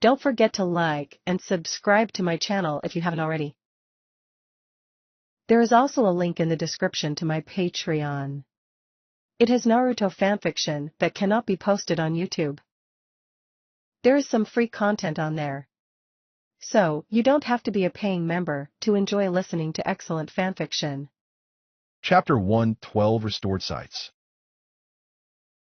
Don't forget to like and subscribe to my channel if you haven't already. There is also a link in the description to my Patreon. It has Naruto fanfiction that cannot be posted on YouTube. There is some free content on there. So, you don't have to be a paying member to enjoy listening to excellent fanfiction. Chapter 112 Restored Sights.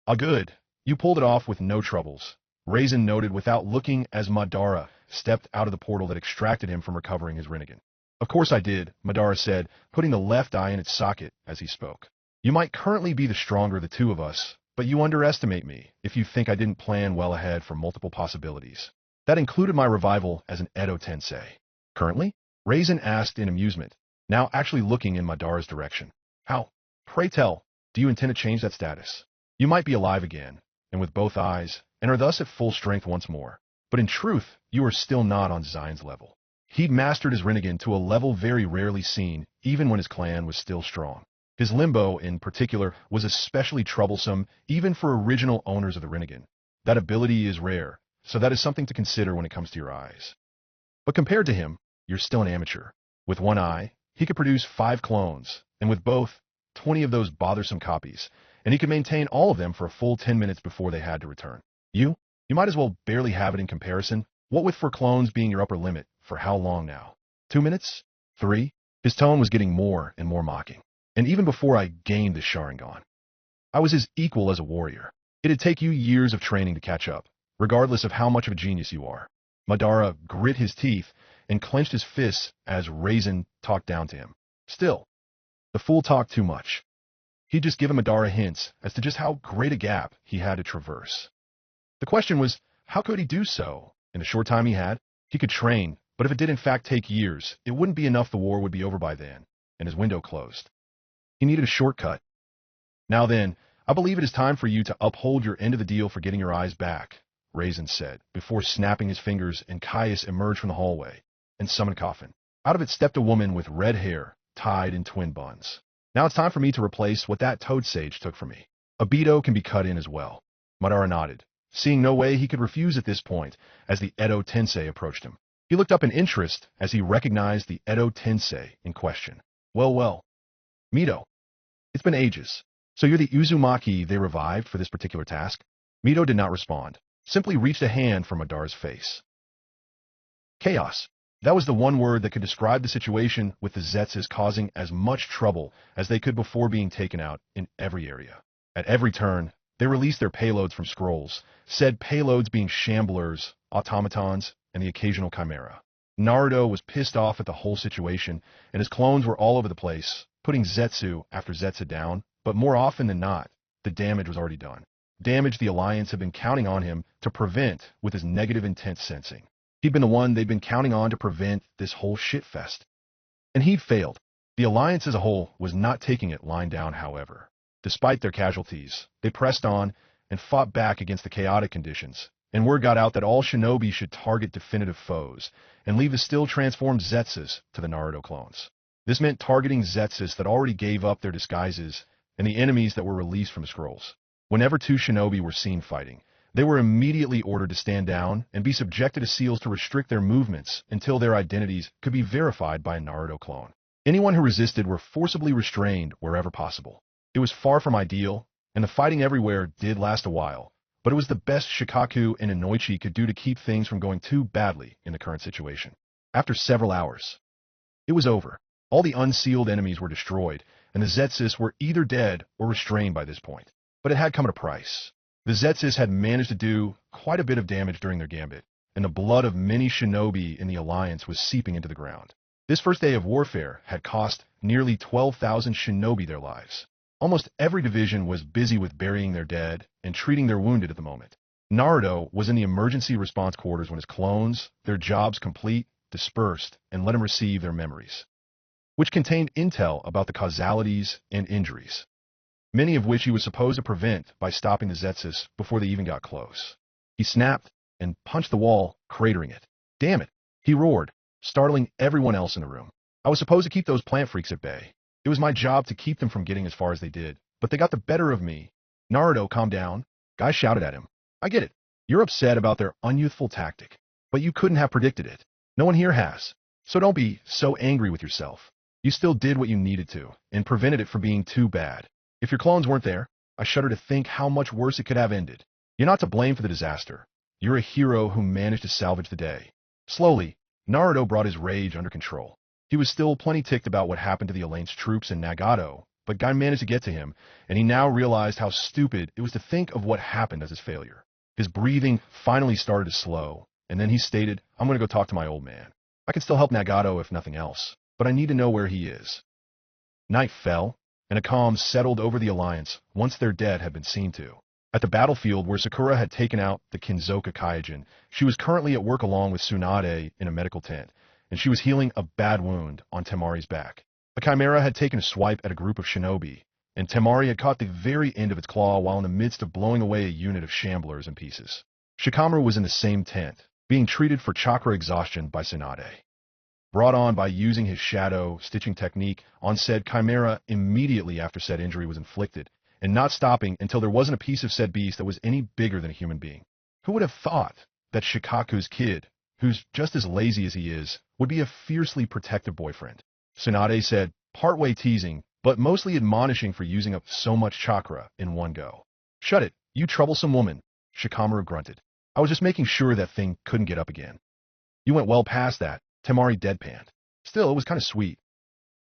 Ah, good. You pulled it off with no troubles, Raisin noted without looking as Madara stepped out of the portal that extracted him from recovering his Rinnegan. Of course I did, Madara said, putting the left eye in its socket as he spoke. You might currently be the stronger of the two of us, but you underestimate me if you think I didn't plan well ahead for multiple possibilities. That included my revival as an Edo Tensei. Currently? Raisin asked in amusement, now actually looking in Madara's direction. How, pray tell, do you intend to change that status? You might be alive again, and with both eyes, and are thus at full strength once more. But in truth, you are still not on Zion's level. He'd mastered his Rinnegan to a level very rarely seen, even when his clan was still strong. His limbo, in particular, was especially troublesome, even for original owners of the Rinnegan. That ability is rare, so that is something to consider when it comes to your eyes. But compared to him, you're still an amateur. With one eye, he could produce 5 clones, and with both, 20 of those bothersome copies, and he could maintain all of them for a full 10 minutes before they had to return. You might as well barely have it in comparison, what with 4 clones being your upper limit. For how long now? 2 minutes? 3? His tone was getting more and more mocking. And even before I gained the Sharingan, I was his equal as a warrior. It'd take you years of training to catch up, regardless of how much of a genius you are. Madara grit his teeth and clenched his fists as Raisin talked down to him. Still, the fool talked too much. He'd just given Madara hints as to just how great a gap he had to traverse. The question was, how could he do so? In the short time he had, he could train, but if it did in fact take years, it wouldn't be enough. The war would be over by then, and his window closed. He needed a shortcut. Now then, I believe it is time for you to uphold your end of the deal for getting your eyes back, Raisin said, before snapping his fingers, and Caius emerged from the hallway and summoned a coffin. Out of it stepped a woman with red hair, tied in twin buns. Now it's time for me to replace what that toad sage took from me. A Beto can be cut in as well. Madara nodded, seeing no way he could refuse at this point as the Edo Tensei approached him. He looked up in interest as he recognized the Edo Tensei in question. Well, Mito, it's been ages. So you're the Uzumaki they revived for this particular task? Mito did not respond, simply reached a hand from Madara's face. Chaos. That was the one word that could describe the situation, with the Zetsus causing as much trouble as they could before being taken out in every area. At every turn, they released their payloads from scrolls, said payloads being shamblers, automatons, and the occasional chimera. Naruto was pissed off at the whole situation, and his clones were all over the place, putting Zetsu after Zetsu down, but more often than not, the damage was already done. Damage the Alliance had been counting on him to prevent with his negative intent sensing. He'd been the one they'd been counting on to prevent this whole shitfest. And he'd failed. The Alliance as a whole was not taking it lying down, however. Despite their casualties, they pressed on and fought back against the chaotic conditions, and word got out that all shinobi should target definitive foes and leave the still transformed Zetsus to the Naruto clones. This meant targeting Zetsus that already gave up their disguises and the enemies that were released from the scrolls. Whenever 2 shinobi were seen fighting, they were immediately ordered to stand down and be subjected to seals to restrict their movements until their identities could be verified by a Naruto clone. Anyone who resisted were forcibly restrained wherever possible. It was far from ideal, and the fighting everywhere did last a while, but it was the best Shikaku and Inoichi could do to keep things from going too badly in the current situation. After several hours, it was over. All the unsealed enemies were destroyed, and the Zetsus were either dead or restrained by this point. But it had come at a price. The Zetsus had managed to do quite a bit of damage during their gambit, and the blood of many shinobi in the Alliance was seeping into the ground. This first day of warfare had cost nearly 12,000 shinobi their lives. Almost every division was busy with burying their dead and treating their wounded at the moment. Naruto was in the emergency response quarters when his clones, their jobs complete, dispersed and let him receive their memories, which contained intel about the causalities and injuries, many of which he was supposed to prevent by stopping the Zetsus before they even got close. He snapped and punched the wall, cratering it. Damn it, he roared, startling everyone else in the room. I was supposed to keep those plant freaks at bay. It was my job to keep them from getting as far as they did, but they got the better of me. Naruto, calm down. Guys shouted at him. I get it. You're upset about their unyouthful tactic. but you couldn't have predicted it. No one here has. So don't be so angry with yourself. You still did what you needed to, and prevented it from being too bad. If your clones weren't there, I shudder to think how much worse it could have ended. You're not to blame for the disaster. You're a hero who managed to salvage the day. Slowly, Naruto brought his rage under control. He was still plenty ticked about what happened to the Elaine's troops in Nagato, but Guy managed to get to him, and he now realized how stupid it was to think of what happened as his failure. His breathing finally started to slow, and then he stated, I'm going to go talk to my old man. I can still help Nagato if nothing else, but I need to know where he is. Night fell, and a calm settled over the Alliance once their dead had been seen to. At the battlefield where Sakura had taken out the Kinzoka Kaijin, she was currently at work along with Tsunade in a medical tent, and she was healing a bad wound on Temari's back. A chimera had taken a swipe at a group of shinobi, and Temari had caught the very end of its claw while in the midst of blowing away a unit of shamblers in pieces. Shikamaru was in the same tent, being treated for chakra exhaustion by Tsunade. Brought on by using his shadow stitching technique on said chimera immediately after said injury was inflicted, and not stopping until there wasn't a piece of said beast that was any bigger than a human being. Who would have thought that Shikaku's kid, who's just as lazy as he is, would be a fiercely protective boyfriend? Tsunade said, partway teasing, but mostly admonishing for using up so much chakra in one go. Shut it, you troublesome woman, Shikamaru grunted. I was just making sure that thing couldn't get up again. You went well past that, Temari deadpanned. Still, it was kind of sweet.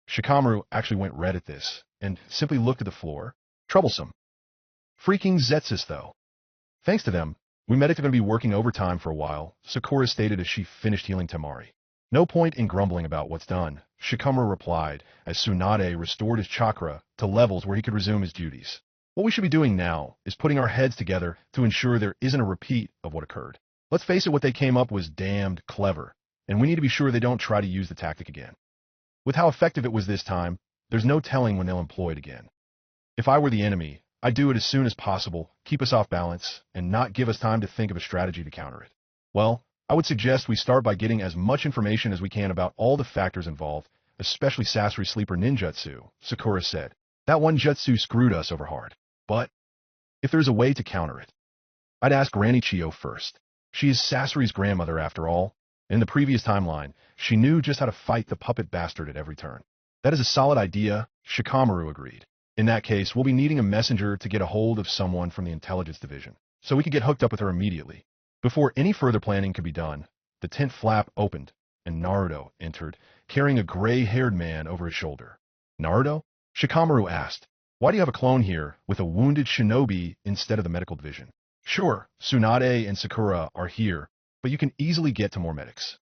Shikamaru actually went red at this, and simply looked at the floor. Troublesome. Freaking Zetsus, though. Thanks to them, we medics are going to be working overtime for a while, Sakura stated as she finished healing Temari. No point in grumbling about what's done, Shikamaru replied, as Tsunade restored his chakra to levels where he could resume his duties. What we should be doing now is putting our heads together to ensure there isn't a repeat of what occurred. Let's face it, what they came up was damned clever, and we need to be sure they don't try to use the tactic again. With how effective it was this time, there's no telling when they'll employ it again. If I were the enemy, I'd do it as soon as possible, keep us off balance, and not give us time to think of a strategy to counter it. Well, I would suggest we start by getting as much information as we can about all the factors involved, especially Sasori's sleeper ninjutsu, Sakura said. That one jutsu screwed us over hard. But if there's a way to counter it, I'd ask Granny Chiyo first. She is Sasori's grandmother after all. In the previous timeline, she knew just how to fight the puppet bastard at every turn. That is a solid idea, Shikamaru agreed. In that case, we'll be needing a messenger to get a hold of someone from the intelligence division, so we could get hooked up with her immediately. Before any further planning could be done, the tent flap opened, and Naruto entered, carrying a gray-haired man over his shoulder. Naruto? Shikamaru asked. Why do you have a clone here with a wounded shinobi instead of the medical division? Sure, Tsunade and Sakura are here, but you can easily get to more medics.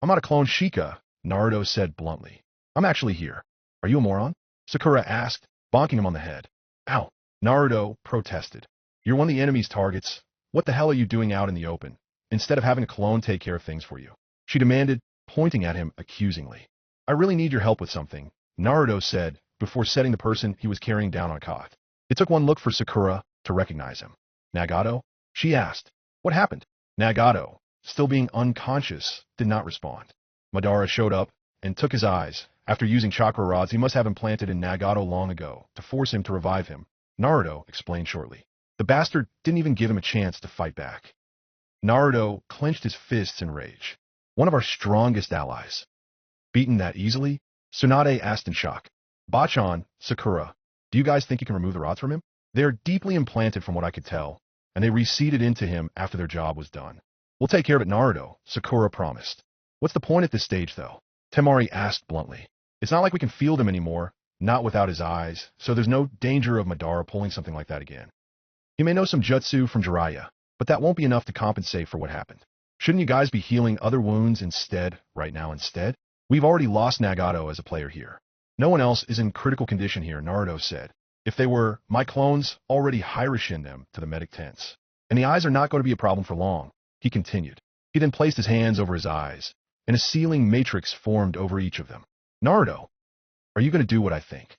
I'm not a clone Shika, Naruto said bluntly. I'm actually here. Are you a moron? Sakura asked, bonking him on the head. Ow, Naruto protested. You're one of the enemy's targets. What the hell are you doing out in the open, instead of having a clone take care of things for you? She demanded, pointing at him accusingly. I really need your help with something, Naruto said, before setting the person he was carrying down on a cot. It took one look for Sakura to recognize him. Nagato? She asked. What happened? Nagato, still being unconscious, did not respond. Madara showed up and took his eyes. After using chakra rods he must have implanted in Nagato long ago to force him to revive him, Naruto explained shortly. The bastard didn't even give him a chance to fight back. Naruto clenched his fists in rage. One of our strongest allies. Beaten that easily? Tsunade asked in shock. Bachan, Sakura, do you guys think you can remove the rods from him? They are deeply implanted from what I could tell, and they reseeded into him after their job was done. We'll take care of it, Naruto, Sakura promised. What's the point at this stage, though? Temari asked bluntly. It's not like we can field him anymore, not without his eyes, so there's no danger of Madara pulling something like that again. He may know some jutsu from Jiraiya, but that won't be enough to compensate for what happened. Shouldn't you guys be healing other wounds right now instead? We've already lost Nagato as a player here. No one else is in critical condition here, Naruto said. If they were, my clones already Hirishin them to the medic tents. And the eyes are not going to be a problem for long, he continued. He then placed his hands over his eyes, and a sealing matrix formed over each of them. Naruto, are you going to do what I think?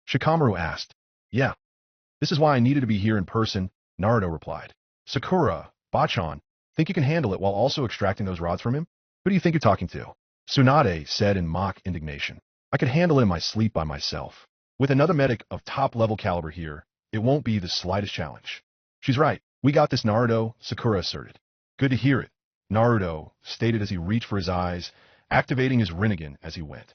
Shikamaru asked. Yeah. This is why I needed to be here in person, Naruto replied. Sakura, Bachan, think you can handle it while also extracting those rods from him? Who do you think you're talking to? Tsunade said in mock indignation. I could handle it in my sleep by myself. With another medic of top-level caliber here, it won't be the slightest challenge. She's right. We got this, Naruto, Sakura asserted. Good to hear it. Naruto stated as he reached for his eyes, activating his Rinnegan as he went.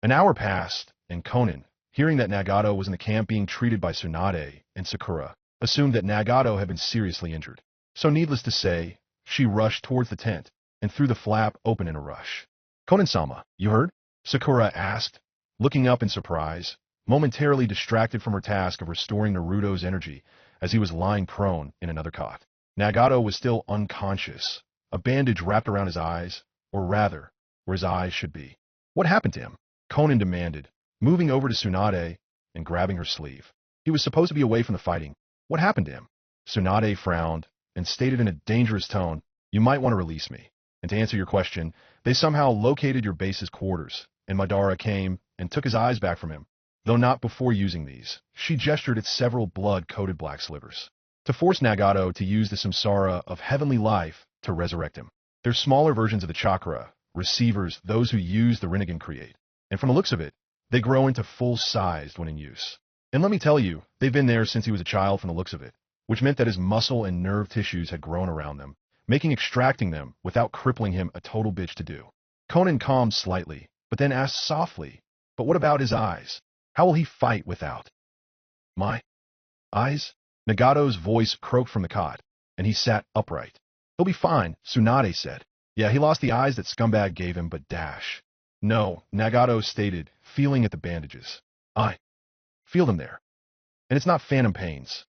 An hour passed, and Konan, hearing that Nagato was in the camp being treated by Tsunade and Sakura, assumed that Nagato had been seriously injured. So needless to say, she rushed towards the tent and threw the flap open in a rush. Konan-sama, you heard? Sakura asked, looking up in surprise, momentarily distracted from her task of restoring Naruto's energy as he was lying prone in another cot. Nagato was still unconscious, a bandage wrapped around his eyes, or rather, where his eyes should be. What happened to him? Konan demanded, moving over to Tsunade and grabbing her sleeve. He was supposed to be away from the fighting. What happened to him? Tsunade frowned and stated in a dangerous tone, you might want to release me. And to answer your question, they somehow located your base's quarters, and Madara came and took his eyes back from him, though not before using these. She gestured at several blood-coated black slivers to force Nagato to use the samsara of heavenly life to resurrect him. They're smaller versions of the chakra, receivers those who use the Rinnegan create. And from the looks of it, they grow into full-sized when in use. And let me tell you, they've been there since he was a child from the looks of it, which meant that his muscle and nerve tissues had grown around them, making extracting them without crippling him a total bitch to do. Konan calmed slightly, but then asked softly, but what about his eyes? How will he fight without my eyes? Nagato's voice croaked from the cot, and he sat upright. He'll be fine, Tsunade said. Yeah, he lost the eyes that scumbag gave him, but dash. No, Nagato stated, feeling at the bandages. I feel them there. And it's not phantom pains.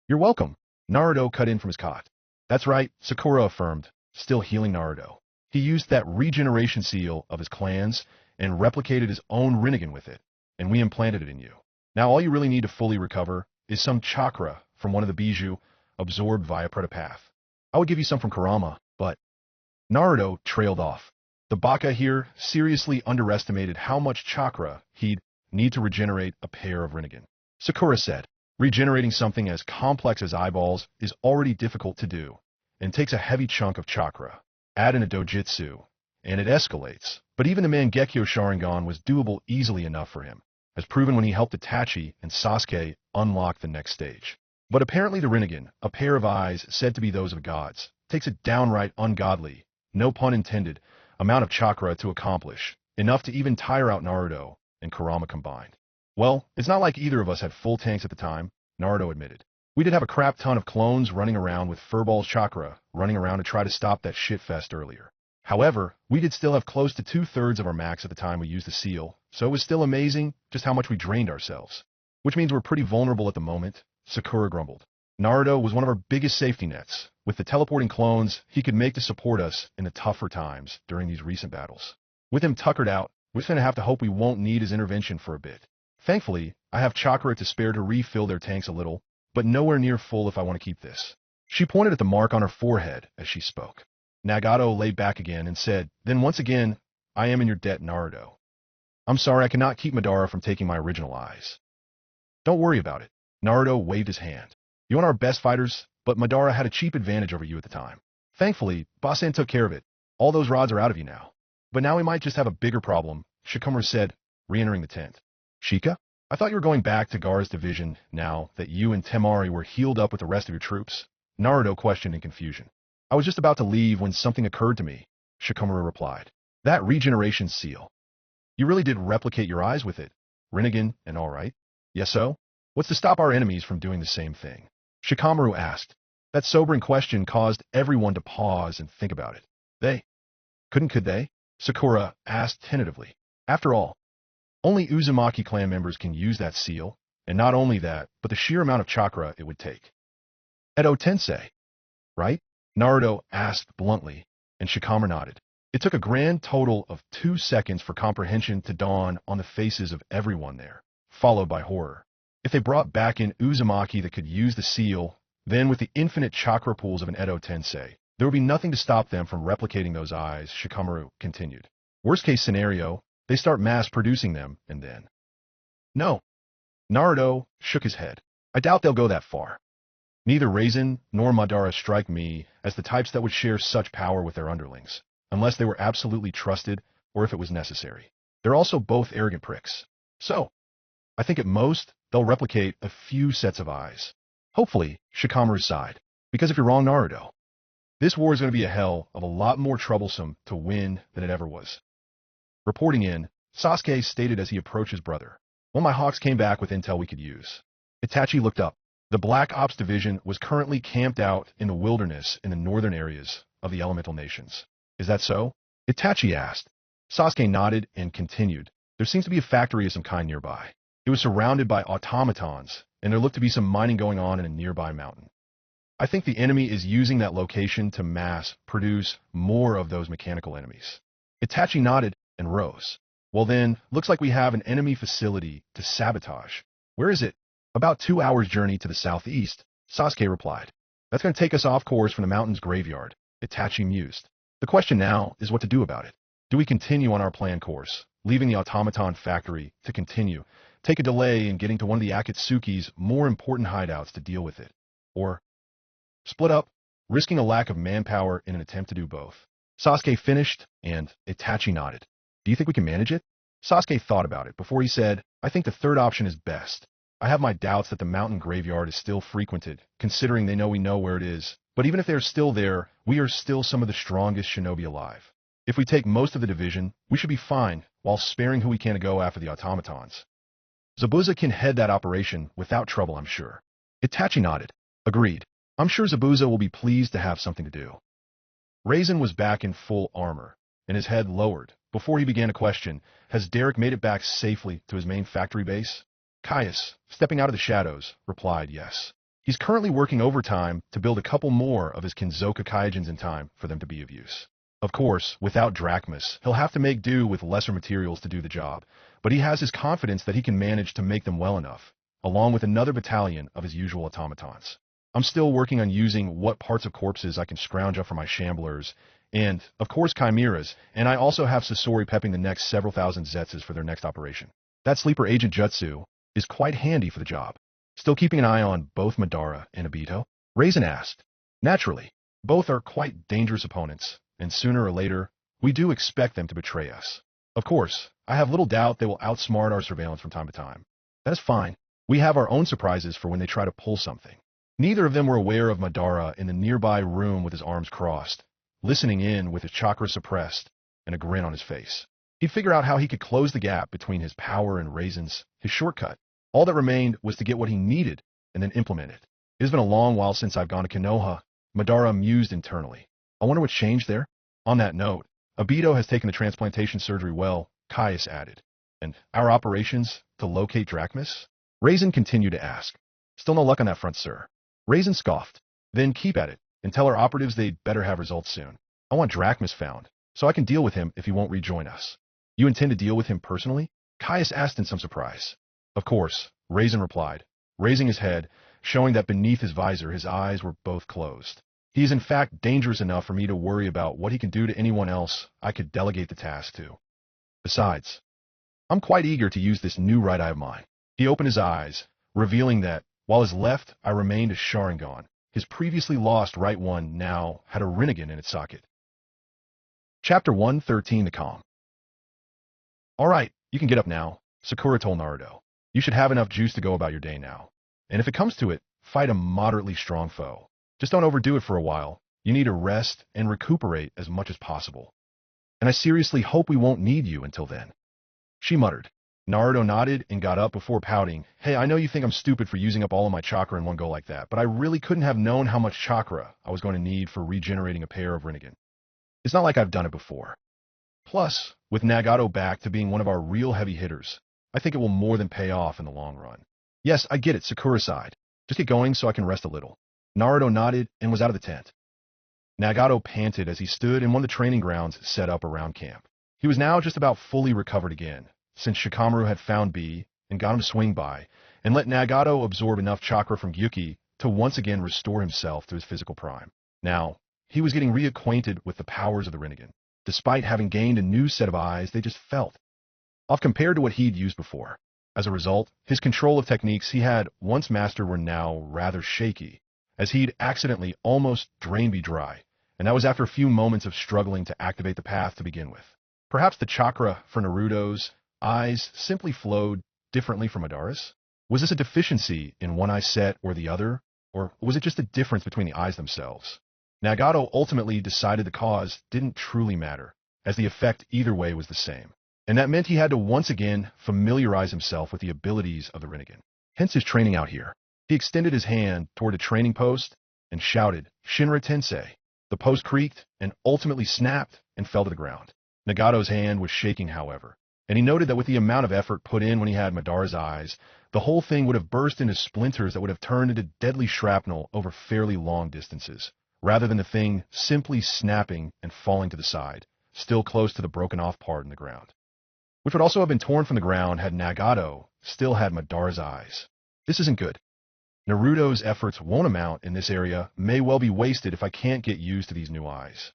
You're welcome. Naruto cut in from his cot. That's right, Sakura affirmed, still healing Naruto. He used that regeneration seal of his clans and replicated his own Rinnegan with it, and we implanted it in you. Now all you really need to fully recover is some chakra from one of the bijou absorbed via Pretapath. I would give you some from Kurama, but Naruto trailed off. The Baka here seriously underestimated how much chakra he'd need to regenerate a pair of Rinnegan. Sakura said, regenerating something as complex as eyeballs is already difficult to do, and takes a heavy chunk of chakra. Add in a dojutsu, and it escalates. But even the Mangekyo Sharingan was doable easily enough for him, as proven when he helped Itachi and Sasuke unlock the next stage. But apparently the Rinnegan, a pair of eyes said to be those of gods, takes a downright ungodly, no pun intended, amount of chakra to accomplish, enough to even tire out Naruto and Kurama combined. Well, it's not like either of us had full tanks at the time, Naruto admitted. We did have a crap ton of clones running around with Furball's chakra, running around to try to stop that shitfest earlier. However, we did still have close to 2/3 of our max at the time we used the seal, so it was still amazing just how much we drained ourselves. Which means we're pretty vulnerable at the moment, Sakura grumbled. Naruto was one of our biggest safety nets. With the teleporting clones, he could make to support us in the tougher times during these recent battles. With him tuckered out, we're going to have to hope we won't need his intervention for a bit. Thankfully, I have chakra to spare to refill their tanks a little, but nowhere near full if I want to keep this. She pointed at the mark on her forehead as she spoke. Nagato lay back again and said, then once again, I am in your debt, Naruto. I'm sorry I cannot keep Madara from taking my original eyes. Don't worry about it. Naruto waved his hand. You and our best fighters, but Madara had a cheap advantage over you at the time. Thankfully, Basen took care of it. All those rods are out of you now. But now we might just have a bigger problem, Shikamaru said, re-entering the tent. Shika? I thought you were going back to Gaara's division now that you and Temari were healed up with the rest of your troops? Naruto questioned in confusion. I was just about to leave when something occurred to me, Shikamaru replied. That regeneration seal. You really did replicate your eyes with it. Rinnegan and all right? Yes so? What's to stop our enemies from doing the same thing? Shikamaru asked. That sobering question caused everyone to pause and think about it. Could they? Sakura asked tentatively. After all, only Uzumaki clan members can use that seal, and not only that, but the sheer amount of chakra it would take. Edo Tensei, right? Naruto asked bluntly, and Shikamaru nodded. It took a grand total of 2 seconds for comprehension to dawn on the faces of everyone there, followed by horror. If they brought back in Uzumaki that could use the seal, then with the infinite chakra pools of an Edo Tensei, there would be nothing to stop them from replicating those eyes, Shikamaru continued. Worst case scenario, they start mass-producing them, and then... No. Naruto shook his head. I doubt they'll go that far. Neither Raisin nor Madara strike me as the types that would share such power with their underlings, unless they were absolutely trusted or if it was necessary. They're also both arrogant pricks. So, I think at most, they'll replicate a few sets of eyes. Hopefully, Shikamaru sighed. Because if you're wrong, Naruto, This war is going to be a hell of a lot more troublesome to win than it ever was. Reporting in, Sasuke stated as he approached his brother. Well, my Hawks came back with intel we could use. Itachi looked up. The Black Ops Division was currently camped out in the wilderness in the northern areas of the Elemental Nations. Is that so? Itachi asked. Sasuke nodded and continued. There seems to be a factory of some kind nearby. It was surrounded by automatons, and there looked to be some mining going on in a nearby mountain. I think the enemy is using that location to mass produce more of those mechanical enemies. Itachi nodded and rose. Well then, looks like we have an enemy facility to sabotage. Where is it? About 2 hours' journey to the southeast, Sasuke replied. That's going to take us off course from the mountain's graveyard, Itachi mused. The question now is what to do about it. Do we continue on our planned course, leaving the automaton factory to continue, take a delay in getting to one of the Akatsuki's more important hideouts to deal with it, or split up, risking a lack of manpower in an attempt to do both? Sasuke finished, and Itachi nodded. Do you think we can manage it? Sasuke thought about it before he said, I think the third option is best. I have my doubts that the mountain graveyard is still frequented, considering they know we know where it is. But even if they're still there, we are still some of the strongest shinobi alive. If we take most of the division, we should be fine, while sparing who we can to go after the automatons. Zabuza can head that operation without trouble, I'm sure. Itachi nodded. Agreed. I'm sure Zabuza will be pleased to have something to do. Raisin was back in full armor, and his head lowered. Before he began a question, has Derek made it back safely to his main factory base? Caius, stepping out of the shadows, replied yes. He's currently working overtime to build a couple more of his Kinzoka Kaijins in time for them to be of use. Of course, without drachmas, he'll have to make do with lesser materials to do the job, but he has his confidence that he can manage to make them well enough, along with another battalion of his usual automatons. I'm still working on using what parts of corpses I can scrounge up for my shamblers, and, of course, chimeras, and I also have Sasori pepping the next several thousand zetsus for their next operation. That sleeper agent jutsu is quite handy for the job. Still keeping an eye on both Madara and Obito? Raisin asked. Naturally, both are quite dangerous opponents, and sooner or later, we do expect them to betray us. Of course, I have little doubt they will outsmart our surveillance from time to time. That is fine. We have our own surprises for when they try to pull something. Neither of them were aware of Madara in the nearby room with his arms crossed, listening in with his chakra suppressed and a grin on his face. He'd figure out how he could close the gap between his power and Raisin's, his shortcut. All that remained was to get what he needed and then implement it. It has been a long while since I've gone to Konoha, Madara mused internally. I wonder what's changed there? On that note, Obito has taken the transplantation surgery well, Caius added. And our operations to locate drachmas? Raisin continued to ask. Still no luck on that front, sir. Raisin scoffed. Then keep at it, and tell our operatives they'd better have results soon. I want drachmas found, so I can deal with him if he won't rejoin us. You intend to deal with him personally? Caius asked in some surprise. Of course, Raisin replied, raising his head, showing that beneath his visor his eyes were both closed. He is in fact dangerous enough for me to worry about what he can do to anyone else I could delegate the task to. Besides, I'm quite eager to use this new right eye of mine. He opened his eyes, revealing that, while his left eye remained a Sharingan, his previously lost right one now had a Rinnegan in its socket. Chapter 113, The Calm. All right, you can get up now, Sakura told Naruto. You should have enough juice to go about your day now. And if it comes to it, fight a moderately strong foe. Just don't overdo it for a while. You need to rest and recuperate as much as possible. And I seriously hope we won't need you until then. She muttered. Naruto nodded and got up before pouting. Hey, I know you think I'm stupid for using up all of my chakra in one go like that, but I really couldn't have known how much chakra I was going to need for regenerating a pair of Rinnegan. It's not like I've done it before. Plus, with Nagato back to being one of our real heavy hitters, I think it will more than pay off in the long run. Yes, I get it, Sakura sighed. Just get going so I can rest a little. Naruto nodded and was out of the tent. Nagato panted as he stood in one of the training grounds set up around camp. He was now just about fully recovered again, since Shikamaru had found B and got him to swing by, and let Nagato absorb enough chakra from Gyuki to once again restore himself to his physical prime. Now, he was getting reacquainted with the powers of the Rinnegan. Despite having gained a new set of eyes, they just felt off compared to what he'd used before. As a result, his control of techniques he had once mastered were now rather shaky, as he'd accidentally almost drained B dry, and that was after a few moments of struggling to activate the path to begin with. Perhaps the chakra for Naruto's eyes simply flowed differently from Madara's? Was this a deficiency in one eye set or the other, or was it just a difference between the eyes themselves? Nagato ultimately decided the cause didn't truly matter, as the effect either way was the same. And that meant he had to once again familiarize himself with the abilities of the Rinnegan. Hence his training out here. He extended his hand toward a training post and shouted, "Shinra Tensei." The post creaked and ultimately snapped and fell to the ground. Nagato's hand was shaking, however, and he noted that with the amount of effort put in when he had Madara's eyes, the whole thing would have burst into splinters that would have turned into deadly shrapnel over fairly long distances, rather than the thing simply snapping and falling to the side, still close to the broken-off part in the ground, which would also have been torn from the ground had Nagato still had Madara's eyes. This isn't good. Naruto's efforts won't amount in this area, may well be wasted if I can't get used to these new eyes.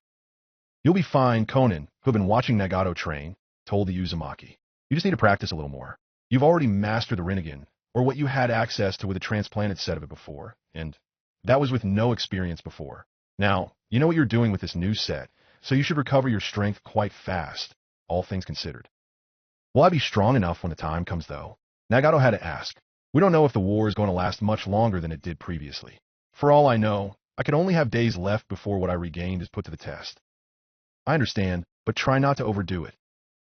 You'll be fine, Conan, who had been watching Nagato train, told the Uzumaki. You just need to practice a little more. You've already mastered the Rinnegan, or what you had access to with a transplanted set of it before, and that was with no experience before. Now, you know what you're doing with this new set, so you should recover your strength quite fast, all things considered. Will I be strong enough when the time comes, though? Nagato had to ask. We don't know if the war is going to last much longer than it did previously. For all I know, I could only have days left before what I regained is put to the test. I understand, but try not to overdo it.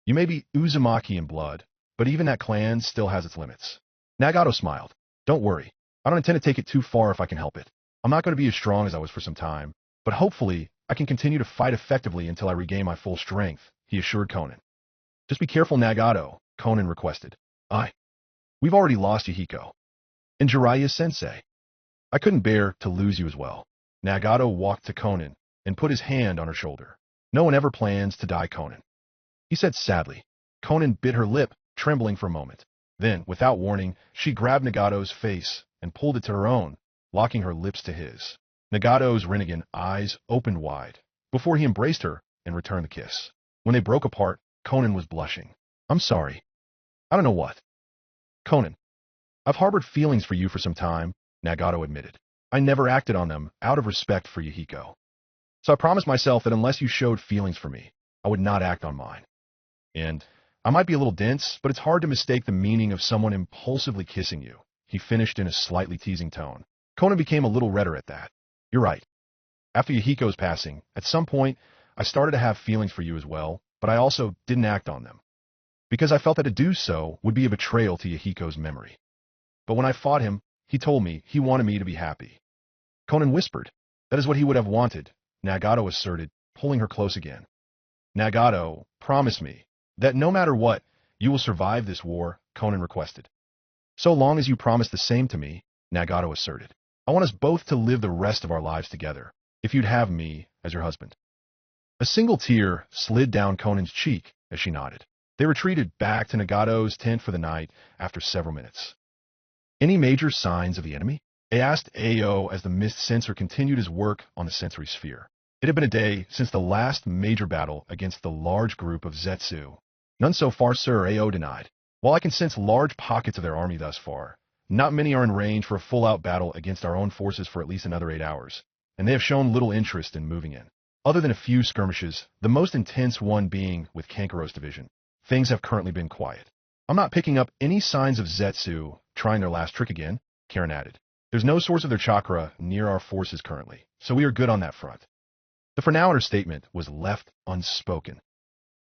You may be Uzumaki in blood, but even that clan still has its limits. Nagato smiled. Don't worry. I don't intend to take it too far if I can help it. I'm not going to be as strong as I was for some time, but hopefully I can continue to fight effectively until I regain my full strength, he assured Conan. Just be careful, Nagato, Conan requested. We've already lost Yahiko. And Jiraiya-sensei. I couldn't bear to lose you as well. Nagato walked to Conan and put his hand on her shoulder. No one ever plans to die, Conan, he said sadly. Conan bit her lip, trembling for a moment. Then, without warning, she grabbed Nagato's face and pulled it to her own, locking her lips to his. Nagato's Rinnegan eyes opened wide before he embraced her and returned the kiss. When they broke apart, Conan was blushing. I'm sorry. I don't know what. Conan, I've harbored feelings for you for some time, Nagato admitted. I never acted on them out of respect for Yahiko. So I promised myself that unless you showed feelings for me, I would not act on mine. And I might be a little dense, but it's hard to mistake the meaning of someone impulsively kissing you, he finished in a slightly teasing tone. Conan became a little redder at that. You're right. After Yahiko's passing, at some point, I started to have feelings for you as well, but I also didn't act on them, because I felt that to do so would be a betrayal to Yahiko's memory. But when I fought him, he told me he wanted me to be happy. Conan whispered. That is what he would have wanted, Nagato asserted, pulling her close again. Nagato, promise me that no matter what, you will survive this war, Conan requested. So long as you promise the same to me, Nagato asserted. I want us both to live the rest of our lives together, if you'd have me as your husband. A single tear slid down Conan's cheek as she nodded. They retreated back to Nagato's tent for the night after several minutes. Any major signs of the enemy? They asked Ao as the mist sensor continued his work on the sensory sphere. It had been a day since the last major battle against the large group of Zetsu. None so far, sir, Ao denied. While I can sense large pockets of their army thus far, not many are in range for a full-out battle against our own forces for at least another 8 hours, and they have shown little interest in moving in. Other than a few skirmishes, the most intense one being with Kankaro's division, things have currently been quiet. I'm not picking up any signs of Zetsu trying their last trick again, Karen added. There's no source of their chakra near our forces currently, so we are good on that front. The for now in her statement was left unspoken,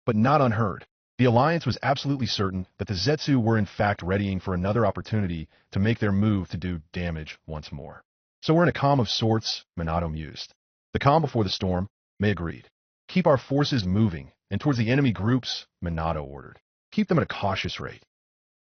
but not unheard. The Alliance was absolutely certain that the Zetsu were in fact readying for another opportunity to make their move to do damage once more. So we're in a calm of sorts, Minato mused. The calm before the storm, May agreed. Keep our forces moving, and towards the enemy groups, Minato ordered. Keep them at a cautious rate.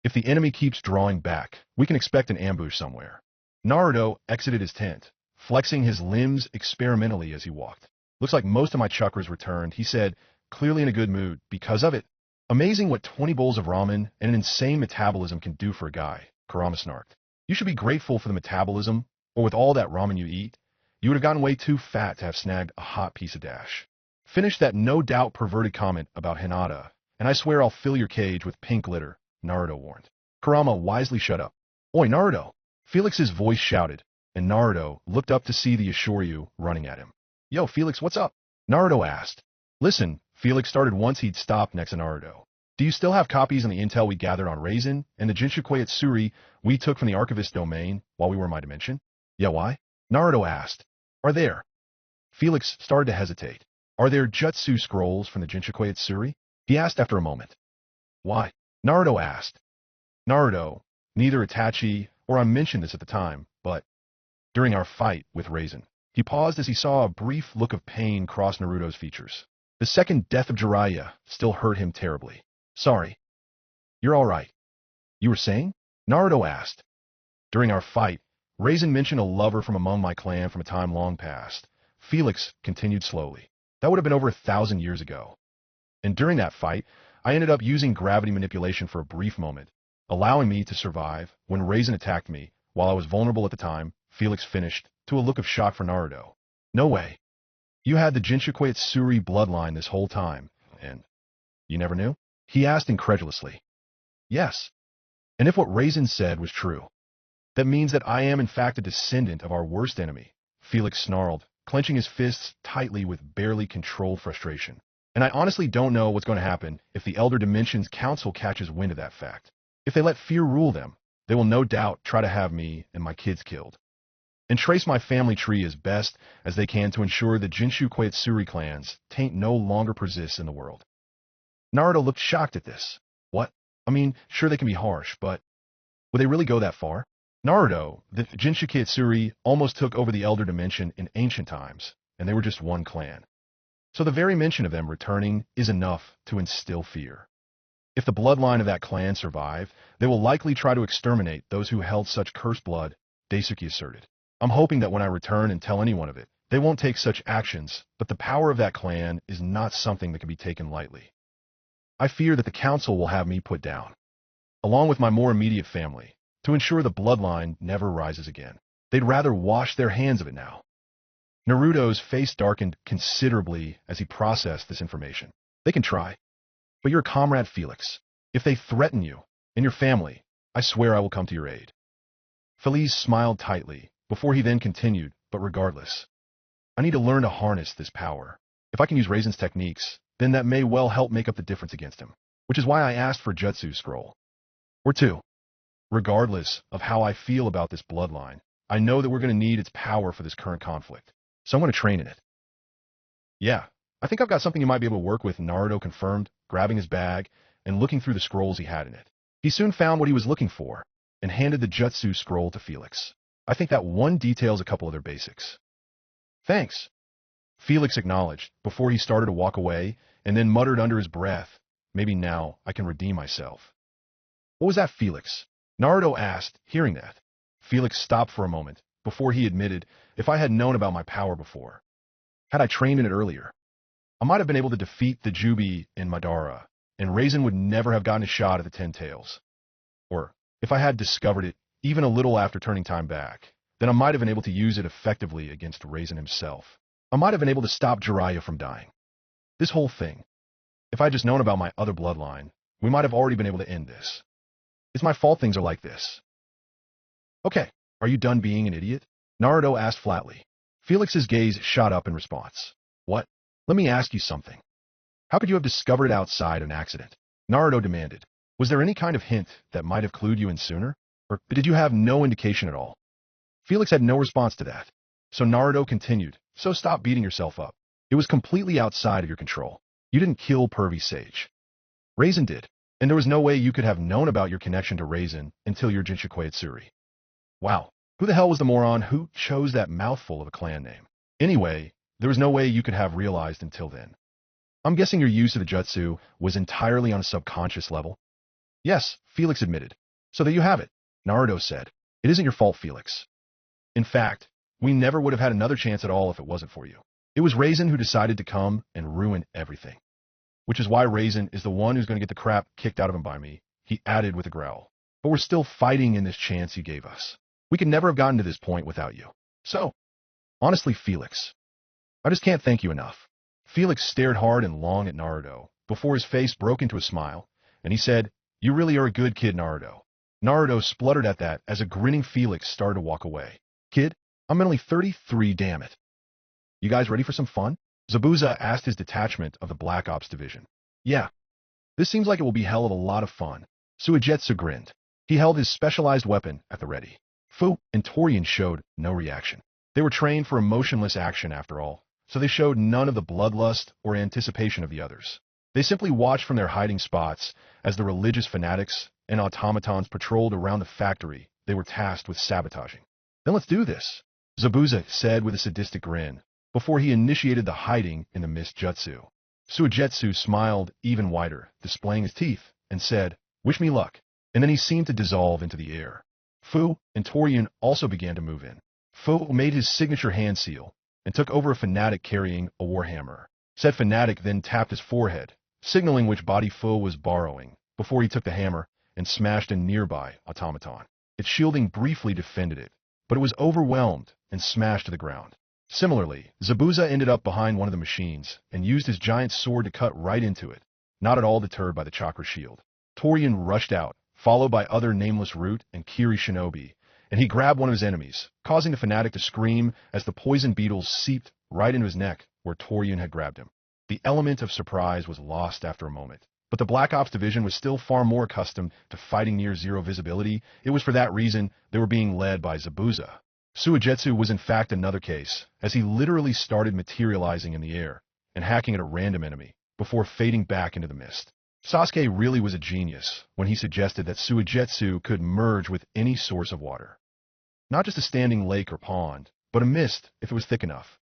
If the enemy keeps drawing back, we can expect an ambush somewhere. Naruto exited his tent, flexing his limbs experimentally as he walked. Looks like most of my chakras returned, he said, clearly in a good mood, because of it. Amazing what 20 bowls of ramen and an insane metabolism can do for a guy, Kurama snarked. You should be grateful for the metabolism, or with all that ramen you eat, you would have gotten way too fat to have snagged a hot piece of dash. Finish that no-doubt perverted comment about Hinata, and I swear I'll fill your cage with pink glitter, Naruto warned. Kurama wisely shut up. Oi, Naruto! Felix's voice shouted, and Naruto looked up to see the Ishoryu running at him. Yo, Felix, what's up? Naruto asked. Listen, Felix started once he'd stopped next to Naruto. Do you still have copies on the intel we gathered on Raisin and the Jinchukui at Suri we took from the Archivist domain while we were in my dimension? Yeah, why? Naruto asked. Are there? Felix started to hesitate. Are there jutsu scrolls from the Jinchukui Tsuri? He asked after a moment. Why? Naruto asked. Naruto, neither Itachi or I mentioned this at the time, but during our fight with Raisin. He paused as he saw a brief look of pain cross Naruto's features. The second death of Jiraiya still hurt him terribly. Sorry. You're all right. You were saying? Naruto asked. During our fight, Raisin mentioned a lover from among my clan from a time long past. Felix continued slowly. That would have been over 1,000 years ago. And during that fight, I ended up using gravity manipulation for a brief moment, allowing me to survive when Raisin attacked me while I was vulnerable at the time. Felix finished, to a look of shock for Naruto. No way. You had the Jinchukui Tsuri bloodline this whole time, and you never knew? He asked incredulously. Yes. And if what Raisin said was true, that means that I am in fact a descendant of our worst enemy. Felix snarled, clenching his fists tightly with barely controlled frustration. And I honestly don't know what's going to happen if the Elder Dimensions Council catches wind of that fact. If they let fear rule them, they will no doubt try to have me and my kids killed, and trace my family tree as best as they can to ensure the Jinchukui Tsuri clans taint no longer persists in the world. Naruto looked shocked at this. What? I mean, sure they can be harsh, but would they really go that far? Naruto, the Jinchukui Tsuri almost took over the Elder Dimension in ancient times, and they were just one clan. So the very mention of them returning is enough to instill fear. If the bloodline of that clan survive, they will likely try to exterminate those who held such cursed blood, Daisuke asserted. I'm hoping that when I return and tell anyone of it, they won't take such actions, but the power of that clan is not something that can be taken lightly. I fear that the council will have me put down, along with my more immediate family, to ensure the bloodline never rises again. They'd rather wash their hands of it now. Naruto's face darkened considerably as he processed this information. They can try, but you're a comrade, Felix. If they threaten you and your family, I swear I will come to your aid. Feliz smiled tightly before he then continued, but regardless, I need to learn to harness this power. If I can use Raisin's techniques, then that may well help make up the difference against him, which is why I asked for a Jutsu scroll. Or two. Regardless of how I feel about this bloodline, I know that we're going to need its power for this current conflict, so I'm going to train in it. Yeah, I think I've got something you might be able to work with, Naruto confirmed, grabbing his bag and looking through the scrolls he had in it. He soon found what he was looking for and handed the Jutsu scroll to Felix. I think that one details a couple of their basics. Thanks. Felix acknowledged before he started to walk away and then muttered under his breath, maybe now I can redeem myself. What was that, Felix? Naruto asked, hearing that. Felix stopped for a moment before he admitted, if I had known about my power before, had I trained in it earlier, I might have been able to defeat the Juubi in Madara, and Raisin would never have gotten a shot at the 10 Tails. Or, if I had discovered it even a little after turning time back, then I might have been able to use it effectively against Raisin himself. I might have been able to stop Jiraiya from dying. This whole thing, if I had just known about my other bloodline, we might have already been able to end this. It's my fault things are like this. Okay, are you done being an idiot? Naruto asked flatly. Felix's gaze shot up in response. What? Let me ask you something. How could you have discovered it outside an accident? Naruto demanded. Was there any kind of hint that might have clued you in sooner? Or did you have no indication at all? Felix had no response to that. So Naruto continued, so stop beating yourself up. It was completely outside of your control. You didn't kill Pervy Sage. Raisin did, and there was no way you could have known about your connection to Raisin until your Jinchukui Tsuri. Wow, who the hell was the moron who chose that mouthful of a clan name? Anyway, there was no way you could have realized until then. I'm guessing your use of the jutsu was entirely on a subconscious level? Yes, Felix admitted. So there you have it, Naruto said. It isn't your fault, Felix. In fact, we never would have had another chance at all if it wasn't for you. It was Raisin who decided to come and ruin everything. Which is why Raisin is the one who's going to get the crap kicked out of him by me, he added with a growl. But we're still fighting in this chance you gave us. We could never have gotten to this point without you. So, honestly, Felix, I just can't thank you enough. Felix stared hard and long at Naruto before his face broke into a smile, and he said, You really are a good kid, Naruto. Naruto spluttered at that as a grinning Felix started to walk away. Kid, I'm only 33, damn it. You guys ready for some fun? Zabuza asked his detachment of the Black Ops division. Yeah. This seems like it will be hell of a lot of fun. Suigetsu grinned. He held his specialized weapon at the ready. Fu and Torian showed no reaction. They were trained for emotionless action after all, so they showed none of the bloodlust or anticipation of the others. They simply watched from their hiding spots as the religious fanatics and automatons patrolled around the factory they were tasked with sabotaging. Then let's do this, Zabuza said with a sadistic grin, before he initiated the hiding in the mist jutsu. Suigetsu smiled even wider, displaying his teeth, and said, "Wish me luck," and then he seemed to dissolve into the air. Fu and Torian also began to move in. Fu made his signature hand seal and took over a fanatic carrying a warhammer. Said fanatic then tapped his forehead, signaling which body Fu was borrowing, before he took the hammer and smashed a nearby automaton. Its shielding briefly defended it, but it was overwhelmed and smashed to the ground. Similarly, Zabuza ended up behind one of the machines and used his giant sword to cut right into it, not at all deterred by the chakra shield. Torian rushed out, followed by other nameless Root and Kiri shinobi, and he grabbed one of his enemies, causing the fanatic to scream as the poison beetles seeped right into his neck where Torian had grabbed him. The element of surprise was lost after a moment, but the Black Ops division was still far more accustomed to fighting near zero visibility. It was for that reason they were being led by Zabuza. Suigetsu was in fact another case, as he literally started materializing in the air and hacking at a random enemy, before fading back into the mist. Sasuke really was a genius when he suggested that Suigetsu could merge with any source of water. Not just a standing lake or pond, but a mist if it was thick enough.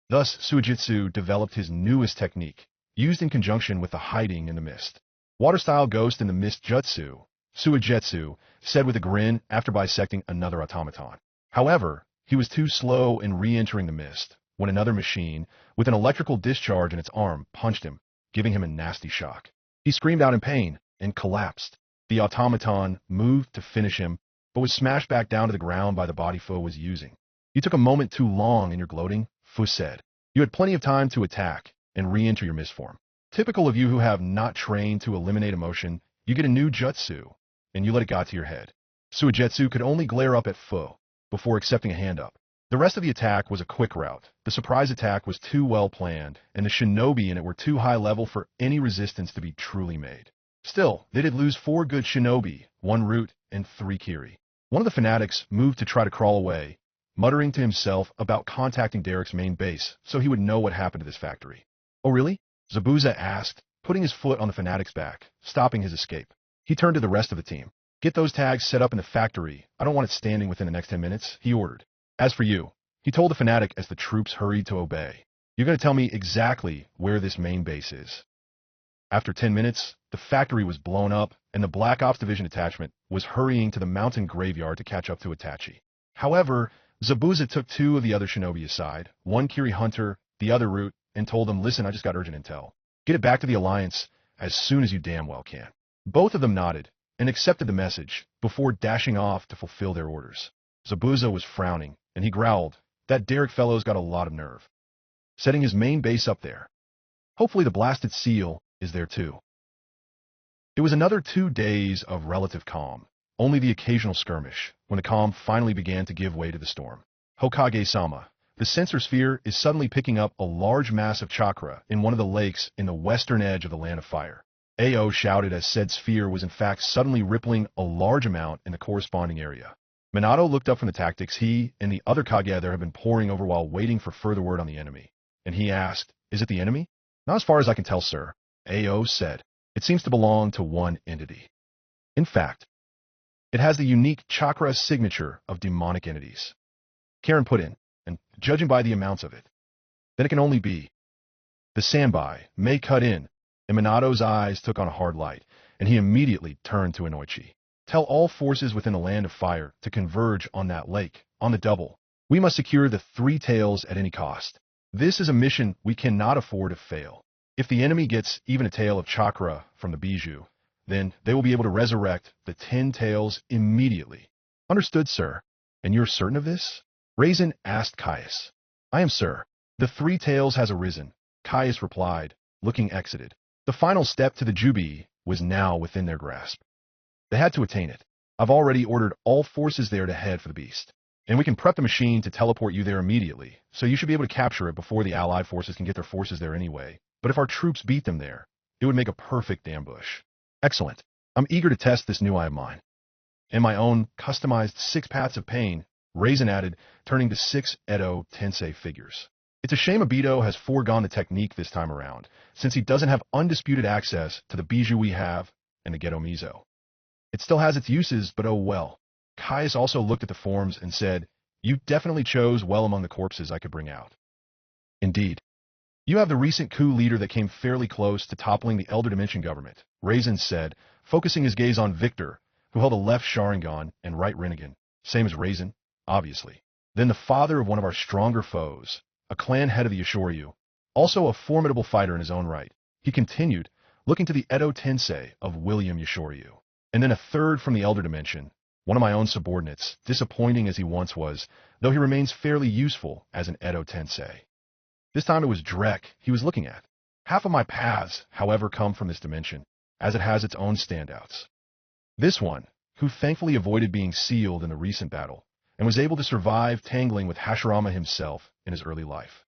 Thus, Suigetsu developed his newest technique, used in conjunction with the hiding in the mist. Water-style ghost in the mist jutsu, Suigetsu said with a grin after bisecting another automaton. However, he was too slow in re-entering the mist when another machine, with an electrical discharge in its arm, punched him, giving him a nasty shock. He screamed out in pain and collapsed. The automaton moved to finish him, but was smashed back down to the ground by the body Fu was using. "You took a moment too long in your gloating," Fu said. "You had plenty of time to attack and re-enter your mist form. Typical of you who have not trained to eliminate emotion, you get a new jutsu, and you let it got to your head." Suigetsu could only glare up at Fu before accepting a hand up. The rest of the attack was a quick rout. The surprise attack was too well planned, and the shinobi in it were too high level for any resistance to be truly made. Still, they did lose 4 good shinobi, 1 Root, and 3 Kiri. One of the fanatics moved to try to crawl away, muttering to himself about contacting Derek's main base so he would know what happened to this factory. "Oh really?" Zabuza asked, putting his foot on the fanatic's back, stopping his escape. He turned to the rest of the team. "Get those tags set up in the factory. I don't want it standing within the next 10 minutes, he ordered. "As for you," he told the fanatic as the troops hurried to obey, "you're going to tell me exactly where this main base is." After 10 minutes, the factory was blown up, and the Black Ops Division detachment was hurrying to the mountain graveyard to catch up to Itachi. However, Zabuza took 2 of the other shinobi aside, 1 Kiri Hunter, the other Root, and told them, "Listen, I just got urgent intel. Get it back to the Alliance as soon as you damn well can." Both of them nodded and accepted the message before dashing off to fulfill their orders. Zabuza was frowning, and he growled, "That Derek fellow's got a lot of nerve. Setting his main base up there. Hopefully the blasted seal is there too." It was another 2 days of relative calm, only the occasional skirmish, when the calm finally began to give way to the storm. "Hokage-sama, the sensor sphere is suddenly picking up a large mass of chakra in one of the lakes in the western edge of the Land of Fire." Ao shouted as said sphere was in fact suddenly rippling a large amount in the corresponding area. Minato looked up from the tactics he and the other Kage there had been poring over while waiting for further word on the enemy, and he asked, "Is it the enemy?" "Not as far as I can tell, sir," Ao said. "It seems to belong to one entity. In fact, it has the unique chakra signature of demonic entities." Karen put in, "And judging by the amounts of it, then it can only be." The Sanbai may cut in, and Minato's eyes took on a hard light, and he immediately turned to Inoichi. "Tell all forces within the Land of Fire to converge on that lake, on the double. We must secure the 3 tails at any cost. This is a mission we cannot afford to fail. If the enemy gets even a tail of chakra from the bijou, then they will be able to resurrect the 10 tails immediately." "Understood, sir. And you're certain of this?" Raisin asked Caius. "I am, sir. The 3 tails has arisen," Caius replied, looking exited. The final step to the Juubi was now within their grasp. They had to attain it. "I've already ordered all forces there to head for the beast, and we can prep the machine to teleport you there immediately, so you should be able to capture it before the Allied forces can get their forces there anyway. But if our troops beat them there, it would make a perfect ambush." "Excellent. I'm eager to test this new eye of mine. And my own customized 6 paths of pain," Raisin added, turning to 6 Edo Tensei figures. It's a shame Obito has foregone the technique this time around, since he doesn't have undisputed access to the bijou we have and the Geto Mizo. It still has its uses, but oh well. Caius also looked at the forms and said, "You definitely chose well among the corpses I could bring out." Indeed. "You have the recent coup leader that came fairly close to toppling the Elder Dimension government," Raisin said, focusing his gaze on Victor, who held a left Sharingan and right Rinnegan, same as Raisin, obviously. Then the father of one of our stronger foes, a clan head of the Yashoryu, also a formidable fighter in his own right. He continued, looking to the Edo Tensei of William Yashoryu. And then a third from the Elder Dimension, one of my own subordinates, disappointing as he once was, though he remains fairly useful as an Edo Tensei. This time it was Drek he was looking at. Half of my paths, however, come from this dimension, as it has its own standouts. This one, who thankfully avoided being sealed in the recent battle, and was able to survive tangling with Hashirama himself in his early life.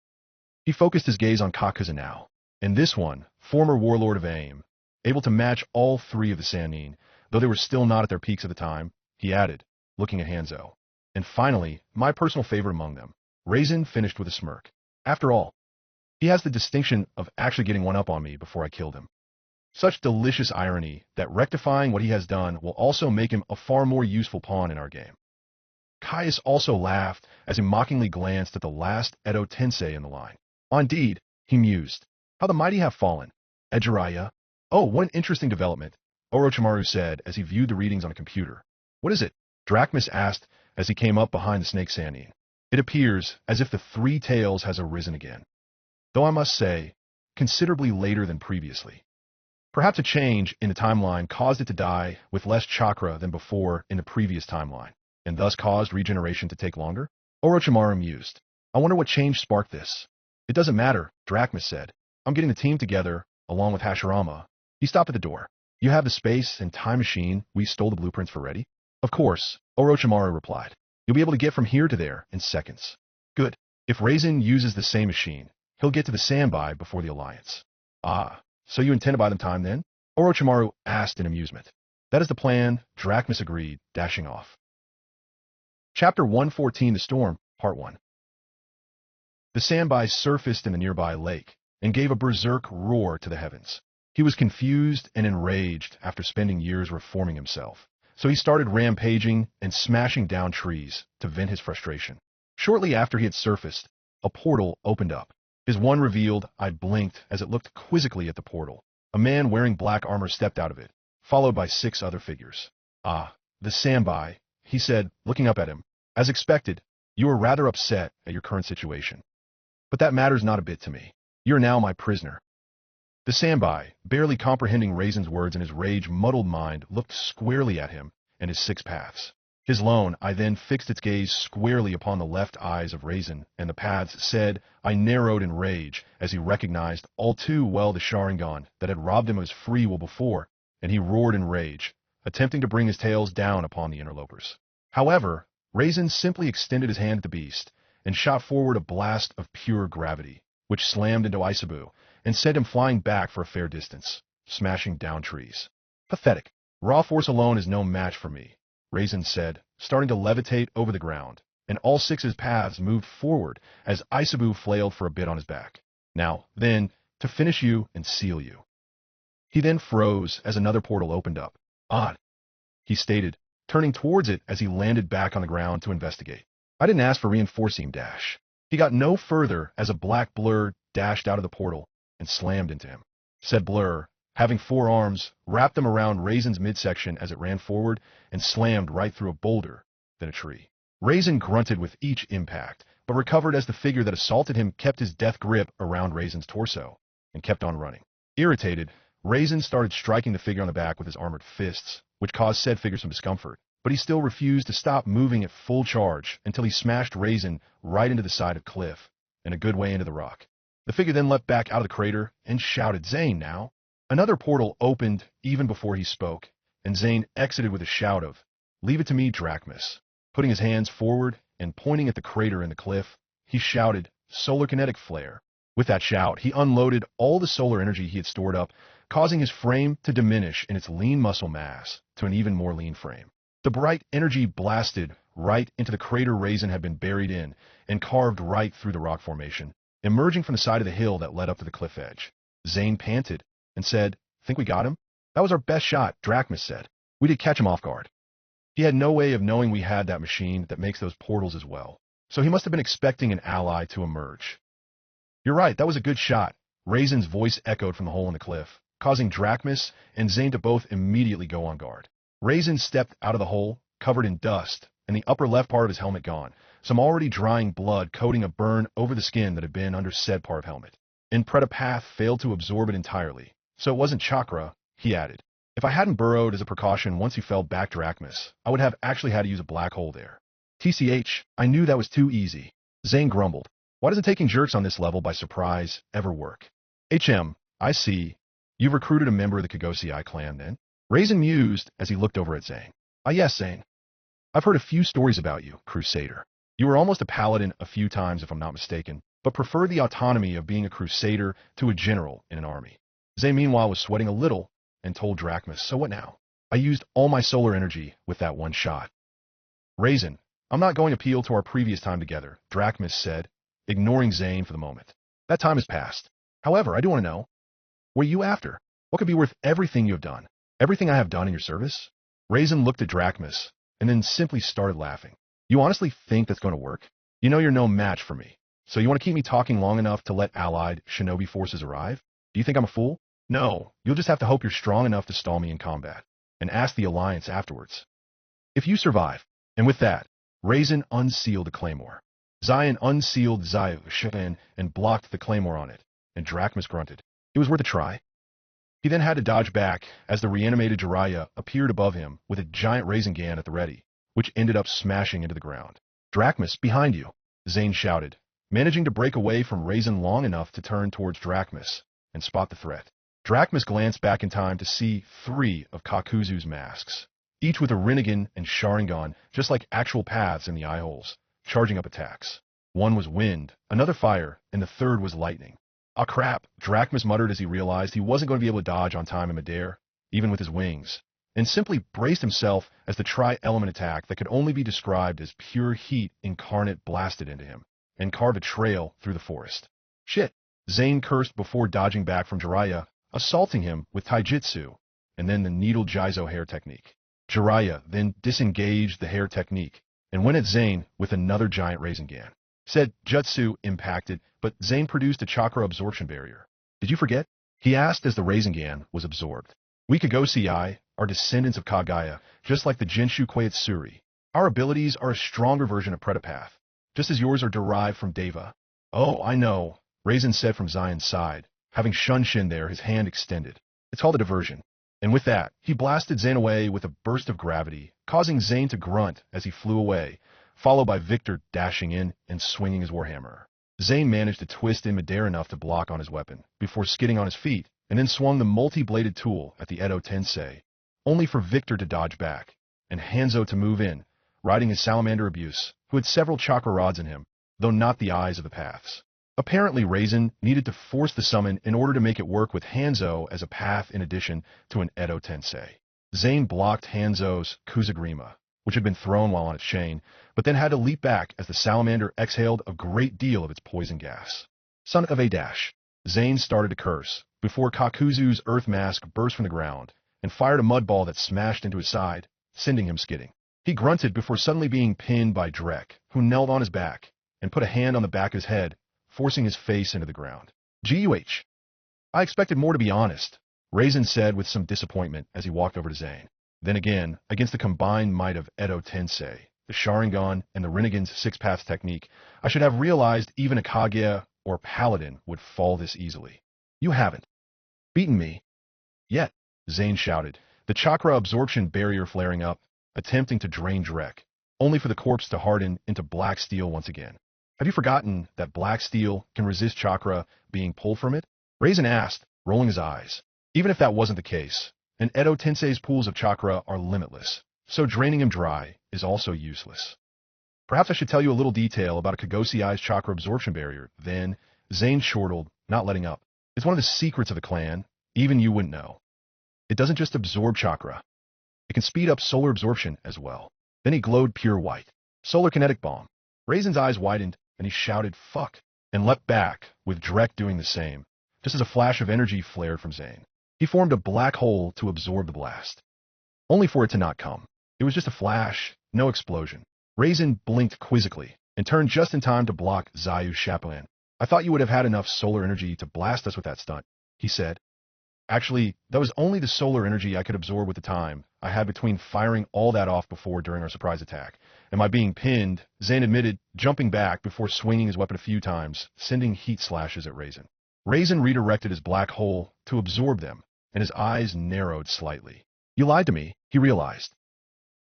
He focused his gaze on Kakuzanao, and this one, former warlord of AIM, able to match all three of the Sannin, though they were still not at their peaks at the time, he added, looking at Hanzo. And finally, my personal favorite among them, Raisin finished with a smirk. After all, he has the distinction of actually getting one up on me before I killed him. Such delicious irony that rectifying what he has done will also make him a far more useful pawn in our game. Caius also laughed as he mockingly glanced at the last Edo Tensei in the line. Indeed, he mused, how the mighty have fallen. Ejiraya? Oh, what an interesting development, Orochimaru said as he viewed the readings on a computer. What is it? Drachmus asked as he came up behind the Snake Sannin. It appears as if the Three Tails has arisen again. Though I must say, considerably later than previously. Perhaps a change in the timeline caused it to die with less chakra than before in the previous timeline, and thus caused regeneration to take longer? Orochimaru mused. I wonder what change sparked this. It doesn't matter, Drachmus said. I'm getting the team together, along with Hashirama. He stopped at the door. You have the space and time machine we stole the blueprints for ready? Of course, Orochimaru replied. You'll be able to get from here to there in seconds. Good. If Raisin uses the same machine, he'll get to the Sandbai before the Alliance. Ah, so you intend to buy them time then? Orochimaru asked in amusement. That is the plan, Drachmus agreed, dashing off. Chapter 114, The Storm, Part 1. The Sandbai surfaced in the nearby lake and gave a berserk roar to the heavens. He was confused and enraged after spending years reforming himself, so he started rampaging and smashing down trees to vent his frustration. Shortly after he had surfaced, a portal opened up. His one revealed, I blinked as it looked quizzically at the portal. A man wearing black armor stepped out of it, followed by 6 other figures. Ah, the Sandbai, he said, looking up at him. As expected, you are rather upset at your current situation. But that matters not a bit to me. You're now my prisoner. The Sandbai, barely comprehending Raisin's words in his rage-muddled mind, looked squarely at him and his 6 paths. His lone eye then fixed its gaze squarely upon the left eyes of Raisin, and the paths said, I narrowed in rage as he recognized all too well the Sharingan that had robbed him of his free will before, and he roared in rage, attempting to bring his tails down upon the interlopers. However, Raisin simply extended his hand at the beast and shot forward a blast of pure gravity, which slammed into Isabu and sent him flying back for a fair distance, smashing down trees. Pathetic. Raw force alone is no match for me, Raisin said, starting to levitate over the ground, and all 6 of his paths moved forward as Isabu flailed for a bit on his back. Now, then, to finish you and seal you. He then froze as another portal opened up. Odd, he stated, turning towards it as he landed back on the ground to investigate. I didn't ask for reinforcing dash. He got no further as a black blur dashed out of the portal and slammed into him. Said blur, having 4 arms, wrapped them around Raisin's midsection as it ran forward and slammed right through a boulder, then a tree. Raisin grunted with each impact, but recovered as the figure that assaulted him kept his death grip around Raisin's torso and kept on running. Irritated, Raisin started striking the figure on the back with his armored fists, which caused said figure some discomfort, but he still refused to stop moving at full charge until he smashed Raisin right into the side of the cliff and a good way into the rock. The figure then leapt back out of the crater and shouted, Zane now. Another portal opened even before he spoke, and Zane exited with a shout of, Leave it to me, Drachmus. Putting his hands forward and pointing at the crater in the cliff, he shouted, Solar Kinetic Flare. With that shout, he unloaded all the solar energy he had stored up, causing his frame to diminish in its lean muscle mass to an even more lean frame. The bright energy blasted right into the crater Raisin had been buried in and carved right through the rock formation, emerging from the side of the hill that led up to the cliff edge. Zane panted and said, "Think we got him?" "That was our best shot," Drachmus said. "We did catch him off guard. He had no way of knowing we had that machine that makes those portals as well. So he must have been expecting an ally to emerge." "You're right, that was a good shot." Raisin's voice echoed from the hole in the cliff, causing Drachmus and Zane to both immediately go on guard. Raisin stepped out of the hole, covered in dust, and the upper left part of his helmet gone, some already drying blood coating a burn over the skin that had been under said part of helmet. And Predapath failed to absorb it entirely, so it wasn't chakra, he added. "If I hadn't burrowed as a precaution once he fell back Drachmus, I would have actually had to use a black hole there." "TCH, I knew that was too easy," Zane grumbled. "Why doesn't taking jerks on this level by surprise ever work?" I see. You've recruited a member of the Kagosii clan, then?" Raisin mused as he looked over at Zane. "Ah yes, Zane. I've heard a few stories about you, Crusader. You were almost a paladin a few times, if I'm not mistaken, but preferred the autonomy of being a Crusader to a general in an army." Zane, meanwhile, was sweating a little and told Drachmus, "So what now? I used all my solar energy with that one shot." "Raisin, I'm not going to appeal to our previous time together," Drachmus said, ignoring Zane for the moment. "That time has passed. However, I do want to know, what are you after? What could be worth everything you have done? Everything I have done in your service?" Raisin looked at Drachmus and then simply started laughing. "You honestly think that's going to work? You know you're no match for me. So you want to keep me talking long enough to let allied shinobi forces arrive? Do you think I'm a fool? No, you'll just have to hope you're strong enough to stall me in combat, and ask the Alliance afterwards. If you survive." And with that, Raisin unsealed the claymore. Zion unsealed Zayushin and blocked the claymore on it, and Drachmus grunted. It was worth a try. He then had to dodge back as the reanimated Jiraiya appeared above him with a giant Rasengan at the ready, which ended up smashing into the ground. "Drachmus, behind you!" Zane shouted, managing to break away from Raisin long enough to turn towards Drachmus and spot the threat. Drachmus glanced back in time to see 3 of Kakuzu's masks, each with a Rinnegan and Sharingan, just like actual paths in the eye holes, charging up attacks. One was wind, another fire, and the third was lightning. "Ah crap," Drachmus muttered as he realized he wasn't going to be able to dodge on time in midair, even with his wings, and simply braced himself as the tri-element attack that could only be described as pure heat incarnate blasted into him, and carved a trail through the forest. "Shit," Zane cursed before dodging back from Jiraiya, assaulting him with taijutsu, and then the needle Jizo hair technique. Jiraiya then disengaged the hair technique, and went at Zane with another giant Rasengan. Said jutsu impacted, but Zane produced a chakra absorption barrier. "Did you forget?" he asked as the Rasengan was absorbed. "We Kagosii are descendants of Kagaya, just like the Jinshu Koyatsuri. Our abilities are a stronger version of Predapath, just as yours are derived from Deva." "Oh, I know," Raisin said from Zion's side, having Shunshin there, his hand extended. "It's called a diversion." And with that, he blasted Zane away with a burst of gravity, causing Zane to grunt as he flew away, followed by Victor dashing in and swinging his warhammer. Zane managed to twist in midair enough to block on his weapon, before skidding on his feet, and then swung the multi-bladed tool at the Edo Tensei, only for Victor to dodge back, and Hanzo to move in, riding his salamander abuse, who had several chakra rods in him, though not the eyes of the paths. Apparently, Raisin needed to force the summon in order to make it work with Hanzo as a path in addition to an Edo Tensei. Zane blocked Hanzo's Kuzagrima, which had been thrown while on its chain, but then had to leap back as the salamander exhaled a great deal of its poison gas. "Son of a dash." Zane started to curse, before Kakuzu's earth mask burst from the ground, and fired a mud ball that smashed into his side, sending him skidding. He grunted before suddenly being pinned by Drek, who knelt on his back, and put a hand on the back of his head, forcing his face into the ground. "Guh. I expected more, to be honest," Raisin said with some disappointment as he walked over to Zane. Then again, against the combined might of Edo Tensei, the Sharingan, and the Rinnegan's six-paths technique, I should have realized even a Kage or Paladin would fall this easily. "You haven't beaten me yet," Zane shouted, the chakra absorption barrier flaring up, attempting to drain Drek, only for the corpse to harden into black steel once again. "Have you forgotten that black steel can resist chakra being pulled from it?" Raisin asked, rolling his eyes. Even if that wasn't the case, and Edo Tensei's pools of chakra are limitless, so draining him dry is also useless. "Perhaps I should tell you a little detail about a Kagosei's chakra absorption barrier, then," Zane chortled, not letting up. "It's one of the secrets of the clan, even you wouldn't know. It doesn't just absorb chakra. It can speed up solar absorption as well." Then he glowed pure white. "Solar kinetic bomb." Raisin's eyes widened, and he shouted, "Fuck." and leapt back, with Drek doing the same, just as a flash of energy flared from Zane. He formed a black hole to absorb the blast, only for it to not come. It was just a flash, no explosion. Raisin blinked quizzically and turned just in time to block Zayu's chapeau. "I thought you would have had enough solar energy to blast us with that stunt," he said. "Actually, that was only the solar energy I could absorb with the time I had between firing all that off before during our surprise attack. And my being pinned," Zane admitted, jumping back before swinging his weapon a few times, sending heat slashes at Raisin. Raisin redirected his black hole to absorb them, and his eyes narrowed slightly. "You lied to me," he realized.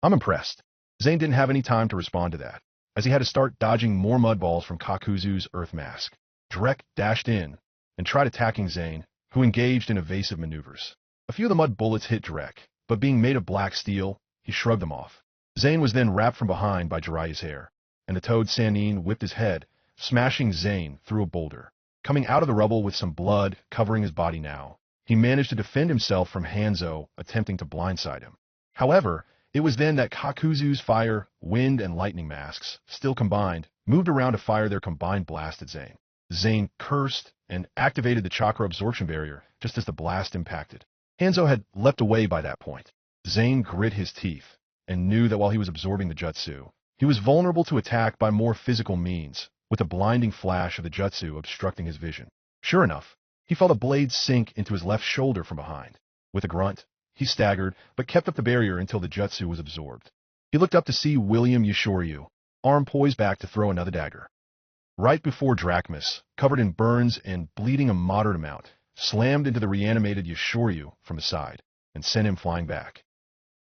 "I'm impressed." Zane didn't have any time to respond to that, as he had to start dodging more mud balls from Kakuzu's earth mask. Drek dashed in and tried attacking Zane, who engaged in evasive maneuvers. A few of the mud bullets hit Drek, but being made of black steel, he shrugged them off. Zane was then wrapped from behind by Jiraiya's hair, and the toad Sannin whipped his head, smashing Zane through a boulder. Coming out of the rubble with some blood covering his body now, he managed to defend himself from Hanzo attempting to blindside him. However, it was then that Kakuzu's fire, wind, and lightning masks, still combined, moved around to fire their combined blast at Zane. Zane cursed and activated the chakra absorption barrier just as the blast impacted. Hanzo had leapt away by that point. Zane grit his teeth and knew that while he was absorbing the jutsu, he was vulnerable to attack by more physical means, with a blinding flash of the jutsu obstructing his vision. Sure enough, he felt a blade sink into his left shoulder from behind. With a grunt, he staggered, but kept up the barrier until the jutsu was absorbed. He looked up to see William Yashoryu, arm poised back to throw another dagger. Right before Drachmus, covered in burns and bleeding a moderate amount, slammed into the reanimated Yashoryu from the side and sent him flying back.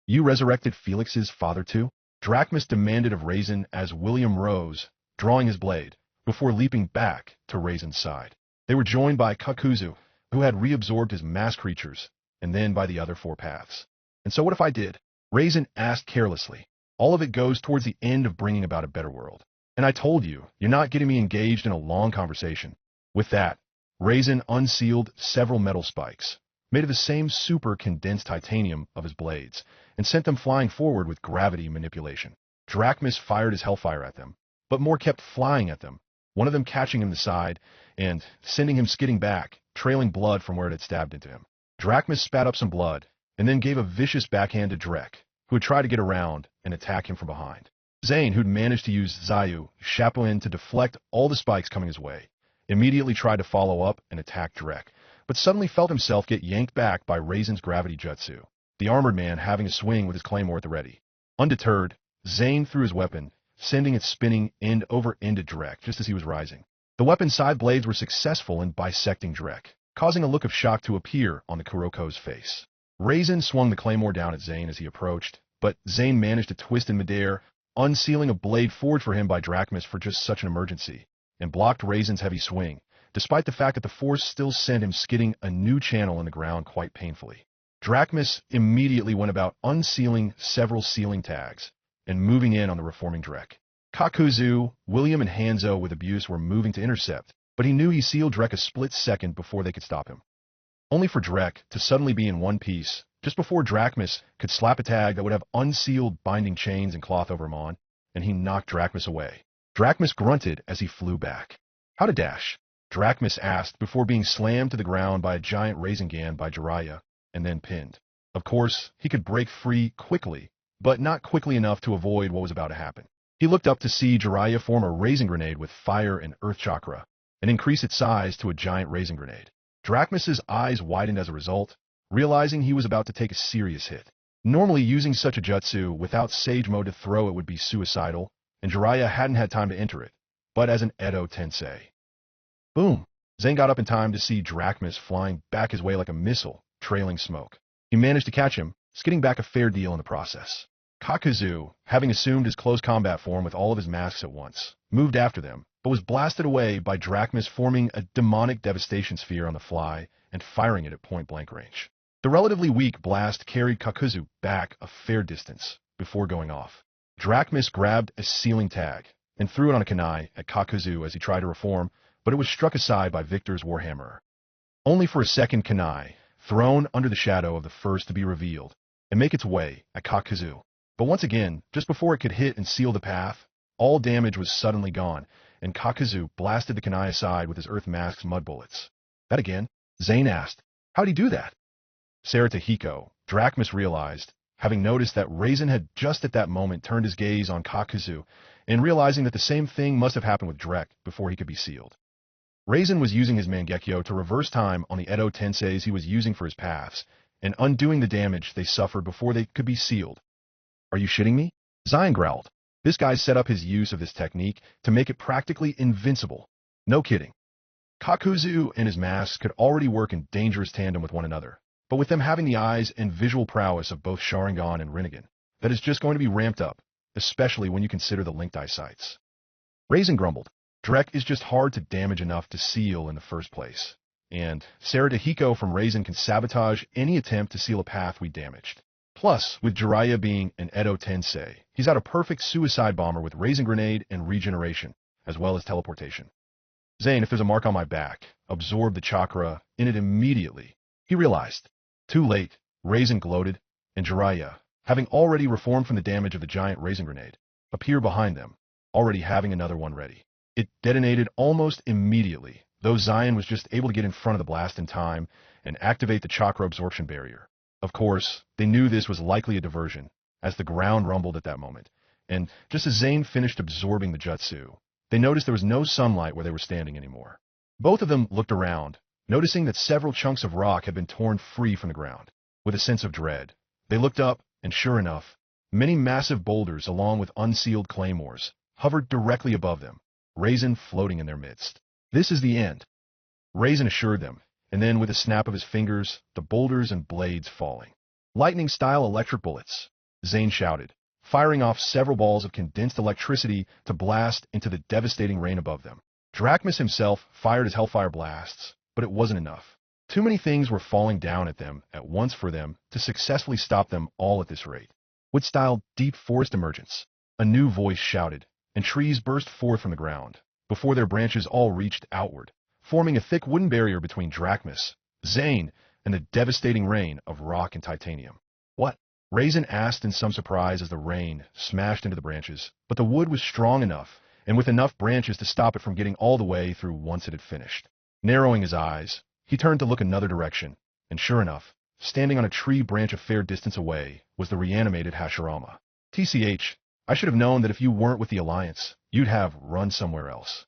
"You resurrected Felix's father too?" Drachmus demanded of Raisin as William rose, drawing his blade, before leaping back to Raisin's side. They were joined by Kakuzu, who had reabsorbed his mass creatures, and then by the other four paths. "And so what if I did?" Raisin asked carelessly. "All of it goes towards the end of bringing about a better world. And I told you, you're not getting me engaged in a long conversation." With that, Raisin unsealed several metal spikes, made of the same super condensed titanium of his blades, and sent them flying forward with gravity manipulation. Drachmus fired his hellfire at them, but more kept flying at them, one of them catching him in the side and sending him skidding back, trailing blood from where it had stabbed into him. Drachmus spat up some blood, and then gave a vicious backhand to Drek, who had tried to get around and attack him from behind. Zane, who'd managed to use Zayu chapeau to deflect all the spikes coming his way, immediately tried to follow up and attack Drek, but suddenly felt himself get yanked back by Raisin's gravity jutsu, the armored man having a swing with his claymore at the ready. Undeterred, Zane threw his weapon, sending it spinning end over end at Drek just as he was rising. The weapon's side blades were successful in bisecting Drek, causing a look of shock to appear on the Kuroko's face. Raisin swung the claymore down at Zane as he approached, but Zane managed to twist in midair, unsealing a blade forged for him by Drachmus for just such an emergency, and blocked Raisin's heavy swing, despite the fact that the force still sent him skidding a new channel in the ground quite painfully. Drachmus immediately went about unsealing several sealing tags and moving in on the reforming Drek. Kakuzu, William, and Hanzo with abuse were moving to intercept, but he knew he sealed Drek a split second before they could stop him. Only for Drek to suddenly be in one piece, just before Drachmus could slap a tag that would have unsealed binding chains and cloth over him on, and he knocked Drachmus away. Drachmus grunted as he flew back. "How to dash?" Drachmus asked before being slammed to the ground by a giant Rasengan by Jiraiya, and then pinned. Of course, he could break free quickly, but not quickly enough to avoid what was about to happen. He looked up to see Jiraiya form a Rasen grenade with fire and earth chakra, and increase its size to a giant Rasen grenade. Drachmus's eyes widened as a result, realizing he was about to take a serious hit. Normally, using such a jutsu without Sage Mode to throw it would be suicidal, and Jiraiya hadn't had time to enter it, but as an Edo Tensei. Boom! Zane got up in time to see Drachmus flying back his way like a missile, trailing smoke. He managed to catch him, skidding back a fair deal in the process. Kakuzu, having assumed his close combat form with all of his masks at once, moved after them, but was blasted away by Drachmus forming a demonic devastation sphere on the fly and firing it at point-blank range. The relatively weak blast carried Kakuzu back a fair distance before going off. Drachmus grabbed a sealing tag and threw it on a kunai at Kakuzu as he tried to reform, but it was struck aside by Victor's Warhammer. Only for a second kunai, thrown under the shadow of the first to be revealed and make its way at Kakuzu. But once again, just before it could hit and seal the path, all damage was suddenly gone, and Kakuzu blasted the kunai aside with his Earth Mask's mud bullets. That again? Zane asked. How'd he do that? Saratohiko, Drachmus realized, having noticed that Raisin had just at that moment turned his gaze on Kakuzu, and realizing that the same thing must have happened with Drek before he could be sealed. Raisin was using his Mangekyo to reverse time on the Edo Tenseis he was using for his paths, and undoing the damage they suffered before they could be sealed. Are you shitting me? Zion growled. This guy set up his use of this technique to make it practically invincible. No kidding. Kakuzu and his masks could already work in dangerous tandem with one another, but with them having the eyes and visual prowess of both Sharingan and Rinnegan, that is just going to be ramped up, especially when you consider the linked eyesights. Raisin grumbled. Drek is just hard to damage enough to seal in the first place, and Saratohiko from Raisin can sabotage any attempt to seal a path we damaged. Plus, with Jiraiya being an Edo Tensei, he's got a perfect suicide bomber with Raisin Grenade and regeneration, as well as teleportation. Zane, if there's a mark on my back, absorb the chakra in it immediately. He realized. Too late, Raisin gloated, and Jiraiya, having already reformed from the damage of the giant Raisin Grenade, appeared behind them, already having another one ready. It detonated almost immediately, though Zion was just able to get in front of the blast in time and activate the chakra absorption barrier. Of course, they knew this was likely a diversion, as the ground rumbled at that moment, and just as Zane finished absorbing the jutsu, they noticed there was no sunlight where they were standing anymore. Both of them looked around, noticing that several chunks of rock had been torn free from the ground. With a sense of dread, they looked up, and sure enough, many massive boulders along with unsealed claymores hovered directly above them, Raisin floating in their midst. This is the end, Raisin assured them, and then with a snap of his fingers, the boulders and blades falling. Lightning-style electric bullets, Zane shouted, firing off several balls of condensed electricity to blast into the devastating rain above them. Drachmus himself fired his Hellfire blasts, but it wasn't enough. Too many things were falling down at them at once for them to successfully stop them all at this rate. Wood-style deep forest emergence, a new voice shouted, and trees burst forth from the ground, before their branches all reached outward, forming a thick wooden barrier between Drachmus, Zane, and the devastating rain of rock and titanium. What? Raisin asked in some surprise as the rain smashed into the branches, but the wood was strong enough, and with enough branches to stop it from getting all the way through once it had finished. Narrowing his eyes, he turned to look another direction, and sure enough, standing on a tree branch a fair distance away, was the reanimated Hashirama. TCH, I should have known that if you weren't with the Alliance, you'd have run somewhere else.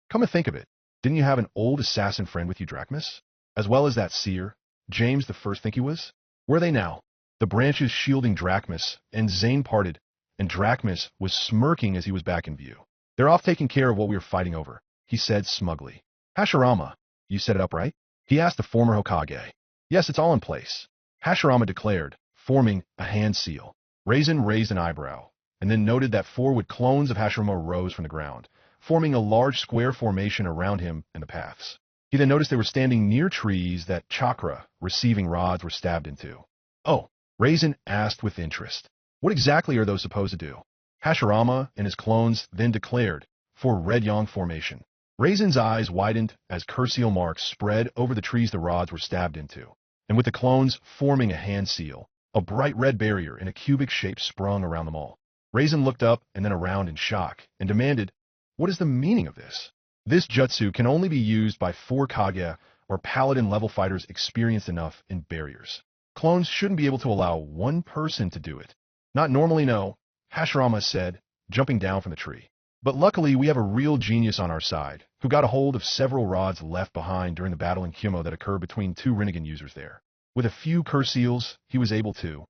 Come to think of it, didn't you have an old assassin friend with you, Drachmus? As well as that seer, James the First think he was? Where are they now? The branches shielding Drachmus, and Zane parted, and Drachmus was smirking as he was back in view. They're off taking care of what we were fighting over, he said smugly. Hashirama, you set it up right? He asked the former Hokage. Yes, it's all in place, Hashirama declared, forming a hand seal. Raisin raised an eyebrow, and then noted that 4 wood clones of Hashirama rose from the ground, forming a large square formation around him and the paths. He then noticed they were standing near trees that chakra receiving rods were stabbed into. Oh, Raisin asked with interest. What exactly are those supposed to do? Hashirama and his clones then declared for Red Yang formation. Raisin's eyes widened as curseal marks spread over the trees the rods were stabbed into, and with the clones forming a hand seal, a bright red barrier in a cubic shape sprung around them all. Raisin looked up and then around in shock and demanded, what is the meaning of this? This jutsu can only be used by 4 Kage or Paladin level fighters experienced enough in barriers. Clones shouldn't be able to allow one person to do it. Not normally, no, Hashirama said, jumping down from the tree. But luckily we have a real genius on our side, who got a hold of several rods left behind during the battle in Kyumo that occurred between 2 Rinnegan users there. With a few curse seals, he was able to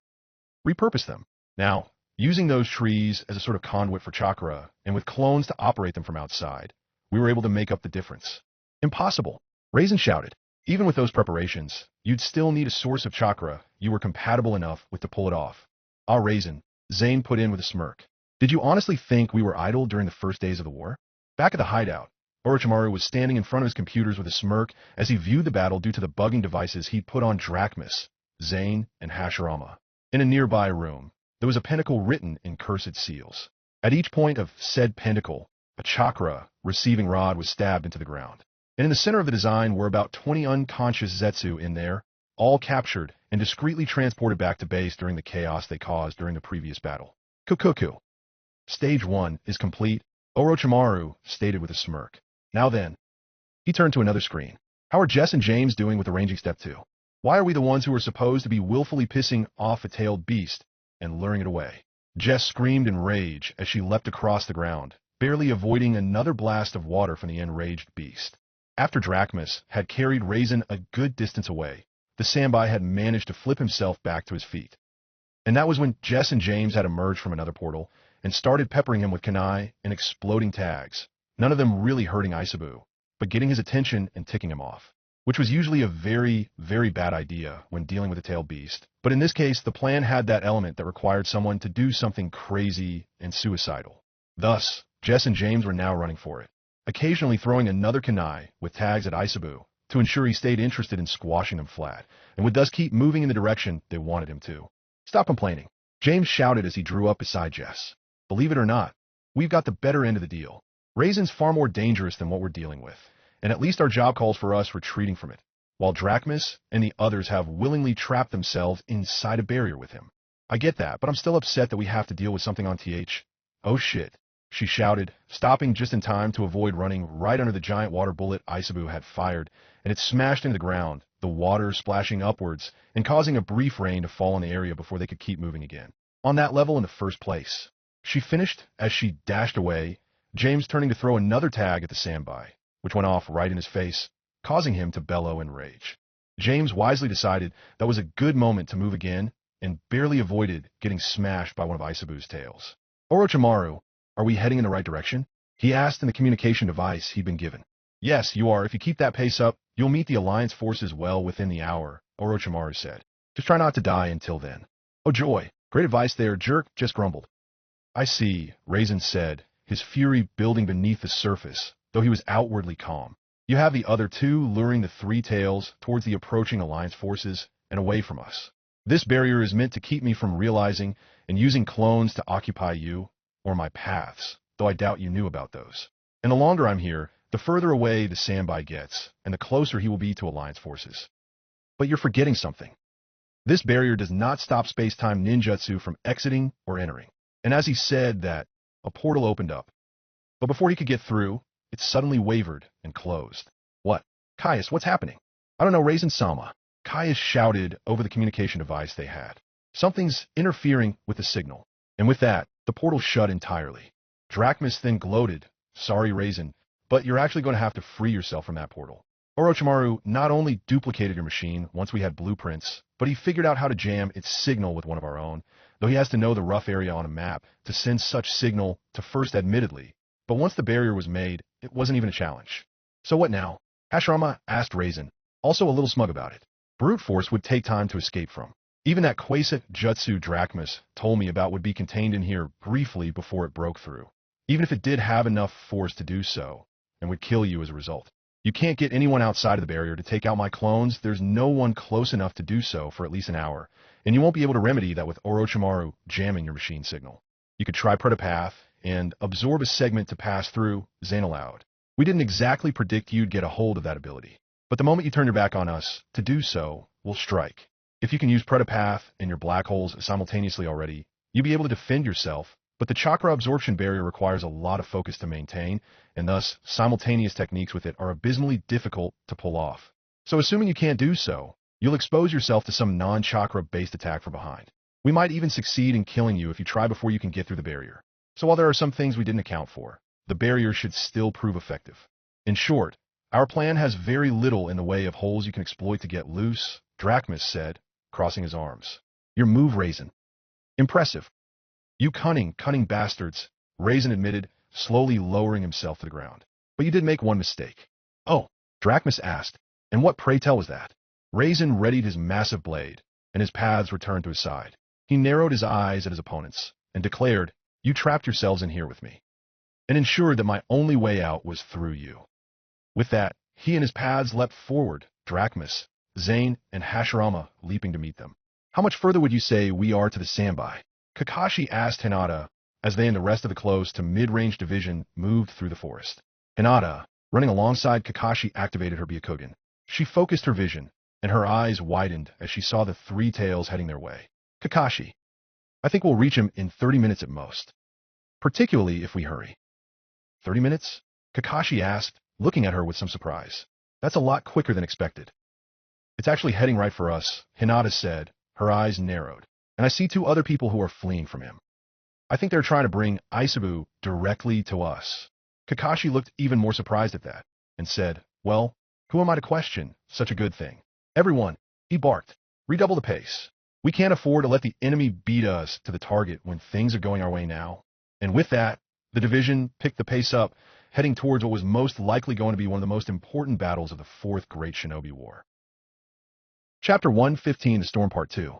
repurpose them. Now, using those trees as a sort of conduit for chakra, and with clones to operate them from outside, we were able to make up the difference. Impossible, Raisin shouted. Even with those preparations, you'd still need a source of chakra you were compatible enough with to pull it off. Ah, Raisin, Zane put in with a smirk. Did you honestly think we were idle during the first days of the war? Back at the hideout, Orochimaru was standing in front of his computers with a smirk as he viewed the battle due to the bugging devices he'd put on Drachmus, Zane, and Hashirama. In a nearby room, there was a pentacle written in cursed seals. At each point of said pentacle, a chakra receiving rod was stabbed into the ground. And in the center of the design were about 20 unconscious Zetsu in there, all captured and discreetly transported back to base during the chaos they caused during the previous battle. Kukuku. Stage 1 is complete, Orochimaru stated with a smirk. Now then. He turned to another screen. How are Jess and James doing with arranging step 2? Why are we the ones who are supposed to be willfully pissing off a tailed beast and luring it away? Jess screamed in rage as she leapt across the ground, barely avoiding another blast of water from the enraged beast. After Drachmus had carried Raisin a good distance away, the Sambai had managed to flip himself back to his feet. And that was when Jess and James had emerged from another portal and started peppering him with kunai and exploding tags, none of them really hurting Isabu, but getting his attention and ticking him off, which was usually a very, very bad idea when dealing with a tailed beast. But in this case, the plan had that element that required someone to do something crazy and suicidal. Thus, Jess and James were now running for it, occasionally throwing another kunai with tags at Isabu to ensure he stayed interested in squashing them flat, and would thus keep moving in the direction they wanted him to. Stop complaining, James shouted as he drew up beside Jess. Believe it or not, we've got the better end of the deal. Raisin's far more dangerous than what we're dealing with, and at least our job calls for us retreating from it, while Drachmus and the others have willingly trapped themselves inside a barrier with him. I get that, but I'm still upset that we have to deal with something on TH. Oh shit, she shouted, stopping just in time to avoid running right under the giant water bullet Isabu had fired, and it smashed into the ground, the water splashing upwards and causing a brief rain to fall on the area before they could keep moving again. On that level in the first place. She finished as she dashed away, James turning to throw another tag at the Sambai, which went off right in his face, causing him to bellow in rage. James wisely decided that was a good moment to move again and barely avoided getting smashed by one of Isabu's tails. Orochimaru, are we heading in the right direction? He asked in the communication device he'd been given. Yes, you are. If you keep that pace up, you'll meet the Alliance forces well within the hour, Orochimaru said. Just try not to die until then. Oh joy, great advice there, Jerk just grumbled. I see, Raisin said, his fury building beneath the surface, though he was outwardly calm. You have the other two luring the three tails towards the approaching Alliance forces and away from us. This barrier is meant to keep me from realizing and using clones to occupy you, or my paths, though I doubt you knew about those. And the longer I'm here, the further away the Sambai gets, and the closer he will be to Alliance forces. But you're forgetting something. This barrier does not stop space-time ninjutsu from exiting or entering. And as he said that, a portal opened up. But before he could get through, it suddenly wavered and closed. What? Caius, what's happening? I don't know, Raisin-sama. Caius shouted over the communication device they had. Something's interfering with the signal. And with that, the portal shut entirely. Drachmus then gloated. Sorry, Raisin, but you're actually going to have to free yourself from that portal. Orochimaru not only duplicated your machine once we had blueprints, but he figured out how to jam its signal with one of our own, though he has to know the rough area on a map to send such signal to first admittedly. But once the barrier was made, it wasn't even a challenge. So what now? Hashirama asked Raisin, also a little smug about it. Brute force would take time to escape from. Even that Quasset Jutsu Drachmus told me about would be contained in here briefly before it broke through. Even if it did have enough force to do so, and would kill you as a result. You can't get anyone outside of the barrier to take out my clones. There's no one close enough to do so for at least an hour, and you won't be able to remedy that with Orochimaru jamming your machine signal. You could try Predapath and absorb a segment to pass through, Zane allowed. We didn't exactly predict you'd get a hold of that ability, but the moment you turn your back on us, to do so, we'll strike. If you can use Predapath and your black holes simultaneously already, you'll be able to defend yourself, but the chakra absorption barrier requires a lot of focus to maintain, and thus simultaneous techniques with it are abysmally difficult to pull off. So assuming you can't do so, you'll expose yourself to some non-chakra based attack from behind. We might even succeed in killing you if you try before you can get through the barrier. So while there are some things we didn't account for, the barrier should still prove effective. In short, our plan has very little in the way of holes you can exploit to get loose, Drachmus said, crossing his arms. Your move, Raisin. Impressive. You cunning bastards, Raisin admitted, slowly lowering himself to the ground. But you did make one mistake. Oh, Drachmus asked, and what, pray tell, was that? Raisin readied his massive blade, and his paths returned to his side. He narrowed his eyes at his opponents, and declared, You trapped yourselves in here with me, and ensured that my only way out was through you. With that, he and his paths leapt forward, Drachmus, Zane, and Hashirama leaping to meet them. How much further would you say we are to the Sambai? Kakashi asked Hinata, as they and the rest of the close to mid-range division moved through the forest. Hinata, running alongside Kakashi, activated her Byakugan. She focused her vision, and her eyes widened as she saw the three tails heading their way. Kakashi, I think we'll reach him in 30 minutes at most. Particularly if we hurry. 30 minutes? Kakashi asked, looking at her with some surprise. That's a lot quicker than expected. It's actually heading right for us, Hinata said, her eyes narrowed. And I see 2 other people who are fleeing from him. I think they're trying to bring Isabu directly to us. Kakashi looked even more surprised at that, and said, well, who am I to question such a good thing? Everyone, he barked, redouble the pace. We can't afford to let the enemy beat us to the target when things are going our way now. And with that, the division picked the pace up, heading towards what was most likely going to be one of the most important battles of the Fourth Great Shinobi War. Chapter 115, The Storm Part 2.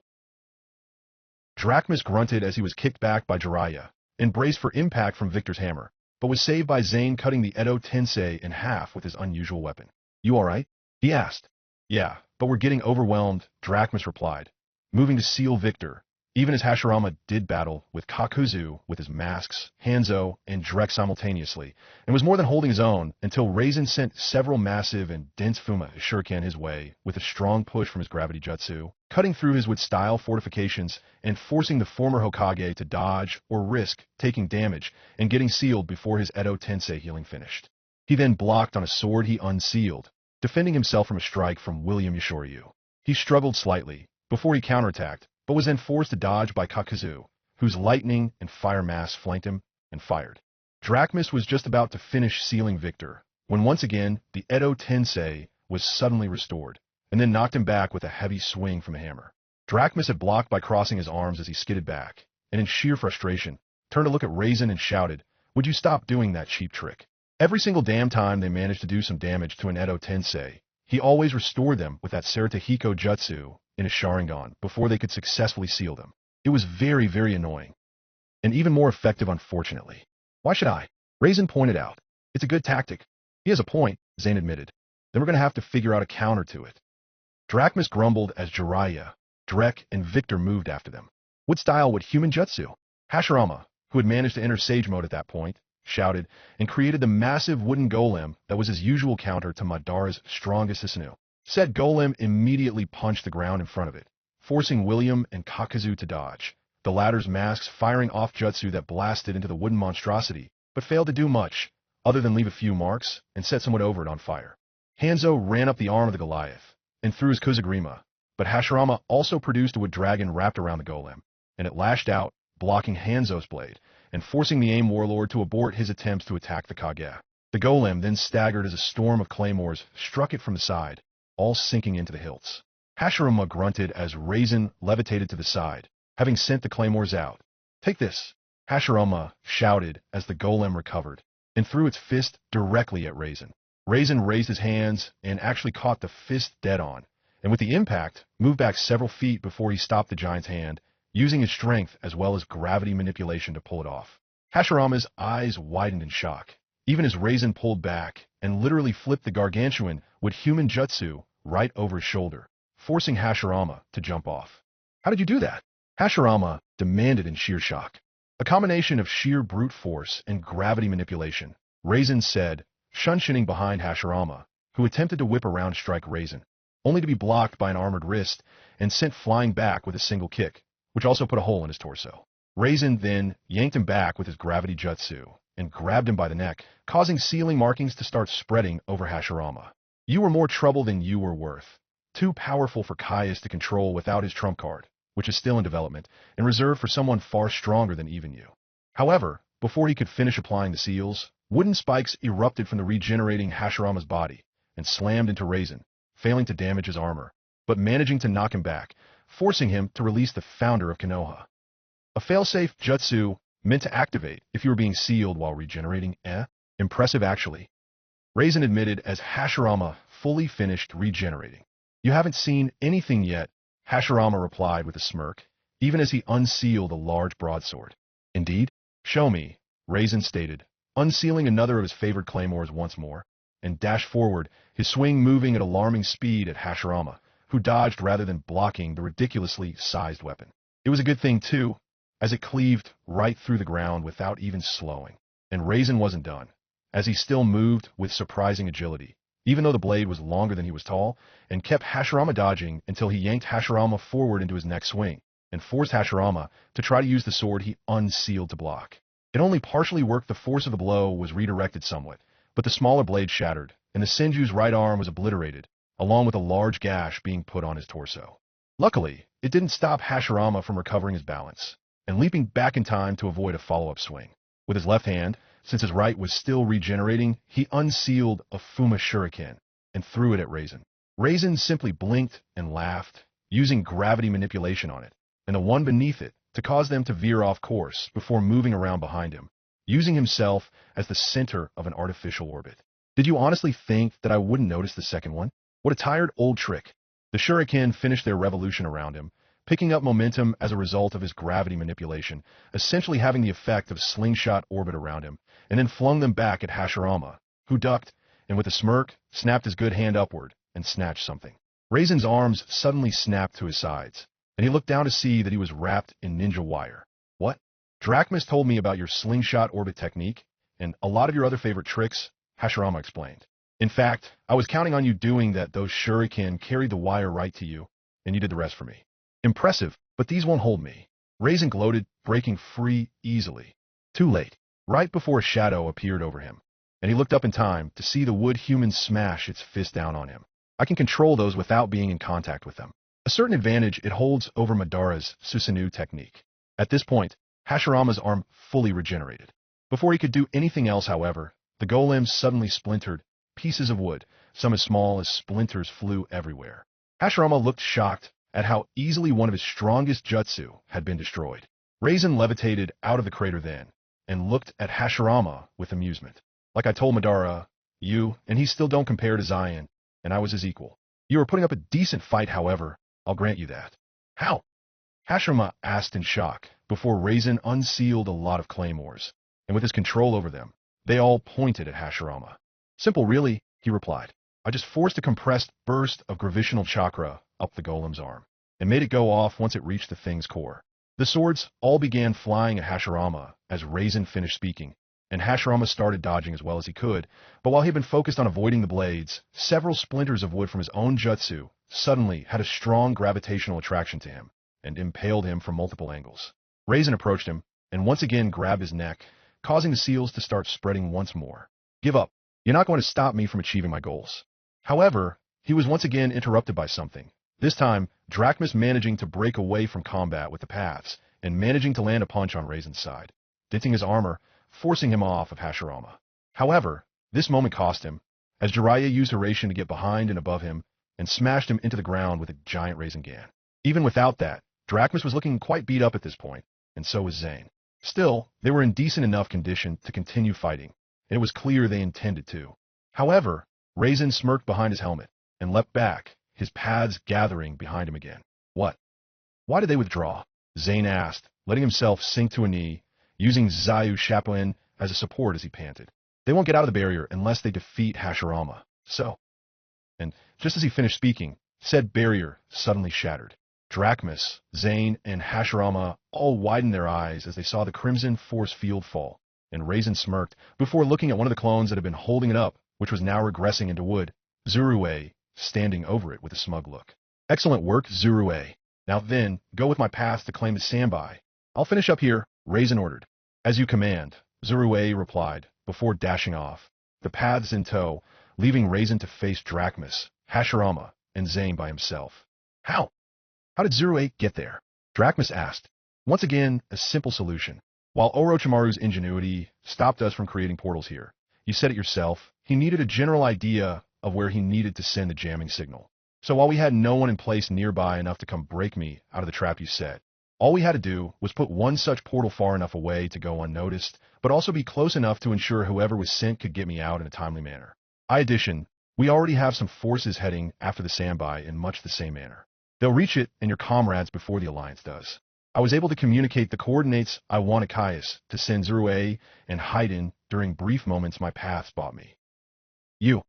Drachmus grunted as he was kicked back by Jiraiya, and braced for impact from Victor's hammer, but was saved by Zane cutting the Edo Tensei in half with his unusual weapon. You alright? He asked. Yeah, but we're getting overwhelmed, Drachmus replied, moving to seal Victor, even as Hashirama did battle with Kakuzu with his masks, Hanzo, and Drek simultaneously, and was more than holding his own until Raisin sent several massive and dense Fuma shuriken his way with a strong push from his gravity jutsu, cutting through his wood-style fortifications and forcing the former Hokage to dodge or risk taking damage and getting sealed before his Edo Tensei healing finished. He then blocked on a sword he unsealed, defending himself from a strike from William Yashoryu. He struggled slightly before he counterattacked, but was then forced to dodge by Kakuzu, whose lightning and fire mass flanked him and fired. Drachmus was just about to finish sealing Victor, when once again the Edo Tensei was suddenly restored, and then knocked him back with a heavy swing from a hammer. Drachmus had blocked by crossing his arms as he skidded back, and in sheer frustration, turned to look at Raisin and shouted, "Would you stop doing that cheap trick?" Every single damn time they managed to do some damage to an Edo Tensei, he always restored them with that Seretahiko Jutsu in a Sharingan before they could successfully seal them. It was very, very annoying. And even more effective, unfortunately. Why should I? Raisin pointed out. It's a good tactic. He has a point, Zane admitted. Then we're going to have to figure out a counter to it. Drachmus grumbled as Jiraiya, Drek, and Victor moved after them. What style would human jutsu? Hashirama, who had managed to enter Sage Mode at that point, shouted and created the massive wooden golem that was his usual counter to Madara's strongest Susanoo. Said golem immediately punched the ground in front of it, forcing William and Kakuzu to dodge, the latter's masks firing off jutsu that blasted into the wooden monstrosity, but failed to do much, other than leave a few marks and set someone over it on fire. Hanzo ran up the arm of the Goliath and threw his Kuzagrima, but Hashirama also produced a wood dragon wrapped around the golem, and it lashed out, blocking Hanzo's blade, and forcing the AIM warlord to abort his attempts to attack the Kage. The golem then staggered as a storm of claymores struck it from the side, all sinking into the hilts. Hashirama grunted as Raisin levitated to the side, having sent the claymores out. Take this, Hashirama shouted as the golem recovered, and threw its fist directly at Raisin. Raisin raised his hands and actually caught the fist dead on, and with the impact, moved back several feet before he stopped the giant's hand, using his strength as well as gravity manipulation to pull it off. Hashirama's eyes widened in shock, even as Raisin pulled back and literally flipped the gargantuan with human jutsu right over his shoulder, forcing Hashirama to jump off. How did you do that? Hashirama demanded in sheer shock. A combination of sheer brute force and gravity manipulation, Raisin said, shunshining behind Hashirama, who attempted to whip around strike Raisin, only to be blocked by an armored wrist and sent flying back with a single kick, which also put a hole in his torso. Raisin then yanked him back with his gravity jutsu and grabbed him by the neck, causing sealing markings to start spreading over Hashirama. You were more trouble than you were worth. Too powerful for Caius to control without his trump card, which is still in development, and reserved for someone far stronger than even you. However, before he could finish applying the seals, wooden spikes erupted from the regenerating Hashirama's body and slammed into Raisin, failing to damage his armor, but managing to knock him back, forcing him to release the founder of Konoha. A failsafe jutsu meant to activate if you were being sealed while regenerating. Impressive actually. Raisin admitted as Hashirama fully finished regenerating. You haven't seen anything yet, Hashirama replied with a smirk, even as he unsealed a large broadsword. Indeed? Show me, Raisin stated, unsealing another of his favorite claymores once more, and dashed forward, his swing moving at alarming speed at Hashirama, who dodged rather than blocking the ridiculously sized weapon. It was a good thing, too, as it cleaved right through the ground without even slowing. And Raisin wasn't done, as he still moved with surprising agility, even though the blade was longer than he was tall, and kept Hashirama dodging until he yanked Hashirama forward into his next swing, and forced Hashirama to try to use the sword he unsealed to block. It only partially worked. The force of the blow was redirected somewhat, but the smaller blade shattered, and the Senju's right arm was obliterated, along with a large gash being put on his torso. Luckily, it didn't stop Hashirama from recovering his balance and leaping back in time to avoid a follow-up swing. With his left hand, since his right was still regenerating, he unsealed a Fuma Shuriken and threw it at Raisin. Raisin simply blinked and laughed, using gravity manipulation on it, and the one beneath it to cause them to veer off course before moving around behind him, using himself as the center of an artificial orbit. Did you honestly think that I wouldn't notice the second one? What a tired old trick. The Shuriken finished their revolution around him, picking up momentum as a result of his gravity manipulation, essentially having the effect of slingshot orbit around him, and then flung them back at Hashirama, who ducked, and with a smirk, snapped his good hand upward and snatched something. Raisin's arms suddenly snapped to his sides, and he looked down to see that he was wrapped in ninja wire. What? Drachmas told me about your slingshot orbit technique, and a lot of your other favorite tricks, Hashirama explained. In fact, I was counting on you doing that. Those shuriken carried the wire right to you, and you did the rest for me. Impressive, but these won't hold me. Raisin gloated, breaking free easily. Too late. Right before a shadow appeared over him, and he looked up in time to see the wood human smash its fist down on him. I can control those without being in contact with them. A certain advantage it holds over Madara's Susanoo technique. At this point, Hashirama's arm fully regenerated. Before he could do anything else, however, the golem suddenly splintered. Pieces of wood, some as small as splinters, flew everywhere. Hashirama looked shocked at how easily one of his strongest jutsu had been destroyed. Raisin levitated out of the crater then, and looked at Hashirama with amusement. Like I told Madara, you and he still don't compare to Zion, and I was his equal. You were putting up a decent fight, however, I'll grant you that. How? Hashirama asked in shock, before Raisin unsealed a lot of claymores, and with his control over them, they all pointed at Hashirama. Simple, really, he replied. I just forced a compressed burst of gravitational chakra up the golem's arm, and made it go off once it reached the thing's core. The swords all began flying at Hashirama as Raisin finished speaking, and Hashirama started dodging as well as he could, but while he had been focused on avoiding the blades, several splinters of wood from his own jutsu suddenly had a strong gravitational attraction to him, and impaled him from multiple angles. Raisin approached him, and once again grabbed his neck, causing the seals to start spreading once more. Give up. You're not going to stop me from achieving my goals. However, he was once again interrupted by something. This time, Drachmas managing to break away from combat with the paths, and managing to land a punch on Raisin's side, denting his armor, forcing him off of Hashirama. However, this moment cost him, as Jiraiya used Horatian to get behind and above him, and smashed him into the ground with a giant Rasengan. Even without that, Drachmas was looking quite beat up at this point, and so was Zane. Still, they were in decent enough condition to continue fighting, and it was clear they intended to. However, Raisin smirked behind his helmet, and leapt back, his paths gathering behind him again. What? Why did they withdraw? Zane asked, letting himself sink to a knee, using Zayu Chaplin as a support as he panted. They won't get out of the barrier unless they defeat Hashirama. So. And just as he finished speaking, said barrier suddenly shattered. Drachmas, Zane, and Hashirama all widened their eyes as they saw the crimson force field fall, and Raisin smirked before looking at one of the clones that had been holding it up, which was now regressing into wood, Zurue, standing over it with a smug look. Excellent work, Zurue. Now then, go with my path to claim his standby. I'll finish up here, Raisin ordered. As you command, Zurue replied, before dashing off, the paths in tow, leaving Raisin to face Drachmas, Hashirama, and Zane by himself. How? How did Zurue get there? Drachmas asked. Once again, a simple solution. While Orochimaru's ingenuity stopped us from creating portals here, you said it yourself, he needed a general idea of where he needed to send the jamming signal. So while we had no one in place nearby enough to come break me out of the trap you set, all we had to do was put one such portal far enough away to go unnoticed, but also be close enough to ensure whoever was sent could get me out in a timely manner. In addition, we already have some forces heading after the standby in much the same manner. They'll reach it and your comrades before the Alliance does. I was able to communicate the coordinates I wanted Caius to send Zurue and Haiden during brief moments my paths brought me. You.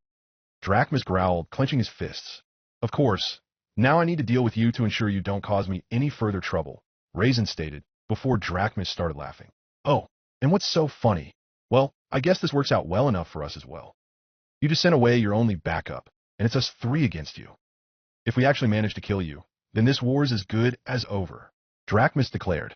Drachmas growled, clenching his fists. Of course. Now I need to deal with you to ensure you don't cause me any further trouble, Raisin stated, before Drachmas started laughing. Oh, and what's so funny? Well, I guess this works out well enough for us as well. You just sent away your only backup, and it's us three against you. If we actually manage to kill you, then this war's as good as over, Drachmas declared.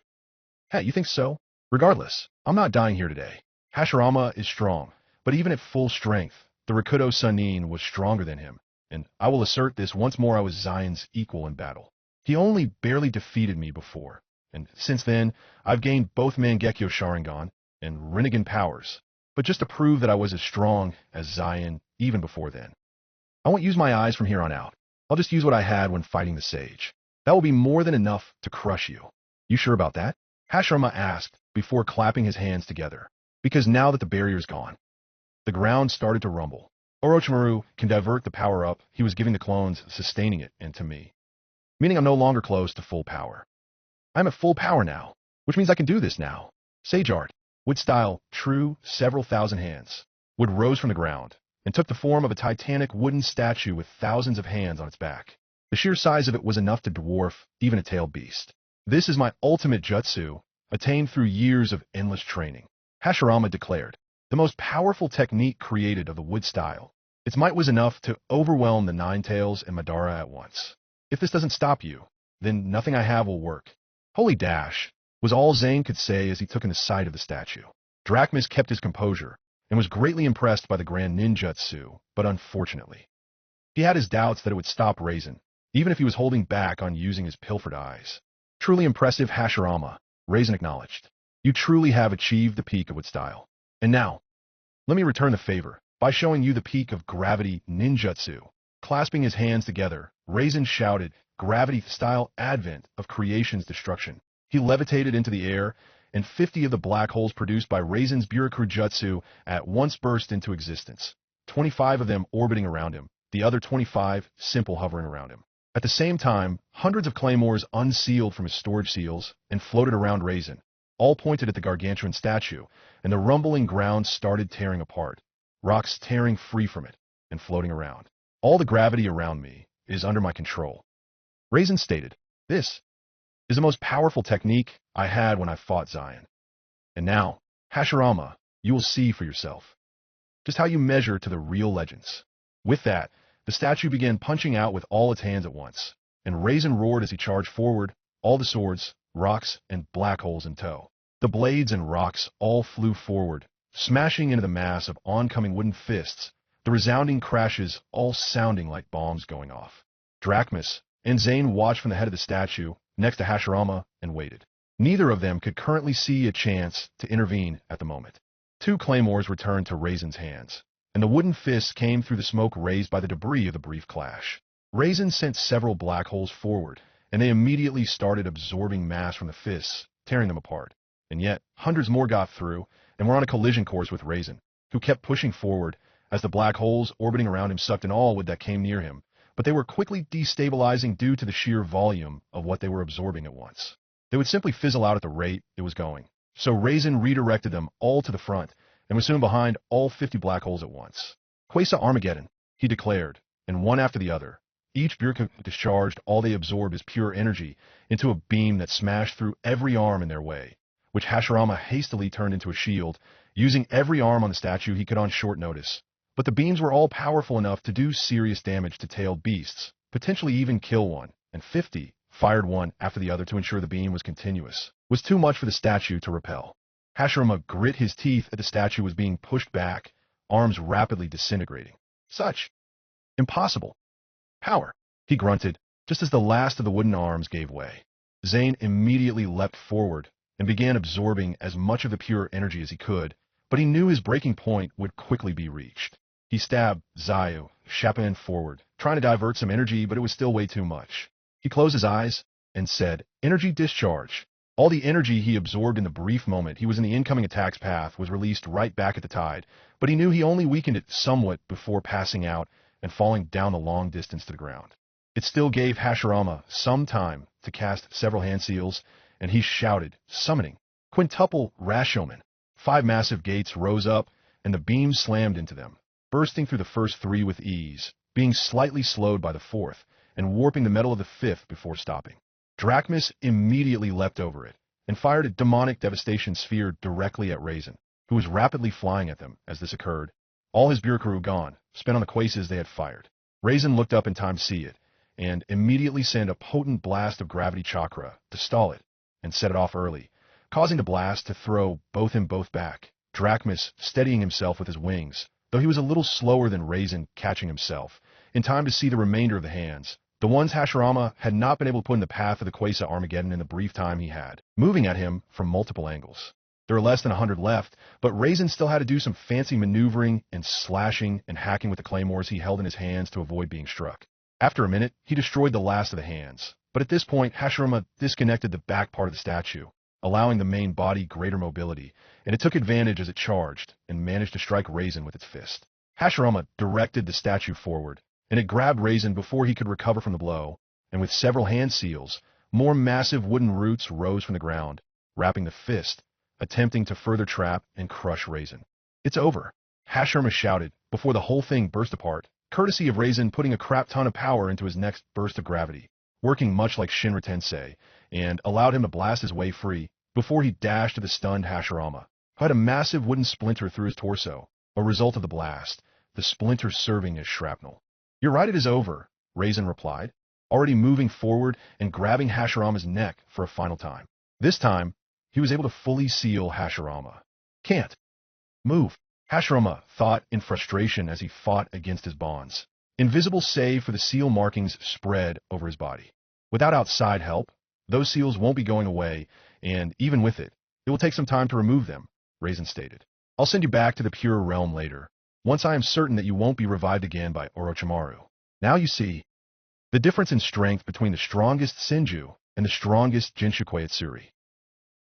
Hey, you think so? Regardless, I'm not dying here today. Hashirama is strong, but even at full strength, the Rakuto Sunin was stronger than him, and I will assert this once more I was Zion's equal in battle. He only barely defeated me before, and since then, I've gained both Mangekyo Sharingan and Rinnegan powers, but just to prove that I was as strong as Zion even before then. I won't use my eyes from here on out. I'll just use what I had when fighting the sage. That will be more than enough to crush you. You sure about that? Hashirama asked before clapping his hands together, because now that the barrier's gone, the ground started to rumble. Orochimaru can divert the power up he was giving the clones, sustaining it, and to me, meaning I'm no longer close to full power. I'm at full power now, which means I can do this now. Sage art, wood style, true, several thousand hands. Wood rose from the ground and took the form of a titanic wooden statue with thousands of hands on its back. The sheer size of it was enough to dwarf even a tailed beast. This is my ultimate jutsu, attained through years of endless training, Hashirama declared. The most powerful technique created of the wood style. Its might was enough to overwhelm the Nine Tails and Madara at once. If this doesn't stop you, then nothing I have will work. Holy dash, was all Zane could say as he took in the sight of the statue. Drachmus kept his composure and was greatly impressed by the grand ninjutsu, but unfortunately, he had his doubts that it would stop Raisin, even if he was holding back on using his pilfered eyes. Truly impressive, Hashirama, Raisin acknowledged. You truly have achieved the peak of wood style. And now, let me return the favor by showing you the peak of gravity ninjutsu. Clasping his hands together, Raisin shouted, gravity-style advent of creation's destruction. He levitated into the air, and 50 of the black holes produced by Raisin's Buroku Jutsu at once burst into existence, 25 of them orbiting around him, the other 25 simple hovering around him. At the same time, hundreds of claymores unsealed from his storage seals and floated around Raisin, all pointed at the gargantuan statue, and the rumbling ground started tearing apart, rocks tearing free from it and floating around. All the gravity around me is under my control. Raisin stated, this is the most powerful technique I had when I fought Zion. And now, Hashirama, you will see for yourself just how you measure to the real legends. With that, the statue began punching out with all its hands at once, and Raisin roared as he charged forward, all the swords, rocks, and black holes in tow. The blades and rocks all flew forward, smashing into the mass of oncoming wooden fists, the resounding crashes all sounding like bombs going off. Drachmus and Zane watched from the head of the statue, next to Hashirama, and waited. Neither of them could currently see a chance to intervene at the moment. 2 claymores returned to Raisin's hands, and the wooden fists came through the smoke raised by the debris of the brief clash. Raisin sent several black holes forward, and they immediately started absorbing mass from the fists, tearing them apart. And yet, hundreds more got through, and were on a collision course with Raisin, who kept pushing forward as the black holes orbiting around him sucked in all wood that came near him, but they were quickly destabilizing due to the sheer volume of what they were absorbing at once. They would simply fizzle out at the rate it was going. So Raisin redirected them all to the front, and was soon behind all 50 black holes at once. Quasar Armageddon, he declared, and one after the other, each Buroku discharged all they absorbed as pure energy into a beam that smashed through every arm in their way, which Hashirama hastily turned into a shield, using every arm on the statue he could on short notice. But the beams were all powerful enough to do serious damage to tailed beasts, potentially even kill one, and 50 fired one after the other to ensure the beam was continuous. It was too much for the statue to repel. Hashirama grit his teeth as the statue was being pushed back, arms rapidly disintegrating. Such impossible power, he grunted, just as the last of the wooden arms gave way. Zane immediately leapt forward and began absorbing as much of the pure energy as he could, but he knew his breaking point would quickly be reached. He stabbed Zayu, Chapin forward, trying to divert some energy, but it was still way too much. He closed his eyes and said, energy discharge. All the energy he absorbed in the brief moment he was in the incoming attack's path was released right back at the tide, but he knew he only weakened it somewhat before passing out and falling down the long distance to the ground. It still gave Hashirama some time to cast several hand seals, and he shouted, summoning quintuple Rashomon. 5 massive gates rose up, and the beams slammed into them, bursting through the first 3 with ease, being slightly slowed by the 4th, and warping the metal of the 5th before stopping. Drachmus immediately leapt over it, and fired a demonic devastation sphere directly at Raisin, who was rapidly flying at them as this occurred, all his Buroku gone, spent on the quases they had fired. Raisin looked up in time to see it, and immediately sent a potent blast of gravity chakra to stall it, and set it off early, causing the blast to throw both back. Drachmus steadying himself with his wings, though he was a little slower than Raisin catching himself, in time to see the remainder of the hands, the ones Hashirama had not been able to put in the path of the Quasar Armageddon in the brief time he had, moving at him from multiple angles. There were less than 100 left, but Raisin still had to do some fancy maneuvering and slashing and hacking with the claymores he held in his hands to avoid being struck. After a minute, he destroyed the last of the hands, but at this point Hashirama disconnected the back part of the statue, allowing the main body greater mobility, and it took advantage as it charged and managed to strike Raisin with its fist. Hashirama directed the statue forward, and it grabbed Raisin before he could recover from the blow, and with several hand seals, more massive wooden roots rose from the ground, wrapping the fist, attempting to further trap and crush Raisin. "It's over," Hashirama shouted before the whole thing burst apart, courtesy of Raisin putting a crap ton of power into his next burst of gravity, working much like Shinra Tensei, and allowed him to blast his way free before he dashed to the stunned Hashirama, who had a massive wooden splinter through his torso, a result of the blast, the splinter serving as shrapnel. "You're right, it is over," Raisin replied, already moving forward and grabbing Hashirama's neck for a final time. This time, he was able to fully seal Hashirama. "Can't move," Hashirama thought in frustration as he fought against his bonds. Invisible save for the seal markings spread over his body. "Without outside help, those seals won't be going away, and even with it, it will take some time to remove them," Raisin stated. "I'll send you back to the Pure Realm later, once I am certain that you won't be revived again by Orochimaru." Now you see the difference in strength between the strongest Senju and the strongest Jinchukui Atsuri.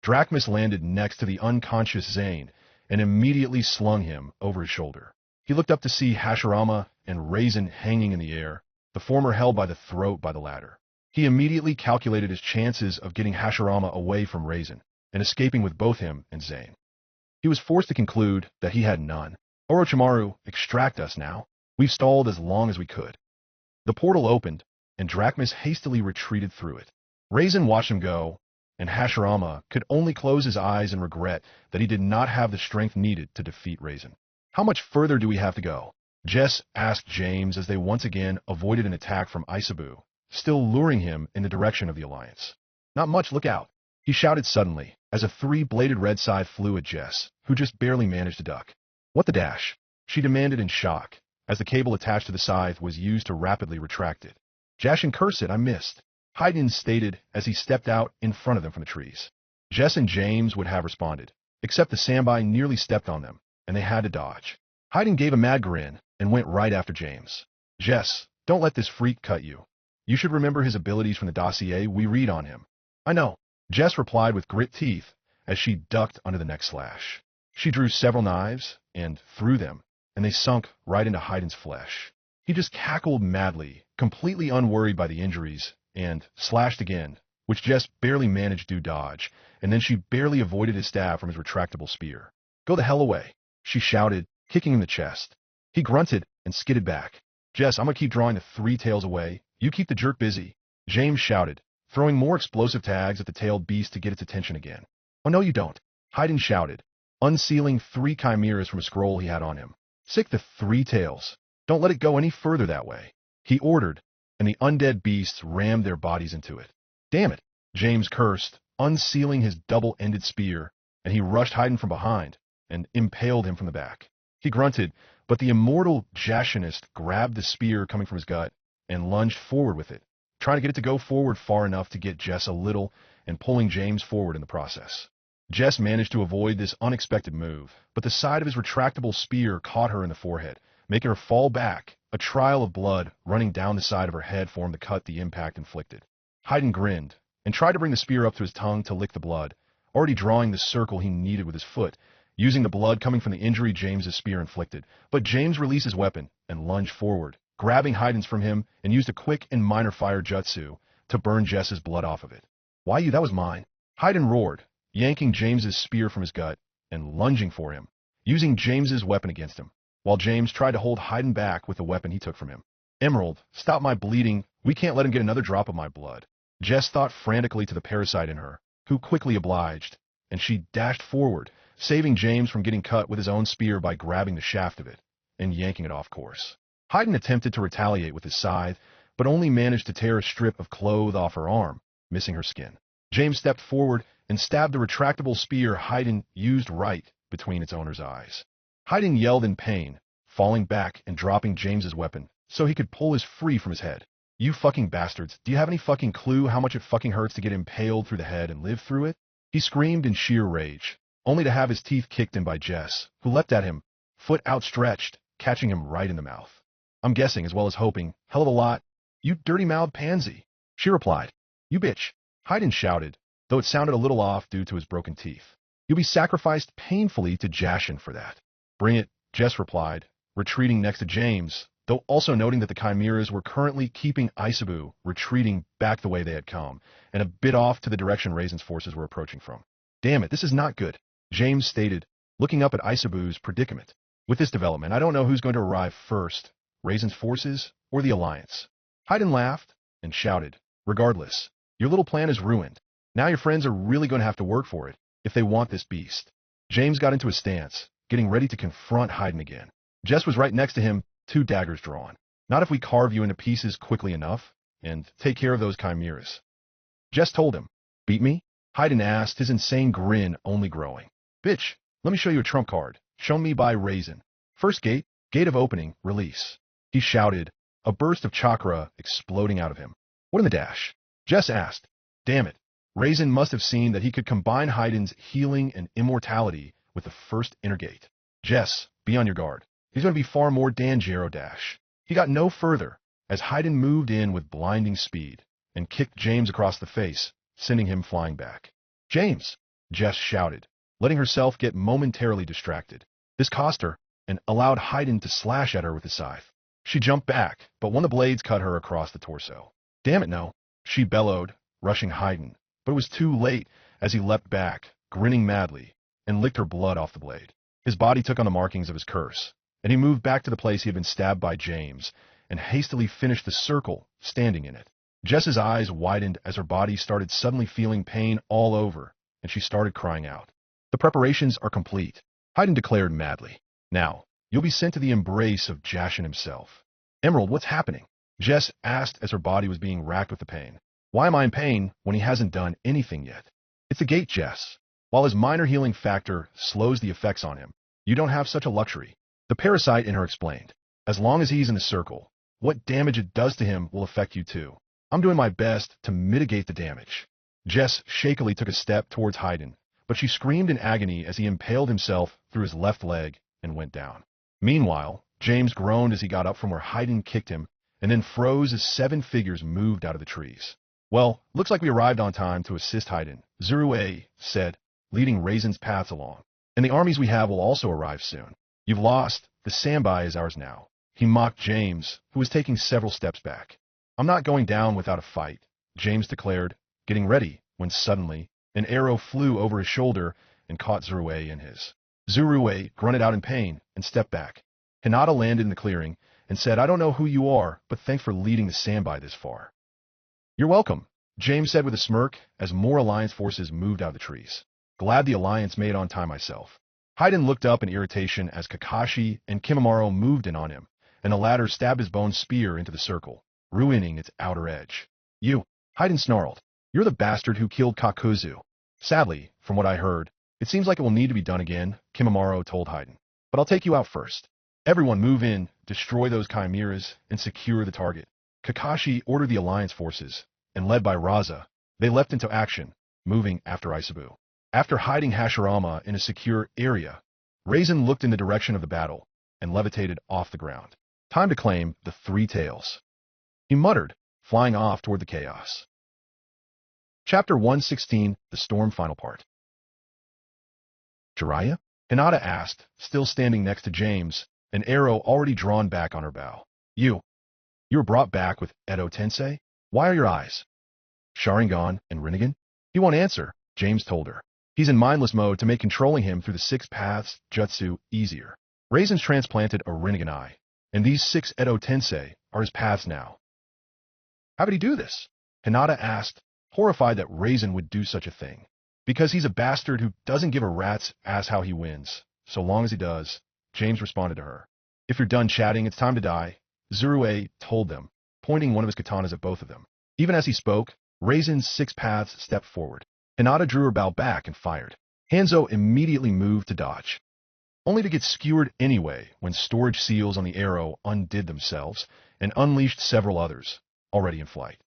Drachmus landed next to the unconscious Zane and immediately slung him over his shoulder. He looked up to see Hashirama and Raisin hanging in the air, the former held by the throat by the latter. He immediately calculated his chances of getting Hashirama away from Raisin and escaping with both him and Zane. He was forced to conclude that he had none. "Orochimaru, extract us now. We've stalled as long as we could." The portal opened, and Drachmus hastily retreated through it. Raisin watched him go, and Hashirama could only close his eyes in regret that he did not have the strength needed to defeat Raisin. "How much further do we have to go?" Jess asked James as they once again avoided an attack from Isabu, still luring him in the direction of the Alliance. "Not much, look out," he shouted suddenly as a three-bladed red scythe flew at Jess, who just barely managed to duck. "What the dash?" she demanded in shock, as the cable attached to the scythe was used to rapidly retract it. "Jash and curse it, I missed," Hayden stated as he stepped out in front of them from the trees. Jess and James would have responded, except the Sambai nearly stepped on them, and they had to dodge. Hayden gave a mad grin and went right after James. "Jess, don't let this freak cut you. You should remember his abilities from the dossier we read on him." "I know," Jess replied with grit teeth as she ducked under the next slash. She drew several knives and threw them, and they sunk right into Hayden's flesh. He just cackled madly, completely unworried by the injuries, and slashed again, which Jess barely managed to dodge, and then she barely avoided his stab from his retractable spear. "Go the hell away," she shouted, kicking him in the chest. He grunted and skidded back. "Jess, I'm gonna keep drawing the three tails away. You keep the jerk busy," James shouted, throwing more explosive tags at the tailed beast to get its attention again. "Oh no you don't," Hayden shouted, unsealing 3 chimeras from a scroll he had on him. "Sick the 3 tails. Don't let it go any further that way," he ordered, and the undead beasts rammed their bodies into it. "Damn it," James cursed, unsealing his double-ended spear, and he rushed Hayden from behind and impaled him from the back. He grunted, but the immortal Jashinist grabbed the spear coming from his gut and lunged forward with it, trying to get it to go forward far enough to get Jess a little and pulling James forward in the process. Jess managed to avoid this unexpected move, but the side of his retractable spear caught her in the forehead, making her fall back. A trail of blood running down the side of her head formed the cut the impact inflicted. Hayden grinned and tried to bring the spear up to his tongue to lick the blood, already drawing the circle he needed with his foot, using the blood coming from the injury James's spear inflicted. But James released his weapon and lunged forward, grabbing Hayden's from him, and used a quick and minor fire jutsu to burn Jess's blood off of it. "Why you? That was mine," Hayden roared, yanking James's spear from his gut and lunging for him, using James's weapon against him, while James tried to hold Hayden back with the weapon he took from him. "Emerald, stop my bleeding. We can't let him get another drop of my blood." Jess thought frantically to the parasite in her, who quickly obliged, and she dashed forward, saving James from getting cut with his own spear by grabbing the shaft of it and yanking it off course. Hayden attempted to retaliate with his scythe, but only managed to tear a strip of cloth off her arm, missing her skin. James stepped forward and stabbed the retractable spear Haydn used right between its owner's eyes. Haydn yelled in pain, falling back and dropping James's weapon so he could pull his free from his head. You fucking bastards, do you have any fucking clue how much it fucking hurts to get impaled through the head and live through it? He screamed in sheer rage, only to have his teeth kicked in by Jess, who leapt at him, foot outstretched, catching him right in the mouth. I'm guessing, as well as hoping, hell of a lot. You dirty-mouthed pansy. She replied. You bitch. Haydn shouted, though it sounded a little off due to his broken teeth. You'll be sacrificed painfully to Jashin for that. Bring it, Jess replied, retreating next to James, though also noting that the Chimeras were currently keeping Isabu retreating back the way they had come, and a bit off to the direction Raisin's forces were approaching from. Damn it, this is not good, James stated, looking up at Isabu's predicament. With this development, I don't know who's going to arrive first, Raisin's forces or the Alliance. Haydn laughed and shouted, regardless, your little plan is ruined. Now your friends are really going to have to work for it if they want this beast. James got into a stance, getting ready to confront Haydn again. Jess was right next to him, 2 daggers drawn. Not if we carve you into pieces quickly enough and take care of those chimeras. Jess told him. Beat me? Haydn asked, his insane grin only growing. Bitch, let me show you a trump card, shown me by Raisin. First gate, gate of opening, release. He shouted, a burst of chakra exploding out of him. What in the dash? Jess asked. Damn it. Raisin must have seen that he could combine Haydn's healing and immortality with the first inner gate. Jess, be on your guard. He's going to be far more Danjero dash. He got no further as Haydn moved in with blinding speed and kicked James across the face, sending him flying back. James, Jess shouted, letting herself get momentarily distracted. This cost her and allowed Haydn to slash at her with his scythe. She jumped back, but one of the blades cut her across the torso. Damn it, no, she bellowed, rushing Haydn, but it was too late as he leapt back, grinning madly, and licked her blood off the blade. His body took on the markings of his curse, and he moved back to the place he had been stabbed by James, and hastily finished the circle, standing in it. Jess's eyes widened as her body started suddenly feeling pain all over, and she started crying out. The preparations are complete, Haydn declared madly. Now, you'll be sent to the embrace of Jashin himself. Emerald, what's happening? Jess asked as her body was being racked with the pain. Why am I in pain when he hasn't done anything yet? It's the gate, Jess. While his minor healing factor slows the effects on him, you don't have such a luxury. The parasite in her explained. As long as he's in the circle, what damage it does to him will affect you too. I'm doing my best to mitigate the damage. Jess shakily took a step towards Haydn, but she screamed in agony as he impaled himself through his left leg and went down. Meanwhile, James groaned as he got up from where Haydn kicked him, and then froze as 7 figures moved out of the trees. Well, looks like we arrived on time to assist Haydn, Zurue said, leading Raisin's paths along. And the armies we have will also arrive soon. You've lost, the Sambai is ours now. He mocked James, who was taking several steps back. I'm not going down without a fight, James declared, getting ready, when suddenly, an arrow flew over his shoulder and caught Zurue in his. Zurue grunted out in pain and stepped back. Hinata landed in the clearing and said, I don't know who you are, but thanks for leading the Sambai this far. You're welcome, James said with a smirk as more Alliance forces moved out of the trees. Glad the Alliance made on time myself. Haydn looked up in irritation as Kakashi and Kimimaro moved in on him, and the latter stabbed his bone spear into the circle, ruining its outer edge. You, Haydn snarled. You're the bastard who killed Kakuzu. Sadly, from what I heard, it seems like it will need to be done again, Kimimaro told Haydn. But I'll take you out first. Everyone move in, destroy those chimeras, and secure the target. Kakashi ordered the Alliance forces, and led by Raza, they leapt into action, moving after Isabu. After hiding Hashirama in a secure area, Raisin looked in the direction of the battle and levitated off the ground. Time to claim the 3 tails. He muttered, flying off toward the chaos. Chapter 116, The Storm Final Part. Jiraiya? Hinata asked, still standing next to James, an arrow already drawn back on her bow. You were brought back with Edo Tensei? Why are your eyes? Sharingan and Rinnegan? He won't answer, James told her. He's in mindless mode to make controlling him through the 6 paths jutsu easier. Raisin's transplanted a Rinnegan eye, and these 6 Edo Tensei are his paths now. How did he do this? Hinata asked, horrified that Raisin would do such a thing. Because he's a bastard who doesn't give a rat's ass how he wins, so long as he does, James responded to her. If you're done chatting, it's time to die, Zurue told them, pointing one of his katanas at both of them. Even as he spoke, Raisin's 6 paths stepped forward. Hinata drew her bow back and fired. Hanzo immediately moved to dodge, only to get skewered anyway when storage seals on the arrow undid themselves and unleashed several others, already in flight.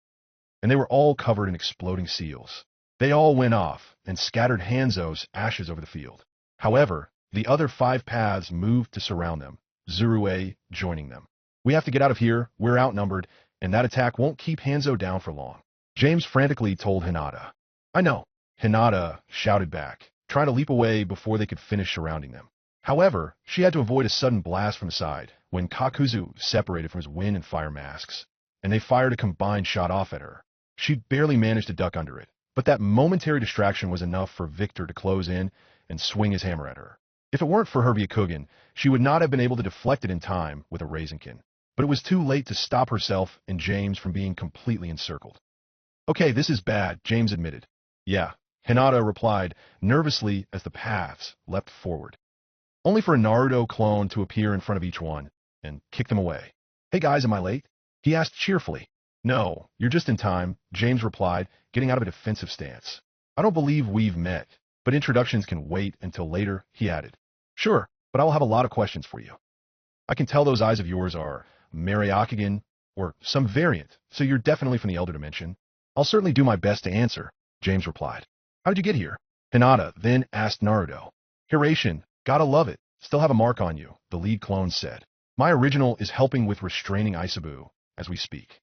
And they were all covered in exploding seals. They all went off and scattered Hanzo's ashes over the field. However, the other 5 paths moved to surround them, Zurue joining them. We have to get out of here, we're outnumbered, and that attack won't keep Hanzo down for long. James frantically told Hinata. I know, Hinata shouted back, trying to leap away before they could finish surrounding them. However, she had to avoid a sudden blast from the side when Kakuzu separated from his wind and fire masks, and they fired a combined shot off at her. She barely managed to duck under it, but that momentary distraction was enough for Victor to close in and swing his hammer at her. If it weren't for her Byakugan, she would not have been able to deflect it in time with a Rasenkin. But it was too late to stop herself and James from being completely encircled. Okay, this is bad, James admitted. Yeah, Hinata replied nervously as the paths leapt forward, only for a Naruto clone to appear in front of each one and kick them away. Hey guys, am I late? He asked cheerfully. No, you're just in time, James replied, getting out of a defensive stance. I don't believe we've met, but introductions can wait until later, he added. Sure, but I will have a lot of questions for you. I can tell those eyes of yours are Mariokagan or some variant, so you're definitely from the Elder Dimension. I'll certainly do my best to answer, James replied. How did you get here? Hinata then asked Naruto. Hiration, gotta love it. Still have a mark on you, the lead clone said. My original is helping with restraining Isabu as we speak.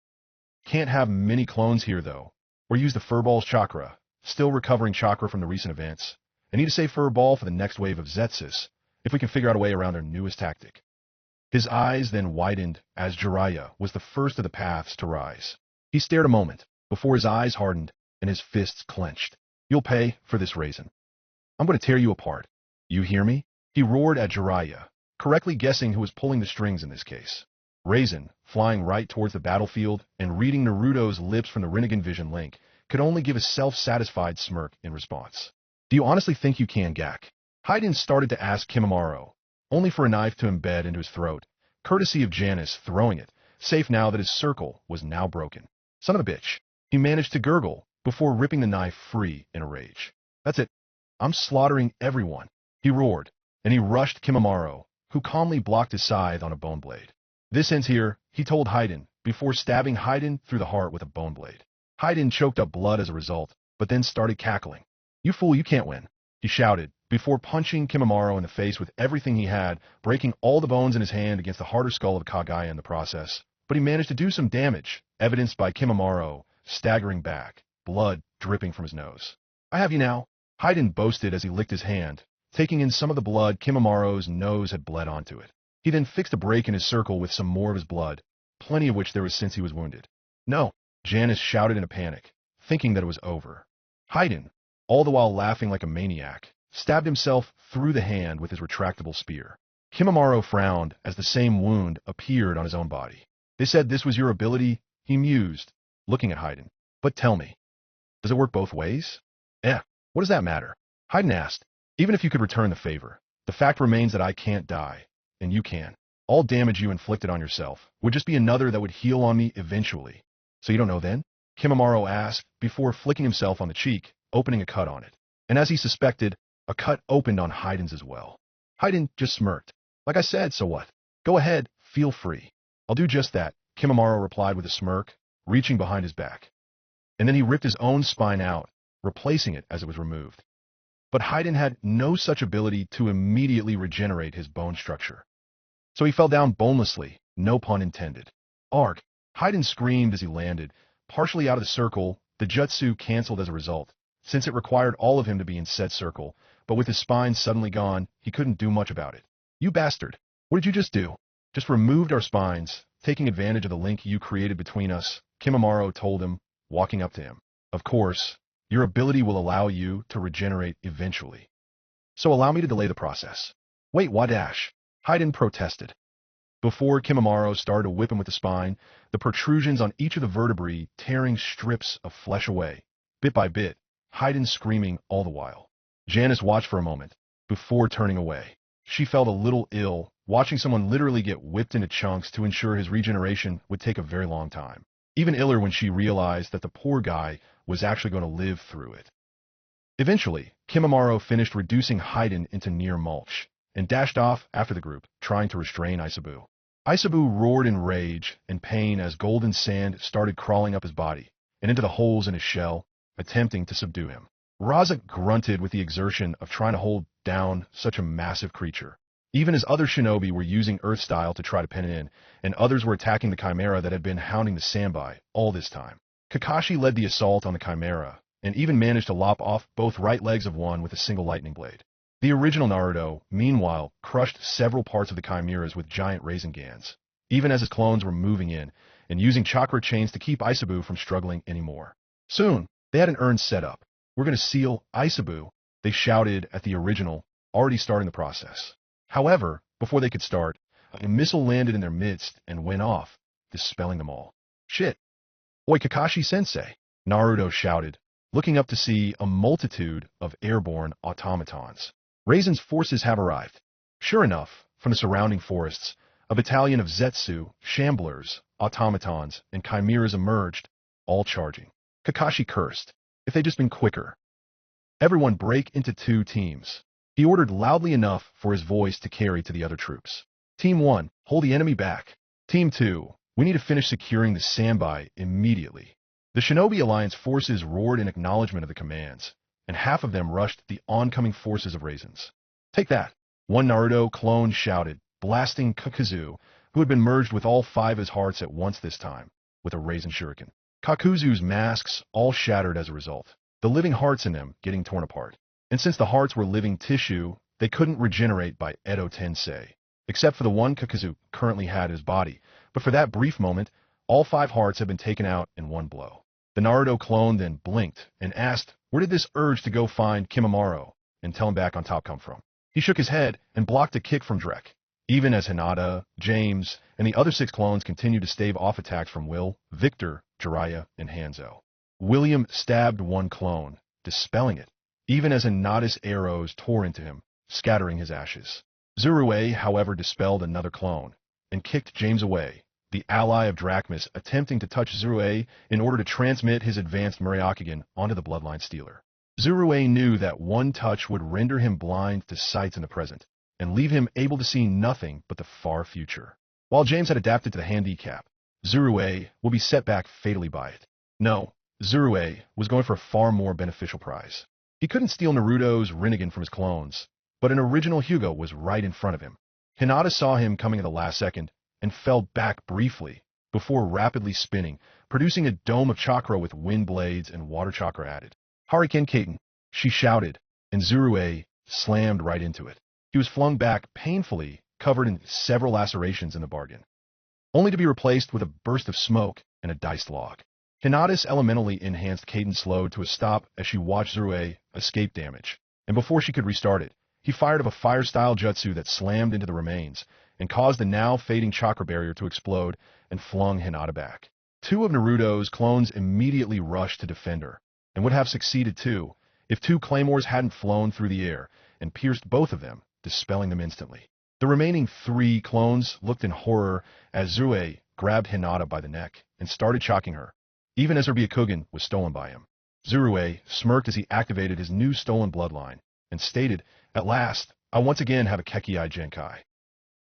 Can't have many clones here, though, or use the Furball's chakra. Still recovering chakra from the recent events. I need to save Furball for the next wave of Zetsus, if we can figure out a way around our newest tactic. His eyes then widened as Jiraiya was the first of the paths to rise. He stared a moment, before his eyes hardened and his fists clenched. You'll pay for this Raisin. I'm going to tear you apart. You hear me? He roared at Jiraiya, correctly guessing who was pulling the strings in this case. Raisin, flying right towards the battlefield and reading Naruto's lips from the Rinnegan Vision link, could only give a self-satisfied smirk in response. Do you honestly think you can, Gak? Hayden started to ask Kimimaro, only for a knife to embed into his throat, courtesy of Janice throwing it, safe now that his circle was now broken. Son of a bitch. He managed to gurgle before ripping the knife free in a rage. That's it. I'm slaughtering everyone, he roared, and he rushed Kimimaro, who calmly blocked his scythe on a bone blade. This ends here, he told Hayden, before stabbing Hayden through the heart with a bone blade. Hayden choked up blood as a result, but then started cackling. You fool, you can't win, he shouted, before punching Kimimaro in the face with everything he had, breaking all the bones in his hand against the harder skull of Kagaya in the process. But he managed to do some damage, evidenced by Kimimaro staggering back, blood dripping from his nose. I have you now, Hayden boasted as he licked his hand, taking in some of the blood Kimimaro's nose had bled onto it. He then fixed a break in his circle with some more of his blood, plenty of which there was since he was wounded. No, Janice shouted in a panic, thinking that it was over. Hayden, all the while laughing like a maniac, stabbed himself through the hand with his retractable spear. Kimimaro frowned as the same wound appeared on his own body. They said this was your ability, he mused, looking at Hayden. But tell me, does it work both ways? What does that matter? Hayden asked. Even if you could return the favor, the fact remains that I can't die, and you can. All damage you inflicted on yourself would just be another that would heal on me eventually. So you don't know then? Kimimaro asked before flicking himself on the cheek, opening a cut on it. And as he suspected, a cut opened on Hayden's as well. Hayden just smirked. Like I said, so what? Go ahead, feel free. I'll do just that, Kimimaro replied with a smirk, reaching behind his back. And then he ripped his own spine out, replacing it as it was removed. But Hayden had no such ability to immediately regenerate his bone structure. So he fell down bonelessly, no pun intended. Arg! Hayden screamed as he landed, partially out of the circle. The jutsu canceled as a result, since it required all of him to be in said circle, but with his spine suddenly gone, he couldn't do much about it. You bastard! What did you just do? Just removed our spines, taking advantage of the link you created between us, Kimimaro told him, walking up to him. Of course, your ability will allow you to regenerate eventually. So allow me to delay the process. Wait, what dash? Hayden protested. Before Kimimaro started to whip him with the spine, the protrusions on each of the vertebrae tearing strips of flesh away, bit by bit, Hayden screaming all the while. Janice watched for a moment, before turning away. She felt a little ill, watching someone literally get whipped into chunks to ensure his regeneration would take a very long time. Even iller when she realized that the poor guy was actually going to live through it. Eventually, Kimimaro finished reducing Haiden into near mulch, and dashed off after the group, trying to restrain Isabu. Isabu roared in rage and pain as golden sand started crawling up his body, and into the holes in his shell, attempting to subdue him. Razak grunted with the exertion of trying to hold down such a massive creature. Even as other shinobi were using Earth Style to try to pin it in, and others were attacking the Chimera that had been hounding the Sandbai all this time. Kakashi led the assault on the Chimera, and even managed to lop off both right legs of one with a single lightning blade. The original Naruto, meanwhile, crushed several parts of the Chimeras with giant Raisengans, even as his clones were moving in, and using chakra chains to keep Isabu from struggling anymore. Soon, they had an urn set up. "We're going to seal Isabu," they shouted at the original, already starting the process. However, before they could start, a missile landed in their midst and went off, dispelling them all. "Shit! Oi, Kakashi-sensei!" Naruto shouted, looking up to see a multitude of airborne automatons. Raisin's forces have arrived. Sure enough, from the surrounding forests, a battalion of Zetsu, Shamblers, automatons, and chimeras emerged, all charging. Kakashi cursed. If they'd just been quicker. "Everyone break into 2 teams. He ordered loudly enough for his voice to carry to the other troops. "Team 1, hold the enemy back. Team 2, we need to finish securing the Sandbai immediately." The Shinobi Alliance forces roared in acknowledgement of the commands, and half of them rushed the oncoming forces of Raisins. "Take that!" one Naruto clone shouted, blasting Kakuzu, who had been merged with all 5 his hearts at once this time, with a Raisin shuriken. Kakuzu's masks all shattered as a result, the living hearts in them getting torn apart. And since the hearts were living tissue, they couldn't regenerate by Edo Tensei, except for the one Kakuzu currently had his body, but for that brief moment, all 5 hearts had been taken out in one blow. The Naruto clone then blinked and asked, where did this urge to go find Kimimaro and tell him back on top come from? He shook his head and blocked a kick from Drek, even as Hinata, James, and the other 6 clones continued to stave off attacks from Will, Victor, Jiraiya, and Hanzo. William stabbed one clone, dispelling it, even as Hinata's arrows tore into him, scattering his ashes. Zurue, however, dispelled another clone, and kicked James away, the ally of Drachmus attempting to touch Zurue in order to transmit his advanced Muriokagen onto the Bloodline Stealer. Zurue knew that one touch would render him blind to sights in the present, and leave him able to see nothing but the far future. While James had adapted to the handicap, Zurue will be set back fatally by it. No, Zurue was going for a far more beneficial prize. He couldn't steal Naruto's Rinnegan from his clones, but an original Hyuga was right in front of him. Hinata saw him coming at the last second, and fell back briefly, before rapidly spinning, producing a dome of chakra with wind blades and water chakra added. "Hurricane Kaiten," she shouted, and Zurue slammed right into it. He was flung back painfully, covered in several lacerations in the bargain, only to be replaced with a burst of smoke and a diced log. Hinata's elementally enhanced Kaiten slowed to a stop as she watched Zurue escape damage, and before she could restart it, he fired of a fire-style jutsu that slammed into the remains and caused the now fading chakra barrier to explode and flung Hinata back. 2 of Naruto's clones immediately rushed to defend her, and would have succeeded too, if 2 claymores hadn't flown through the air and pierced both of them, dispelling them instantly. The remaining 3 clones looked in horror as Zurue grabbed Hinata by the neck and started choking her, even as her Byakugan was stolen by him. Zurue smirked as he activated his new stolen bloodline, and stated, "At last, I once again have a Kekkai Genkai."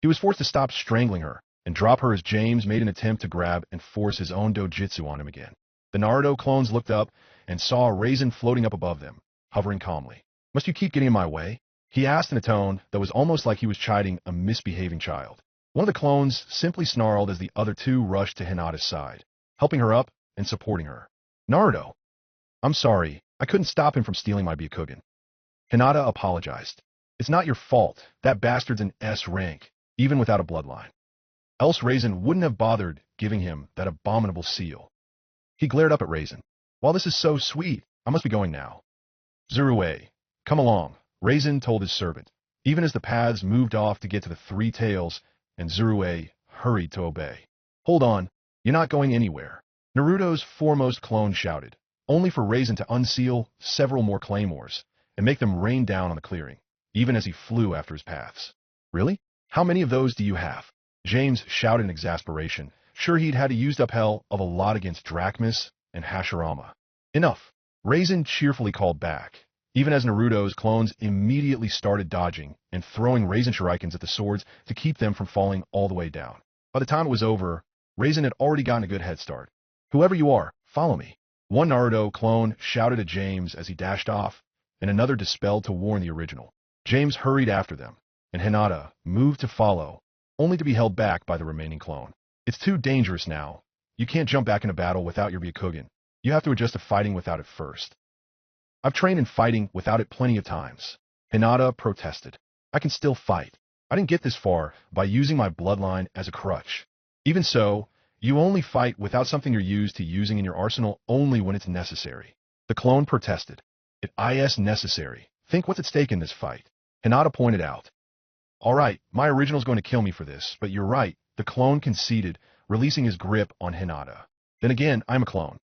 He was forced to stop strangling her, and drop her as James made an attempt to grab and force his own dojutsu on him again. The Naruto clones looked up, and saw a Raisin floating up above them, hovering calmly. "Must you keep getting in my way?" he asked in a tone that was almost like he was chiding a misbehaving child. One of the clones simply snarled as the other 2 rushed to Hinata's side, helping her up and supporting her. "Naruto, I'm sorry, I couldn't stop him from stealing my Byakugan." Hinata apologized. "It's not your fault. That bastard's an S rank, even without a bloodline. Else Raisin wouldn't have bothered giving him that abominable seal." He glared up at Raisin. "While this is so sweet, I must be going now." "Zurue, come along," Raisin told his servant, even as the paths moved off to get to the 3 tails, and Zurue hurried to obey. "Hold on, you're not going anywhere," Naruto's foremost clone shouted, only for Raisin to unseal several more claymores and make them rain down on the clearing, even as he flew after his paths. "Really? How many of those do you have?" James shouted in exasperation, sure he'd had to use up hell of a lot against Drachmus and Hashirama. "Enough," Raisin cheerfully called back, even as Naruto's clones immediately started dodging and throwing Raisin shurikens at the swords to keep them from falling all the way down. By the time it was over, Raisin had already gotten a good head start. "Whoever you are, follow me," one Naruto clone shouted at James as he dashed off, and another dispelled to warn the original. James hurried after them, and Hinata moved to follow, only to be held back by the remaining clone. "It's too dangerous now. You can't jump back into battle without your Byakugan. You have to adjust to fighting without it first." "I've trained in fighting without it plenty of times," Hinata protested. "I can still fight. I didn't get this far by using my bloodline as a crutch." "Even so, you only fight without something you're used to using in your arsenal only when it's necessary," the clone protested. "It is necessary. Think what's at stake in this fight," Hinata pointed out. "All right, my original's going to kill me for this, but you're right," the clone conceded, releasing his grip on Hinata. "Then again, I'm a clone.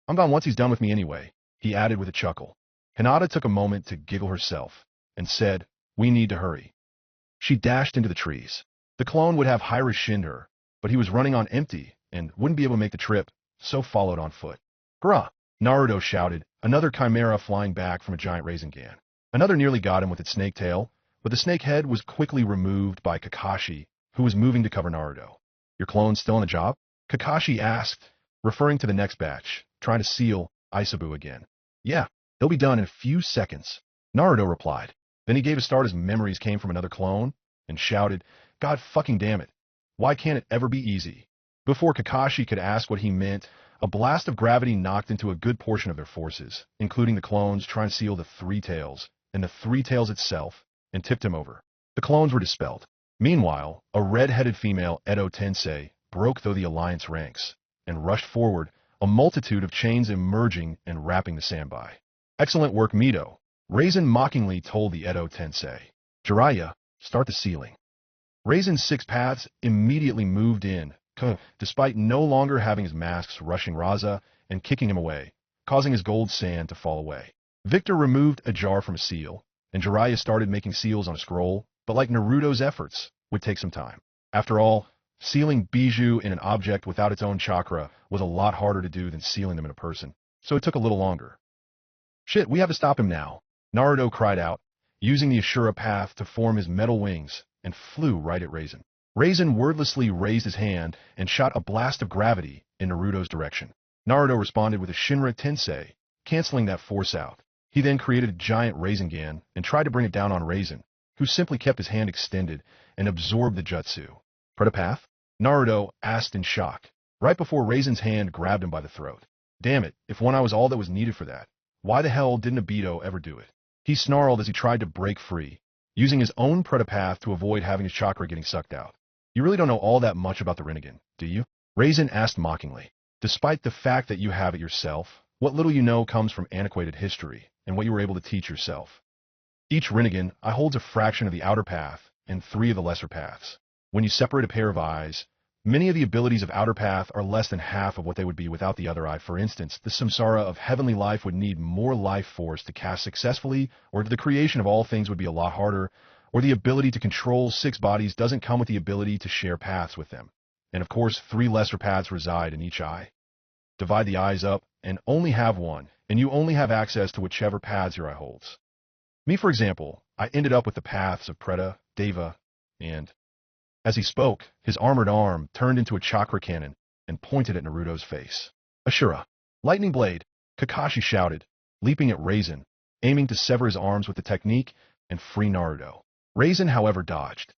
I'm gone once he's done with me anyway," he added with a chuckle. Hinata took a moment to giggle herself and said, "We need to hurry." She dashed into the trees. The clone would have Hyra shinned her, but he was running on empty and wouldn't be able to make the trip, so followed on foot. "Hurrah!" Naruto shouted, another chimera flying back from a giant Rasengan. Another nearly got him with its snake tail, but the snake head was quickly removed by Kakashi, who was moving to cover Naruto. "Your clone's still on the job?" Kakashi asked, referring to the next batch, trying to seal Isabu again. "Yeah, he'll be done in a few seconds," Naruto replied. Then he gave a start as memories came from another clone, and shouted, "God fucking damn it. Why can't it ever be easy?" Before Kakashi could ask what he meant, a blast of gravity knocked into a good portion of their forces, including the clones trying to seal the Three Tails, and the Three Tails itself, and tipped him over. The clones were dispelled. Meanwhile, a red-headed female Edo Tensei broke through the Alliance ranks, and rushed forward, a multitude of chains emerging and wrapping the Sanbai. "Excellent work, Mito," Raisin mockingly told the Edo Tensei. "Jiraiya, start the sealing." Raisin's 6 paths immediately moved in, despite no longer having his masks rushing Raza and kicking him away, causing his gold sand to fall away. Victor removed a jar from a seal, and Jiraiya started making seals on a scroll, but like Naruto's efforts, would take some time. After all, sealing bijou in an object without its own chakra was a lot harder to do than sealing them in a person, so it took a little longer. "Shit, we have to stop him now," Naruto cried out, using the Ashura path to form his metal wings, and flew right at Raisin. Raisin wordlessly raised his hand and shot a blast of gravity in Naruto's direction. Naruto responded with a Shinra Tensei, canceling that force out. He then created a giant Rasengan and tried to bring it down on Raisin, who simply kept his hand extended and absorbed the jutsu. "Pratapath?" Naruto asked in shock, right before Raisin's hand grabbed him by the throat. "Damn it, if One Eye was all that was needed for that, why the hell didn't Obito ever do it?" He snarled as he tried to break free, using his own Pratapath to avoid having his chakra getting sucked out. "You really don't know all that much about the Rinnegan, do you?" Raisin asked mockingly. "Despite the fact that you have it yourself, what little you know comes from antiquated history and what you were able to teach yourself. Each Rinnegan holds a fraction of the outer path and 3 of the lesser paths. When you separate a pair of eyes, many of the abilities of outer path are less than half of what they would be without the other eye. For instance, the samsara of heavenly life would need more life force to cast successfully, or the creation of all things would be a lot harder, or the ability to control 6 bodies doesn't come with the ability to share paths with them. And of course, 3 lesser paths reside in each eye. Divide the eyes up and only have one, and you only have access to whichever paths your eye holds. Me, for example, I ended up with the paths of Preta, Deva, and..." As he spoke, his armored arm turned into a chakra cannon and pointed at Naruto's face. "Ashura! Lightning Blade!" Kakashi shouted, leaping at Raisin, aiming to sever his arms with the technique and free Naruto. Raisin, however, dodged,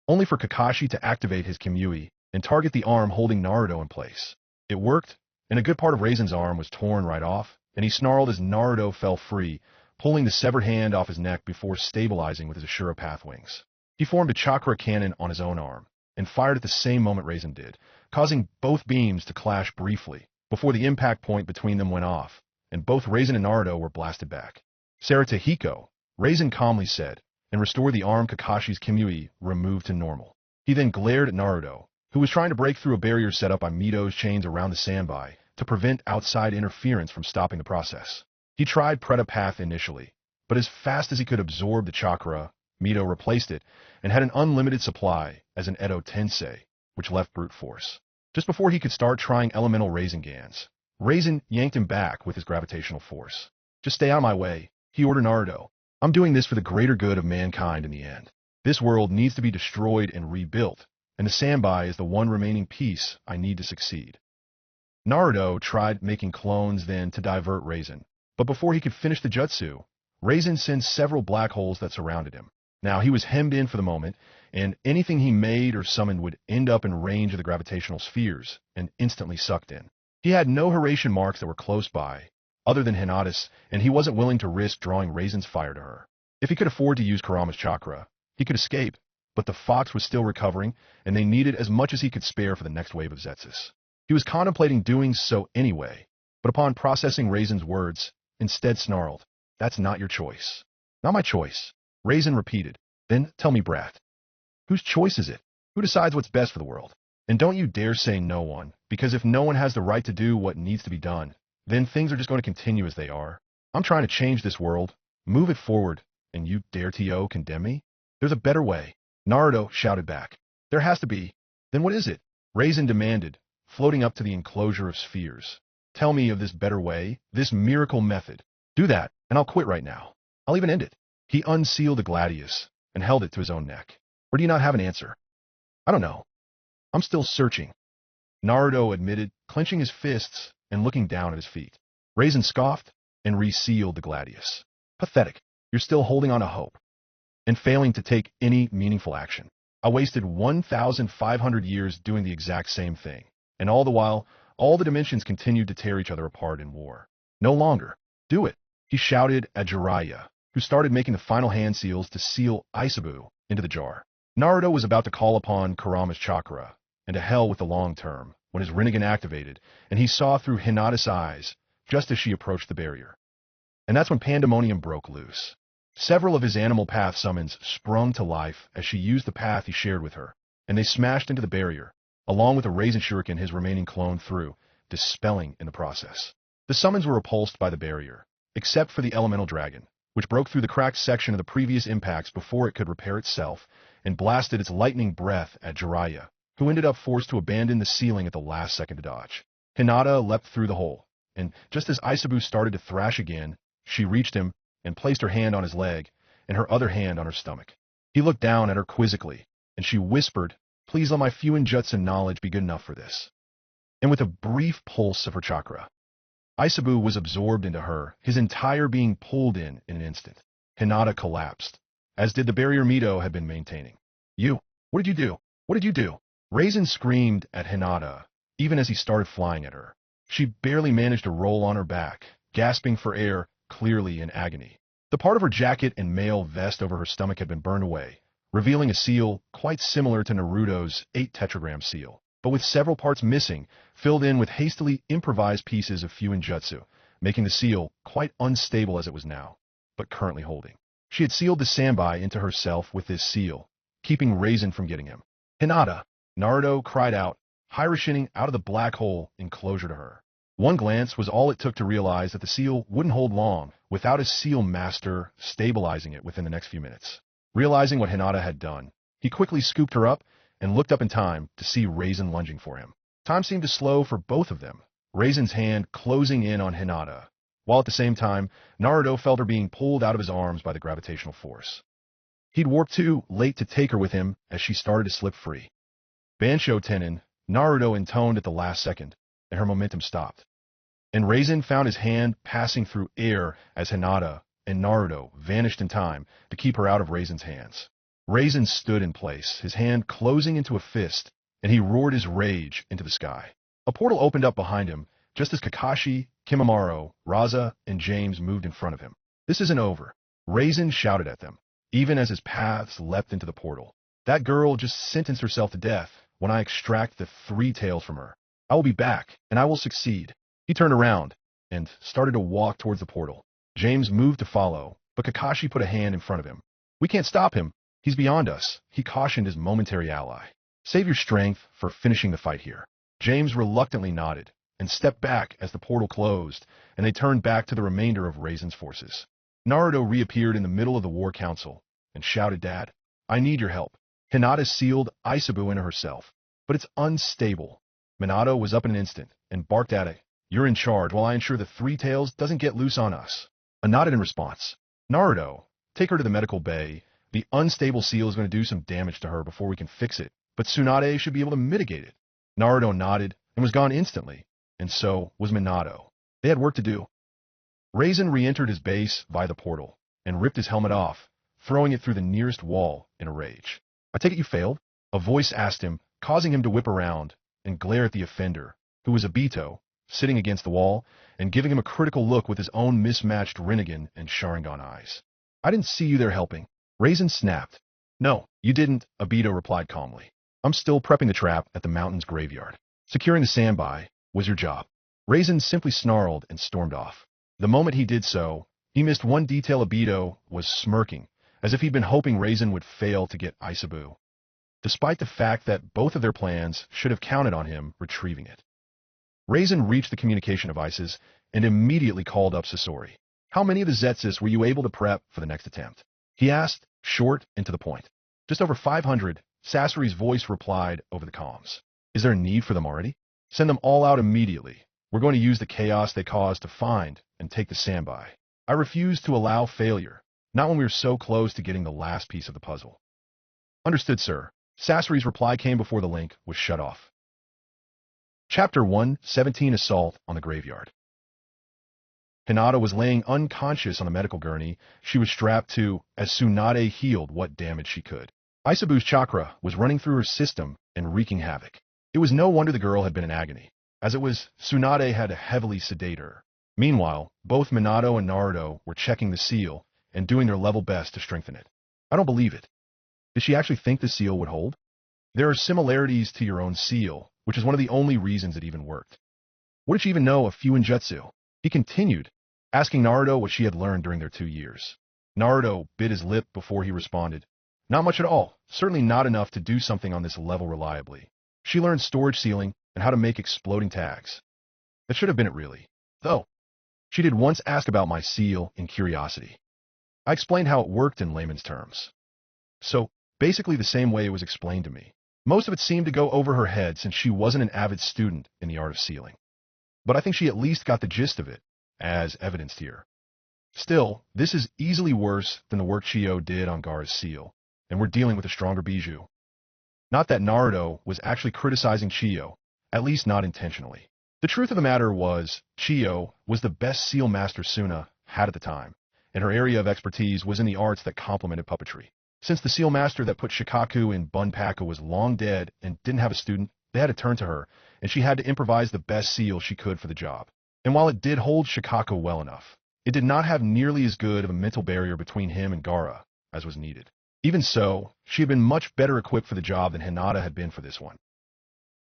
only for Kakashi to activate his Kimui and target the arm holding Naruto in place. It worked, and a good part of Raisin's arm was torn right off, and he snarled as Naruto fell free, pulling the severed hand off his neck before stabilizing with his Ashura Path wings. He formed a chakra cannon on his own arm, and fired at the same moment Raisin did, causing both beams to clash briefly, before the impact point between them went off, and both Raisin and Naruto were blasted back. "Sarata Hiko," Raisin calmly said, and restored the arm Kakashi's Kimui removed to normal. He then glared at Naruto, who was trying to break through a barrier set up by Mito's chains around the Sanbai to prevent outside interference from stopping the process. He tried Pretapath initially, but as fast as he could absorb the chakra, Mito replaced it and had an unlimited supply as an Edo Tensei, which left brute force. Just before he could start trying elemental Raisengans, Raisin yanked him back with his gravitational force. "Just stay out of my way," he ordered Naruto. I'm doing this for the greater good of mankind in the end. This world needs to be destroyed and rebuilt, and the Sanbai is the one remaining piece I need to succeed. Naruto tried making clones then to divert Raisin, but before he could finish the jutsu, Raisin sent several black holes that surrounded him. Now he was hemmed in for the moment, and anything he made or summoned would end up in range of the gravitational spheres and instantly sucked in. He had no Horatian marks that were close by, other than Hinata's, and he wasn't willing to risk drawing Raisin's fire to her. If he could afford to use Kurama's chakra, he could escape, but the fox was still recovering, and they needed as much as he could spare for the next wave of Zetsus. He was contemplating doing so anyway, but upon processing Raisin's words, instead snarled, "That's not your choice." "Not my choice," Raisin repeated. "Then tell me, brat. Whose choice is it? Who decides what's best for the world? And don't you dare say no one, because if no one has the right to do what needs to be done, then things are just going to continue as they are. I'm trying to change this world, move it forward, and you dare to condemn me? There's a better way." Naruto shouted back. "There has to be. Then what is it?" Raisin demanded, floating up to the enclosure of spheres. "Tell me of this better way, this miracle method. Do that, and I'll quit right now. I'll even end it." He unsealed the gladius and held it to his own neck. "Or do you not have an answer?" "I don't know. I'm still searching," Naruto admitted, clenching his fists and looking down at his feet. Raisin scoffed and resealed the gladius. "Pathetic. You're still holding on to hope and failing to take any meaningful action. I wasted 1,500 years doing the exact same thing, and all the while, all the dimensions continued to tear each other apart in war. No longer. Do it," he shouted at Jiraiya, who started making the final hand seals to seal Isabu into the jar. Naruto was about to call upon Kurama's chakra, and to hell with the long term, when his Rinnegan activated, and he saw through Hinata's eyes just as she approached the barrier. And that's when pandemonium broke loose. Several of his animal path summons sprung to life as she used the path he shared with her, and they smashed into the barrier, along with a Raisin shuriken his remaining clone threw, dispelling in the process. The summons were repulsed by the barrier, except for the elemental dragon, which broke through the cracked section of the previous impacts before it could repair itself, and blasted its lightning breath at Jiraiya, who ended up forced to abandon the ceiling at the last second to dodge. Hinata leapt through the hole, and just as Isabu started to thrash again, she reached him and placed her hand on his leg and her other hand on her stomach. He looked down at her quizzically, and she whispered, "Please let my Fuinjutsu knowledge be good enough for this." And with a brief pulse of her chakra, Isabu was absorbed into her, his entire being pulled in an instant. Hinata collapsed, as did the barrier Mito had been maintaining. What did you do? What did you do?" Raisin screamed at Hinata, even as he started flying at her. She barely managed to roll on her back, gasping for air, clearly in agony. The part of her jacket and mail vest over her stomach had been burned away, revealing a seal quite similar to Naruto's 8 tetragram seal, but with several parts missing, filled in with hastily improvised pieces of Fuinjutsu, making the seal quite unstable as it was now, but currently holding. She had sealed the Sanbai into herself with this seal, keeping Raisin from getting him. "Hinata!" Naruto cried out, Hiroshining out of the black hole enclosure to her. One glance was all it took to realize that the seal wouldn't hold long without his seal master stabilizing it within the next few minutes. Realizing what Hinata had done, he quickly scooped her up and looked up in time to see Raisin lunging for him. Time seemed to slow for both of them, Raisin's hand closing in on Hinata, while at the same time, Naruto felt her being pulled out of his arms by the gravitational force. He'd warped too late to take her with him as she started to slip free. Bansho Tenin, Naruto intoned at the last second, and her momentum stopped. And Raisin found his hand passing through air as Hinata and Naruto vanished in time to keep her out of Raisin's hands. Raisin stood in place, his hand closing into a fist, and he roared his rage into the sky. A portal opened up behind him, just as Kakashi, Kimimaro, Raza, and James moved in front of him. "This isn't over," Raisin shouted at them, even as his paths leapt into the portal. "That girl just sentenced herself to death when I extract the 3 tails from her. I will be back, and I will succeed." He turned around and started to walk towards the portal. James moved to follow, but Kakashi put a hand in front of him. "We can't stop him. He's beyond us," he cautioned his momentary ally. "Save your strength for finishing the fight here." James reluctantly nodded and stepped back as the portal closed, and they turned back to the remainder of Raisin's forces. Naruto reappeared in the middle of the war council and shouted, "Dad, I need your help." Hinata sealed Isabu into herself, but it's unstable. Minato was up in an instant and barked at it, "You're in charge while I ensure the 3 tails doesn't get loose on us." I nodded in response. Naruto, take her to the medical bay. The unstable seal is going to do some damage to her before we can fix it, but Tsunade should be able to mitigate it. Naruto nodded and was gone instantly, and so was Minato. They had work to do. Raisin re-entered his base via the portal and ripped his helmet off, throwing it through the nearest wall in a rage. I take it you failed? A voice asked him, causing him to whip around and glare at the offender, who was Obito, sitting against the wall and giving him a critical look with his own mismatched Rinnegan and Sharingan eyes. I didn't see you there helping. Raisin snapped. No, you didn't, Obito replied calmly. I'm still prepping the trap at the mountain's graveyard. Securing the sandby was your job. Raisin simply snarled and stormed off. The moment he did so, he missed one detail. Obito was smirking, as if he'd been hoping Raisin would fail to get Aisabu, despite the fact that both of their plans should have counted on him retrieving it. Raisin reached the communication devices and immediately called up Sasori. How many of the Zetsus were you able to prep for the next attempt? He asked, short and to the point. Just over 500, Sasori's voice replied over the comms. Is there a need for them already? Send them all out immediately. We're going to use the chaos they caused to find and take the sandby. I refuse to allow failure, not when we are so close to getting the last piece of the puzzle. Understood, sir. Sasori's reply came before the link was shut off. Chapter 1:17 Assault on the Graveyard. Hinata was laying unconscious on a medical gurney she was strapped to as Tsunade healed what damage she could. Aisabu's chakra was running through her system and wreaking havoc. It was no wonder the girl had been in agony, as it was Tsunade had heavily sedated her. Meanwhile, both Minato and Naruto were checking the seal and doing their level best to strengthen it. I don't believe it. Did she actually think the seal would hold? There are similarities to your own seal, which is one of the only reasons it even worked. What did she even know of Fuinjutsu? He continued, asking Naruto what she had learned during their 2 years. Naruto bit his lip before he responded. Not much at all, certainly not enough to do something on this level reliably. She learned storage sealing and how to make exploding tags. That should have been it really, though. She did once ask about my seal in curiosity. I explained how it worked in layman's terms. So, basically the same way it was explained to me. Most of it seemed to go over her head since she wasn't an avid student in the art of sealing. But I think she at least got the gist of it, as evidenced here. Still, this is easily worse than the work Chiyo did on Gaara's seal, and we're dealing with a stronger Bijou. Not that Naruto was actually criticizing Chiyo, at least not intentionally. The truth of the matter was, Chiyo was the best seal master Suna had at the time, and her area of expertise was in the arts that complemented puppetry. Since the seal master that put Shikaku in Bunpaku was long dead and didn't have a student, they had to turn to her, and she had to improvise the best seal she could for the job. And while it did hold Shikaku well enough, it did not have nearly as good of a mental barrier between him and Gaara as was needed. Even so, she had been much better equipped for the job than Hinata had been for this one.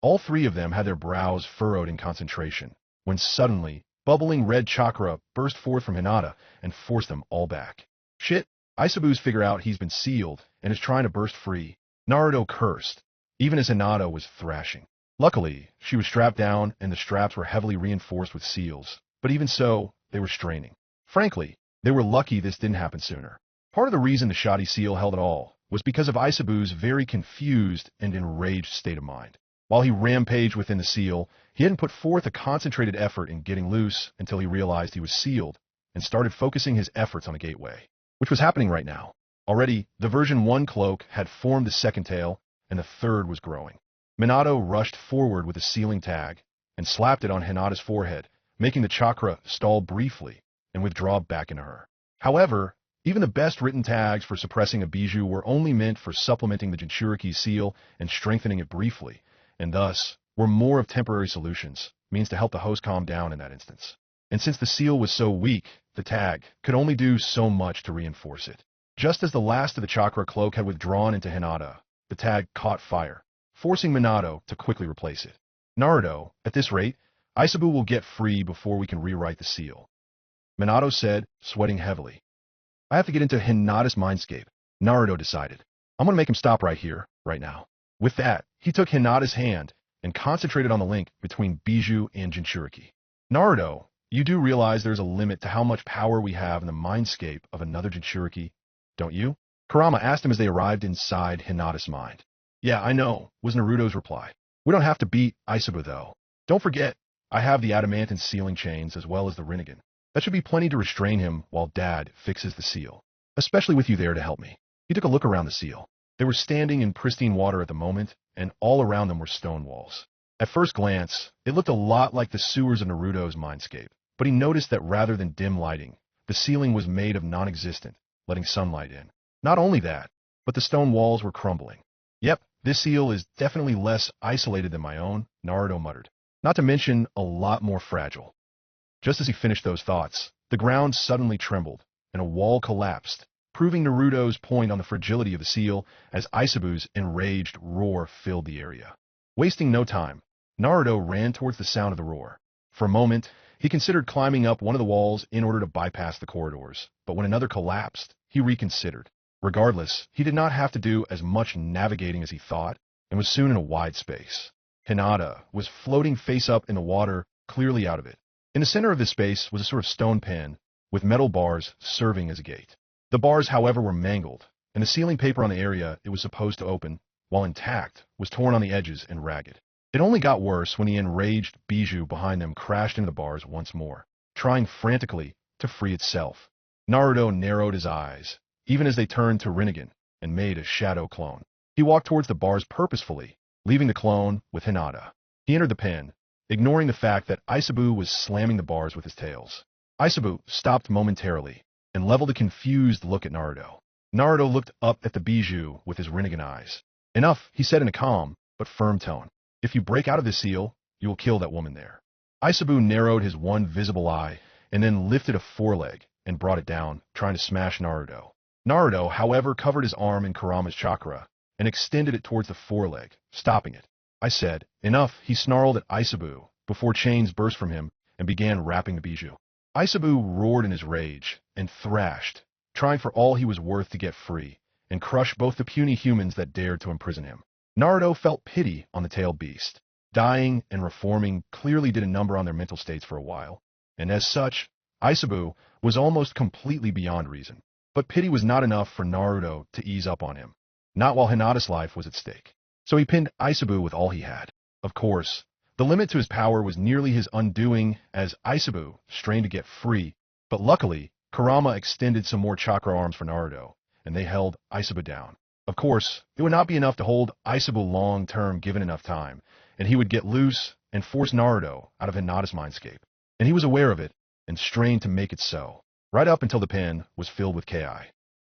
All three of them had their brows furrowed in concentration, when suddenly, bubbling red chakra burst forth from Hinata and forced them all back. Shit, Aisabu's figure out he's been sealed and is trying to burst free. Naruto cursed, even as Hinata was thrashing. Luckily, she was strapped down and the straps were heavily reinforced with seals, but even so, they were straining. Frankly, they were lucky this didn't happen sooner. Part of the reason the shoddy seal held at all was because of Aisabu's very confused and enraged state of mind. While he rampaged within the seal, he hadn't put forth a concentrated effort in getting loose until he realized he was sealed and started focusing his efforts on the gateway, which was happening right now. Already, the version 1 cloak had formed the second tail, and the third was growing. Minato rushed forward with a sealing tag and slapped it on Hinata's forehead, making the chakra stall briefly and withdraw back into her. However, even the best written tags for suppressing a Bijou were only meant for supplementing the Jinchuriki seal and strengthening it briefly, and thus were more of temporary solutions, means to help the host calm down in that instance. And since the seal was so weak, the tag could only do so much to reinforce it. Just as the last of the chakra cloak had withdrawn into Hinata, the tag caught fire, forcing Minato to quickly replace it. Naruto, at this rate, Aisabu will get free before we can rewrite the seal. Minato said, sweating heavily. I have to get into Hinata's mindscape, Naruto decided. I'm going to make him stop right here, right now. With that, he took Hinata's hand and concentrated on the link between Bijou and Jinchuriki. Naruto, you do realize there's a limit to how much power we have in the mindscape of another Jinchuriki, don't you? Kurama asked him as they arrived inside Hinata's mind. Yeah, I know, was Naruto's reply. We don't have to beat Aisabu though. Don't forget, I have the adamantine sealing chains as well as the Rinnegan. That should be plenty to restrain him while Dad fixes the seal. Especially with you there to help me. He took a look around the seal. They were standing in pristine water at the moment, and all around them were stone walls. At first glance, it looked a lot like the sewers of Naruto's mindscape, but he noticed that rather than dim lighting, the ceiling was made of non-existent, letting sunlight in. Not only that, but the stone walls were crumbling. Yep, this seal is definitely less isolated than my own, Naruto muttered. Not to mention a lot more fragile. Just as he finished those thoughts, the ground suddenly trembled, and a wall collapsed, proving Naruto's point on the fragility of the seal as Aisabu's enraged roar filled the area. Wasting no time, Naruto ran towards the sound of the roar. For a moment, he considered climbing up one of the walls in order to bypass the corridors, but when another collapsed, he reconsidered. Regardless, he did not have to do as much navigating as he thought, and was soon in a wide space. Hinata was floating face up in the water, clearly out of it. In the center of this space was a sort of stone pen, with metal bars serving as a gate. The bars, however, were mangled, and the sealing paper on the area it was supposed to open, while intact, was torn on the edges and ragged. It only got worse when the enraged Bijou behind them crashed into the bars once more, trying frantically to free itself. Naruto narrowed his eyes, even as they turned to Rinnegan, and made a shadow clone. He walked towards the bars purposefully, leaving the clone with Hinata. He entered the pen, ignoring the fact that Aisabu was slamming the bars with his tails. Aisabu stopped momentarily, and leveled a confused look at Naruto. Naruto looked up at the Bijou with his Rinnegan eyes. Enough, he said in a calm, but firm tone. If you break out of this seal, you will kill that woman there. Aisabu narrowed his one visible eye, and then lifted a foreleg, and brought it down, trying to smash Naruto. Naruto, however, covered his arm in Kurama's chakra, and extended it towards the foreleg, stopping it. I said, enough, he snarled at Aisabu, before chains burst from him, and began wrapping the Bijou. Aisabu roared in his rage, and thrashed, trying for all he was worth to get free, and crush both the puny humans that dared to imprison him. Naruto felt pity on the tailed beast. Dying and reforming clearly did a number on their mental states for a while, and as such, Aisabu was almost completely beyond reason. But pity was not enough for Naruto to ease up on him, not while Hinata's life was at stake. So he pinned Aisabu with all he had. Of course, the limit to his power was nearly his undoing as Aisabu strained to get free, but luckily, Kurama extended some more chakra arms for Naruto, and they held Aisabu down. Of course, it would not be enough to hold Aisabu long-term given enough time, and he would get loose and force Naruto out of Hinata's mindscape. And he was aware of it, and strained to make it so, right up until the pen was filled with Ki.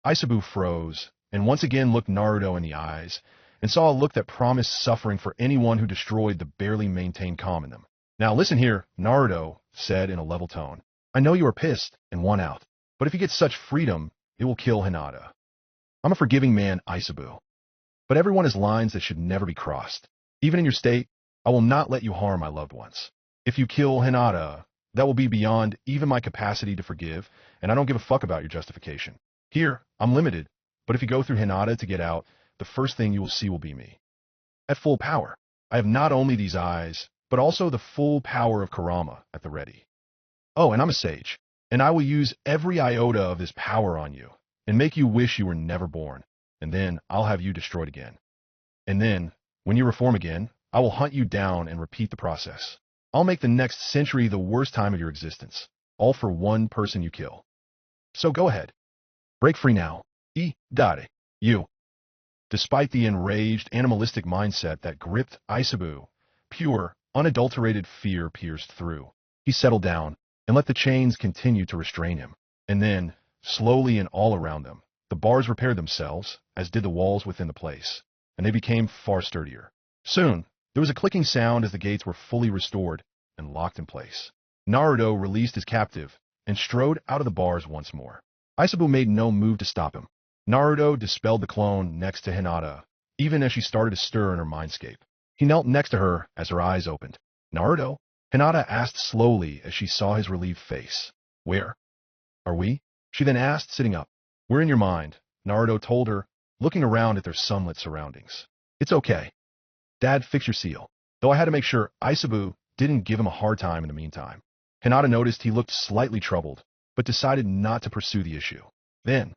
Aisabu froze, and once again looked Naruto in the eyes, and saw a look that promised suffering for anyone who destroyed the barely maintained calm in them. Now listen here, Naruto said in a level tone. I know you are pissed and want out, but if you get such freedom, it will kill Hinata. I'm a forgiving man, Aisabu. But everyone has lines that should never be crossed. Even in your state, I will not let you harm my loved ones. If you kill Hinata, that will be beyond even my capacity to forgive, and I don't give a fuck about your justification. Here, I'm limited, but if you go through Hinata to get out, the first thing you will see will be me. At full power, I have not only these eyes, but also the full power of Kurama at the ready. Oh, and I'm a sage, and I will use every iota of this power on you, and make you wish you were never born, and then I'll have you destroyed again. And then, when you reform again, I will hunt you down and repeat the process. I'll make the next century the worst time of your existence, all for one person you kill. So go ahead. Break free now. Dare. You. Despite the enraged, animalistic mindset that gripped Aisabu, pure, unadulterated fear pierced through. He settled down and let the chains continue to restrain him. And then, slowly and all around them, the bars repaired themselves, as did the walls within the place, and they became far sturdier. Soon, there was a clicking sound as the gates were fully restored and locked in place. Naruto released his captive and strode out of the bars once more. Aisabu made no move to stop him. Naruto dispelled the clone next to Hinata, even as she started to stir in her mindscape. He knelt next to her as her eyes opened. Naruto? Hinata asked slowly as she saw his relieved face. Where? Are we? She then asked, sitting up. We're in your mind, Naruto told her, looking around at their sunlit surroundings. It's okay. Dad, fix your seal. Though I had to make sure Aisabu didn't give him a hard time in the meantime. Hinata noticed he looked slightly troubled, but decided not to pursue the issue. Then,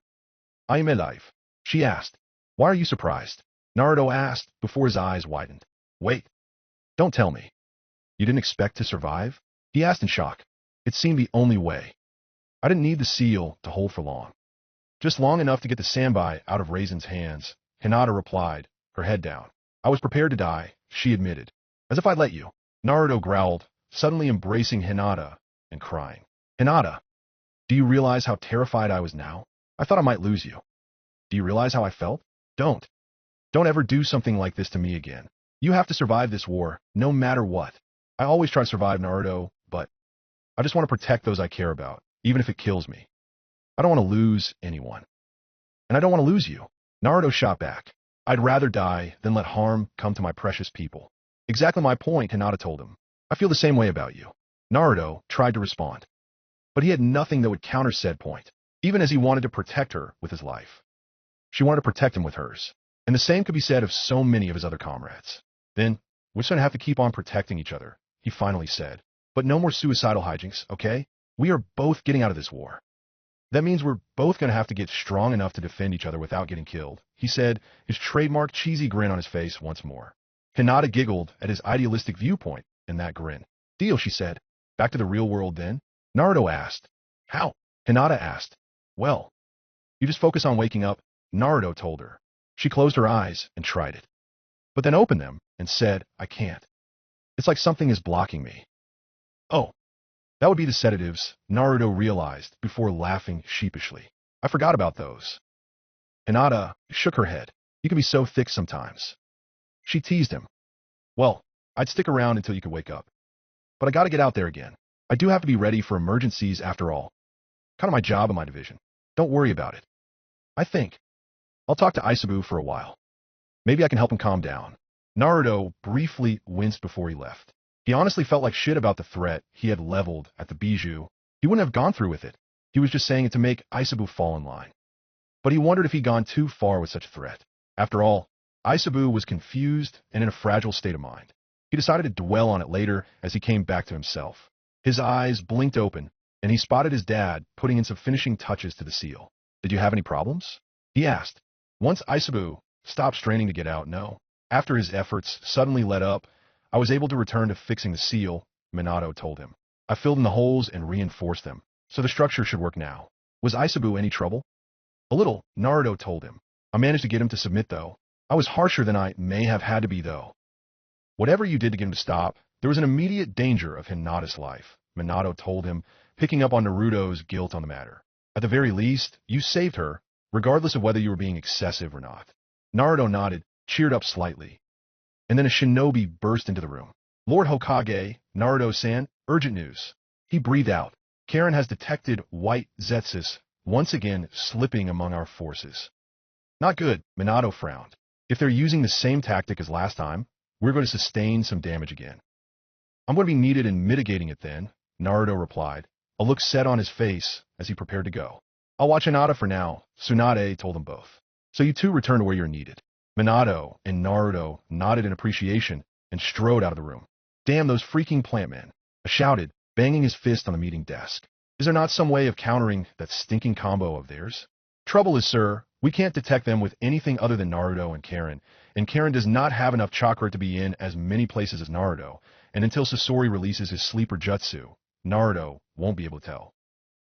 I am alive, she asked. Why are you surprised? Naruto asked before his eyes widened. Wait. Don't tell me. You didn't expect to survive? He asked in shock. It seemed the only way. I didn't need the seal to hold for long. Just long enough to get the sambai out of Raisin's hands, Hinata replied, her head down. I was prepared to die, she admitted. As if I'd let you. Naruto growled, suddenly embracing Hinata and crying. Hinata, do you realize how terrified I was now? I thought I might lose you. Do you realize how I felt? Don't. Don't ever do something like this to me again. You have to survive this war, no matter what. I always try to survive, Naruto, but I just want to protect those I care about, even if it kills me. I don't want to lose anyone. And I don't want to lose you. Naruto shot back. I'd rather die than let harm come to my precious people. Exactly my point, Hinata told him. I feel the same way about you. Naruto tried to respond. But he had nothing that would counter said point, even as he wanted to protect her with his life. She wanted to protect him with hers. And the same could be said of so many of his other comrades. Then, we're just going to have to keep on protecting each other, he finally said. But no more suicidal hijinks, okay? We are both getting out of this war. That means we're both going to have to get strong enough to defend each other without getting killed, he said, his trademark cheesy grin on his face once more. Hinata giggled at his idealistic viewpoint in that grin. Deal, she said. Back to the real world then? Naruto asked. How? Hinata asked. Well, you just focus on waking up, Naruto told her. She closed her eyes and tried it. But then opened them and said, I can't. It's like something is blocking me. Oh, that would be the sedatives, Naruto realized before laughing sheepishly. I forgot about those. Hinata shook her head. You can be so thick sometimes. She teased him. Well, I'd stick around until you could wake up. But I gotta get out there again. I do have to be ready for emergencies after all. Kind of my job in my division. Don't worry about it. I think I'll talk to Isabu for a while. Maybe I can help him calm down. Naruto briefly winced before he left. He honestly felt like shit about the threat he had leveled at the Bijou. He wouldn't have gone through with it. He was just saying it to make Isabu fall in line. But he wondered if he'd gone too far with such a threat. After all, Isabu was confused and in a fragile state of mind. He decided to dwell on it later as he came back to himself. His eyes blinked open, and he spotted his dad putting in some finishing touches to the seal. Did you have any problems? He asked. Once Isabu stopped straining to get out, no. After his efforts suddenly let up, I was able to return to fixing the seal, Minato told him. I filled in the holes and reinforced them, so the structure should work now. Was Isabu any trouble? A little, Naruto told him. I managed to get him to submit, though. I was harsher than I may have had to be, though. Whatever you did to get him to stop, there was an immediate danger of Hinata's life, Minato told him, picking up on Naruto's guilt on the matter. At the very least, you saved her, regardless of whether you were being excessive or not. Naruto nodded, cheered up slightly. And then a shinobi burst into the room. Lord Hokage, Naruto-san, urgent news. He breathed out. Karen has detected white Zetsus once again slipping among our forces. Not good, Minato frowned. If they're using the same tactic as last time, we're going to sustain some damage again. I'm going to be needed in mitigating it then, Naruto replied, a look set on his face as he prepared to go. I'll watch Hinata for now, Tsunade told them both. So you two return to where you're needed. Minato and Naruto nodded in appreciation and strode out of the room. Damn those freaking plant men, I shouted, banging his fist on the meeting desk. Is there not some way of countering that stinking combo of theirs? Trouble is, sir, we can't detect them with anything other than Naruto and Karen does not have enough chakra to be in as many places as Naruto, and until Sasori releases his sleeper jutsu, Naruto won't be able to tell.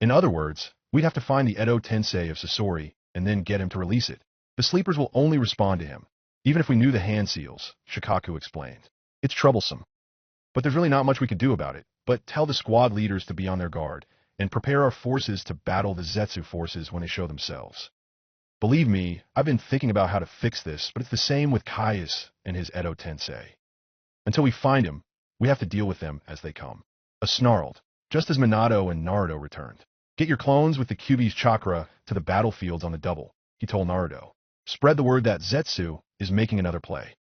In other words, we'd have to find the Edo Tensei of Sasori and then get him to release it. The sleepers will only respond to him, even if we knew the hand seals, Shikaku explained. It's troublesome. But there's really not much we can do about it, but tell the squad leaders to be on their guard, and prepare our forces to battle the Zetsu forces when they show themselves. Believe me, I've been thinking about how to fix this, but it's the same with Caius and his Edo Tensei. Until we find him, we have to deal with them as they come. A snarled, just as Minato and Naruto returned. Get your clones with the Kyuubi's chakra to the battlefields on the double, he told Naruto. Spread the word that Zetsu is making another play.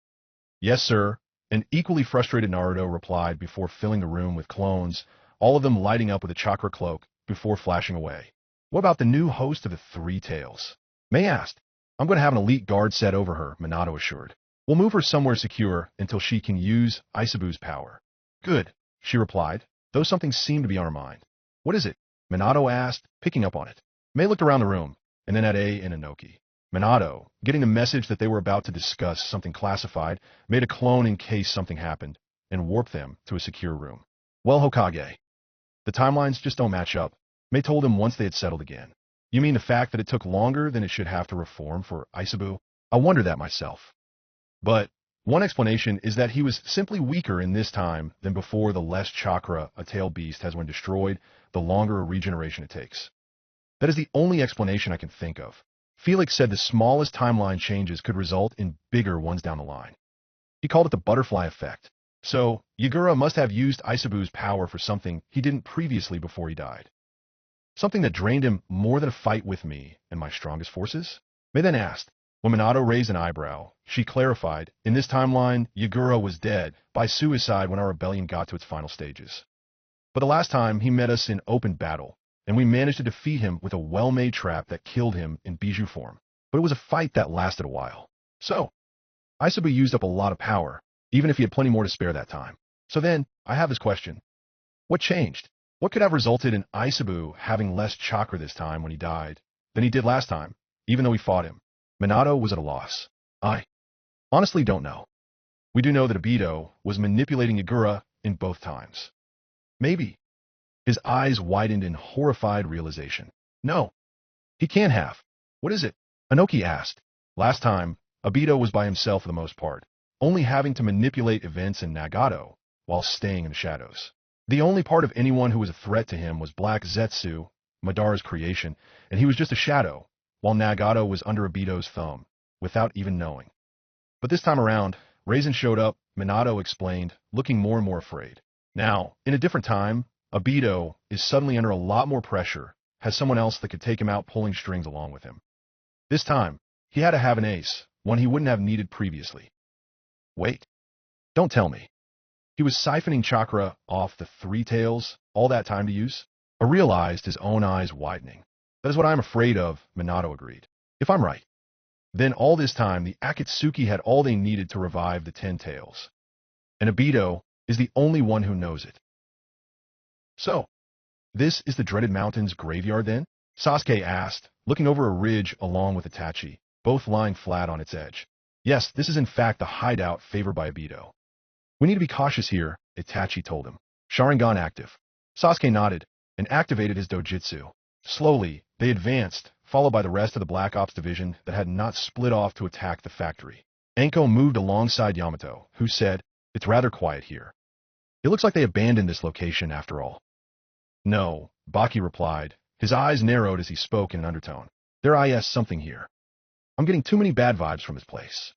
Yes, sir, an equally frustrated Naruto replied before filling the room with clones, all of them lighting up with a chakra cloak before flashing away. What about the new host of the Three Tails? May asked. I'm going to have an elite guard set over her, Minato assured. We'll move her somewhere secure until she can use Isabu's power. Good, she replied, though something seemed to be on her mind. What is it? Minato asked, picking up on it. May looked around the room, and then at A and Inoki. Minato, getting the message that they were about to discuss something classified, made a clone in case something happened, and warped them to a secure room. Well, Hokage, the timelines just don't match up, Mei told him once they had settled again. You mean the fact that it took longer than it should have to reform for Isabu? I wondered that myself. But one explanation is that he was simply weaker in this time than before. The less chakra a tail beast has when destroyed, the longer a regeneration it takes. That is the only explanation I can think of. Felix said the smallest timeline changes could result in bigger ones down the line. He called it the butterfly effect. So, Yagura must have used Isabu's power for something he didn't previously before he died. Something that drained him more than a fight with me and my strongest forces? Mei then asked. When Minato raised an eyebrow, she clarified, in this timeline, Yagura was dead by suicide when our rebellion got to its final stages. But the last time he met us in open battle, and we managed to defeat him with a well-made trap that killed him in Bijou form. But it was a fight that lasted a while. So, Isabu used up a lot of power, even if he had plenty more to spare that time. So then, I have this question. What changed? What could have resulted in Isabu having less chakra this time when he died than he did last time, even though he fought him? Minato was at a loss. I honestly don't know. We do know that Obito was manipulating Yagura in both times. Maybe. His eyes widened in horrified realization. No, he can't have. What is it? Anoki asked. Last time, Obito was by himself for the most part, only having to manipulate events in Nagato while staying in the shadows. The only part of anyone who was a threat to him was Black Zetsu, Madara's creation, and he was just a shadow, while Nagato was under Obito's thumb, without even knowing. But this time around, Raisin showed up, Minato explained, looking more and more afraid. Now, in a different time, Obito is suddenly under a lot more pressure, has someone else that could take him out pulling strings along with him. This time, he had to have an ace, one he wouldn't have needed previously. Wait. Don't tell me. He was siphoning chakra off the three tails all that time to use? I realized his own eyes widening. That is what I'm afraid of, Minato agreed. If I'm right, then all this time the Akatsuki had all they needed to revive the 10 tails. And Obito is the only one who knows it. So, this is the dreaded mountain's graveyard then? Sasuke asked, looking over a ridge along with Itachi, both lying flat on its edge. Yes, this is in fact the hideout favored by Obito. We need to be cautious here, Itachi told him. Sharingan active. Sasuke nodded and activated his dojutsu. Slowly, they advanced, followed by the rest of the Black Ops division that had not split off to attack the factory. Anko moved alongside Yamato, who said, It's rather quiet here. It looks like they abandoned this location after all. No, Baki replied. His eyes narrowed as he spoke in an undertone. There is something here. I'm getting too many bad vibes from this place.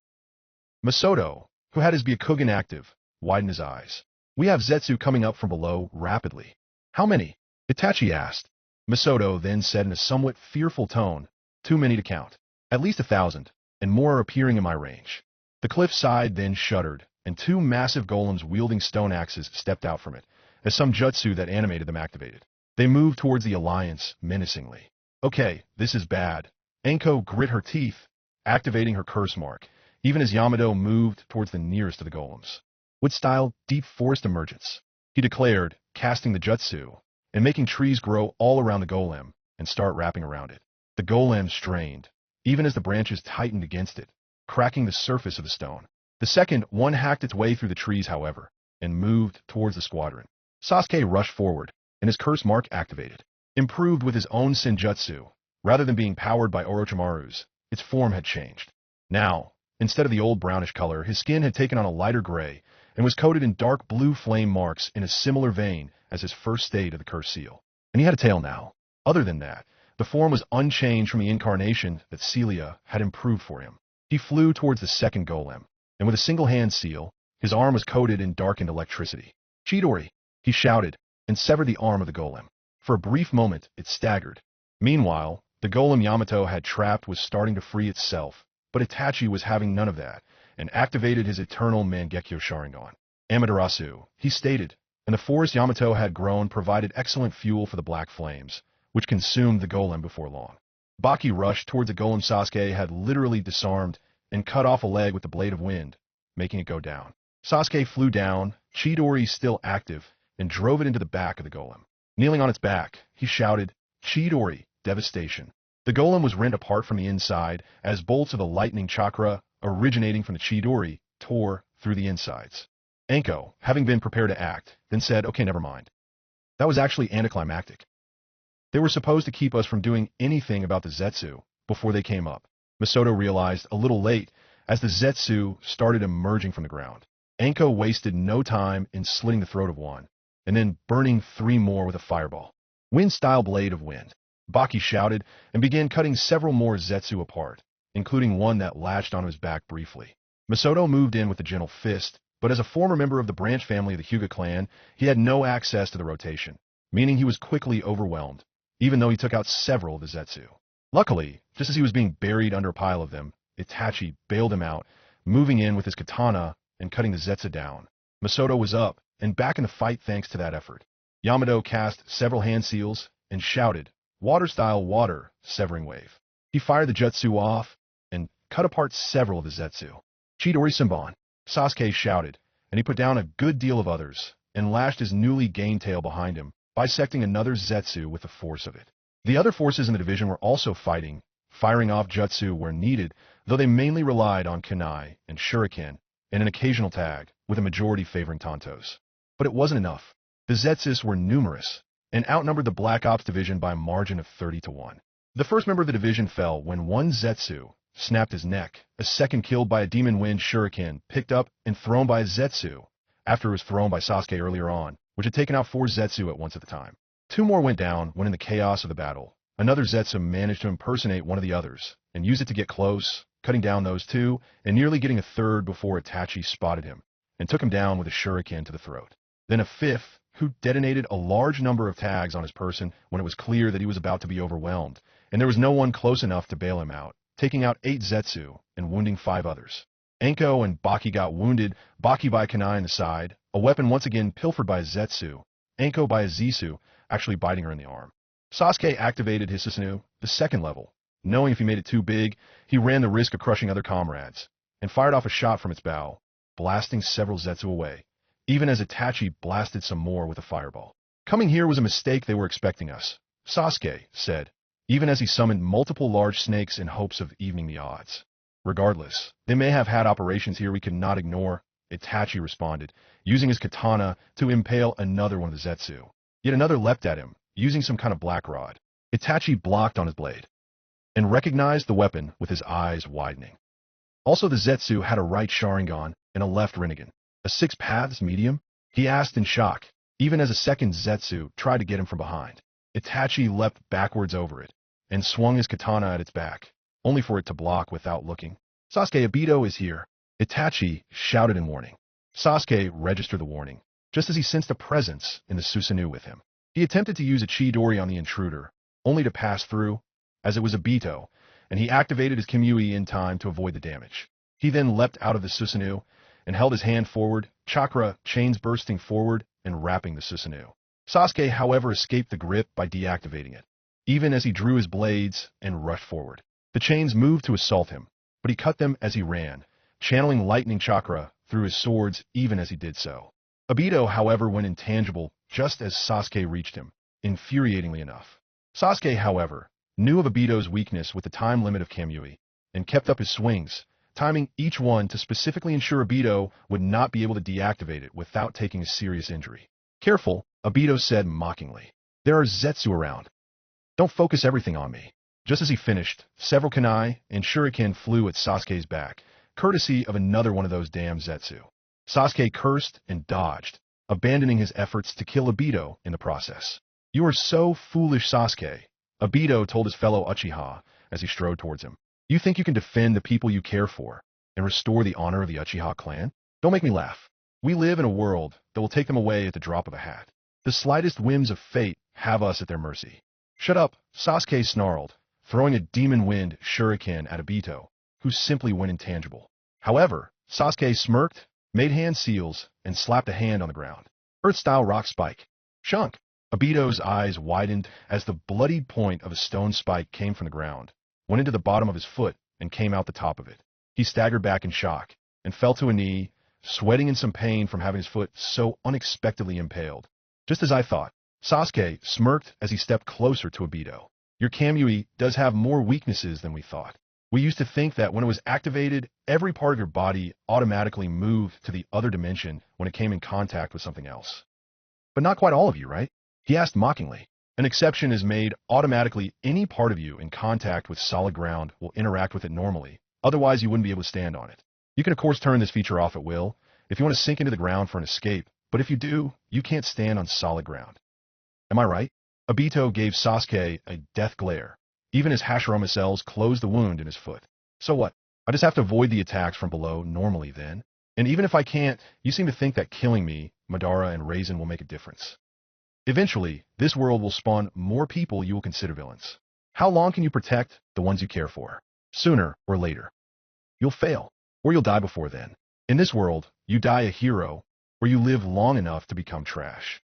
Masato, who had his Byakugan active, widened his eyes. We have Zetsu coming up from below rapidly. How many? Itachi asked. Masato then said in a somewhat fearful tone, Too many to count. At least 1,000, and more are appearing in my range. The cliff side then shuddered, and 2 massive golems wielding stone axes stepped out from it, as some jutsu that animated them activated. They moved towards the alliance menacingly. Okay, this is bad. Anko grit her teeth, activating her curse mark, even as Yamato moved towards the nearest of the golems. Wood-style deep forest emergence, he declared, casting the jutsu, and making trees grow all around the golem and start wrapping around it. The golem strained, even as the branches tightened against it, cracking the surface of the stone. The second one hacked its way through the trees, however, and moved towards the squadron. Sasuke rushed forward, and his curse mark activated. Improved with his own senjutsu, rather than being powered by Orochimaru's, its form had changed. Now, instead of the old brownish color, his skin had taken on a lighter gray and was coated in dark blue flame marks in a similar vein as his first state of the curse seal. And he had a tail now. Other than that, the form was unchanged from the incarnation that Celia had improved for him. He flew towards the second golem, and with a single hand seal, his arm was coated in darkened electricity. Chidori, he shouted, and severed the arm of the golem. For a brief moment, it staggered. Meanwhile, the golem Yamato had trapped was starting to free itself, but Itachi was having none of that, and activated his eternal Mangekyo Sharingan. Amaterasu, he stated, and the forest Yamato had grown provided excellent fuel for the black flames, which consumed the golem before long. Baki rushed towards the golem Sasuke had literally disarmed and cut off a leg with the blade of wind, making it go down. Sasuke flew down, Chidori still active, and drove it into the back of the golem. Kneeling on its back, he shouted, Chidori, devastation. The golem was rent apart from the inside as bolts of the lightning chakra, originating from the Chidori, tore through the insides. Anko, having been prepared to act, then said, Okay, never mind. That was actually anticlimactic. They were supposed to keep us from doing anything about the Zetsu before they came up. Masato realized a little late as the Zetsu started emerging from the ground. Anko wasted no time in slitting the throat of one, and then burning 3 more with a fireball. Wind-style blade of wind. Baki shouted and began cutting several more Zetsu apart, including one that latched onto his back briefly. Masato moved in with a gentle fist, but as a former member of the branch family of the Hyuga clan, he had no access to the rotation, meaning he was quickly overwhelmed, even though he took out several of the Zetsu. Luckily, just as he was being buried under a pile of them, Itachi bailed him out, moving in with his katana and cutting the Zetsu down. Masato was up and back in the fight thanks to that effort. Yamato cast several hand seals and shouted, "Water-style water, severing wave." He fired the jutsu off and cut apart several of the Zetsu. "Chidori Senbon," Sasuke shouted, and he put down a good deal of others and lashed his newly gained tail behind him, bisecting another Zetsu with the force of it. The other forces in the division were also fighting, firing off jutsu where needed, though they mainly relied on kunai and shuriken and an occasional tag, with a majority favoring tantos. But it wasn't enough. The Zetsus were numerous and outnumbered the Black Ops division by a margin of 30-1. The first member of the division fell when one Zetsu snapped his neck, a second killed by a demon wind shuriken picked up and thrown by a Zetsu after it was thrown by Sasuke earlier on, which had taken out 4 Zetsu at once at the time. 2 more went down when in the chaos of the battle, another Zetsu managed to impersonate one of the others and use it to get close, cutting down those 2 and nearly getting a third before Itachi spotted him and took him down with a shuriken to the throat. Then a fifth, who detonated a large number of tags on his person when it was clear that he was about to be overwhelmed, and there was no one close enough to bail him out, taking out 8 Zetsu and wounding 5 others. Anko and Baki got wounded, Baki by a kunai in the side, a weapon once again pilfered by a Zetsu, Anko by a Zisu, actually biting her in the arm. Sasuke activated his Susanoo, the second level. Knowing if he made it too big, he ran the risk of crushing other comrades, and fired off a shot from its bow, blasting several Zetsu away, even as Itachi blasted some more with a fireball. "Coming here was a mistake. They were expecting us," Sasuke said, even as he summoned multiple large snakes in hopes of evening the odds. "Regardless, they may have had operations here we could not ignore," Itachi responded, using his katana to impale another one of the Zetsu. Yet another leapt at him, using some kind of black rod. Itachi blocked on his blade and recognized the weapon with his eyes widening. Also, the Zetsu had a right Sharingan and a left Rinnegan. "A 6 paths medium?" he asked in shock, even as a second Zetsu tried to get him from behind. Itachi leapt backwards over it and swung his katana at its back, only for it to block without looking. "Sasuke, Obito is here," Itachi shouted in warning. Sasuke registered the warning, just as he sensed a presence in the Susanoo with him. He attempted to use a Chidori on the intruder, only to pass through, as it was Obito, and he activated his Kimyui in time to avoid the damage. He then leapt out of the Susanoo and held his hand forward, chakra chains bursting forward and wrapping the Susanoo. Sasuke, however, escaped the grip by deactivating it, even as he drew his blades and rushed forward. The chains moved to assault him, but he cut them as he ran, channeling lightning chakra through his swords even as he did so. Obito, however, went intangible just as Sasuke reached him, infuriatingly enough. Sasuke, however, knew of Obito's weakness with the time limit of Kamui, and kept up his swings, timing each one to specifically ensure Obito would not be able to deactivate it without taking a serious injury. "Careful," Obito said mockingly. "There are Zetsu around. Don't focus everything on me." Just as he finished, several kunai and shuriken flew at Sasuke's back, courtesy of another one of those damn Zetsu. Sasuke cursed and dodged, abandoning his efforts to kill Obito in the process. "You are so foolish, Sasuke," Obito told his fellow Uchiha as he strode towards him. "You think you can defend the people you care for and restore the honor of the Uchiha clan? Don't make me laugh. We live in a world that will take them away at the drop of a hat. The slightest whims of fate have us at their mercy." "Shut up," Sasuke snarled, throwing a demon wind shuriken at Obito, who simply went intangible. However, Sasuke smirked, made hand seals, and slapped a hand on the ground. "Earth-style rock spike." "Shunk." Obito's eyes widened as the bloodied point of a stone spike came from the ground, went into the bottom of his foot, and came out the top of it. He staggered back in shock and fell to a knee, sweating in some pain from having his foot so unexpectedly impaled. "Just as I thought." Sasuke smirked as he stepped closer to Obito. "Your Kamui does have more weaknesses than we thought. We used to think that when it was activated, every part of your body automatically moved to the other dimension when it came in contact with something else. But not quite all of you, right?" he asked mockingly. An exception is made automatically. Any part of you in contact with solid ground will interact with it normally, otherwise you wouldn't be able to stand on it. You can of course turn this feature off at will if you want to sink into the ground for an escape, but if you do, you can't stand on solid ground. Am I right? Obito gave Sasuke a death glare. Even his Hashirama cells closed the wound in his foot. So what? I just have to avoid the attacks from below normally then? And even if I can't, you seem to think that killing me, Madara, and Raisin will make a difference. Eventually, this world will spawn more people you will consider villains. How long can you protect the ones you care for? Sooner or later. You'll fail, or you'll die before then. In this world, you die a hero, or you live long enough to become trash.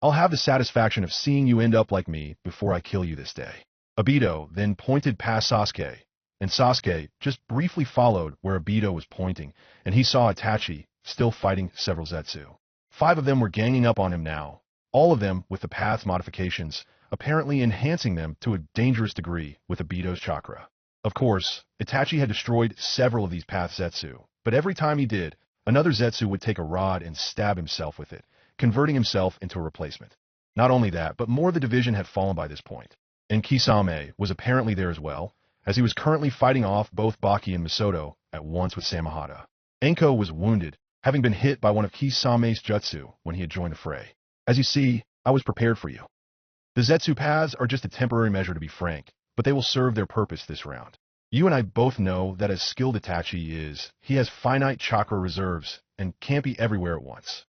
I'll have the satisfaction of seeing you end up like me before I kill you this day. Obito then pointed past Sasuke, and Sasuke just briefly followed where Obito was pointing, and he saw Itachi still fighting several Zetsu. 5 of them were ganging up on him now, all of them with the path modifications, apparently enhancing them to a dangerous degree with Obito's chakra. Of course, Itachi had destroyed several of these path Zetsu, but every time he did, another Zetsu would take a rod and stab himself with it, converting himself into a replacement. Not only that, but more of the division had fallen by this point, and Kisame was apparently there as well, as he was currently fighting off both Baki and Misoto at once with Samehada. Enko was wounded, having been hit by one of Kisame's jutsu when he had joined the fray. As you see, I was prepared for you. The Zetsu paths are just a temporary measure to be frank, but they will serve their purpose this round. You and I both know that as skilled Itachi is, he has finite chakra reserves and can't be everywhere at once.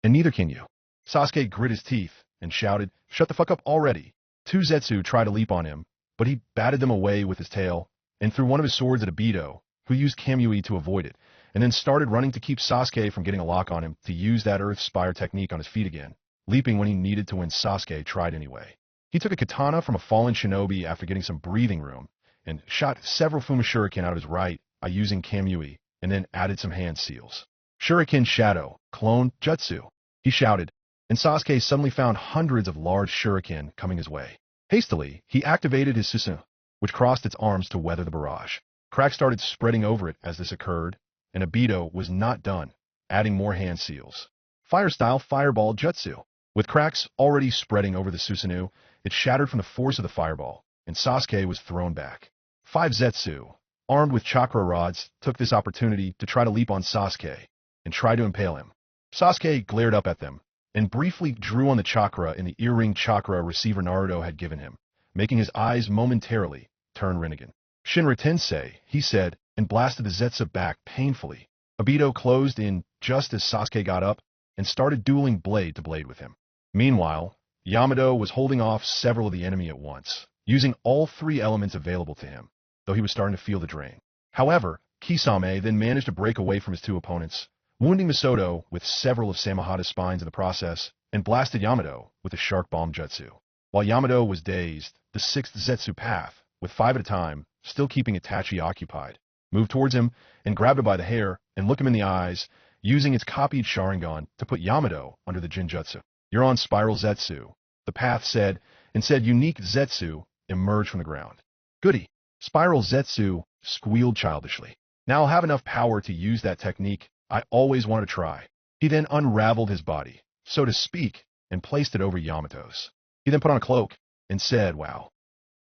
And neither can you. Sasuke grit his teeth and shouted, "Shut the fuck up already." 2 Zetsu tried to leap on him, but he batted them away with his tail and threw one of his swords at Obito, who used Kamui to avoid it, and then started running to keep Sasuke from getting a lock on him to use that Earth Spire technique on his feet again, leaping when he needed to when Sasuke tried anyway. He took a katana from a fallen shinobi after getting some breathing room, and shot several Fuma Shuriken out of his right by using Kamui, and then added some hand seals. Shuriken Shadow, Clone Jutsu, he shouted, and Sasuke suddenly found hundreds of large shuriken coming his way. Hastily, he activated his Susanoo, which crossed its arms to weather the barrage. Cracks started spreading over it as this occurred, and Obito was not done, adding more hand seals. Fire-style Fireball Jutsu. With cracks already spreading over the Susanoo, it shattered from the force of the fireball, and Sasuke was thrown back. 5 Zetsu, armed with chakra rods, took this opportunity to try to leap on Sasuke and try to impale him. Sasuke glared up at them and briefly drew on the chakra in the earring chakra receiver Naruto had given him, making his eyes momentarily turn Rinnegan. Shinra Tensei, he said, and blasted the Zetsu back painfully. Obito closed in just as Sasuke got up and started dueling blade to blade with him. Meanwhile, Yamato was holding off several of the enemy at once, using all 3 elements available to him, though he was starting to feel the drain. However, Kisame then managed to break away from his 2 opponents, wounding Misoto with several of Samehada's spines in the process, and blasted Yamato with a Shark Bomb Jutsu. While Yamato was dazed, the 6th Zetsu path, with 5 at a time, still keeping Itachi occupied, moved towards him and grabbed him by the hair and looked him in the eyes, using its copied Sharingan to put Yamato under the Jinjutsu. "You're on Spiral Zetsu," the path said, and said unique Zetsu emerged from the ground. "Goody." Spiral Zetsu squealed childishly. "Now I'll have enough power to use that technique I always wanted to try." He then unraveled his body, so to speak, and placed it over Yamato's. He then put on a cloak and said, "Wow,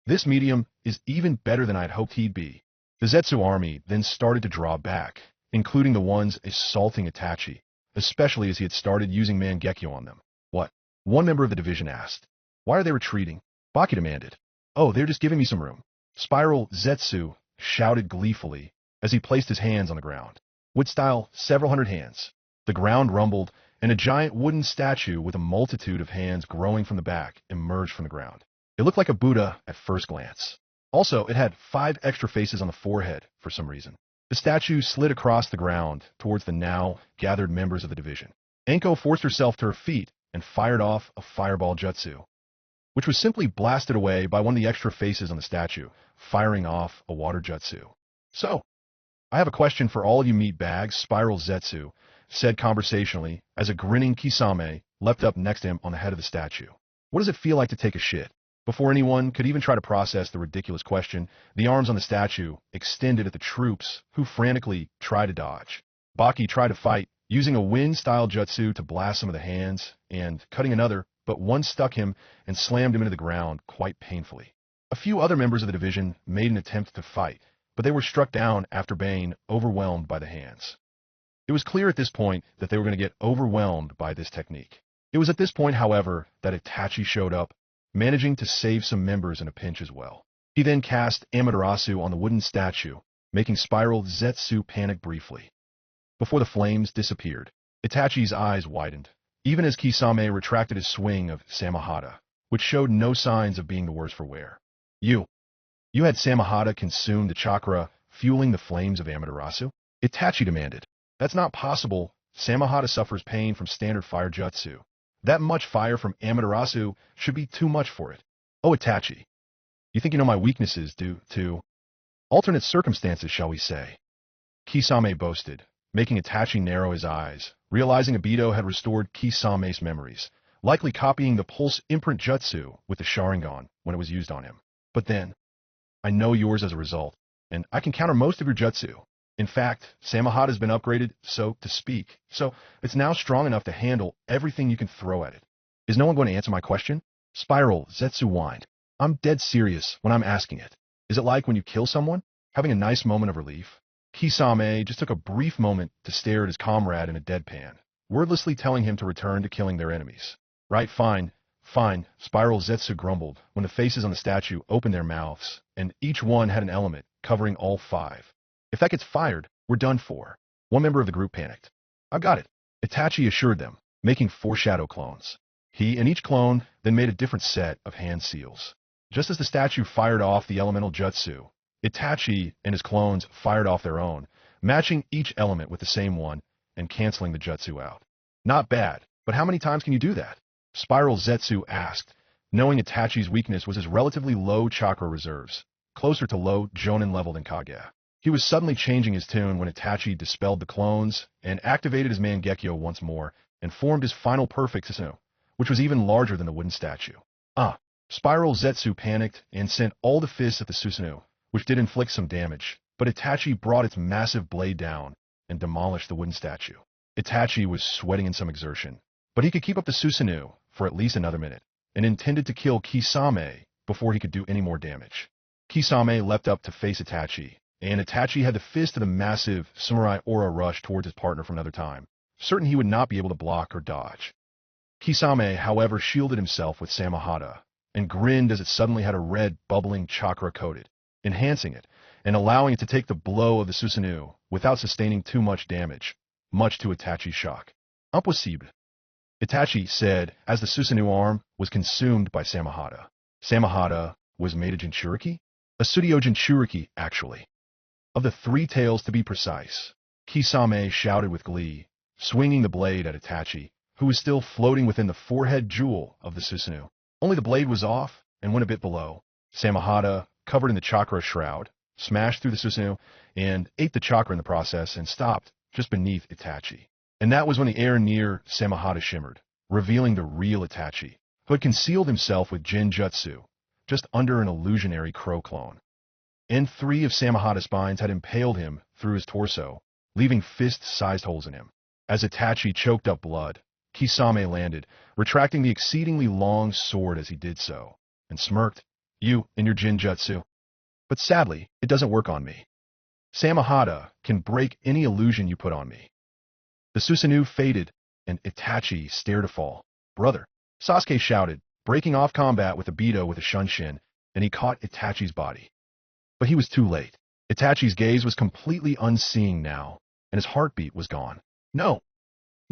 this medium is even better than I had hoped he'd be." The Zetsu army then started to draw back, including the ones assaulting Itachi, especially as he had started using Mangekyo on them. "What?" one member of the division asked. "Why are they retreating?" Baki demanded. "Oh, they're just giving me some room." Spiral Zetsu shouted gleefully as he placed his hands on the ground. Wood-style, several hundred hands. The ground rumbled, and a giant wooden statue with a multitude of hands growing from the back emerged from the ground. It looked like a Buddha at first glance. Also, it had 5 extra faces on the forehead for some reason. The statue slid across the ground towards the now gathered members of the division. Enko forced herself to her feet and fired off a Fireball Jutsu, which was simply blasted away by one of the extra faces on the statue, firing off a Water Jutsu. "So, I have a question for all of you meatbags," Spiral Zetsu said conversationally as a grinning Kisame leapt up next to him on the head of the statue. "What does it feel like to take a shit?" Before anyone could even try to process the ridiculous question, the arms on the statue extended at the troops, who frantically tried to dodge. Baki tried to fight, using a wind-style jutsu to blast some of the hands, and cutting another, but one stuck him and slammed him into the ground quite painfully. A few other members of the division made an attempt to fight, but they were struck down after being overwhelmed by the hands. It was clear at this point that they were going to get overwhelmed by this technique. It was at this point, however, that Itachi showed up, managing to save some members in a pinch as well. He then cast Amaterasu on the wooden statue, making Spiral Zetsu panic briefly. Before the flames disappeared, Itachi's eyes widened, even as Kisame retracted his swing of Samahata, which showed no signs of being the worse for wear. You had Samahata consume the chakra, fueling the flames of Amaterasu? Itachi demanded. That's not possible. Samahata suffers pain from standard fire jutsu. That much fire from Amaterasu should be too much for it. Oh, Itachi. You think you know my weaknesses due to alternate circumstances, shall we say? Kisame boasted, making Itachi narrow his eyes, realizing Obito had restored Kisame's memories, likely copying the pulse imprint jutsu with the Sharingan when it was used on him. But then, I know yours as a result, and I can counter most of your jutsu. In fact, Samahata has been upgraded, so to speak, so it's now strong enough to handle everything you can throw at it. Is no one going to answer my question? Spiral Zetsu whined. I'm dead serious when I'm asking it. Is it like when you kill someone, having a nice moment of relief? Kisame just took a brief moment to stare at his comrade in a deadpan, wordlessly telling him to return to killing their enemies. Right, fine, Spiral Zetsu grumbled when the faces on the statue opened their mouths, and each one had an element covering all five. If that gets fired, we're done for. One member of the group panicked. I've got it, Itachi assured them, making 4 shadow clones. He and each clone then made a different set of hand seals. Just as the statue fired off the elemental jutsu, Itachi and his clones fired off their own, matching each element with the same one and canceling the jutsu out. Not bad, but how many times can you do that? Spiral Zetsu asked, knowing Itachi's weakness was his relatively low chakra reserves, closer to low Jonin level than Kage. He was suddenly changing his tune when Itachi dispelled the clones and activated his Mangekyo once more and formed his final perfect Susanoo, which was even larger than the wooden statue. Spiral Zetsu panicked and sent all the fists at the Susanoo, which did inflict some damage, but Itachi brought its massive blade down and demolished the wooden statue. Itachi was sweating in some exertion, but he could keep up the Susanoo for at least another minute, and intended to kill Kisame before he could do any more damage. Kisame leapt up to face Itachi, and Itachi had the fist of the massive samurai aura rush towards his partner from another time, certain he would not be able to block or dodge. Kisame, however, shielded himself with Samahata, and grinned as it suddenly had a red, bubbling chakra coated, enhancing it, and allowing it to take the blow of the Susanoo without sustaining too much damage, much to Itachi's shock. Impossible, Itachi said as the Susanoo arm was consumed by Samahata. Samahata was made a Jinchuriki? A Tsuruyo Jinchuriki, actually. Of the 3 tails to be precise, Kisame shouted with glee, swinging the blade at Itachi, who was still floating within the forehead jewel of the Susanoo. Only the blade was off and went a bit below. Samahata, covered in the chakra shroud, smashed through the Susanoo and ate the chakra in the process and stopped just beneath Itachi. And that was when the air near Samahata shimmered, revealing the real Itachi, who had concealed himself with Jinjutsu, just under an illusionary crow clone. And 3 of Samahata's spines had impaled him through his torso, leaving fist-sized holes in him. As Itachi choked up blood, Kisame landed, retracting the exceedingly long sword as he did so, and smirked, You and your Jinjutsu. But sadly, it doesn't work on me. Samahata can break any illusion you put on me. The Susanoo faded, and Itachi stared to fall. Brother, Sasuke shouted, breaking off combat with Obito with a shunshin, and he caught Itachi's body. But he was too late. Itachi's gaze was completely unseeing now, and his heartbeat was gone. No,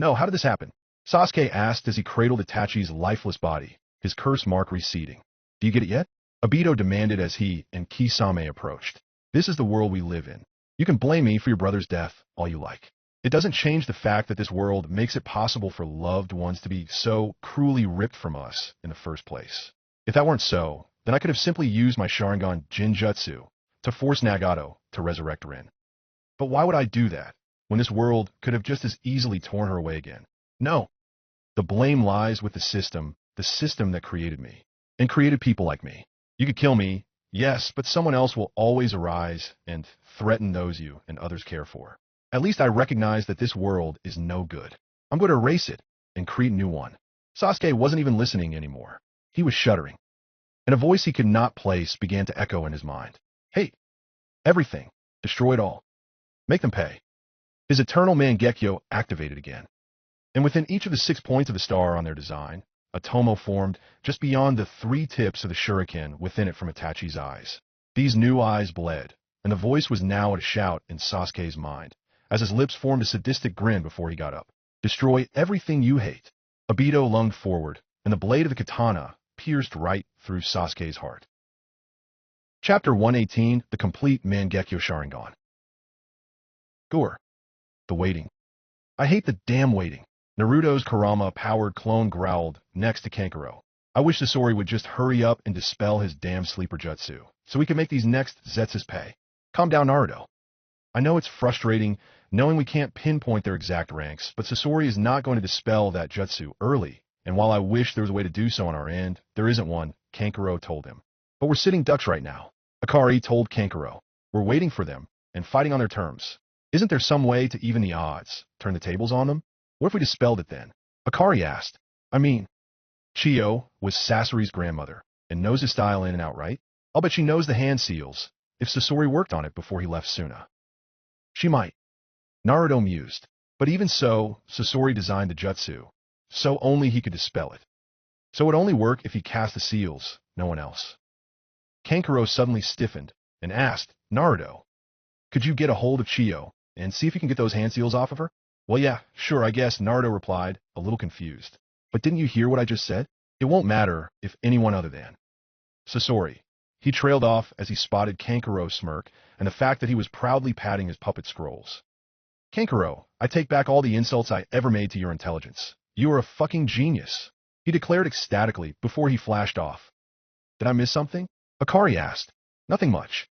how did this happen? Sasuke asked as he cradled Itachi's lifeless body, his curse mark receding. Do you get it yet? Obito demanded as he and Kisame approached. This is the world we live in. You can blame me for your brother's death all you like. It doesn't change the fact that this world makes it possible for loved ones to be so cruelly ripped from us in the first place. If that weren't so, then I could have simply used my Sharingan Jinjutsu to force Nagato to resurrect Rin. But why would I do that, when this world could have just as easily torn her away again? No. The blame lies with the system that created me, and created people like me. You could kill me, yes, but someone else will always arise and threaten those you and others care for. At least I recognize that this world is no good. I'm going to erase it and create a new one. Sasuke wasn't even listening anymore. He was shuddering, and a voice he could not place began to echo in his mind. Hey, everything. Destroy it all. Make them pay. His eternal Mangekyo activated again. And within each of the 6 points of the star on their design, a tomo formed just beyond the 3 tips of the shuriken within it from Itachi's eyes. These new eyes bled, and the voice was now at a shout in Sasuke's mind, as his lips formed a sadistic grin before he got up. Destroy everything you hate. Obito lunged forward, and the blade of the katana pierced right through Sasuke's heart. Chapter 118, The Complete Mangekyo Sharingan. Gore. The waiting. I hate the damn waiting. Naruto's Kurama-powered clone growled next to Kankuro. I wish Sasori would just hurry up and dispel his damn sleeper jutsu, so we can make these next Zetsus pay. Calm down, Naruto. I know it's frustrating knowing we can't pinpoint their exact ranks, but Sasori is not going to dispel that jutsu early, and while I wish there was a way to do so on our end, there isn't one, Kankuro told him. But we're sitting ducks right now. Akari told Kankuro. We're waiting for them, and fighting on their terms. Isn't there some way to even the odds, turn the tables on them? What if we dispelled it then? Akari asked. I mean, Chiyo was Sasori's grandmother, and knows his style in and out, right? I'll bet she knows the hand seals, if Sasori worked on it before he left Suna. She might. Naruto mused. But even so, Sasori designed the jutsu, so only he could dispel it. So it would only work if he cast the seals, no one else. Kankuro suddenly stiffened, and asked, Naruto, could you get a hold of Chiyo, and see if you can get those hand seals off of her? Well, yeah, sure, I guess, Naruto replied, a little confused. But didn't you hear what I just said? It won't matter if anyone other than Sasori. He trailed off as he spotted Kankuro's smirk and the fact that he was proudly patting his puppet scrolls. Kankuro, I take back all the insults I ever made to your intelligence. You are a fucking genius, he declared ecstatically before he flashed off. Did I miss something? Akari asked. Nothing much.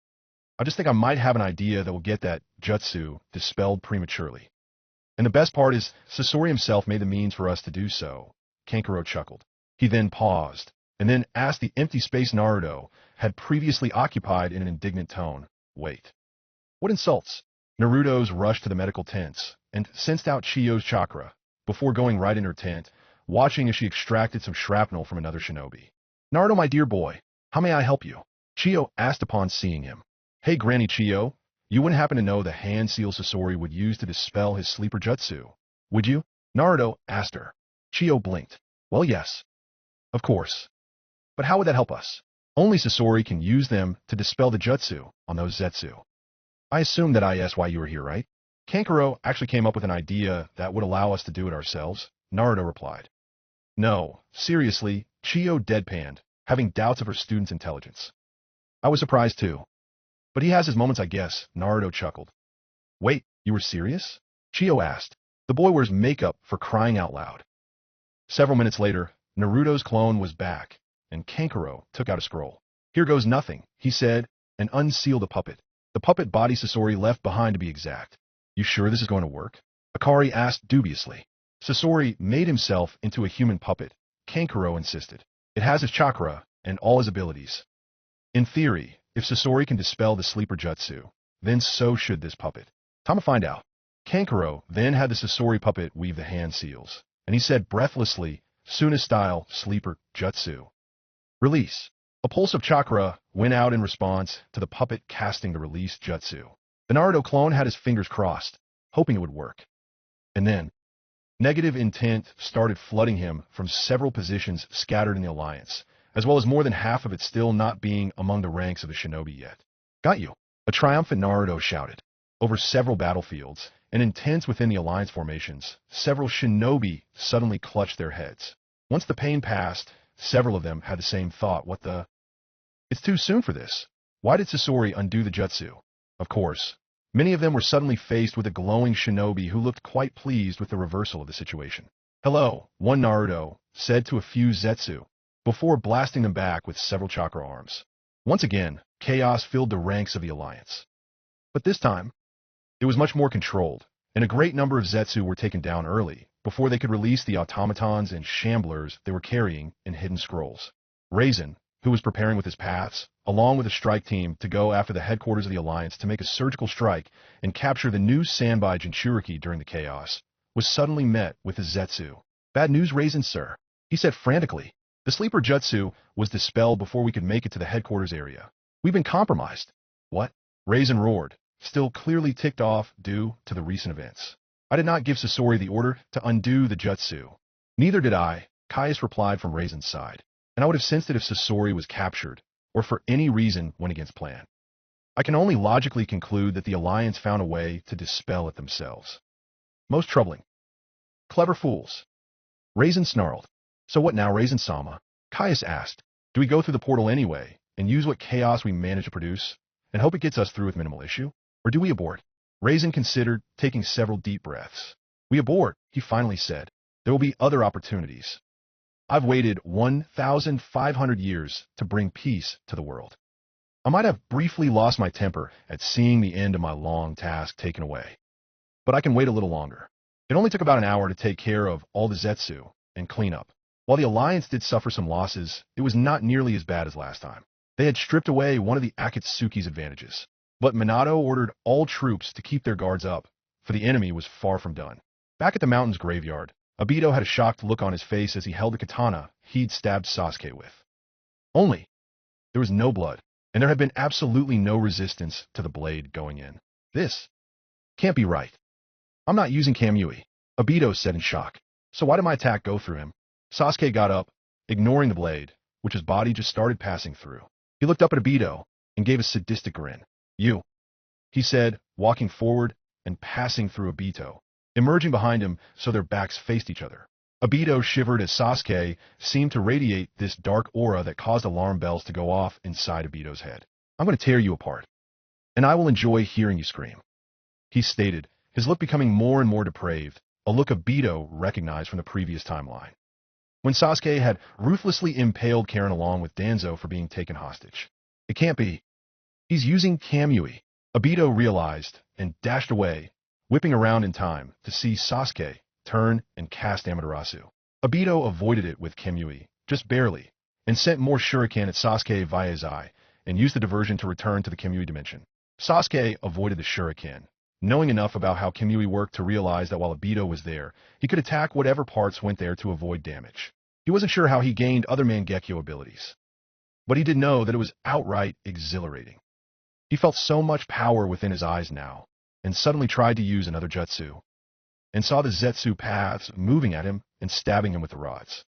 I just think I might have an idea that will get that jutsu dispelled prematurely. And the best part is, Sasori himself made the means for us to do so. Kankuro chuckled. He then paused, and then asked the empty space Naruto had previously occupied in an indignant tone. Wait. What insults? Naruto's rushed to the medical tents, and sensed out Chiyo's chakra, before going right in her tent, watching as she extracted some shrapnel from another shinobi. Naruto, my dear boy, how may I help you? Chiyo asked upon seeing him. Hey, Granny Chiyo, you wouldn't happen to know the hand seal Sasori would use to dispel his sleeper jutsu, would you? Naruto asked her. Chiyo blinked. Well, yes. Of course. But how would that help us? Only Sasori can use them to dispel the jutsu on those zetsu. I assume that is why you were here, right? Kankuro actually came up with an idea that would allow us to do it ourselves, Naruto replied. No, seriously, Chiyo deadpanned, having doubts of her student's intelligence. I was surprised too. But he has his moments, I guess, Naruto chuckled. Wait, you were serious? Chiyo asked. The boy wears makeup for crying out loud. Several minutes later, Naruto's clone was back, and Kankuro took out a scroll. Here goes nothing, he said, and unsealed a puppet. The puppet body Sasori left behind to be exact. You sure this is going to work? Akari asked dubiously. Sasori made himself into a human puppet, Kankuro insisted. It has his chakra and all his abilities. In theory, if Sasori can dispel the sleeper jutsu, then so should this puppet. Time to find out. Kankuro then had the Sasori puppet weave the hand seals, and he said breathlessly, Suna-style sleeper jutsu. Release. A pulse of chakra went out in response to the puppet casting the released jutsu. The Naruto clone had his fingers crossed, hoping it would work. And then, negative intent started flooding him from several positions scattered in the alliance, as well as more than half of it still not being among the ranks of the shinobi yet. Got you. A triumphant Naruto shouted. Over several battlefields, and in tents within the alliance formations, several shinobi suddenly clutched their heads. Once the pain passed, several of them had the same thought. What the? It's too soon for this. Why did Sasori undo the jutsu? Of course, many of them were suddenly faced with a glowing shinobi who looked quite pleased with the reversal of the situation. Hello, one Naruto said to a few zetsu, before blasting them back with several chakra arms. Once again, chaos filled the ranks of the alliance. But this time, it was much more controlled, and a great number of zetsu were taken down early, before they could release the automatons and shamblers they were carrying in hidden scrolls. Raisin, who was preparing with his paths, along with a strike team to go after the headquarters of the alliance to make a surgical strike and capture the new Sanbai Jinchuriki during the chaos, was suddenly met with his zetsu. Bad news, Raisin, sir. he said frantically. The sleeper jutsu was dispelled before we could make it to the headquarters area. We've been compromised. What? Raisin roared, still clearly ticked off due to the recent events. I did not give Sasori the order to undo the jutsu. Neither did I, Caius replied from Raisin's side, and I would have sensed it if Sasori was captured, or for any reason went against plan. I can only logically conclude that the Alliance found a way to dispel it themselves. Most troubling. Clever fools. Raisin snarled. So what now, Raisin-sama? Caius asked. Do we go through the portal anyway, and use what chaos we manage to produce, and hope it gets us through with minimal issue? Or do we abort? Raisin considered, taking several deep breaths. We abort, he finally said. There will be other opportunities. I've waited 1,500 years to bring peace to the world. I might have briefly lost my temper at seeing the end of my long task taken away. But I can wait a little longer. It only took about an hour to take care of all the Zetsu and clean up. While the Alliance did suffer some losses, it was not nearly as bad as last time. They had stripped away one of the Akatsuki's advantages. But Minato ordered all troops to keep their guards up, for the enemy was far from done. Back at the mountain's graveyard, Obito had a shocked look on his face as he held the katana he'd stabbed Sasuke with. Only, there was no blood, and there had been absolutely no resistance to the blade going in. This can't be right. I'm not using Kamui, Obito said in shock. So why did my attack go through him? Sasuke got up, ignoring the blade, which his body just started passing through. He looked up at Obito and gave a sadistic grin. You, he said, walking forward and passing through Obito, emerging behind him so their backs faced each other. Obito shivered as Sasuke seemed to radiate this dark aura that caused alarm bells to go off inside Obito's head. I'm going to tear you apart, and I will enjoy hearing you scream, he stated, his look becoming more and more depraved, a look Obito recognized from the previous timeline, when Sasuke had ruthlessly impaled Karen along with Danzo for being taken hostage. It can't be. He's using Kamui, Obito realized, and dashed away, whipping around in time to see Sasuke turn and cast Amaterasu. Obito avoided it with Kamui, just barely, and sent more shuriken at Sasuke via his eye, and used the diversion to return to the Kamui dimension. Sasuke avoided the shuriken, knowing enough about how Kamui worked to realize that while Obito was there, he could attack whatever parts went there to avoid damage. He wasn't sure how he gained other Mangekyo abilities, but he did know that it was outright exhilarating. He felt so much power within his eyes now, and suddenly tried to use another jutsu, and saw the Zetsu paths moving at him and stabbing him with the rods.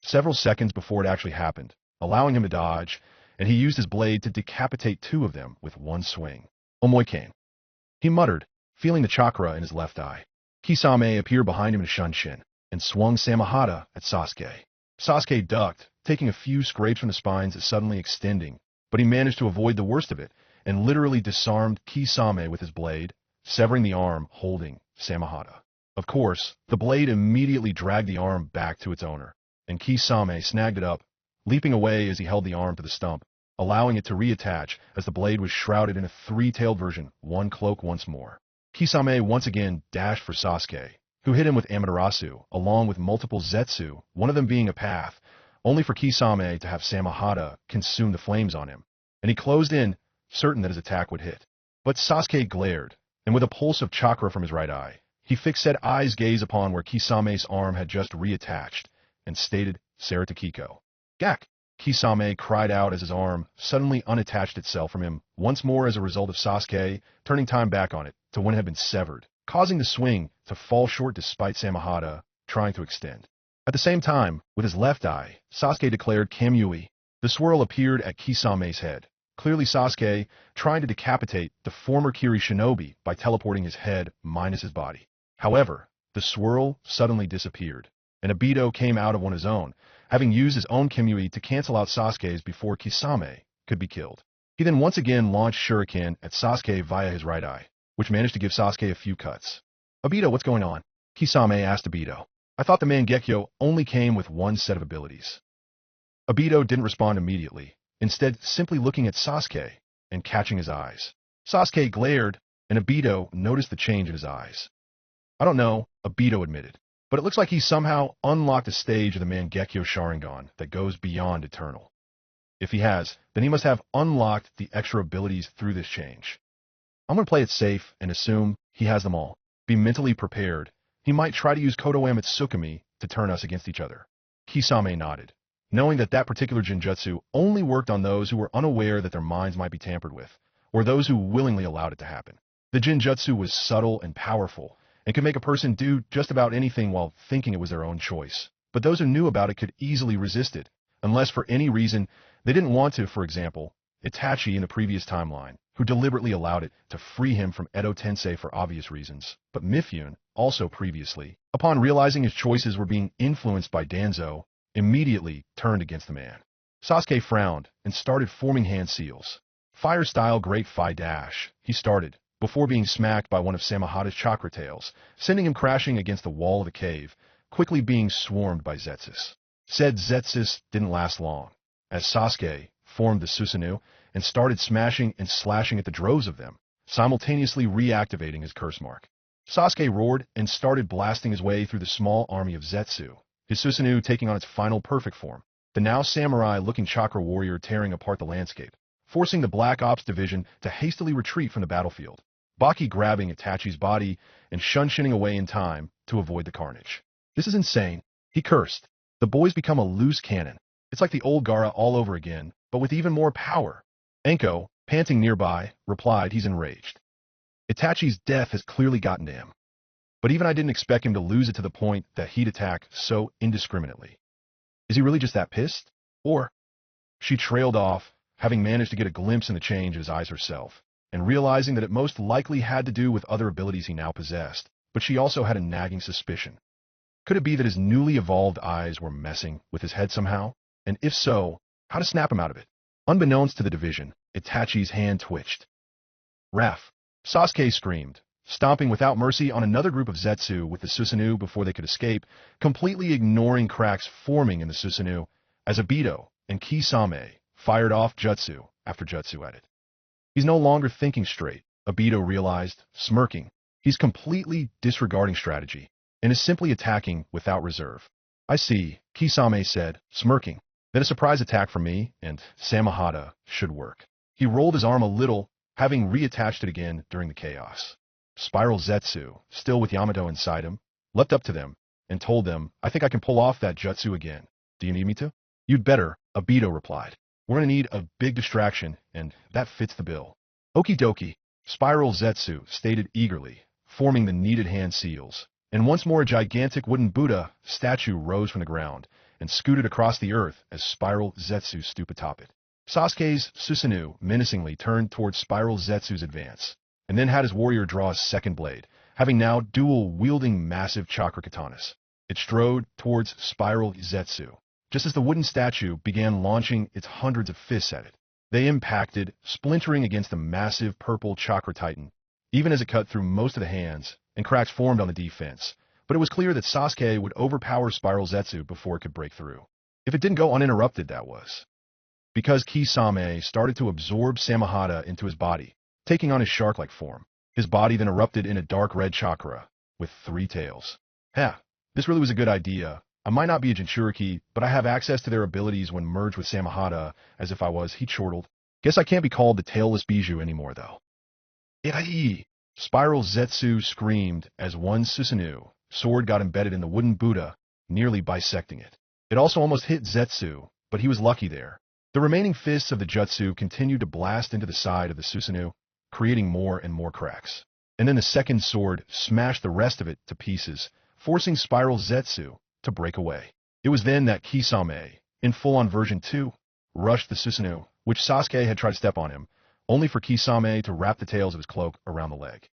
Several seconds before it actually happened, allowing him to dodge, and he used his blade to decapitate two of them with one swing. Omoikane, he muttered, feeling the chakra in his left eye. Kisame appeared behind him in Shunshin, and swung Samahata at Sasuke. Sasuke ducked, taking a few scrapes from the spines suddenly extending, but he managed to avoid the worst of it, and literally disarmed Kisame with his blade, severing the arm holding Samahata. Of course, the blade immediately dragged the arm back to its owner, and Kisame snagged it up, leaping away as he held the arm to the stump, allowing it to reattach as the blade was shrouded in a three-tailed version, one cloak once more. Kisame once again dashed for Sasuke, who hit him with Amaterasu, along with multiple Zetsu, one of them being a path, only for Kisame to have Samahata consume the flames on him, and he closed in, certain that his attack would hit. But Sasuke glared, and with a pulse of chakra from his right eye, he fixed said eye's gaze upon where Kisame's arm had just reattached, and stated, Saratakiko. Gak! Kisame cried out as his arm suddenly unattached itself from him, once more as a result of Sasuke turning time back on it to when it had been severed, causing the swing to fall short despite Samahata trying to extend. At the same time, with his left eye, Sasuke declared Kamui. The swirl appeared at Kisame's head, clearly Sasuke trying to decapitate the former Kiri shinobi by teleporting his head minus his body. However, the swirl suddenly disappeared, and Obito came out of one of his own, having used his own Kamui to cancel out Sasuke's before Kisame could be killed. He then once again launched shuriken at Sasuke via his right eye, which managed to give Sasuke a few cuts. Obito, what's going on? Kisame asked Obito. I thought the Mangekyo only came with one set of abilities. Obito didn't respond immediately, instead simply looking at Sasuke and catching his eyes. Sasuke glared, and Obito noticed the change in his eyes. I don't know, Obito admitted, but it looks like he somehow unlocked a stage of the Mangekyo Sharingan that goes beyond eternal. If he has, then he must have unlocked the extra abilities through this change. I'm going to play it safe and assume he has them all. Be mentally prepared. He might try to use Kodoe Mitsukami to turn us against each other. Kisame nodded, knowing that that particular genjutsu only worked on those who were unaware that their minds might be tampered with, or those who willingly allowed it to happen. The genjutsu was subtle and powerful, and could make a person do just about anything while thinking it was their own choice. But those who knew about it could easily resist it, unless for any reason they didn't want to. For example, Itachi in the previous timeline, who deliberately allowed it to free him from Edo Tensei for obvious reasons. But Mifune, also previously, upon realizing his choices were being influenced by Danzo, immediately turned against the man. Sasuke frowned and started forming hand seals. Fire style Great Phi Dash, he started, before being smacked by one of Samahada's chakra tails, sending him crashing against the wall of the cave, quickly being swarmed by Zetsus. Said Zetsus didn't last long, as Sasuke formed the Susanoo and started smashing and slashing at the droves of them, simultaneously reactivating his curse mark. Sasuke roared and started blasting his way through the small army of Zetsu, his Susanoo taking on its final perfect form, the now samurai-looking chakra warrior tearing apart the landscape, forcing the Black Ops division to hastily retreat from the battlefield, Baki grabbing Itachi's body and shunshinning away in time to avoid the carnage. This is insane, he cursed. The boys become a loose cannon. It's like the old Gaara all over again, but with even more power. Enko, panting nearby, replied he's enraged. Itachi's death has clearly gotten to him. But even I didn't expect him to lose it to the point that he'd attack so indiscriminately. Is he really just that pissed? Or? She trailed off, having managed to get a glimpse in the change in his eyes herself, and realizing that it most likely had to do with other abilities he now possessed, but she also had a nagging suspicion. Could it be that his newly evolved eyes were messing with his head somehow? And if so, how to snap him out of it? Unbeknownst to the division, Itachi's hand twitched. Raf! Sasuke screamed, stomping without mercy on another group of Zetsu with the Susanoo before they could escape, completely ignoring cracks forming in the Susanoo as Obito and Kisame fired off jutsu after jutsu at it. He's no longer thinking straight, Obito realized, smirking. He's completely disregarding strategy and is simply attacking without reserve. I see, Kisame said, smirking. Then a surprise attack from me, and Samahada should work. He rolled his arm a little, having reattached it again during the chaos. Spiral Zetsu, still with Yamato inside him, leapt up to them and told them, I think I can pull off that jutsu again. Do you need me to? You'd better, Obito replied. We're going to need a big distraction, and that fits the bill. Okie dokie, Spiral Zetsu stated eagerly, forming the needed hand seals. And once more a gigantic wooden Buddha statue rose from the ground and scooted across the earth as Spiral Zetsu stooped atop it. Sasuke's Susanoo menacingly turned towards Spiral Zetsu's advance, and then had his warrior draw a second blade, having now dual-wielding massive chakra katanas. It strode towards Spiral Zetsu, just as the wooden statue began launching its hundreds of fists at it. They impacted, splintering against the massive purple chakra titan, even as it cut through most of the hands, and cracks formed on the defense. But it was clear that Sasuke would overpower Spiral Zetsu before it could break through. If it didn't go uninterrupted, that was. Because Kisame started to absorb Samahada into his body, taking on his shark-like form. His body then erupted in a dark red chakra, with 3 tails. This really was a good idea. I might not be a Jinchuriki, but I have access to their abilities when merged with Samahada, as if I was, he chortled. Guess I can't be called the tailless Bijou anymore, though. Irai! Spiral Zetsu screamed as one Susanoo sword got embedded in the wooden Buddha, nearly bisecting it. It also almost hit Zetsu, but he was lucky there. The remaining fists of the jutsu continued to blast into the side of the Susanoo, creating more and more cracks. And then the second sword smashed the rest of it to pieces, forcing Spiral Zetsu to break away. It was then that Kisame, in full-on version 2, rushed the Susanoo, which Sasuke had tried to step on him, only for Kisame to wrap the tails of his cloak around the leg,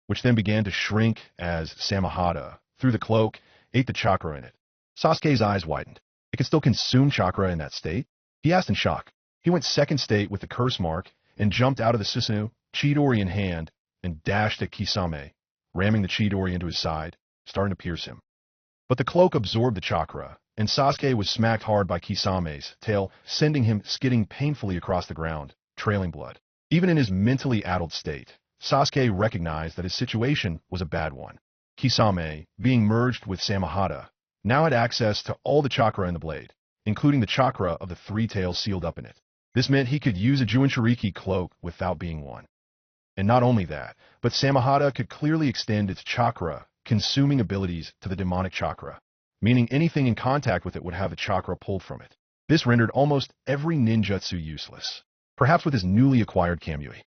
which then began to shrink as Samahada, through the cloak, ate the chakra in it. Sasuke's eyes widened. It could still consume chakra in that state? He asked in shock. He went second state with the curse mark and jumped out of the Susanoo, Chidori in hand, and dashed at Kisame, ramming the Chidori into his side, starting to pierce him. But the cloak absorbed the chakra, and Sasuke was smacked hard by Kisame's tail, sending him skidding painfully across the ground, trailing blood. Even in his mentally addled state, Sasuke recognized that his situation was a bad one. Kisame, being merged with Samahada, now had access to all the chakra in the blade, including the chakra of the 3 tails sealed up in it. This meant he could use a Jinchuriki cloak without being one. And not only that, but Samahada could clearly extend its chakra consuming abilities to the demonic chakra. meaning anything in contact with it would have the chakra pulled from it. This rendered almost every ninjutsu useless, perhaps with his newly acquired Kamui.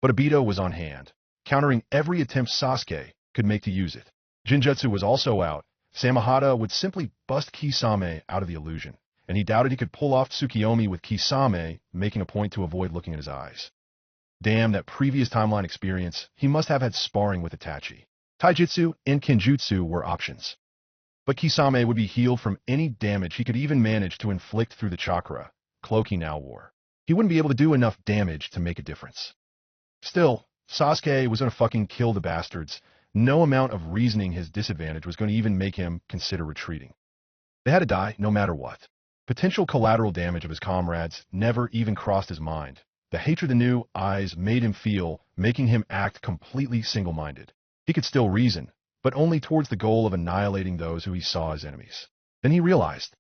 But Obito was on hand, countering every attempt Sasuke could make to use it. Jinjutsu was also out. Samehada would simply bust Kisame out of the illusion, and he doubted he could pull off Tsukiyomi with Kisame, making a point to avoid looking in his eyes. Damn, that previous timeline experience, he must have had sparring with Itachi. Taijutsu and Kenjutsu were options. But Kisame would be healed from any damage he could even manage to inflict through the chakra cloak he now wore. He wouldn't be able to do enough damage to make a difference. Still, Sasuke was going to fucking kill the bastards. No amount of reasoning his disadvantage was going to even make him consider retreating. They had to die no matter what. Potential collateral damage of his comrades never even crossed his mind. The hatred the new eyes made him feel, making him act completely single-minded. He could still reason, but only towards the goal of annihilating those who he saw as enemies. Then he realized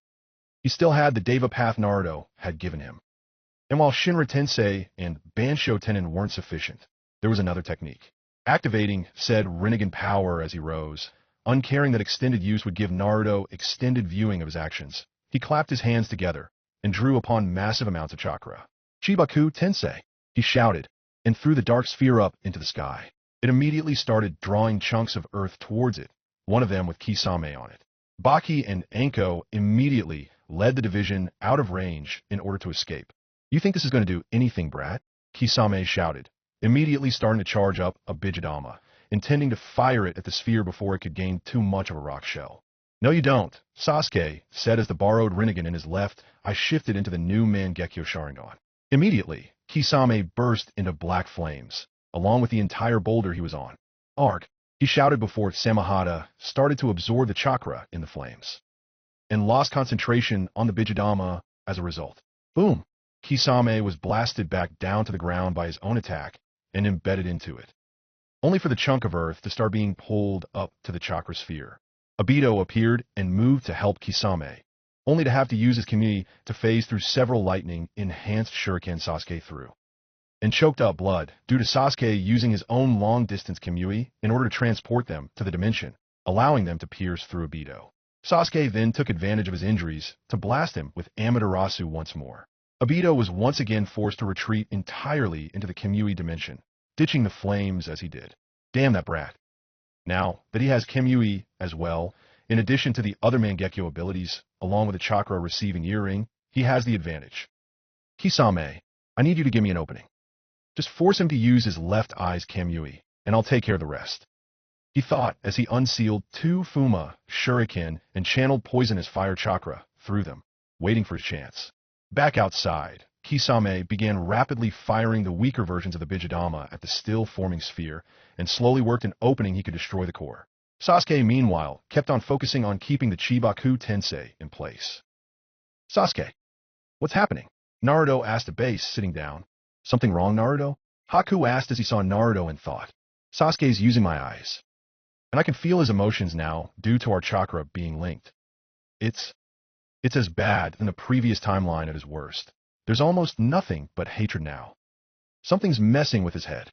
he still had the Deva path Naruto had given him. And while Shinra Tensei and Bansho Tenin weren't sufficient, there was another technique. Activating said Rinnegan power as he rose, uncaring that extended use would give Naruto extended viewing of his actions, he clapped his hands together and drew upon massive amounts of chakra. Chibaku Tensei, he shouted, and threw the dark sphere up into the sky. It immediately started drawing chunks of earth towards it, one of them with Kisame on it. Baki and Anko immediately led the division out of range in order to escape. You think this is going to do anything, brat? Kisame shouted, immediately starting to charge up a Bijidama, intending to fire it at the sphere before it could gain too much of a rock shell. No you don't, Sasuke said as the borrowed Rinnegan in his left eye shifted into the new Mangekyo Sharingan. Immediately, Kisame burst into black flames, along with the entire boulder he was on. Arg, he shouted before Samehada started to absorb the chakra in the flames, and lost concentration on the Bijidama as a result. Boom! Kisame was blasted back down to the ground by his own attack and embedded into it, only for the chunk of earth to start being pulled up to the chakra sphere. Obito appeared and moved to help Kisame, only to have to use his Kamui to phase through several lightning-enhanced shuriken Sasuke threw, and choked up blood due to Sasuke using his own long-distance Kamui in order to transport them to the dimension, allowing them to pierce through Obito. Sasuke then took advantage of his injuries to blast him with Amaterasu once more. Obito was once again forced to retreat entirely into the Kamui dimension, ditching the flames as he did. Damn that brat. Now that he has Kamui as well, in addition to the other Mangekyo abilities, along with the chakra receiving earring, he has the advantage. Kisame, I need you to give me an opening. Just force him to use his left eye's Kamui, and I'll take care of the rest. He thought as he unsealed 2 Fuma shuriken and channeled poisonous fire chakra through them, waiting for his chance. Back outside, Kisame began rapidly firing the weaker versions of the Bijidama at the still-forming sphere, and slowly worked an opening he could destroy the core. Sasuke, meanwhile, kept on focusing on keeping the Chibaku Tensei in place. Sasuke, what's happening? Naruto asked a base, sitting down. Something wrong, Naruto? Haku asked as he saw Naruto and thought. Sasuke's using my eyes, and I can feel his emotions now due to our chakra being linked. It's as bad than the previous timeline at his worst. There's almost nothing but hatred now. Something's messing with his head.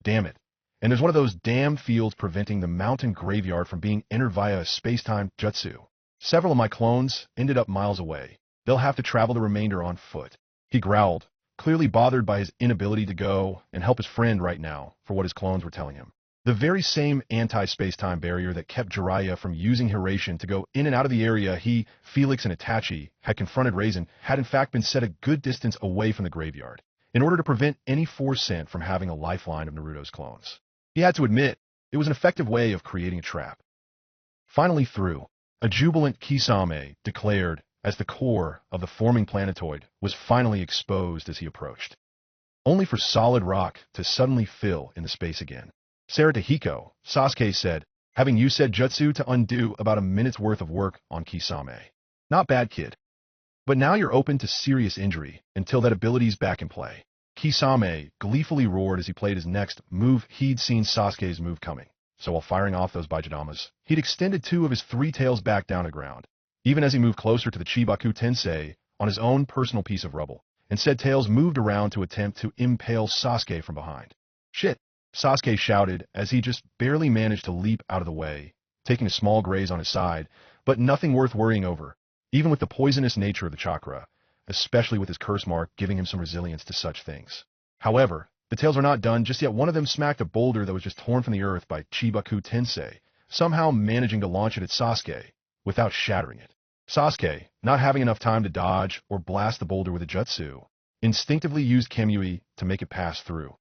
Damn it. And there's one of those damn fields preventing the mountain graveyard from being entered via a space-time jutsu. Several of my clones ended up miles away. They'll have to travel the remainder on foot. He growled, clearly bothered by his inability to go and help his friend right now for what his clones were telling him. The very same anti-space-time barrier that kept Jiraiya from using Hiration to go in and out of the area he, Felix, and Itachi had confronted Raisin had in fact been set a good distance away from the graveyard, in order to prevent any force sent from having a lifeline of Naruto's clones. He had to admit, it was an effective way of creating a trap. Finally through, a jubilant Kisame declared as the core of the forming planetoid was finally exposed as he approached, only for solid rock to suddenly fill in the space again. Sarah to Hiko, Sasuke said, having used said jutsu to undo about a minute's worth of work on Kisame. Not bad, kid. But now you're open to serious injury until that ability's back in play. Kisame gleefully roared as he played his next move. He'd seen Sasuke's move coming, so while firing off those Bijidamas, he'd extended 2 of his 3 tails back down to ground, even as he moved closer to the Chibaku Tensei on his own personal piece of rubble, and said tails moved around to attempt to impale Sasuke from behind. Shit, Sasuke shouted as he just barely managed to leap out of the way, taking a small graze on his side, but nothing worth worrying over, even with the poisonous nature of the chakra, especially with his curse mark giving him some resilience to such things. However, the tales are not done just yet. One of them smacked a boulder that was just torn from the earth by Chibaku Tensei, somehow managing to launch it at Sasuke without shattering it. Sasuke, not having enough time to dodge or blast the boulder with a jutsu, instinctively used Kamui to make it pass through.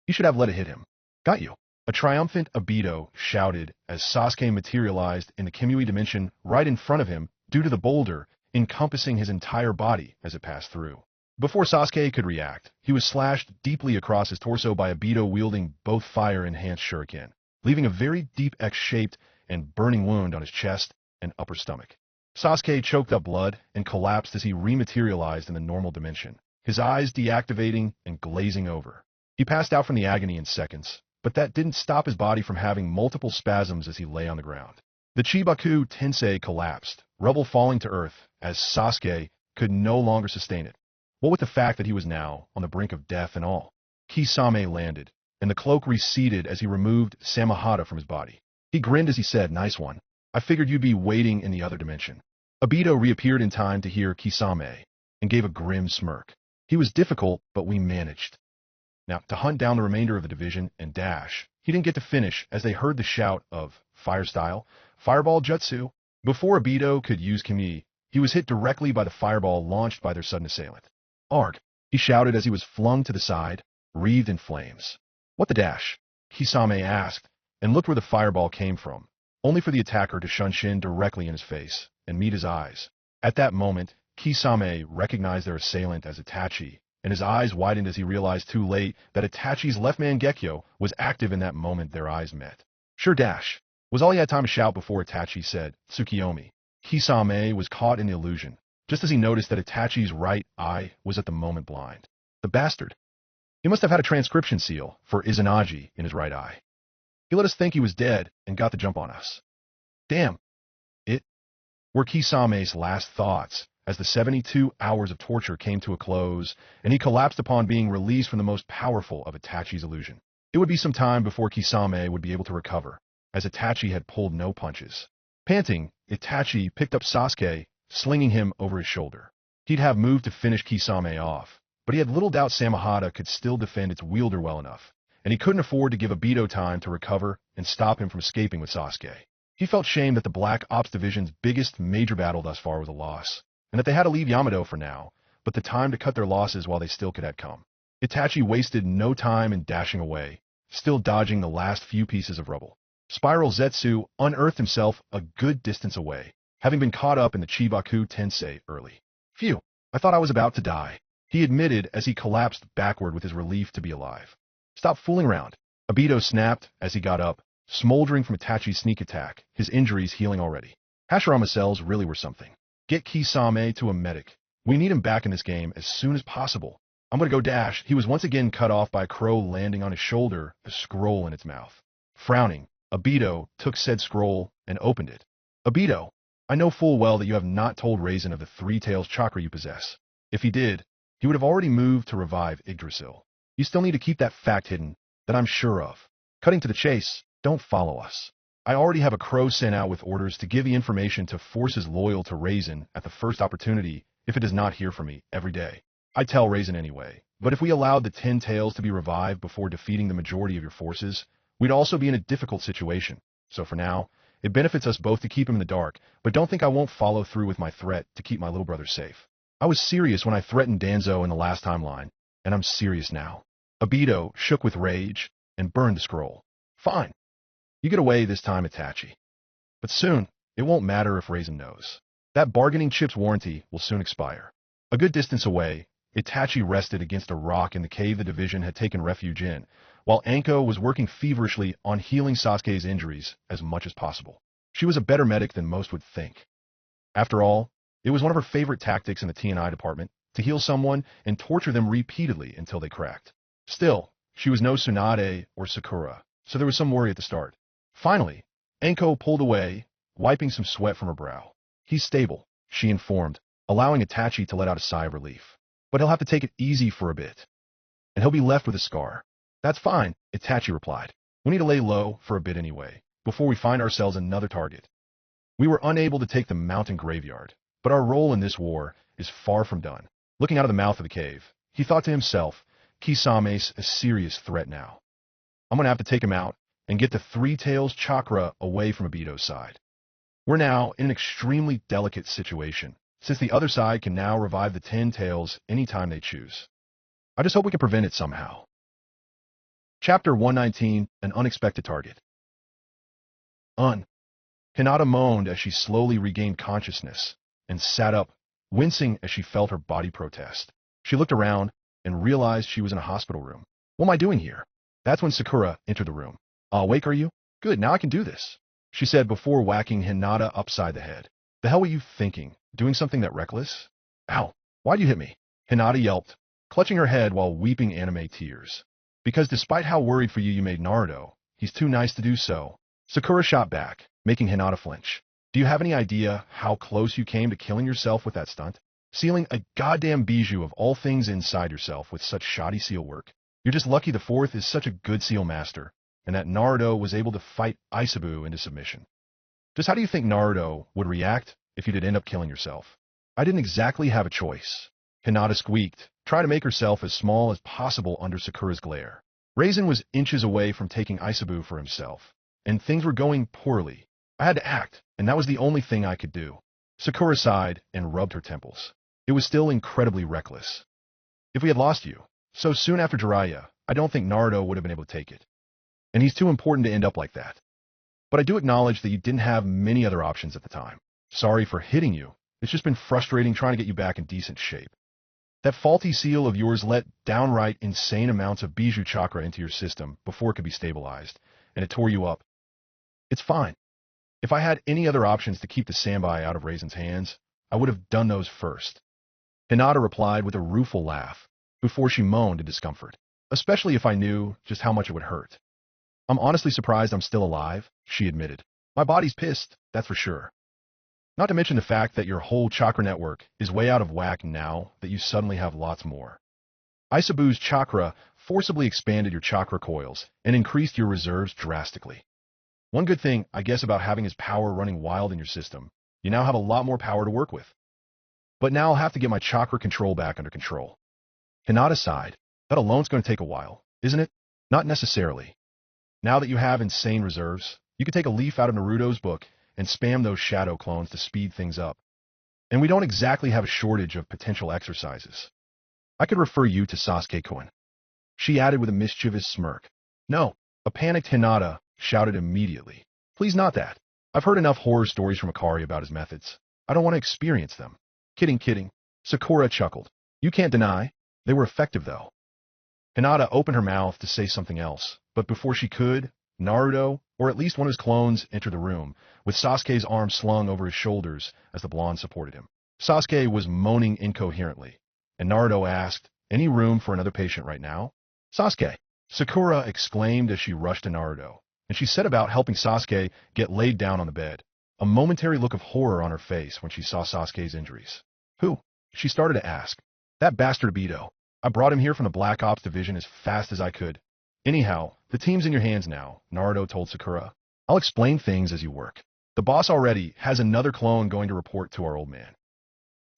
He should have let it hit him. Got you. A triumphant Obito shouted as Sasuke materialized in the Kamui dimension right in front of him due to the boulder encompassing his entire body as it passed through. Before Sasuke could react, he was slashed deeply across his torso by Obito wielding both fire-enhanced shuriken, leaving a very deep X-shaped and burning wound on his chest and upper stomach. Sasuke choked up blood and collapsed as he rematerialized in the normal dimension, his eyes deactivating and glazing over. He passed out from the agony in seconds, but that didn't stop his body from having multiple spasms as he lay on the ground. The Chibaku Tensei collapsed, rubble falling to earth as Sasuke could no longer sustain it. What with the fact that he was now on the brink of death and all? Kisame landed, and the cloak receded as he removed Samahata from his body. He grinned as he said, "Nice one. I figured you'd be waiting in the other dimension." Obito reappeared in time to hear Kisame, and gave a grim smirk. He was difficult, but we managed. Now, to hunt down the remainder of the division and dash, he didn't get to finish as they heard the shout of Fire Style, Fireball Jutsu. Before Obito could use Kimi, he was hit directly by the fireball launched by their sudden assailant. "Arg!" he shouted as he was flung to the side, wreathed in flames. "What the dash?" Kisame asked, and looked where the fireball came from, only for the attacker to shunshin directly in his face and meet his eyes. At that moment, Kisame recognized their assailant as Itachi, and his eyes widened as he realized too late that Itachi's left Mangekyo was active in that moment their eyes met. "Sure dash," was all he had time to shout before Itachi said, "Tsukiyomi." Kisame was caught in the illusion, just as he noticed that Itachi's right eye was at the moment blind. The bastard. He must have had a transcription seal for Izanagi in his right eye. He let us think he was dead and got the jump on us. Damn. It were Kisame's last thoughts as the 72 hours of torture came to a close and he collapsed upon being released from the most powerful of Itachi's illusion. It would be some time before Kisame would be able to recover, as Itachi had pulled no punches. Panting, Itachi picked up Sasuke, slinging him over his shoulder. He'd have moved to finish Kisame off, but he had little doubt Samahata could still defend its wielder well enough, and he couldn't afford to give Obito time to recover and stop him from escaping with Sasuke. He felt shame that the Black Ops Division's biggest major battle thus far was a loss, and that they had to leave Yamato for now, but the time to cut their losses while they still could had come. Itachi wasted no time in dashing away, still dodging the last few pieces of rubble. Spiral Zetsu unearthed himself a good distance away, having been caught up in the Chibaku Tensei early. "Phew, I thought I was about to die," he admitted as he collapsed backward with his relief to be alive. "Stop fooling around." Obito snapped as he got up, smoldering from Itachi's sneak attack, his injuries healing already. Hashirama cells really were something. "Get Kisame to a medic. We need him back in this game as soon as possible." "I'm gonna go dash." He was once again cut off by a crow landing on his shoulder, a scroll in its mouth. Frowning, Obito took said scroll and opened it. "Obito, I know full well that you have not told Raisin of the Three Tails chakra you possess. If he did, he would have already moved to revive Yggdrasil. You still need to keep that fact hidden, that I'm sure of. Cutting to the chase, don't follow us. I already have a crow sent out with orders to give the information to forces loyal to Raisin at the first opportunity if it does not hear from me every day. I tell Raisin anyway, but if we allowed the 10 Tails to be revived before defeating the majority of your forces, we'd also be in a difficult situation. So for now, it benefits us both to keep him in the dark, but don't think I won't follow through with my threat to keep my little brother safe. I was serious when I threatened Danzo in the last timeline, and I'm serious now." Obito shook with rage and burned the scroll. "Fine. You get away this time, Itachi. But soon, it won't matter if Raisin knows. That bargaining chip's warranty will soon expire." A good distance away, Itachi rested against a rock in the cave the division had taken refuge in, while Anko was working feverishly on healing Sasuke's injuries as much as possible. She was a better medic than most would think. After all, it was one of her favorite tactics in the T&I department to heal someone and torture them repeatedly until they cracked. Still, she was no Tsunade or Sakura, so there was some worry at the start. Finally, Anko pulled away, wiping some sweat from her brow. "He's stable," she informed, allowing Itachi to let out a sigh of relief. "But he'll have to take it easy for a bit, and he'll be left with a scar." "That's fine," Itachi replied. "We need to lay low for a bit anyway, before we find ourselves another target." We were unable to take the mountain graveyard, but our role in this war is far from done. Looking out of the mouth of the cave, he thought to himself, Kisame's a serious threat now. I'm going to have to take him out and get the Three Tails chakra away from Obito's side. We're now in an extremely delicate situation, since the other side can now revive the 10 Tails anytime they choose. I just hope we can prevent it somehow. Chapter 119, An Unexpected Target. Hinata moaned as she slowly regained consciousness and sat up, wincing as she felt her body protest. She looked around and realized she was in a hospital room. What am I doing here? That's when Sakura entered the room. Awake, are you? Good, now I can do this, she said before whacking Hinata upside the head. The hell were you thinking? Doing something that reckless? Ow, why'd you hit me? Hinata yelped, clutching her head while weeping anime tears. Because despite how worried for you made Naruto, he's too nice to do so. Sakura shot back, making Hinata flinch. Do you have any idea how close you came to killing yourself with that stunt? Sealing a goddamn bijou of all things inside yourself with such shoddy seal work. You're just lucky the fourth is such a good seal master, and that Naruto was able to fight Isabu into submission. Just how do you think Naruto would react if you did end up killing yourself? I didn't exactly have a choice. Hinata squeaked, trying to make herself as small as possible under Sakura's glare. Raisin was inches away from taking Isabu for himself, and things were going poorly. I had to act, and that was the only thing I could do. Sakura sighed and rubbed her temples. It was still incredibly reckless. If we had lost you so soon after Jiraiya, I don't think Naruto would have been able to take it. And he's too important to end up like that. But I do acknowledge that you didn't have many other options at the time. Sorry for hitting you. It's just been frustrating trying to get you back in decent shape. That faulty seal of yours let downright insane amounts of bijou chakra into your system before it could be stabilized, and it tore you up. It's fine. If I had any other options to keep the Sanbai out of Raisin's hands, I would have done those first. Hinata replied with a rueful laugh, before she moaned in discomfort, especially if I knew just how much it would hurt. I'm honestly surprised I'm still alive, she admitted. My body's pissed, that's for sure. Not to mention the fact that your whole chakra network is way out of whack now that you suddenly have lots more. Isabu's chakra forcibly expanded your chakra coils and increased your reserves drastically. One good thing, I guess, about having his power running wild in your system, you now have a lot more power to work with. But now I'll have to get my chakra control back under control. Hinata sighed. That alone's going to take a while, isn't it? Not necessarily. Now that you have insane reserves, you can take a leaf out of Naruto's book and spam those shadow clones to speed things up. And we don't exactly have a shortage of potential exercises. I could refer you to Sasuke-kun, she added with a mischievous smirk. No, a panicked Hinata shouted immediately. Please not that. I've heard enough horror stories from Akari about his methods. I don't want to experience them. Kidding. Sakura chuckled. You can't deny. They were effective, though. Hinata opened her mouth to say something else, but before she could, Naruto, or at least one of his clones, entered the room, with Sasuke's arm slung over his shoulders as the blonde supported him. Sasuke was moaning incoherently, and Naruto asked, Any room for another patient right now? Sasuke! Sakura exclaimed as she rushed to Naruto, and she set about helping Sasuke get laid down on the bed, a momentary look of horror on her face when she saw Sasuke's injuries. Who? She started to ask. That bastard Obito. I brought him here from the Black Ops division as fast as I could. Anyhow, the team's in your hands now, Naruto told Sakura. I'll explain things as you work. The boss already has another clone going to report to our old man.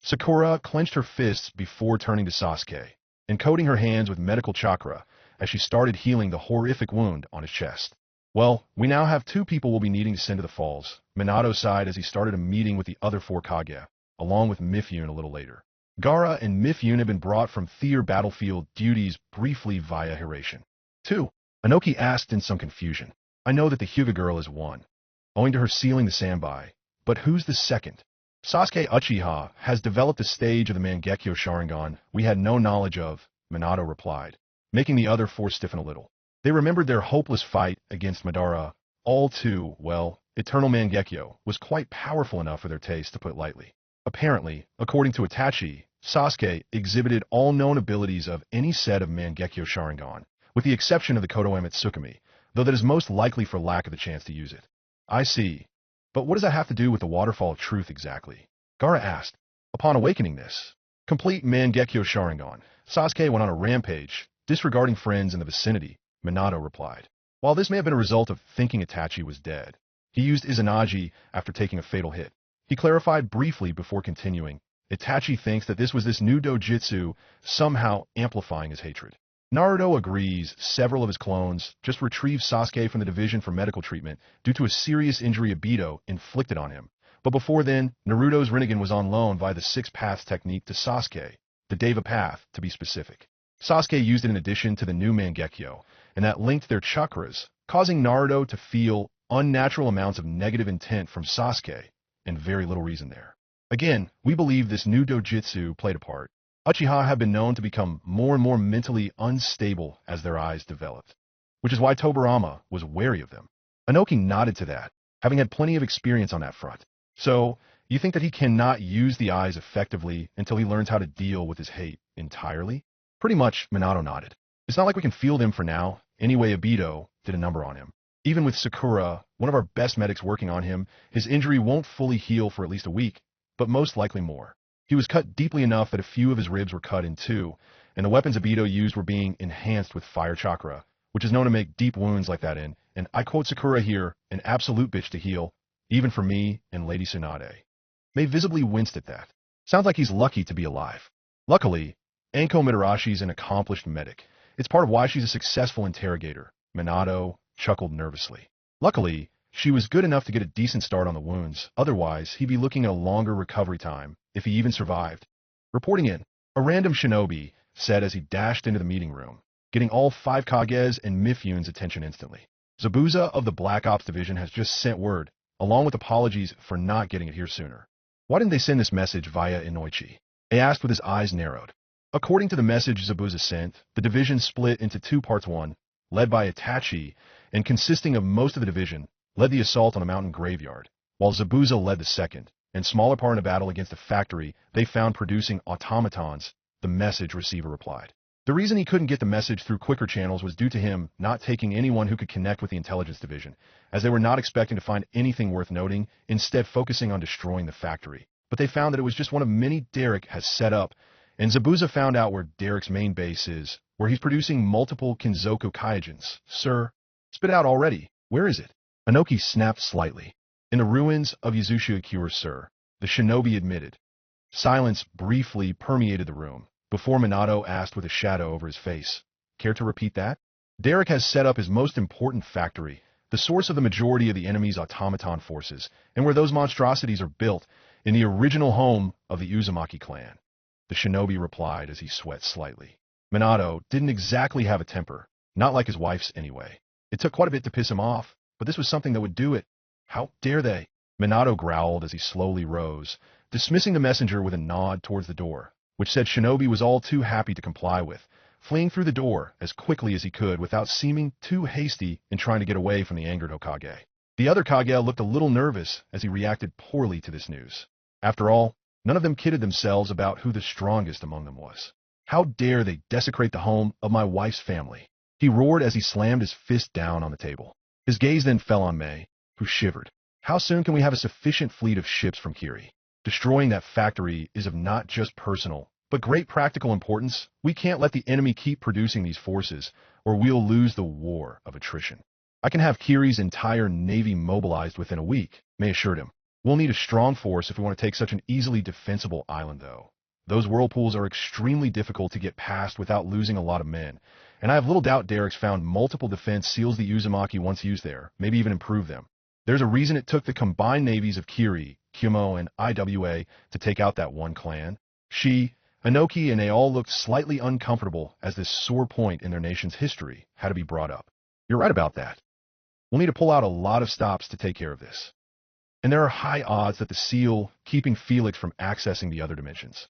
Sakura clenched her fists before turning to Sasuke, and coating her hands with medical chakra as she started healing the horrific wound on his chest. Well, we now have 2 people we'll be needing to send to the falls, Minato sighed as he started a meeting with the other 4 Kage, along with Mifune a little later. Gaara and Mifune had been brought from theater battlefield duties briefly via Hiration. 2. Anoki asked in some confusion. I know that the Hyuga girl is 1, owing to her sealing the Sanbai, but who's the 2nd? Sasuke Uchiha has developed a stage of the Mangekyo Sharingan we had no knowledge of, Minato replied, making the other 4 stiffen a little. They remembered their hopeless fight against Madara. All too, well, Eternal Mangekyo was quite powerful enough for their taste, to put it lightly. Apparently, according to Itachi, Sasuke exhibited all known abilities of any set of Mangekyo Sharingan, with the exception of the Kodoeme Tsukumi, though that is most likely for lack of the chance to use it. I see. But what does that have to do with the Waterfall of Truth exactly? Gaara asked. Upon awakening this complete Mangekyo Sharingan, Sasuke went on a rampage, disregarding friends in the vicinity, Minato replied. While this may have been a result of thinking Itachi was dead, He used Izanagi after taking a fatal hit. He clarified briefly before continuing. Itachi thinks that this was this new dojutsu somehow amplifying his hatred. Naruto agrees several of his clones just retrieved Sasuke from the division for medical treatment due to a serious injury Obito inflicted on him. But before then, Naruto's Rinnegan was on loan via the Six Paths technique to Sasuke, the Deva Path to be specific. Sasuke used it in addition to the new Mangekyo, and that linked their chakras, causing Naruto to feel unnatural amounts of negative intent from Sasuke, and very little reason there. Again, we believe this new dojutsu played a part. Uchiha have been known to become more and more mentally unstable as their eyes developed, which is why Tobirama was wary of them. Inoki nodded to that, having had plenty of experience on that front. So, you think that he cannot use the eyes effectively until he learns how to deal with his hate entirely? Pretty much, Minato nodded. It's not like we can feel them for now. Anyway, Obito did a number on him. Even with Sakura, one of our best medics working on him, his injury won't fully heal for at least a week, but most likely more. He was cut deeply enough that a few of his ribs were cut in two, and the weapons Obito used were being enhanced with fire chakra, which is known to make deep wounds like that in, and I quote Sakura here, an absolute bitch to heal, even for me and Lady Tsunade. May visibly winced at that. Sounds like he's lucky to be alive. Luckily, Anko Midarashi's an accomplished medic. It's part of why she's a successful interrogator. Minato chuckled nervously. Luckily, she was good enough to get a decent start on the wounds. Otherwise, he'd be looking at a longer recovery time, if he even survived. Reporting in, a random shinobi said as he dashed into the meeting room, getting all 5 Kages and Mifune's attention instantly. Zabuza of the Black Ops Division has just sent word, along with apologies for not getting it here sooner. Why didn't they send this message via Inoichi? He asked with his eyes narrowed. According to the message Zabuza sent, the division split into 2 parts. One, led by Itachi, and consisting of most of the division, led the assault on a mountain graveyard, while Zabuza led the second, and smaller part in a battle against a factory they found producing automatons, the message receiver replied. The reason he couldn't get the message through quicker channels was due to him not taking anyone who could connect with the intelligence division, as they were not expecting to find anything worth noting, instead focusing on destroying the factory. But they found that it was just one of many Derek has set up, and Zabuza found out where Derek's main base is, where he's producing multiple Kinzoku Kaijins. Sir, spit out already. Where is it? Inoki snapped slightly. In the ruins of Yuzushiakure, sir, the shinobi admitted. Silence briefly permeated the room, before Minato asked with a shadow over his face. Care to repeat that? Derek has set up his most important factory, the source of the majority of the enemy's automaton forces, and where those monstrosities are built, in the original home of the Uzumaki clan. The shinobi replied as he sweat slightly. Minato didn't exactly have a temper, not like his wife's anyway. It took quite a bit to piss him off, but this was something that would do it. How dare they? Minato growled as he slowly rose, dismissing the messenger with a nod towards the door, which said Shinobi was all too happy to comply with, fleeing through the door as quickly as he could without seeming too hasty in trying to get away from the angered Hokage. The other Kage looked a little nervous as he reacted poorly to this news. After all, none of them kidded themselves about who the strongest among them was. How dare they desecrate the home of my wife's family? He roared as he slammed his fist down on the table. His gaze then fell on Mei, who shivered. How soon can we have a sufficient fleet of ships from Kiri? Destroying that factory is of not just personal, but great practical importance. We can't let the enemy keep producing these forces, or we'll lose the war of attrition. I can have Kiri's entire navy mobilized within a week, Mei assured him. We'll need a strong force if we want to take such an easily defensible island, though. Those whirlpools are extremely difficult to get past without losing a lot of men, and I have little doubt Derek's found multiple defense seals the Uzumaki once used there, maybe even improve them. There's a reason it took the combined navies of Kiri, Kumo, and IWA to take out that one clan. She, Inoki, and they all looked slightly uncomfortable as this sore point in their nation's history had to be brought up. You're right about that. We'll need to pull out a lot of stops to take care of this. And there are high odds that the seal keeping Felix from accessing the other dimensions.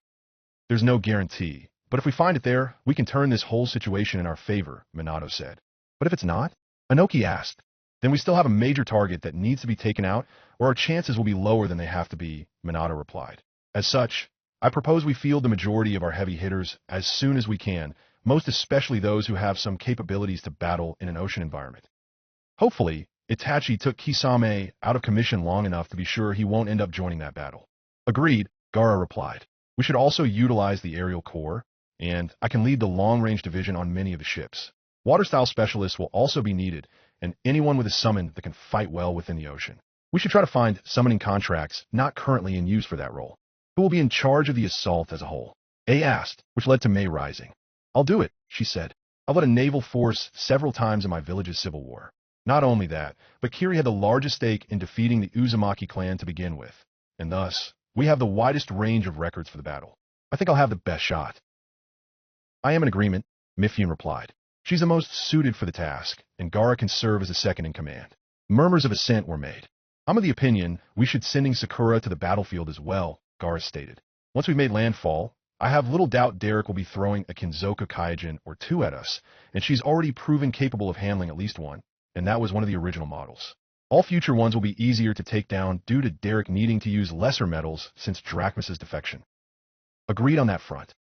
There's no guarantee, but if we find it there, we can turn this whole situation in our favor, Minato said. But if it's not? Inoki asked. Then we still have a major target that needs to be taken out, or our chances will be lower than they have to be, Minato replied. As such, I propose we field the majority of our heavy hitters as soon as we can, most especially those who have some capabilities to battle in an ocean environment. Hopefully, Itachi took Kisame out of commission long enough to be sure he won't end up joining that battle. Agreed, Gaara replied. We should also utilize the aerial corps, and I can lead the long-range division on many of the ships. Water-style specialists will also be needed, and anyone with a summon that can fight well within the ocean. We should try to find summoning contracts not currently in use for that role. Who will be in charge of the assault as a whole? A asked, which led to May rising. I'll do it, she said. I've led a naval force several times in my village's civil war. Not only that, but Kiri had the largest stake in defeating the Uzumaki clan to begin with, and thus, we have the widest range of records for the battle. I think I'll have the best shot. I am in agreement, Mifune replied. She's the most suited for the task, and Gaara can serve as a second in command. Murmurs of assent were made. I'm of the opinion we should sending Sakura to the battlefield as well, Gaara stated. Once we've made landfall, I have little doubt Derek will be throwing a Kinzoku Kaijin or two at us, and she's already proven capable of handling at least one, and that was one of the original models. All future ones will be easier to take down due to Derek needing to use lesser metals since Drachmas's defection. Agreed on that front.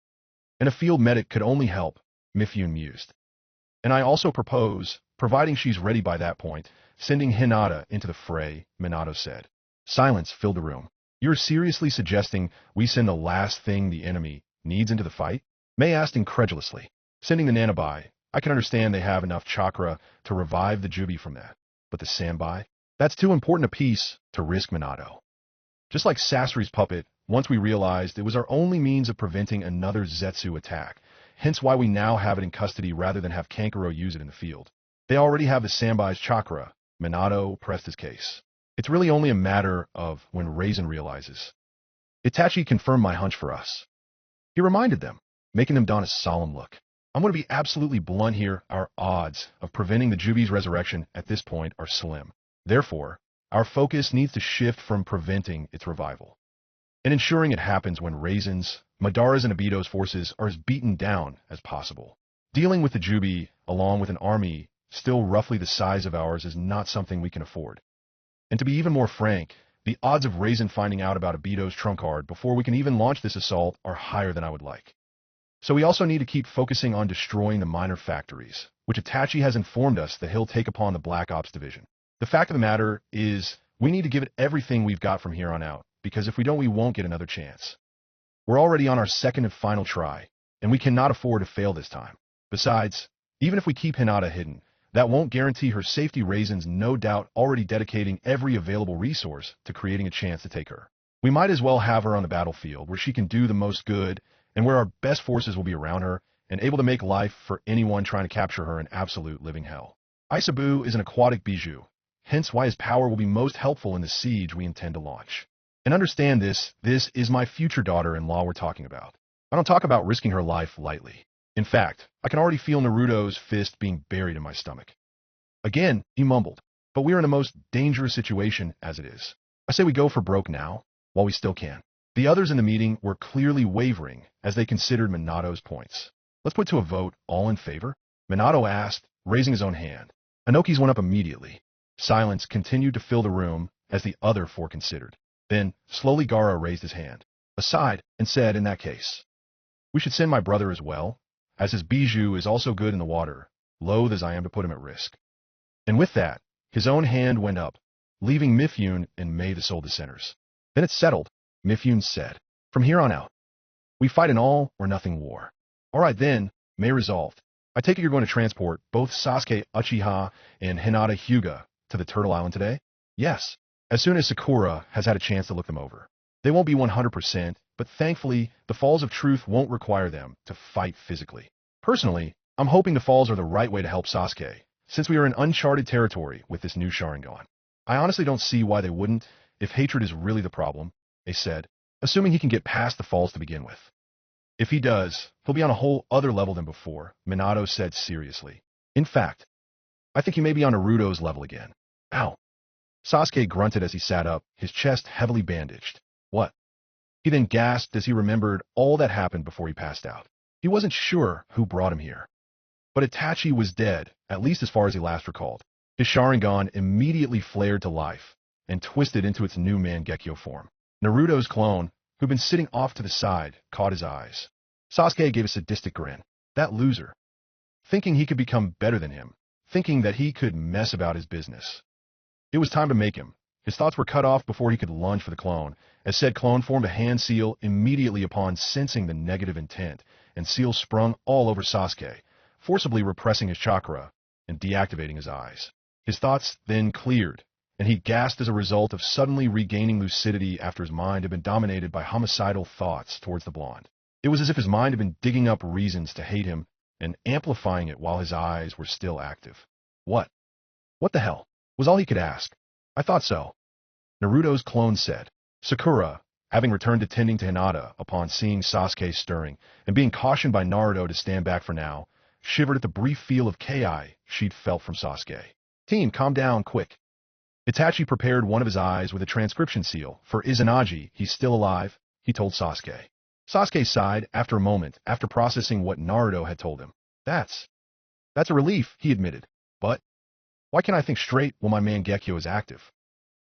And a field medic could only help, Mifune mused. And I also propose, providing she's ready by that point, sending Hinata into the fray, Minato said. Silence filled the room. You're seriously suggesting we send the last thing the enemy needs into the fight? May asked incredulously. Sending the Nanabai, I can understand they have enough chakra to revive the Juubi from that. But the Sanbai? That's too important a piece to risk, Minato. Just like Sasori's puppet, once we realized it was our only means of preventing another Zetsu attack, hence why we now have it in custody rather than have Kankuro use it in the field. They already have the Sanbai's chakra, Minato pressed his case. It's really only a matter of when Raisin realizes. Itachi confirmed my hunch for us. He reminded them, making them don a solemn look. I'm going to be absolutely blunt here. Our odds of preventing the Juubi's resurrection at this point are slim. Therefore, our focus needs to shift from preventing its revival and ensuring it happens when Raisin's, Madara's, and Obito's forces are as beaten down as possible. Dealing with the Juubi, along with an army still roughly the size of ours, is not something we can afford. And to be even more frank, the odds of Raisin finding out about Obito's trump card before we can even launch this assault are higher than I would like. So we also need to keep focusing on destroying the minor factories, which Itachi has informed us that he'll take upon the Black Ops division. The fact of the matter is, we need to give it everything we've got from here on out, because if we don't, we won't get another chance. We're already on our second and final try, and we cannot afford to fail this time. Besides, even if we keep Hinata hidden, that won't guarantee her safety. Raisin's no doubt already dedicating every available resource to creating a chance to take her. We might as well have her on the battlefield, where she can do the most good, and where our best forces will be around her, and able to make life for anyone trying to capture her an absolute living hell. Isabu is an aquatic bijou, hence why his power will be most helpful in the siege we intend to launch. And understand this is my future daughter-in-law we're talking about. I don't talk about risking her life lightly. In fact, I can already feel Naruto's fist being buried in my stomach. Again, he mumbled, but we are in the most dangerous situation as it is. I say we go for broke now, while we still can. The others in the meeting were clearly wavering as they considered Minato's points. Let's put to a vote, all in favor? Minato asked, raising his own hand. Inoki's went up immediately. Silence continued to fill the room as the other four considered. Then, slowly Gaara raised his hand, aside, and said, in that case, we should send my brother as well, as his bijou is also good in the water, loath as I am to put him at risk. And with that, his own hand went up, leaving Mifune and May the sole dissenters. Then it's settled, Mifune said. From here on out, we fight an all-or-nothing war. All right then, May resolved. I take it you're going to transport both Sasuke Uchiha and Hinata Hyuga to the Turtle Island today? Yes, as soon as Sakura has had a chance to look them over. They won't be 100%, but thankfully, the Falls of Truth won't require them to fight physically. Personally, I'm hoping the Falls are the right way to help Sasuke, since we are in uncharted territory with this new Sharingan. I honestly don't see why they wouldn't, if hatred is really the problem, they said, assuming he can get past the Falls to begin with. If he does, he'll be on a whole other level than before, Minato said seriously. In fact, I think he may be on Naruto's level again. Ow. Sasuke grunted as he sat up, his chest heavily bandaged. What? He then gasped as he remembered all that happened before he passed out. He wasn't sure who brought him here. But Itachi was dead, at least as far as he last recalled. His Sharingan immediately flared to life and twisted into its new Mangekyo form. Naruto's clone, who'd been sitting off to the side, caught his eyes. Sasuke gave a sadistic grin. That loser. Thinking he could become better than him. Thinking that he could mess about his business. It was time to make him. His thoughts were cut off before he could lunge for the clone, as said clone formed a hand seal immediately upon sensing the negative intent, and seal sprung all over Sasuke, forcibly repressing his chakra and deactivating his eyes. His thoughts then cleared, and he gasped as a result of suddenly regaining lucidity after his mind had been dominated by homicidal thoughts towards the blonde. It was as if his mind had been digging up reasons to hate him and amplifying it while his eyes were still active. What? What the hell? Was all he could ask. I thought so. Naruto's clone said. Sakura, having returned to tending to Hinata upon seeing Sasuke stirring and being cautioned by Naruto to stand back for now, shivered at the brief feel of Ki she'd felt from Sasuke. Team, calm down, quick. Itachi prepared one of his eyes with a transcription seal. For Izanagi, he's still alive, he told Sasuke. Sasuke sighed after a moment after processing what Naruto had told him. That's a relief, he admitted. But why can't I think straight when my man Gekyo is active?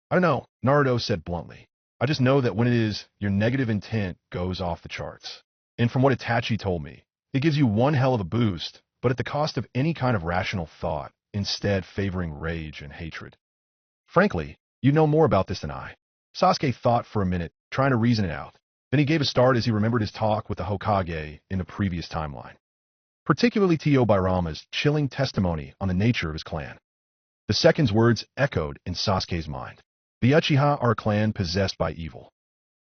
I don't know, Naruto said bluntly. I just know that when it is, your negative intent goes off the charts. And from what Itachi told me, it gives you one hell of a boost, but at the cost of any kind of rational thought, instead favoring rage and hatred. Frankly, you know more about this than I. Sasuke thought for a minute, trying to reason it out. Then he gave a start as he remembered his talk with the Hokage in the previous timeline. Particularly Tiobairama's chilling testimony on the nature of his clan. The second's words echoed in Sasuke's mind. The Uchiha are a clan possessed by evil.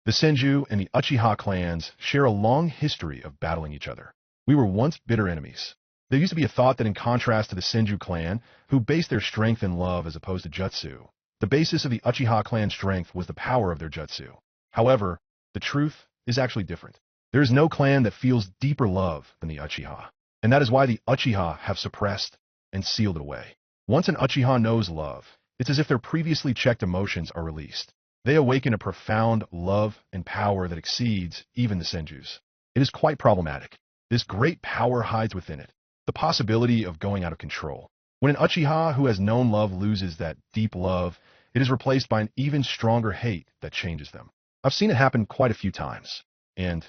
The Senju and the Uchiha clans share a long history of battling each other. We were once bitter enemies. There used to be a thought that in contrast to the Senju clan, who based their strength in love as opposed to jutsu, the basis of the Uchiha clan's strength was the power of their jutsu. However, the truth is actually different. There is no clan that feels deeper love than the Uchiha, and that is why the Uchiha have suppressed and sealed it away. Once an Uchiha knows love, it's as if their previously checked emotions are released. They awaken a profound love and power that exceeds even the Senjus. It is quite problematic. This great power hides within it the possibility of going out of control. When an Uchiha who has known love loses that deep love, it is replaced by an even stronger hate that changes them. I've seen it happen quite a few times, and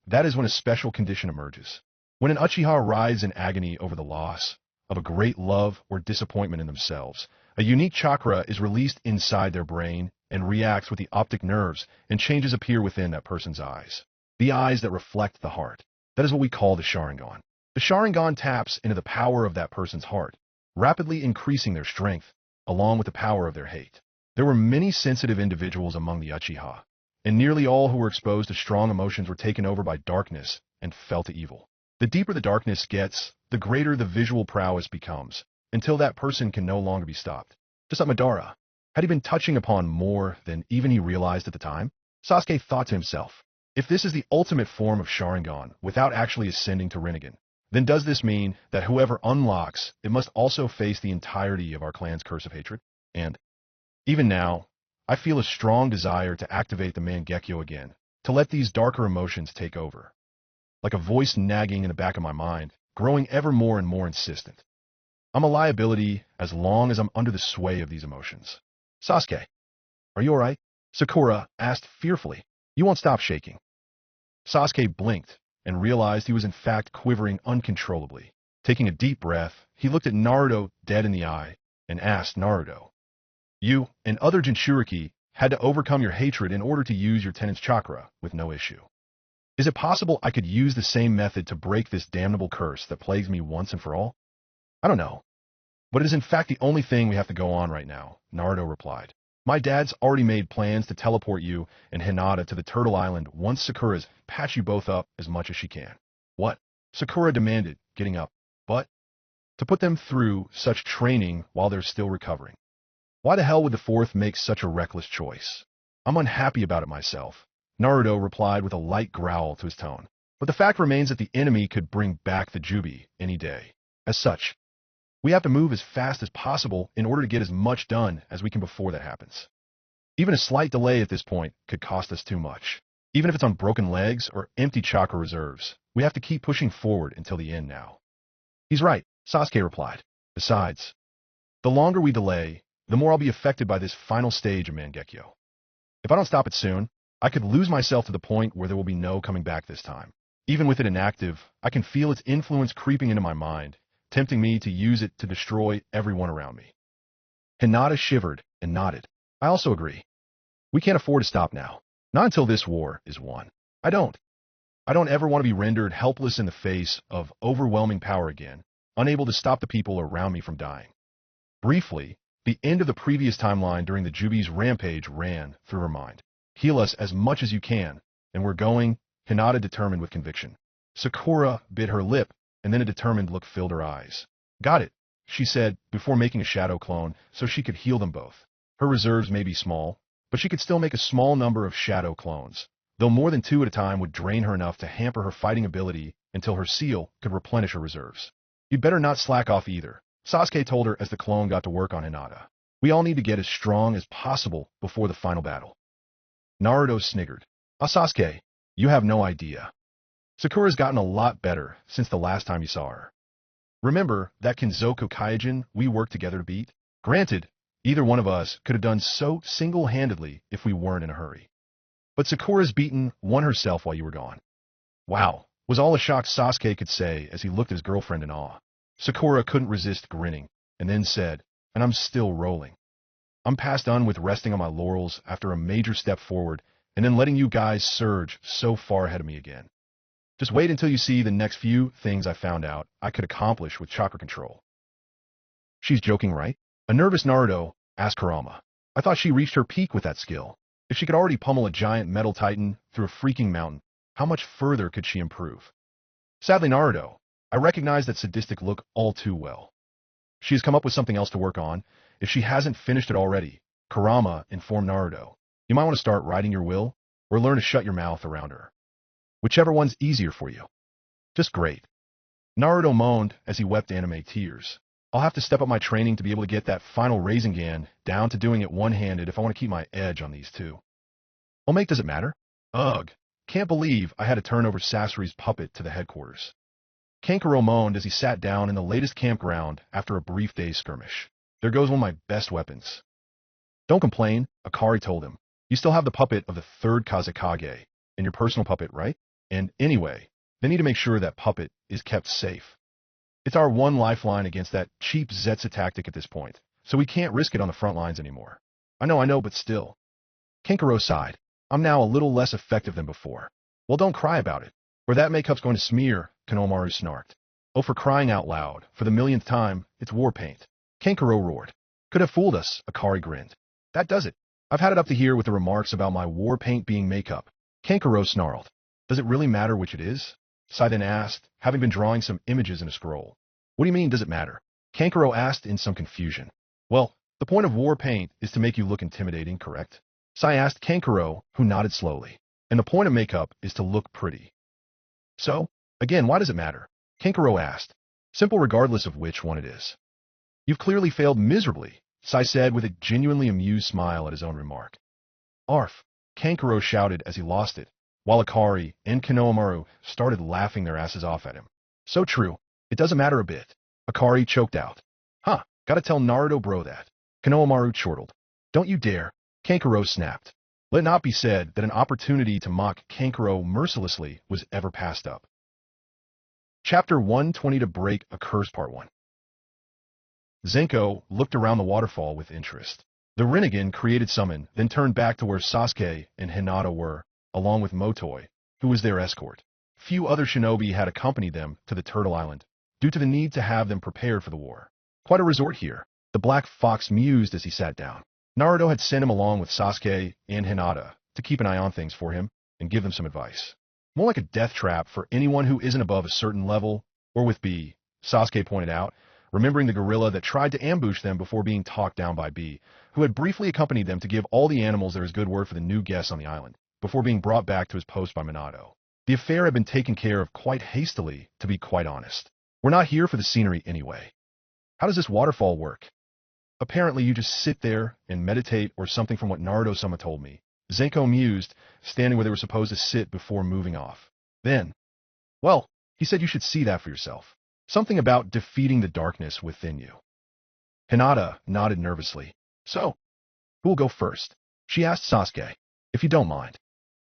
that is when a special condition emerges. When an Uchiha writhes in agony over the loss of a great love or disappointment in themselves, a unique chakra is released inside their brain and reacts with the optic nerves, and changes appear within that person's eyes. The eyes that reflect the heart. That is what we call the Sharingan. The Sharingan taps into the power of that person's heart, rapidly increasing their strength, along with the power of their hate. There were many sensitive individuals among the Uchiha, and nearly all who were exposed to strong emotions were taken over by darkness and fell to evil. The deeper the darkness gets, the greater the visual prowess becomes, until that person can no longer be stopped. Just like Madara. Had he been touching upon more than even he realized at the time? Sasuke thought to himself, if this is the ultimate form of Sharingan without actually ascending to Rinnegan, then does this mean that whoever unlocks it must also face the entirety of our clan's curse of hatred? And even now, I feel a strong desire to activate the Mangekyo again, to let these darker emotions take over. Like a voice nagging in the back of my mind, growing ever more and more insistent. I'm a liability as long as I'm under the sway of these emotions. Sasuke, are you alright? Sakura asked fearfully. You won't stop shaking. Sasuke blinked and realized he was in fact quivering uncontrollably. Taking a deep breath, he looked at Naruto dead in the eye and asked Naruto, you and other Jinchuriki had to overcome your hatred in order to use your tenant's chakra with no issue. Is it possible I could use the same method to break this damnable curse that plagues me once and for all? I don't know. But it is in fact the only thing we have to go on right now, Naruto replied. My dad's already made plans to teleport you and Hinata to the Turtle Island once Sakura's patch you both up as much as she can. What? Sakura demanded, getting up. But to put them through such training while they're still recovering. Why the hell would the fourth make such a reckless choice? I'm unhappy about it myself, Naruto replied with a light growl to his tone. But the fact remains that the enemy could bring back the Juubi any day. As such, we have to move as fast as possible in order to get as much done as we can before that happens. Even a slight delay at this point could cost us too much. Even if it's on broken legs or empty chakra reserves, we have to keep pushing forward until the end now. He's right, Sasuke replied. Besides, the longer we delay, the more I'll be affected by this final stage of Mangekyo. If I don't stop it soon, I could lose myself to the point where there will be no coming back this time. Even with it inactive, I can feel its influence creeping into my mind, tempting me to use it to destroy everyone around me. Hinata shivered and nodded. I also agree. We can't afford to stop now. Not until this war is won. I don't ever want to be rendered helpless in the face of overwhelming power again, unable to stop the people around me from dying. Briefly, The end of the previous timeline during the Juubi's rampage ran through her mind. Heal us as much as you can, and we're going, Hinata determined with conviction. Sakura bit her lip, and then a determined look filled her eyes. Got it, she said, before making a shadow clone so she could heal them both. Her reserves may be small, but she could still make a small number of shadow clones, though more than 2 at a time would drain her enough to hamper her fighting ability until her seal could replenish her reserves. You'd better not slack off either, Sasuke told her as the clone got to work on Hinata. We all need to get as strong as possible before the final battle. Naruto sniggered. Sasuke, you have no idea. Sakura's gotten a lot better since the last time you saw her. Remember that Kinzoku Kaijin we worked together to beat? Granted, either one of us could have done so single-handedly if we weren't in a hurry. But Sakura's beaten one herself while you were gone. Wow, was all the shock Sasuke could say as he looked at his girlfriend in awe. Sakura couldn't resist grinning, and then said, and I'm still rolling. I'm past done with resting on my laurels after a major step forward and then letting you guys surge so far ahead of me again. Just wait until you see the next few things I found out I could accomplish with chakra control. She's joking, right? A nervous Naruto asked Kurama. I thought she reached her peak with that skill. If she could already pummel a giant metal titan through a freaking mountain, how much further could she improve? Sadly, Naruto, I recognize that sadistic look all too well. She has come up with something else to work on. If she hasn't finished it already, Kurama informed Naruto. You might want to start writing your will, or learn to shut your mouth around her. Whichever one's easier for you. Just great. Naruto moaned as he wept anime tears. I'll have to step up my training to be able to get that final Rasengan down to doing it one-handed if I want to keep my edge on these two. Omake, does it matter? Ugh. Can't believe I had to turn over Sasori's puppet to the headquarters. Kankuro moaned as he sat down in the latest campground after a brief day's skirmish. There goes one of my best weapons. Don't complain, Akari told him. You still have the puppet of the third Kazekage, and your personal puppet, right? And anyway, they need to make sure that puppet is kept safe. It's our one lifeline against that cheap Zetsu tactic at this point, so we can't risk it on the front lines anymore. I know, but still. Kankuro sighed. I'm now a little less effective than before. Well, don't cry about it, or that makeup's going to smear, Konohamaru snarked. Oh, for crying out loud, for the millionth time, it's war paint. Kankuro roared. Could have fooled us, Akari grinned. That does it. I've had it up to here with the remarks about my war paint being makeup. Kankuro snarled. Does it really matter which it is? Sai then asked, having been drawing some images in a scroll. What do you mean, does it matter? Kankuro asked in some confusion. Well, the point of war paint is to make you look intimidating, correct? Sai asked Kankuro, who nodded slowly. And the point of makeup is to look pretty. So, again, why does it matter? Kankuro asked. Simple regardless of which one it is. You've clearly failed miserably, Sai said with a genuinely amused smile at his own remark. Arf, Kankuro shouted as he lost it, while Akari and Konohamaru started laughing their asses off at him. So true, it doesn't matter a bit. Akari choked out. Huh, gotta tell Naruto bro that. Konohamaru chortled. Don't you dare, Kankuro snapped. Let it not be said that an opportunity to mock Kankuro mercilessly was ever passed up. Chapter 120 To Break a Curse Part 1. Zenko looked around the waterfall with interest. The Rinnegan created summon, then turned back to where Sasuke and Hinata were, along with Motoi, who was their escort. Few other shinobi had accompanied them to the Turtle Island, due to the need to have them prepared for the war. Quite a resort here, the Black Fox mused as he sat down. Naruto had sent him along with Sasuke and Hinata to keep an eye on things for him and give them some advice. More like a death trap for anyone who isn't above a certain level, or with B, Sasuke pointed out, remembering the gorilla that tried to ambush them before being talked down by B, who had briefly accompanied them to give all the animals their good word for the new guests on the island, before being brought back to his post by Minato. The affair had been taken care of quite hastily, to be quite honest. We're not here for the scenery anyway. How does this waterfall work? Apparently you just sit there and meditate or something from what Naruto-sama told me. Zenko mused, standing where they were supposed to sit before moving off. Then, well, he said you should see that for yourself. Something about defeating the darkness within you. Hinata nodded nervously. So, who will go first? She asked Sasuke. If you don't mind.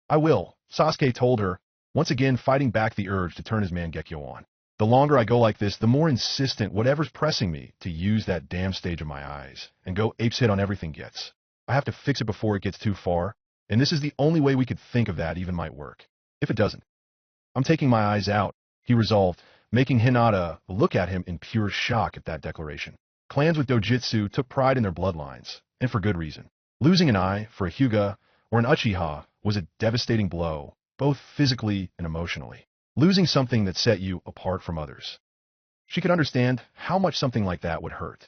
I will, Sasuke told her, once again fighting back the urge to turn his Mangekyo on. The longer I go like this, the more insistent whatever's pressing me to use that damn stage of my eyes and go apeshit on everything gets. I have to fix it before it gets too far, and this is the only way we could think of that even might work. If it doesn't, I'm taking my eyes out, he resolved, making Hinata look at him in pure shock at that declaration. Clans with dojutsu took pride in their bloodlines, and for good reason. Losing an eye for a Hyuga or an Uchiha was a devastating blow, both physically and emotionally. Losing something that set you apart from others. She could understand how much something like that would hurt.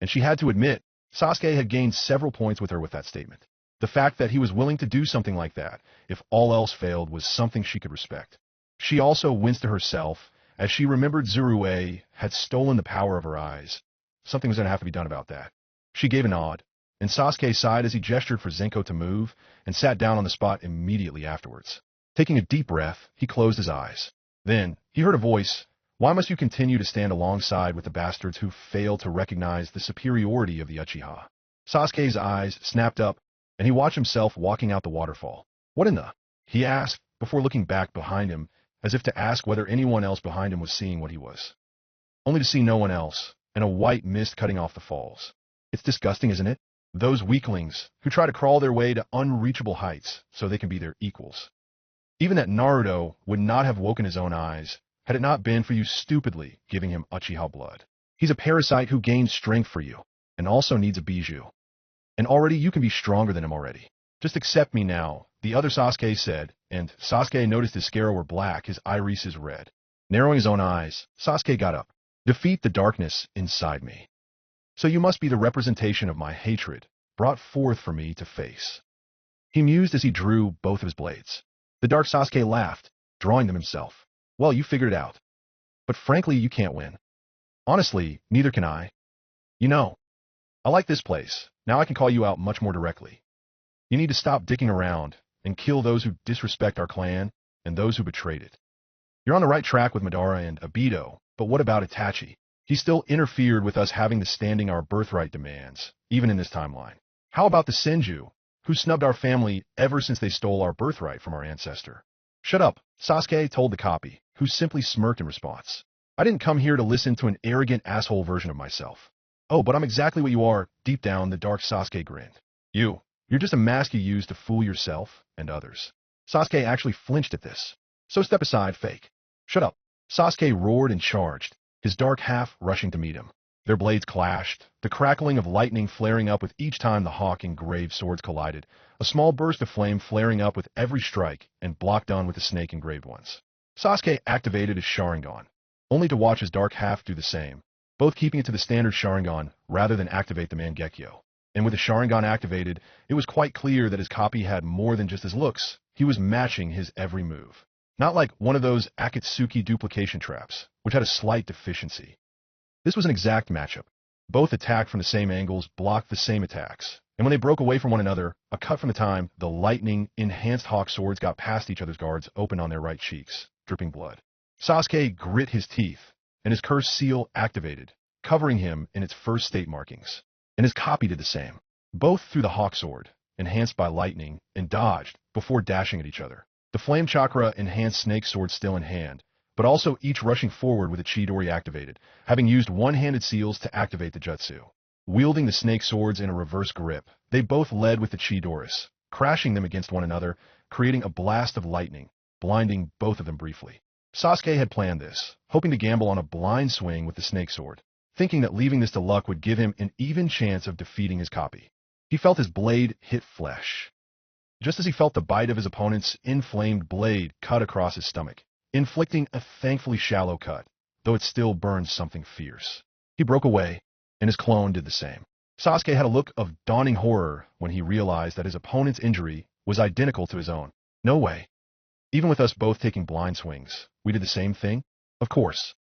And she had to admit, Sasuke had gained several points with her with that statement. The fact that he was willing to do something like that, if all else failed, was something she could respect. She also winced to herself as she remembered Zurue had stolen the power of her eyes. Something was going to have to be done about that. She gave a nod, and Sasuke sighed as he gestured for Zenko to move and sat down on the spot immediately afterwards. Taking a deep breath, he closed his eyes. Then, he heard a voice. Why must you continue to stand alongside with the bastards who fail to recognize the superiority of the Uchiha? Sasuke's eyes snapped up, and he watched himself walking out the waterfall. What in the? He asked, before looking back behind him, as if to ask whether anyone else behind him was seeing what he was. Only to see no one else, and a white mist cutting off the falls. It's disgusting, isn't it? Those weaklings who try to crawl their way to unreachable heights so they can be their equals. Even that Naruto would not have woken his own eyes, had it not been for you stupidly giving him Uchiha blood. He's a parasite who gains strength for you, and also needs a bijou. And already you can be stronger than him already. Just accept me now, the other Sasuke said, and Sasuke noticed his scales were black, his irises red. Narrowing his own eyes, Sasuke got up. Defeat the darkness inside me. So you must be the representation of my hatred, brought forth for me to face. He mused as he drew both of his blades. The dark Sasuke laughed, drawing them himself. Well, you figured it out. But frankly, you can't win. Honestly, neither can I. You know, I like this place. Now I can call you out much more directly. You need to stop dicking around and kill those who disrespect our clan and those who betrayed it. You're on the right track with Madara and Obito, but what about Itachi? He still interfered with us having the standing our birthright demands, even in this timeline. How about the Senju, who snubbed our family ever since they stole our birthright from our ancestor? Shut up, Sasuke told the copy, who simply smirked in response. I didn't come here to listen to an arrogant asshole version of myself. Oh, but I'm exactly what you are. Deep down, the dark Sasuke grinned. You're just a mask you use to fool yourself and others. Sasuke actually flinched at this. So step aside, fake. Shut up. Sasuke roared and charged, his dark half rushing to meet him. Their blades clashed, the crackling of lightning flaring up with each time the hawk-engraved swords collided, a small burst of flame flaring up with every strike and blocked on with the snake-engraved ones. Sasuke activated his Sharingan, only to watch his dark half do the same, both keeping it to the standard Sharingan rather than activate the Mangekyo. And with the Sharingan activated, it was quite clear that his copy had more than just his looks. He was matching his every move. Not like one of those Akatsuki duplication traps, which had a slight deficiency. This was an exact matchup. Both attacked from the same angles, blocked the same attacks. And when they broke away from one another, a cut from the time, the lightning-enhanced hawk swords got past each other's guards, open on their right cheeks, dripping blood. Sasuke grit his teeth, and his cursed seal activated, covering him in its first state markings. And his copy did the same. Both threw the hawk sword, enhanced by lightning, and dodged, before dashing at each other. The flame chakra enhanced snake sword still in hand, but also each rushing forward with a Chidori activated, having used one-handed seals to activate the jutsu. Wielding the snake swords in a reverse grip, they both led with the Chidoris, crashing them against one another, creating a blast of lightning, blinding both of them briefly. Sasuke had planned this, hoping to gamble on a blind swing with the snake sword, thinking that leaving this to luck would give him an even chance of defeating his copy. He felt his blade hit flesh, just as he felt the bite of his opponent's inflamed blade cut across his stomach, inflicting a thankfully shallow cut, though it still burned something fierce. He broke away, and his clone did the same. Sasuke had a look of dawning horror when he realized that his opponent's injury was identical to his own. No way. Even with us both taking blind swings, we did the same thing? Of course.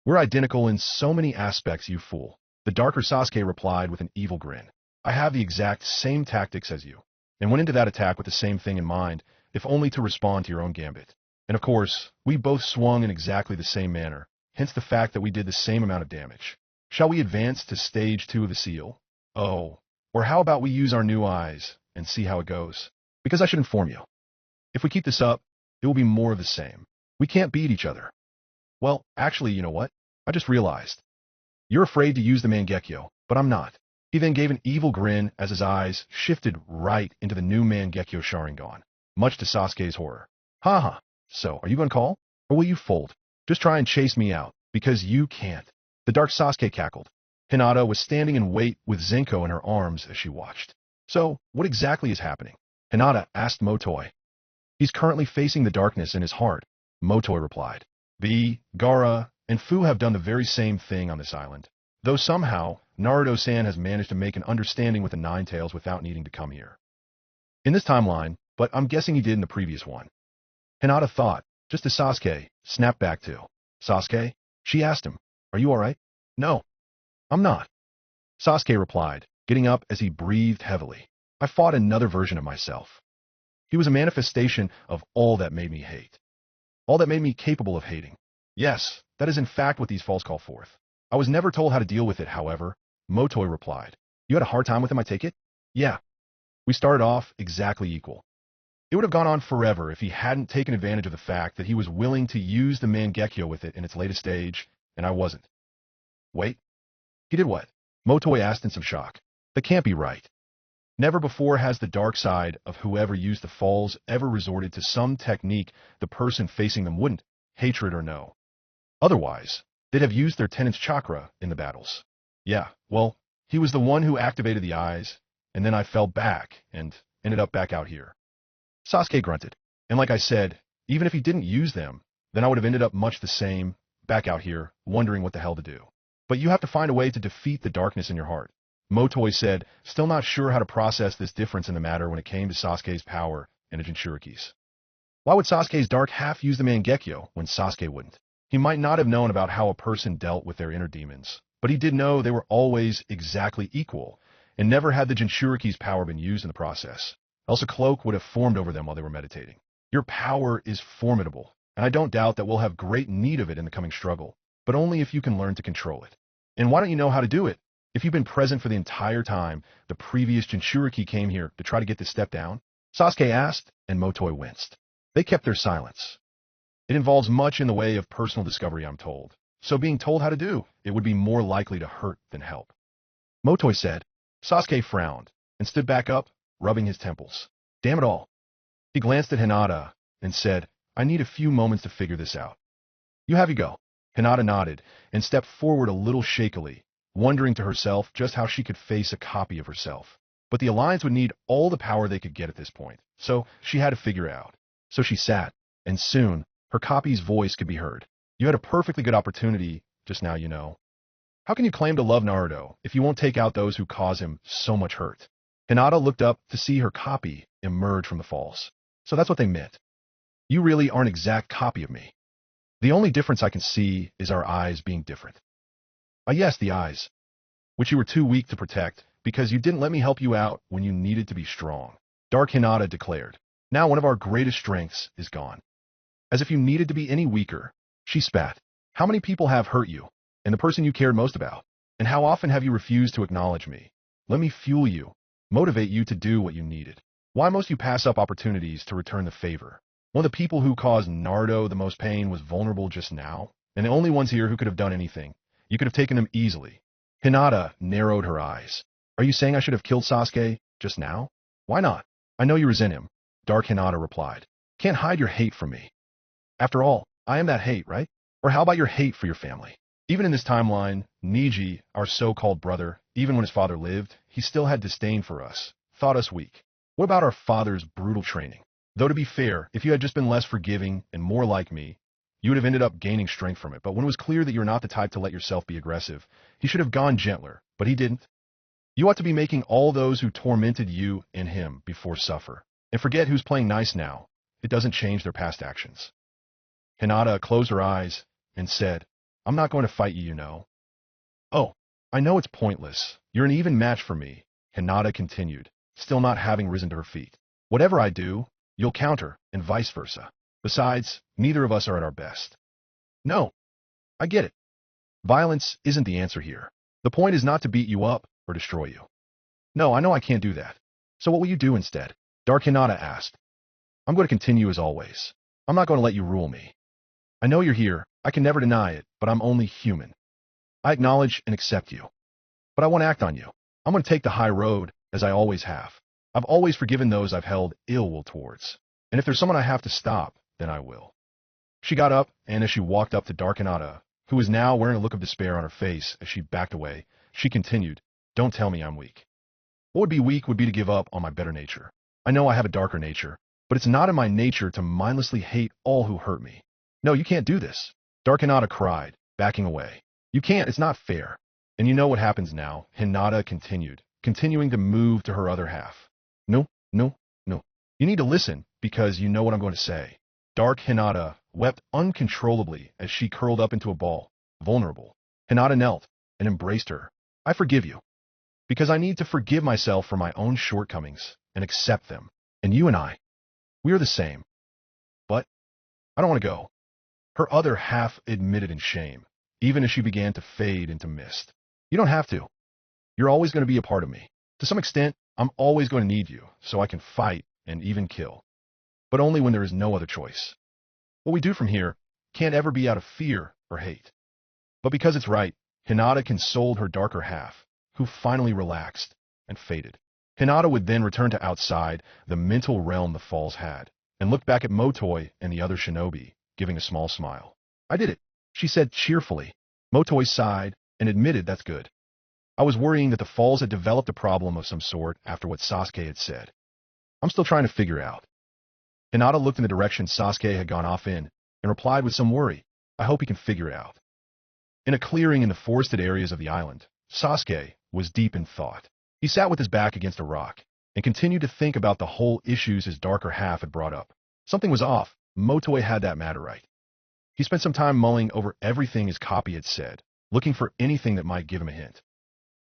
We're identical in so many aspects, you fool. The darker Sasuke replied with an evil grin. I have the exact same tactics as you, and went into that attack with the same thing in mind, if only to respond to your own gambit. And of course, we both swung in exactly the same manner, hence the fact that we did the same amount of damage. Shall we advance to stage 2 of the seal? Oh, or how about we use our new eyes and see how it goes? Because I should inform you. If we keep this up, it will be more of the same. We can't beat each other. Well, actually, you know what? I just realized. You're afraid to use the Mangekyo, but I'm not. He then gave an evil grin as his eyes shifted right into the new Mangekyo Sharingan, much to Sasuke's horror. Haha, so are you going to call? Or will you fold? Just try and chase me out, because you can't. The dark Sasuke cackled. Hinata was standing in wait with Zenko in her arms as she watched. So, what exactly is happening? Hinata asked Motoi. He's currently facing the darkness in his heart, Motoi replied. V, Gaara, and Fu have done the very same thing on this island. Though somehow, Naruto-san has managed to make an understanding with the Nine Tails without needing to come here. In this timeline, but I'm guessing he did in the previous one. Hinata thought, just as Sasuke snapped back to. Sasuke? She asked him. Are you alright? No. I'm not. Sasuke replied, getting up as he breathed heavily. I fought another version of myself. He was a manifestation of all that made me hate. All that made me capable of hating. Yes, that is in fact what these falls call forth. I was never told how to deal with it, however, Motoi replied. You had a hard time with him, I take it? Yeah. We started off exactly equal. It would have gone on forever if he hadn't taken advantage of the fact that he was willing to use the Mangekyo with it in its latest stage, and I wasn't. Wait. He did what? Motoi asked in some shock. That can't be right. Never before has the dark side of whoever used the falls ever resorted to some technique the person facing them wouldn't, hatred or no. Otherwise, they'd have used their tenant's chakra in the battles. Yeah, well, he was the one who activated the eyes, and then I fell back and ended up back out here. Sasuke grunted. And like I said, even if he didn't use them, then I would have ended up much the same, back out here, wondering what the hell to do. But you have to find a way to defeat the darkness in your heart. Motoi said, still not sure how to process this difference in the matter when it came to Sasuke's power and the Jinchurikis. Why would Sasuke's dark half use the Mangekyo when Sasuke wouldn't? He might not have known about how a person dealt with their inner demons, but he did know they were always exactly equal, and never had the Jinchuriki's power been used in the process. Else a cloak would have formed over them while they were meditating. Your power is formidable, and I don't doubt that we'll have great need of it in the coming struggle, but only if you can learn to control it. And why don't you know how to do it? If you've been present for the entire time the previous Jinchuriki came here to try to get this step down? Sasuke asked, and Motoi winced. They kept their silence. It involves much in the way of personal discovery, I'm told. So being told how to do, it would be more likely to hurt than help. Motoi said. Sasuke frowned, and stood back up, rubbing his temples. Damn it all. He glanced at Hinata, and said, I need a few moments to figure this out. You have you go. Hinata nodded, and stepped forward a little shakily, wondering to herself just how she could face a copy of herself. But the Alliance would need all the power they could get at this point, so she had to figure it out. So she sat, and soon, her copy's voice could be heard. You had a perfectly good opportunity just now, you know. How can you claim to love Naruto if you won't take out those who cause him so much hurt? Hinata looked up to see her copy emerge from the falls. So that's what they meant. You really are an exact copy of me. The only difference I can see is our eyes being different. Ah yes, the eyes, which you were too weak to protect because you didn't let me help you out when you needed to be strong. Dark Hinata declared. Now one of our greatest strengths is gone. As if you needed to be any weaker, she spat. How many people have hurt you, and the person you cared most about? And how often have you refused to acknowledge me? Let me fuel you, motivate you to do what you needed. Why must you pass up opportunities to return the favor? One of the people who caused Naruto the most pain was vulnerable just now, and the only ones here who could have done anything. You could have taken them easily. Hinata narrowed her eyes. Are you saying I should have killed Sasuke just now? Why not? I know you resent him, Dark Hinata replied. Can't hide your hate from me. After all, I am that hate, right? Or how about your hate for your family? Even in this timeline, Niji, our so-called brother, even when his father lived, he still had disdain for us, thought us weak. What about our father's brutal training? Though to be fair, if you had just been less forgiving and more like me, you would have ended up gaining strength from it. But when it was clear that you're not the type to let yourself be aggressive, he should have gone gentler, but he didn't. You ought to be making all those who tormented you and him before suffer. And forget who's playing nice now. It doesn't change their past actions. Hinata closed her eyes and said, I'm not going to fight you, you know. Oh, I know it's pointless. You're an even match for me, Hinata continued, still not having risen to her feet. Whatever I do, you'll counter, and vice versa. Besides, neither of us are at our best. No, I get it. Violence isn't the answer here. The point is not to beat you up or destroy you. No, I know I can't do that. So what will you do instead? Dark Hinata asked. I'm going to continue as always. I'm not going to let you rule me. I know you're here. I can never deny it, but I'm only human. I acknowledge and accept you. But I won't act on you. I'm going to take the high road, as I always have. I've always forgiven those I've held ill will towards. And if there's someone I have to stop, then I will. She got up, and as she walked up to Dark Hinata, who was now wearing a look of despair on her face as she backed away, She continued, "Don't tell me I'm weak. What would be weak would be to give up on my better nature. I know I have a darker nature, but it's not in my nature to mindlessly hate all who hurt me. No, you can't do this." Dark Hinata cried, backing away. "You can't, it's not fair." And you know what happens now, Hinata continued, continuing to move to her other half. "No, no, no. You need to listen, because you know what I'm going to say." Dark Hinata wept uncontrollably as she curled up into a ball, vulnerable. Hinata knelt and embraced her. "I forgive you, because I need to forgive myself for my own shortcomings and accept them. And you and we are the same. But I don't want to go." Her other half admitted in shame, even as she began to fade into mist. "You don't have to. You're always going to be a part of me. To some extent, I'm always going to need you, so I can fight and even kill. But only when there is no other choice. What we do from here can't ever be out of fear or hate." But because it's right, Hinata consoled her darker half, who finally relaxed and faded. Hinata would then return to outside the mental realm the falls had, and looked back at Motoi and the other shinobi, giving a small smile. "I did it," she said cheerfully. Motoi sighed and admitted, "That's good. I was worrying that the falls had developed a problem of some sort after what Sasuke had said. I'm still trying to figure out." Hinata looked in the direction Sasuke had gone off in, and replied with some worry, "I hope he can figure it out." In a clearing in the forested areas of the island, Sasuke was deep in thought. He sat with his back against a rock, and continued to think about the whole issues his darker half had brought up. Something was off. Motoi had that matter right. He spent some time mulling over everything his copy had said, looking for anything that might give him a hint.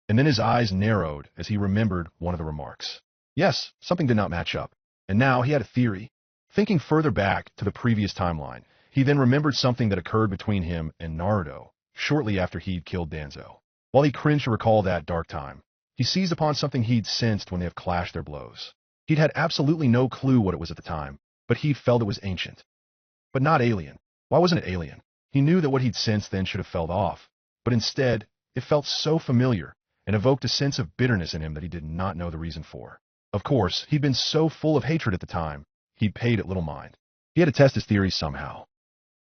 And then his eyes narrowed as he remembered one of the remarks. Yes, something did not match up, and now he had a theory. Thinking further back to the previous timeline, he then remembered something that occurred between him and Naruto shortly after he'd killed Danzo. While he cringed to recall that dark time, he seized upon something he'd sensed when they have clashed their blows. He'd had absolutely no clue what it was at the time, but he felt it was ancient. But not alien. Why wasn't it alien? He knew that what he'd sensed then should have felt off, but instead, it felt so familiar and evoked a sense of bitterness in him that he did not know the reason for. Of course, he'd been so full of hatred at the time, he'd paid it little mind. He had to test his theories somehow,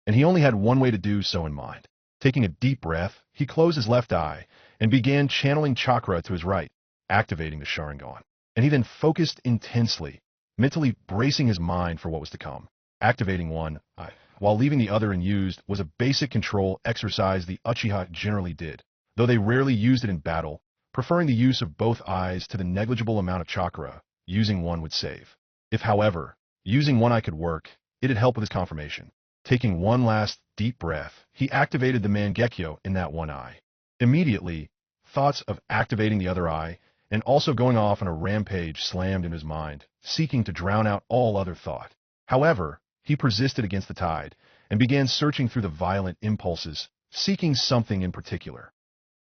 and he only had one way to do so in mind. Taking a deep breath, he closed his left eye and began channeling chakra to his right, activating the Sharingan. And he then focused intensely, mentally bracing his mind for what was to come. Activating one eye, while leaving the other unused, was a basic control exercise the Uchiha generally did, though they rarely used it in battle, preferring the use of both eyes to the negligible amount of chakra using one would save. If, however, using one eye could work, it'd help with his confirmation. Taking one last deep breath, he activated the Mangekyo in that one eye. Immediately, thoughts of activating the other eye and also going off on a rampage slammed in his mind, seeking to drown out all other thought. However, he persisted against the tide and began searching through the violent impulses, seeking something in particular.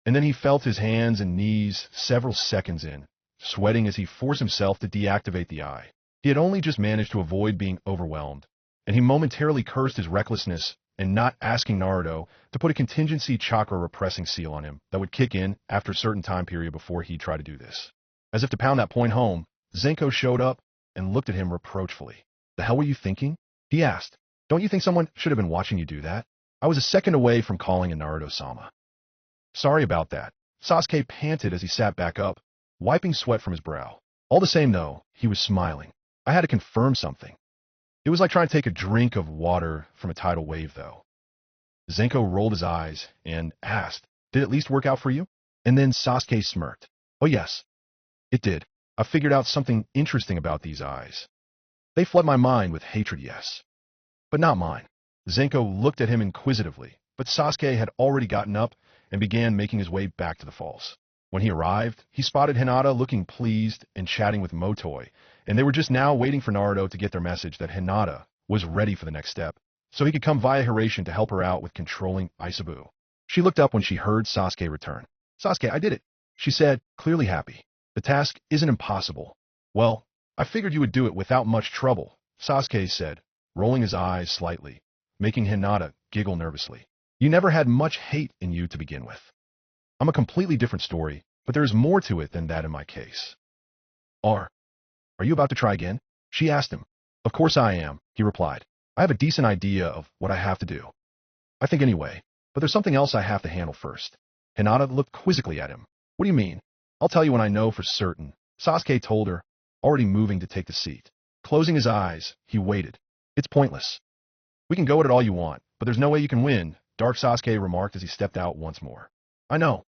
And then he felt his hands and knees several seconds in, sweating as he forced himself to deactivate the eye. He had only just managed to avoid being overwhelmed, and he momentarily cursed his recklessness and not asking Naruto to put a contingency chakra repressing seal on him that would kick in after a certain time period before he'd try to do this. As if to pound that point home, Zenko showed up and looked at him reproachfully. "The hell were you thinking?" he asked. "Don't you think someone should have been watching you do that? I was a second away from calling a Naruto-sama." "Sorry about that." Sasuke panted as he sat back up, wiping sweat from his brow. All the same, though, he was smiling. "I had to confirm something." It was like trying to take a drink of water from a tidal wave, though. Zenko rolled his eyes and asked, "Did it at least work out for you?" And then Sasuke smirked. "Oh yes, it did. I figured out something interesting about these eyes. They flood my mind with hatred, yes. But not mine." Zenko looked at him inquisitively, but Sasuke had already gotten up and began making his way back to the falls. When he arrived, he spotted Hinata looking pleased and chatting with Motoi, and they were just now waiting for Naruto to get their message that Hinata was ready for the next step, so he could come via Hiraition to help her out with controlling Isabu. She looked up when she heard Sasuke return. "Sasuke, I did it," she said, clearly happy. "The task isn't impossible." "Well, I figured you would do it without much trouble," Sasuke said, rolling his eyes slightly, making Hinata giggle nervously. "You never had much hate in you to begin with. I'm a completely different story, but there is more to it than that in my case." Are you about to try again?" she asked him. "Of course I am," he replied. "I have a decent idea of what I have to do. I think anyway, but there's something else I have to handle first." Hinata looked quizzically at him. What do you mean? I'll tell you when I know for certain, Sasuke told her, already moving to take the seat. Closing his eyes, he waited. It's pointless. We can go at it all you want, but there's no way you can win, Dark Sasuke remarked as he stepped out once more. I know.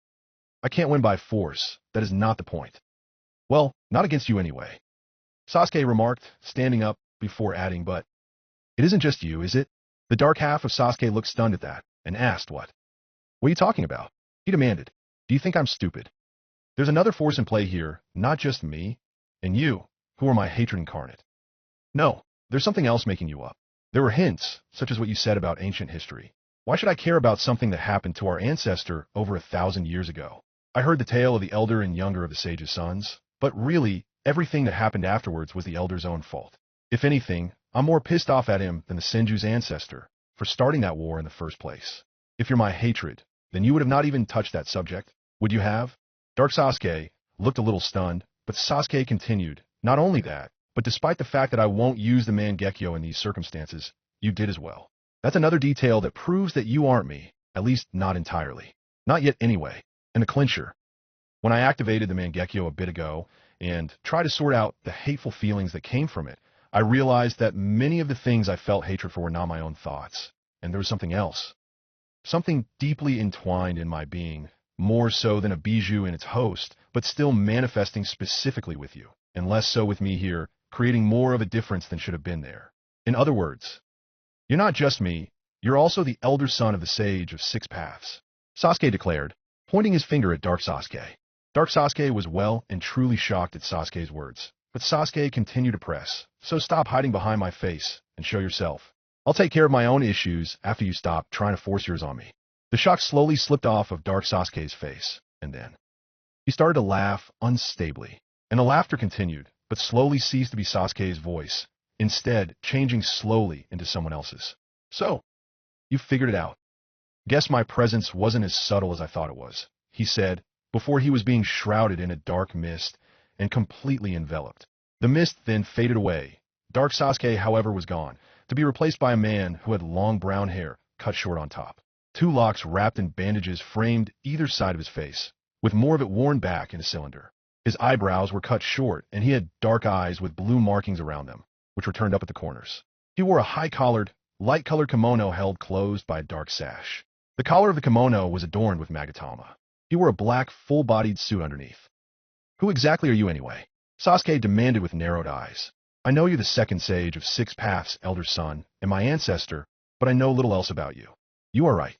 I can't win by force. That is not the point. Well, not against you anyway. Sasuke remarked, standing up before adding, but it isn't just you, is it? The dark half of Sasuke looked stunned at that and asked what? What are you talking about? He demanded. Do you think I'm stupid? There's another force in play here, not just me, and you, who are my hatred incarnate. No, there's something else making you up. There were hints, such as what you said about ancient history. Why should I care about something that happened to our ancestor over 1,000 years ago? I heard the tale of the elder and younger of the sage's sons, but really, everything that happened afterwards was the elder's own fault. If anything, I'm more pissed off at him than the Senju's ancestor for starting that war in the first place. If you're my hatred, then you would have not even touched that subject, would you have? Dark Sasuke looked a little stunned, but Sasuke continued, not only that, but despite the fact that I won't use the Mangekyo in these circumstances, you did as well. That's another detail that proves that you aren't me, at least not entirely. Not yet anyway. And the clincher. When I activated the Mangekyo a bit ago and tried to sort out the hateful feelings that came from it, I realized that many of the things I felt hatred for were not my own thoughts. And there was something else. Something deeply entwined in my being, more so than a bijou in its host, but still manifesting specifically with you, and less so with me here, creating more of a difference than should have been there. In other words, you're not just me, you're also the elder son of the sage of 6 paths, Sasuke declared, pointing his finger at Dark Sasuke. Dark Sasuke was well and truly shocked at Sasuke's words, but Sasuke continued to press, so stop hiding behind my face and show yourself. I'll take care of my own issues after you stop trying to force yours on me. The shock slowly slipped off of Dark Sasuke's face, and then he started to laugh unstably, and the laughter continued, but slowly ceased to be Sasuke's voice, instead changing slowly into someone else's. So, you figured it out. Guess my presence wasn't as subtle as I thought it was, he said, before he was being shrouded in a dark mist and completely enveloped. The mist then faded away. Dark Sasuke, however, was gone, to be replaced by a man who had long brown hair cut short on top. 2 locks wrapped in bandages framed either side of his face, with more of it worn back in a cylinder. His eyebrows were cut short, and he had dark eyes with blue markings around them, which were turned up at the corners. He wore a high-collared, light-colored kimono held closed by a dark sash. The collar of the kimono was adorned with magatama. He wore a black, full-bodied suit underneath. Who exactly are you anyway? Sasuke demanded with narrowed eyes. I know you're the second sage of 6 paths, elder son, and my ancestor, but I know little else about you. You are right.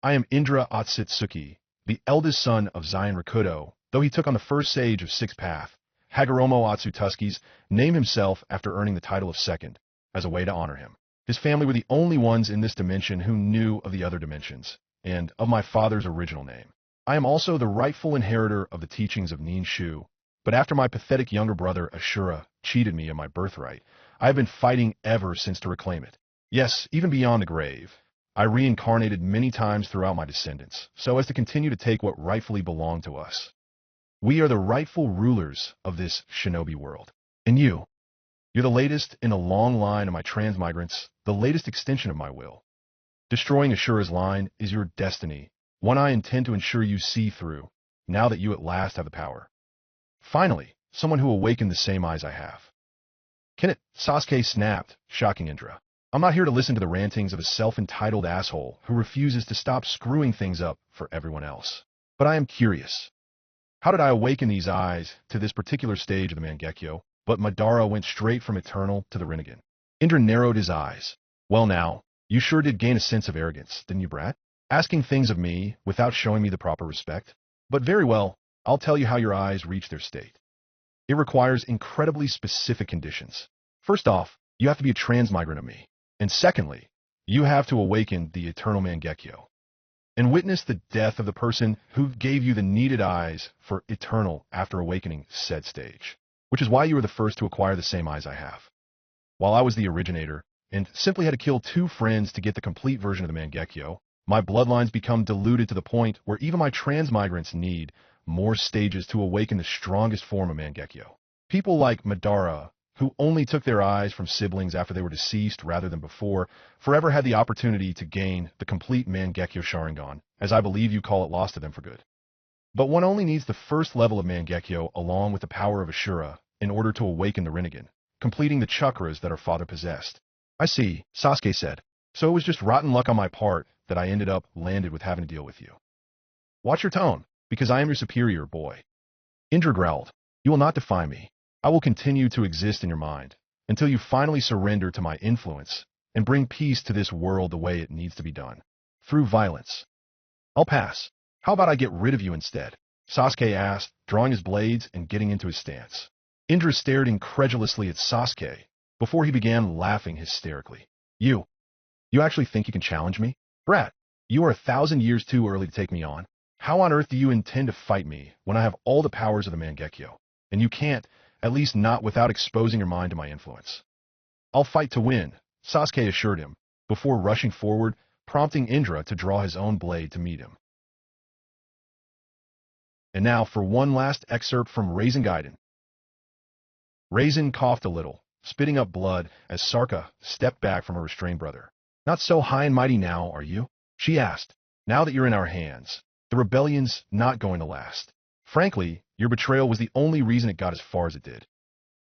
I am Indra Otsutsuki, the eldest son of Zion Rakudo, though he took on the first sage of 6 path, Hagoromo Otsutsuki's name himself after earning the title of second, as a way to honor him. His family were the only ones in this dimension who knew of the other dimensions, and of my father's original name. I am also the rightful inheritor of the teachings of Ninshu, but after my pathetic younger brother Ashura cheated me of my birthright, I have been fighting ever since to reclaim it. Yes, even beyond the grave. I reincarnated many times throughout my descendants, so as to continue to take what rightfully belonged to us. We are the rightful rulers of this shinobi world. And you're the latest in a long line of my transmigrants, the latest extension of my will. Destroying Ashura's line is your destiny, one I intend to ensure you see through, now that you at last have the power. Finally, someone who awakened the same eyes I have. Can it? Sasuke snapped, shocking Indra. I'm not here to listen to the rantings of a self-entitled asshole who refuses to stop screwing things up for everyone else. But I am curious. How did I awaken these eyes to this particular stage of the Mangekyo? But Madara went straight from Eternal to the Rinnegan. Indra narrowed his eyes. Well now, you sure did gain a sense of arrogance, didn't you, brat? Asking things of me without showing me the proper respect. But very well, I'll tell you how your eyes reach their state. It requires incredibly specific conditions. First off, you have to be a transmigrant of me. And secondly, you have to awaken the eternal Mangekyo and witness the death of the person who gave you the needed eyes for eternal after awakening said stage, which is why you were the first to acquire the same eyes I have. While I was the originator and simply had to kill 2 friends to get the complete version of the Mangekyo, my bloodlines become diluted to the point where even my transmigrants need more stages to awaken the strongest form of Mangekyo. People like Madara, who only took their eyes from siblings after they were deceased rather than before, forever had the opportunity to gain the complete Mangekyo Sharingan, as I believe you call it, lost to them for good. But one only needs the first level of Mangekyo along with the power of Ashura in order to awaken the Rinnegan, completing the chakras that our father possessed. I see, Sasuke said. So it was just rotten luck on my part that I ended up landed with having to deal with you. Watch your tone, because I am your superior, boy. Indra growled. You will not defy me. I will continue to exist in your mind until you finally surrender to my influence and bring peace to this world the way it needs to be done, through violence. I'll pass. How about I get rid of you instead? Sasuke asked, drawing his blades and getting into his stance. Indra stared incredulously at Sasuke before he began laughing hysterically. You actually think you can challenge me? Brat, you are 1,000 years too early to take me on. How on earth do you intend to fight me when I have all the powers of the Mangekyo? And you can't, at least not without exposing your mind to my influence. I'll fight to win, Sasuke assured him, before rushing forward, prompting Indra to draw his own blade to meet him. And now for one last excerpt from Raisin Gaiden. Raisin coughed a little, spitting up blood as Sarka stepped back from her restrained brother. Not so high and mighty now, are you? She asked. Now that you're in our hands, the rebellion's not going to last. Frankly, your betrayal was the only reason it got as far as it did.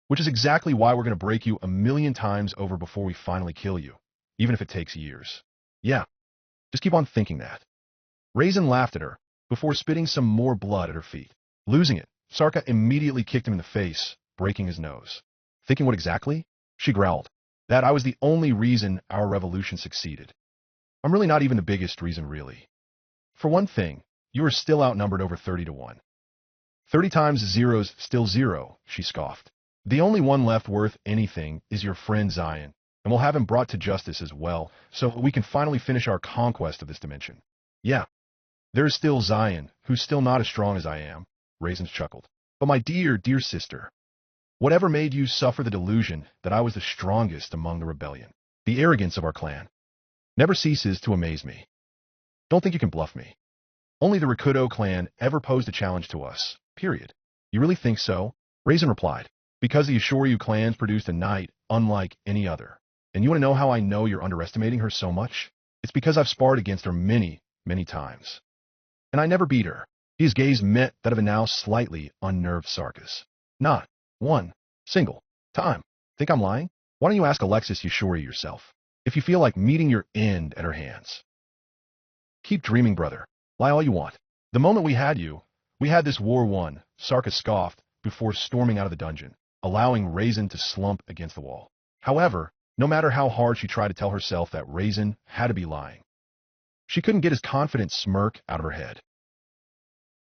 Which is exactly why we're going to break you 1,000,000 times over before we finally kill you, even if it takes years. Yeah, just keep on thinking that. Raisin laughed at her, before spitting some more blood at her feet. Losing it, Sarka immediately kicked him in the face, breaking his nose. Thinking what exactly? She growled. That I was the only reason our revolution succeeded. I'm really not even the biggest reason, really. For one thing, you are still outnumbered over 30 to 1. 30 times 0's still 0, she scoffed. The only one left worth anything is your friend Zion, and we'll have him brought to justice as well, so we can finally finish our conquest of this dimension. Yeah, there is still Zion, who's still not as strong as I am, Raisins chuckled. But my dear, dear sister, whatever made you suffer the delusion that I was the strongest among the rebellion? The arrogance of our clan never ceases to amaze me. Don't think you can bluff me. Only the Rakuto clan ever posed a challenge to us, period. You really think so? Raisin replied. Because the Ashoryu clans produced a knight unlike any other. And you want to know how I know you're underestimating her so much? It's because I've sparred against her many, many times. And I never beat her. His gaze met that of a now slightly unnerved Sarkis. Not one single time. Think I'm lying? Why don't you ask Alexis Ashoryu yourself, if you feel like meeting your end at her hands? Keep dreaming, brother. Lie all you want. The moment we had you, we had this war won, Sarkis scoffed before storming out of the dungeon, allowing Raisin to slump against the wall. However, no matter how hard she tried to tell herself that Raisin had to be lying, she couldn't get his confident smirk out of her head.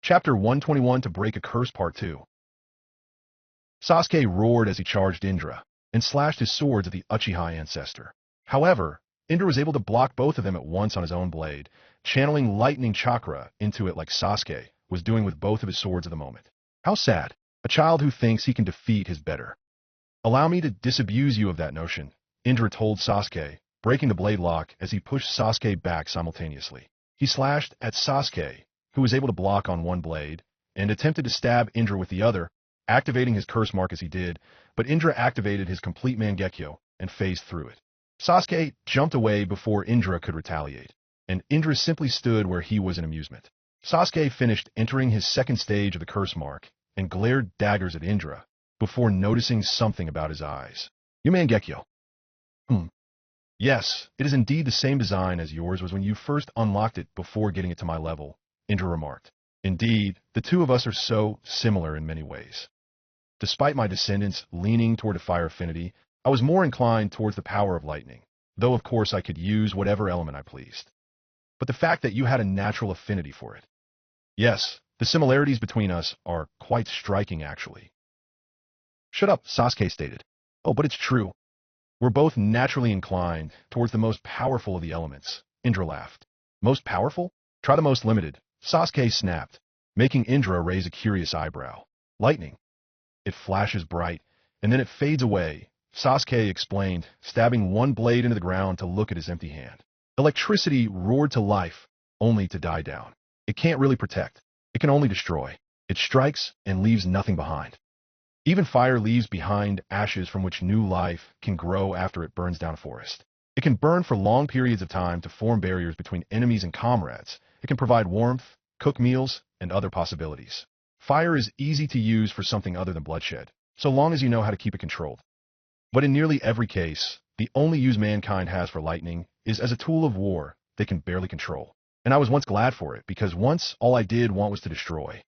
Chapter 121 To Break a Curse Part 2. Sasuke roared as he charged Indra, and slashed his swords at the Uchiha ancestor. However, Indra was able to block both of them at once on his own blade, channeling lightning chakra into it like Sasuke was doing with both of his swords at the moment. How sad. A child who thinks he can defeat his better. Allow me to disabuse you of that notion, Indra told Sasuke, breaking the blade lock as he pushed Sasuke back simultaneously. He slashed at Sasuke, who was able to block on one blade, and attempted to stab Indra with the other, activating his curse mark as he did, but Indra activated his complete Mangekyo and phased through it. Sasuke jumped away before Indra could retaliate, and Indra simply stood where he was in amusement. Sasuke finished entering his second stage of the curse mark and glared daggers at Indra before noticing something about his eyes. You Mangekyo. Yes, it is indeed the same design as yours was when you first unlocked it before getting it to my level, Indra remarked. Indeed, the two of us are so similar in many ways. Despite my descendants leaning toward a fire affinity, I was more inclined towards the power of lightning, though of course I could use whatever element I pleased. But the fact that you had a natural affinity for it. Yes, the similarities between us are quite striking actually. Shut up, Sasuke stated. Oh, but it's true. We're both naturally inclined towards the most powerful of the elements, Indra laughed. Most powerful? Try the most limited, Sasuke snapped, making Indra raise a curious eyebrow. Lightning. It flashes bright, and then it fades away, Sasuke explained, stabbing one blade into the ground to look at his empty hand. Electricity roared to life, only to die down. It can't really protect. It can only destroy. It strikes and leaves nothing behind. Even fire leaves behind ashes from which new life can grow after it burns down a forest. It can burn for long periods of time to form barriers between enemies and comrades. It can provide warmth, cook meals, and and other possibilities. Fire is easy to use for something other than bloodshed, so long as you know how to keep it controlled. But in nearly every case, the only use mankind has for lightning is as a tool of war they can barely control. And I was once glad for it, because once all I did want was to destroy.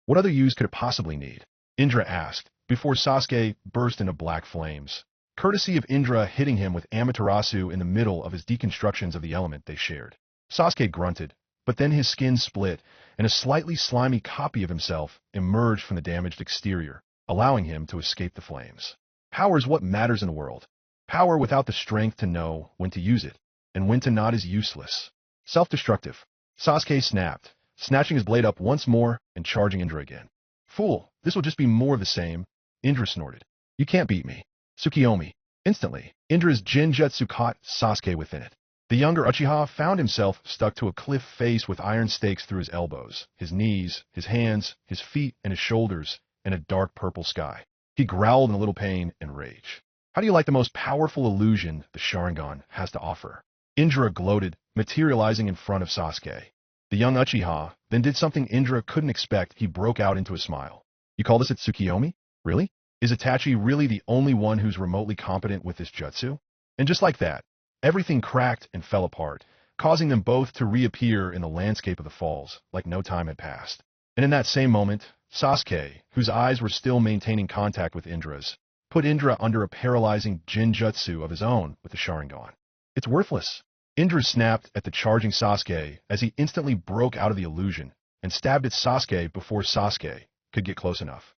What other use could it possibly need? Indra asked, before Sasuke burst into black flames, courtesy of Indra hitting him with Amaterasu in the middle of his deconstructions of the element they shared. Sasuke grunted, but then his skin split, and a slightly slimy copy of himself emerged from the damaged exterior, allowing him to escape the flames. Power is what matters in the world. Power without the strength to know when to use it, and when to not is useless. Self-destructive. Sasuke snapped, snatching his blade up once more and charging Indra again. Fool, this will just be more of the same, Indra snorted. You can't beat me. Tsukiyomi. Instantly, Indra's Jinjutsu caught Sasuke within it. The younger Uchiha found himself stuck to a cliff face with iron stakes through his elbows, his knees, his hands, his feet, and his shoulders, in a dark purple sky. He growled in a little pain and rage. How do you like the most powerful illusion the Sharingan has to offer? Indra gloated, materializing in front of Sasuke. The young Uchiha then did something Indra couldn't expect. He broke out into a smile. You call this a Tsukiyomi? Really? Is Itachi really the only one who's remotely competent with this jutsu? And just like that, everything cracked and fell apart, causing them both to reappear in the landscape of the falls, like no time had passed. And in that same moment, Sasuke, whose eyes were still maintaining contact with Indra's, put Indra under a paralyzing Jinjutsu of his own with the Sharingan. It's worthless. Indra snapped at the charging Sasuke as he instantly broke out of the illusion and stabbed at Sasuke before Sasuke could get close enough,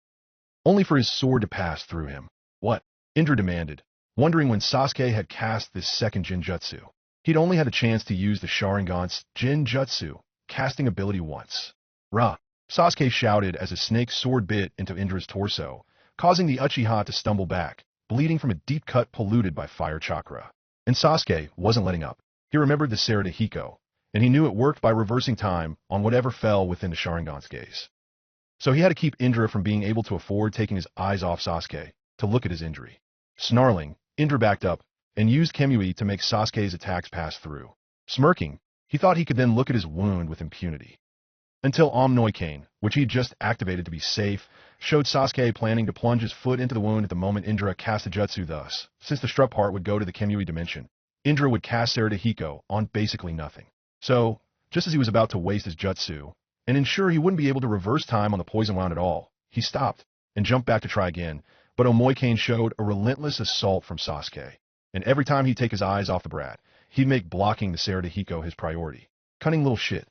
only for his sword to pass through him. What? Indra demanded, wondering when Sasuke had cast this second Jinjutsu. He'd only had a chance to use the Sharingan's Jinjutsu casting ability once. Rah! Sasuke shouted as a snake's sword bit into Indra's torso, causing the Uchiha to stumble back, bleeding from a deep cut polluted by fire chakra. And Sasuke wasn't letting up. He remembered the Sarada Hiko, and he knew it worked by reversing time on whatever fell within the Sharingan's gaze. So he had to keep Indra from being able to afford taking his eyes off Sasuke to look at his injury. Snarling, Indra backed up and used Kemui to make Sasuke's attacks pass through. Smirking, he thought he could then look at his wound with impunity. Until Omnoikane, which he'd just activated to be safe, showed Sasuke planning to plunge his foot into the wound at the moment Indra cast the jutsu. Thus, since the struck part would go to the Kemui dimension, Indra would cast Sarada Hiko on basically nothing. So, just as he was about to waste his jutsu, and ensure he wouldn't be able to reverse time on the poison wound at all, he stopped and jumped back to try again, but Omoikane showed a relentless assault from Sasuke, and every time he'd take his eyes off the brat, he'd make blocking the Sarada Hiko his priority. Cunning little shit.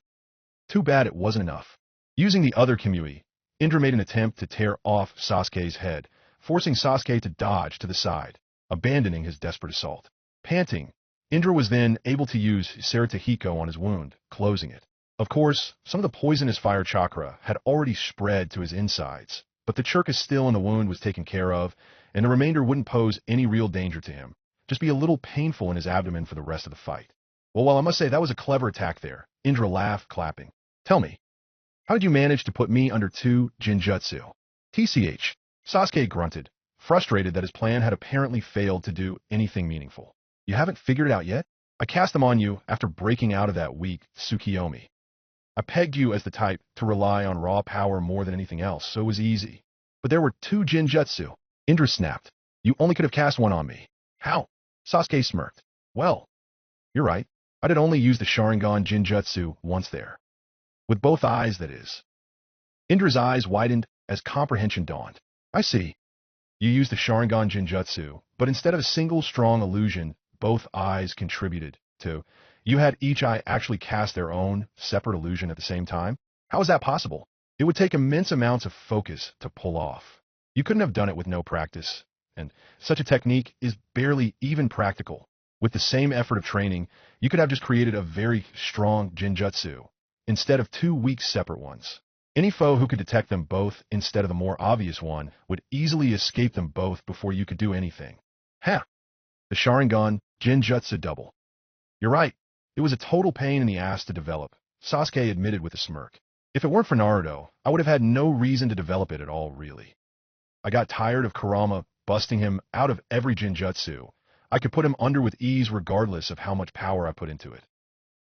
Too bad it wasn't enough. Using the other Kemui, Indra made an attempt to tear off Sasuke's head, forcing Sasuke to dodge to the side, abandoning his desperate assault. Panting, Indra was then able to use Sarada Hiko on his wound, closing it. Of course, some of the poisonous fire chakra had already spread to his insides, but the churka still in the wound was taken care of, and the remainder wouldn't pose any real danger to him, just be a little painful in his abdomen for the rest of the fight. Well, I must say that was a clever attack there, Indra laughed, clapping. Tell me, how did you manage to put me under 2 Jinjutsu? TCH, Sasuke grunted, frustrated that his plan had apparently failed to do anything meaningful. You haven't figured it out yet? I cast them on you after breaking out of that weak Tsukiyomi. I pegged you as the type to rely on raw power more than anything else, so it was easy. But there were 2 Jinjutsu. Indra snapped. You only could have cast one on me. How? Sasuke smirked. Well, you're right. I did only use the Sharingan Jinjutsu once there. With both eyes, that is. Indra's eyes widened as comprehension dawned. I see. You used the Sharingan Jinjutsu, but instead of a single strong illusion, both eyes contributed to. You had each eye actually cast their own separate illusion at the same time? How is that possible? It would take immense amounts of focus to pull off. You couldn't have done it with no practice, and such a technique is barely even practical. With the same effort of training, you could have just created a very strong Jinjutsu, instead of 2 weak separate ones. Any foe who could detect them both instead of the more obvious one would easily escape them both before you could do anything. Ha! The Sharingan Jinjutsu double. You're right. It was a total pain in the ass to develop, Sasuke admitted with a smirk. If it weren't for Naruto, I would have had no reason to develop it at all, really. I got tired of Kurama busting him out of every Jinjutsu. I could put him under with ease regardless of how much power I put into it.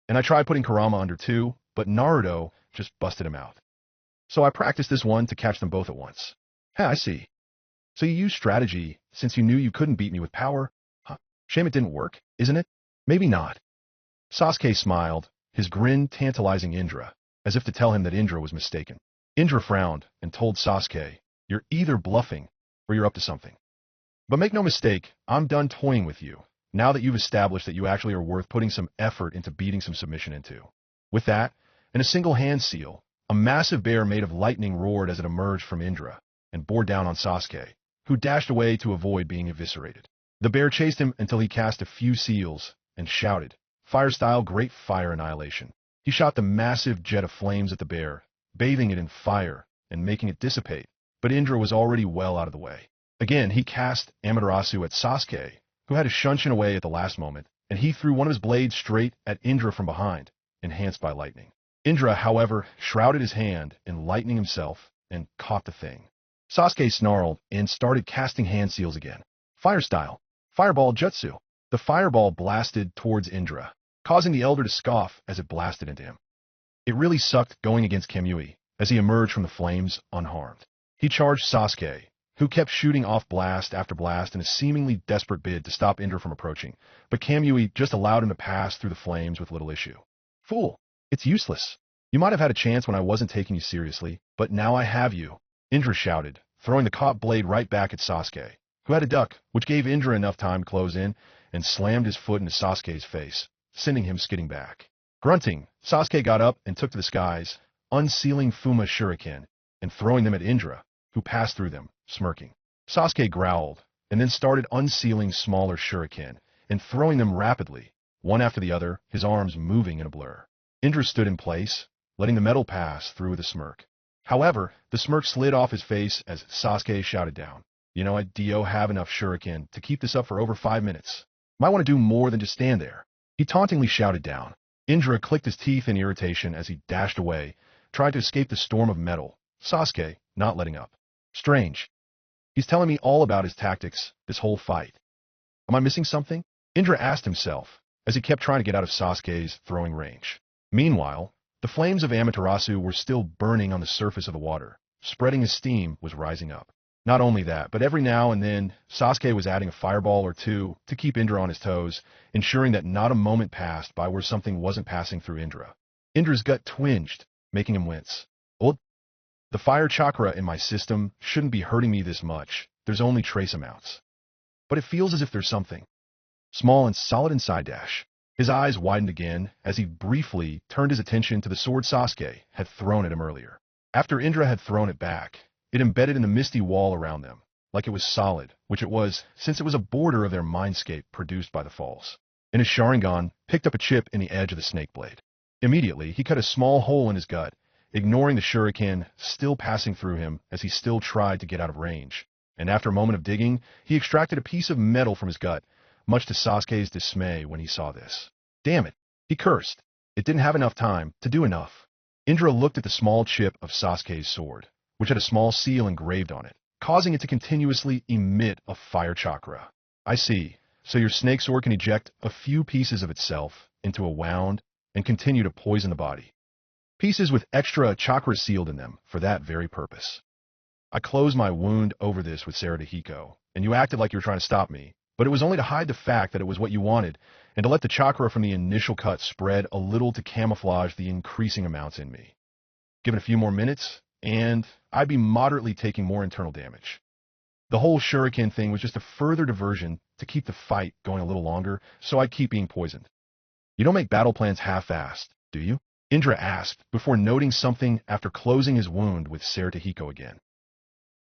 And I tried putting Kurama under too, but Naruto just busted him out. So I practiced this one to catch them both at once. Hey, I see. So you used strategy since you knew you couldn't beat me with power? Huh. Shame it didn't work, isn't it? Maybe not. Sasuke smiled, his grin tantalizing Indra, as if to tell him that Indra was mistaken. Indra frowned and told Sasuke, "You're either bluffing or you're up to something. But make no mistake, I'm done toying with you, now that you've established that you actually are worth putting some effort into beating some submission into." With that, in a single hand seal, a massive bear made of lightning roared as it emerged from Indra and bore down on Sasuke, who dashed away to avoid being eviscerated. The bear chased him until he cast a few seals and shouted, "Fire style, great fire annihilation." He shot the massive jet of flames at the bear, bathing it in fire and making it dissipate, but Indra was already well out of the way. Again, he cast Amaterasu at Sasuke, who had to shunshin away at the last moment, and he threw one of his blades straight at Indra from behind, enhanced by lightning. Indra, however, shrouded his hand in lightning himself and caught the thing. Sasuke snarled and started casting hand seals again. Fire style, fireball jutsu. The fireball blasted towards Indra, causing the elder to scoff as it blasted into him. It really sucked going against Kamui, as he emerged from the flames unharmed. He charged Sasuke, who kept shooting off blast after blast in a seemingly desperate bid to stop Indra from approaching, but Kamui just allowed him to pass through the flames with little issue. Fool, it's useless. You might have had a chance when I wasn't taking you seriously, but now I have you, Indra shouted, throwing the caught blade right back at Sasuke, who had a duck, which gave Indra enough time to close in and slammed his foot into Sasuke's face, sending him skidding back. Grunting, Sasuke got up and took to the skies, unsealing Fuma shuriken and throwing them at Indra, who passed through them, smirking. Sasuke growled, and then started unsealing smaller shuriken and throwing them rapidly, one after the other, his arms moving in a blur. Indra stood in place, letting the metal pass through with a smirk. However, the smirk slid off his face as Sasuke shouted down, "You know, I do have enough shuriken to keep this up for over 5 minutes. Might want to do more than just stand there." He tauntingly shouted down. Indra clicked his teeth in irritation as he dashed away, tried to escape the storm of metal, Sasuke not letting up. Strange. He's telling me all about his tactics this whole fight. Am I missing something? Indra asked himself as he kept trying to get out of Sasuke's throwing range. Meanwhile, the flames of Amaterasu were still burning on the surface of the water, spreading as steam was rising up. Not only that, but every now and then, Sasuke was adding a fireball or two to keep Indra on his toes, ensuring that not a moment passed by where something wasn't passing through Indra. Indra's gut twinged, making him wince. "Oh, the fire chakra in my system shouldn't be hurting me this much. There's only trace amounts. But it feels as if there's something small and solid inside dash." His eyes widened again as he briefly turned his attention to the sword Sasuke had thrown at him earlier. After Indra had thrown it back, it embedded in the misty wall around them, like it was solid, which it was, since it was a border of their mindscape produced by the falls. And his Sharingan picked up a chip in the edge of the snake blade. Immediately, he cut a small hole in his gut, ignoring the shuriken still passing through him as he still tried to get out of range. And after a moment of digging, he extracted a piece of metal from his gut, much to Sasuke's dismay when he saw this. Damn it, he cursed. It didn't have enough time to do enough. Indra looked at the small chip of Sasuke's sword, which had a small seal engraved on it, causing it to continuously emit a fire chakra. I see. So your snake sword can eject a few pieces of itself into a wound and continue to poison the body. Pieces with extra chakra sealed in them for that very purpose. I closed my wound over this with Sarahito, and you acted like you were trying to stop me, but it was only to hide the fact that it was what you wanted and to let the chakra from the initial cut spread a little to camouflage the increasing amounts in me. Give it a few more minutes, and I'd be moderately taking more internal damage. The whole shuriken thing was just a further diversion to keep the fight going a little longer, so I'd keep being poisoned. You don't make battle plans half-assed, do you? Indra asked, before noting something after closing his wound with Sarahito again.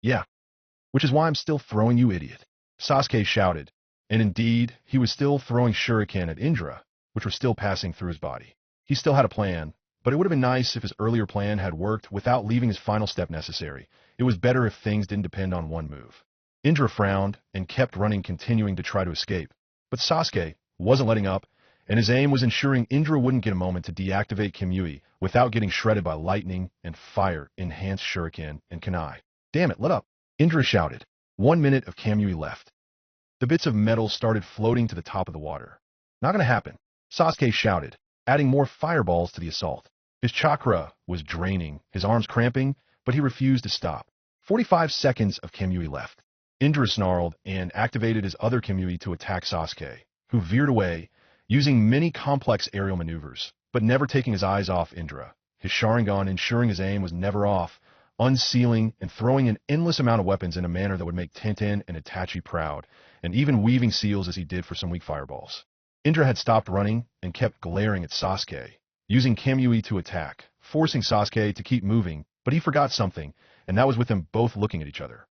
Yeah, which is why I'm still throwing you, idiot, Sasuke shouted, and indeed, he was still throwing shuriken at Indra, which were still passing through his body. He still had a plan, but it would have been nice if his earlier plan had worked without leaving his final step necessary. It was better if things didn't depend on one move. Indra frowned and kept running, continuing to try to escape, but Sasuke wasn't letting up, and his aim was ensuring Indra wouldn't get a moment to deactivate Kamui without getting shredded by lightning and fire, enhanced shuriken, and kunai. Damn it, let up, Indra shouted. 1 minute of Kamui left. The bits of metal started floating to the top of the water. Not gonna happen, Sasuke shouted, adding more fireballs to the assault. His chakra was draining, his arms cramping, but he refused to stop. 45 seconds of Kamui left. Indra snarled and activated his other Kamui to attack Sasuke, who veered away, using many complex aerial maneuvers, but never taking his eyes off Indra, his Sharingan ensuring his aim was never off, unsealing and throwing an endless amount of weapons in a manner that would make Tintin and Itachi proud, and even weaving seals as he did for some weak fireballs. Indra had stopped running and kept glaring at Sasuke, using Kamui to attack, forcing Sasuke to keep moving, but he forgot something, and that was with them both looking at each other.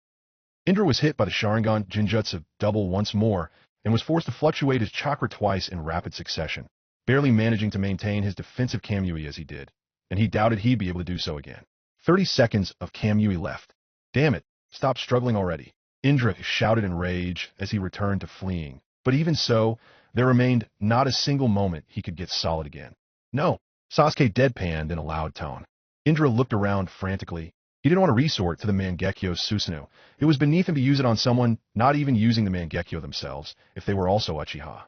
Indra was hit by the Sharingan Jinjutsu double once more, and was forced to fluctuate his chakra twice in rapid succession, barely managing to maintain his defensive Kamui as he did, and he doubted he'd be able to do so again. 30 seconds of Kamui left. Damn it, stop struggling already. Indra shouted in rage as he returned to fleeing, but even so, there remained not a single moment he could get solid again. No, Sasuke deadpanned in a loud tone. Indra looked around frantically. He didn't want to resort to the Mangekyo Susanoo. It was beneath him to use it on someone not even using the Mangekyo themselves, if they were also Uchiha.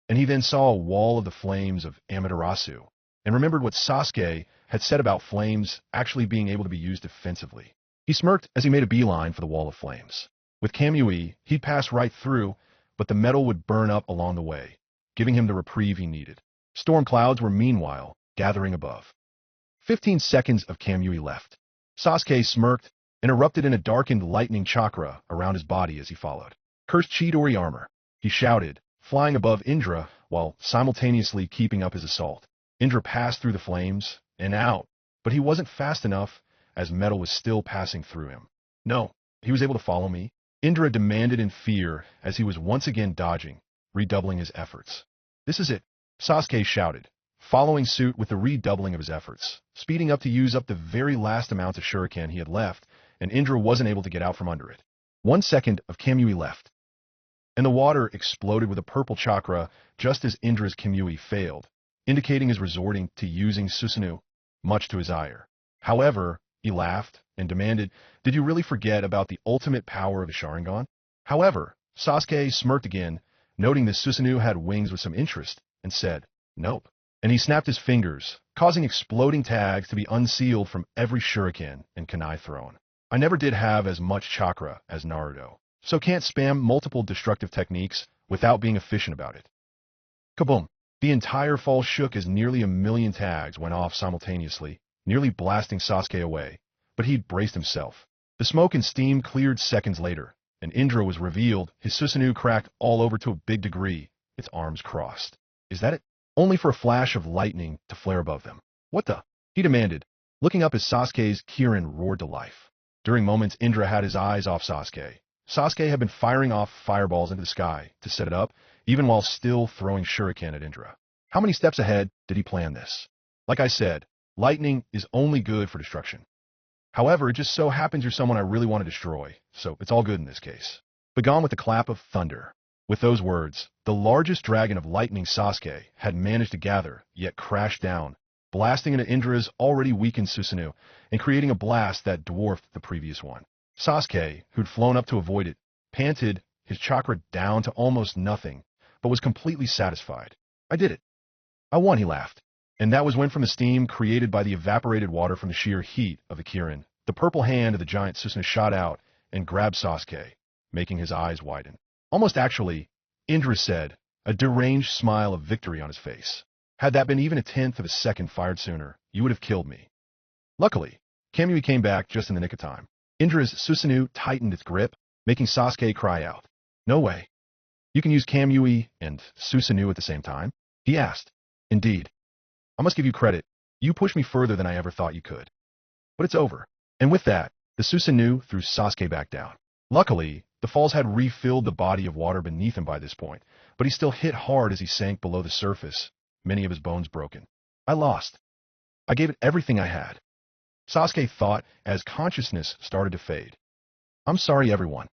And he then saw a wall of the flames of Amaterasu, and remembered what Sasuke had said about flames actually being able to be used defensively. He smirked as he made a beeline for the wall of flames. With Kamui, he'd pass right through, but the metal would burn up along the way, giving him the reprieve he needed. Storm clouds were meanwhile gathering above. 15 seconds of Kamui left. Sasuke smirked and erupted in a darkened lightning chakra around his body as he followed. Cursed Chidori armor, he shouted, flying above Indra while simultaneously keeping up his assault. Indra passed through the flames and out, but he wasn't fast enough as metal was still passing through him. No, he was able to follow me. Indra demanded in fear as he was once again dodging, redoubling his efforts. This is it, Sasuke shouted, following suit with the redoubling of his efforts, speeding up to use up the very last amount of shuriken he had left, and Indra wasn't able to get out from under it. 1 second of Kamui left, and the water exploded with a purple chakra just as Indra's Kamui failed, indicating his resorting to using Susanoo, much to his ire. However, he laughed and demanded, "Did you really forget about the ultimate power of the Sharingan?" However, Sasuke smirked again, noting that Susanoo had wings with some interest, and said, "Nope." And he snapped his fingers, causing exploding tags to be unsealed from every shuriken and kunai thrown. I never did have as much chakra as Naruto, so can't spam multiple destructive techniques without being efficient about it. Kaboom! The entire fall shook as nearly 1,000,000 tags went off simultaneously, nearly blasting Sasuke away, but he'd braced himself. The smoke and steam cleared seconds later, and Indra was revealed, his Susanoo cracked all over to a big degree, its arms crossed. Is that it? Only for a flash of lightning to flare above them. What the? He demanded, looking up as Sasuke's Kirin roared to life. During moments Indra had his eyes off Sasuke. Sasuke had been firing off fireballs into the sky to set it up, even while still throwing shuriken at Indra. How many steps ahead did he plan this? Like I said, lightning is only good for destruction. However, it just so happens you're someone I really want to destroy, so it's all good in this case. Begone with the clap of thunder. With those words, the largest dragon of lightning Sasuke had managed to gather, yet crashed down, blasting into Indra's already weakened Susanoo, and creating a blast that dwarfed the previous one. Sasuke, who'd flown up to avoid it, panted, his chakra down to almost nothing, but was completely satisfied. I did it. I won, he laughed. And that was when from the steam created by the evaporated water from the sheer heat of the Kirin, the purple hand of the giant Susanoo shot out and grabbed Sasuke, making his eyes widen. Almost actually, Indra said, a deranged smile of victory on his face. Had that been even a tenth of a second fired sooner, you would have killed me. Luckily, Kamui came back just in the nick of time. Indra's Susanoo tightened its grip, making Sasuke cry out. No way. You can use Kamui and Susanoo at the same time? He asked. Indeed. I must give you credit. You pushed me further than I ever thought you could. But it's over. And with that, the Susanoo threw Sasuke back down. Luckily, the falls had refilled the body of water beneath him by this point, but he still hit hard as he sank below the surface, many of his bones broken. I lost. I gave it everything I had. Sasuke thought as consciousness started to fade. I'm sorry, everyone,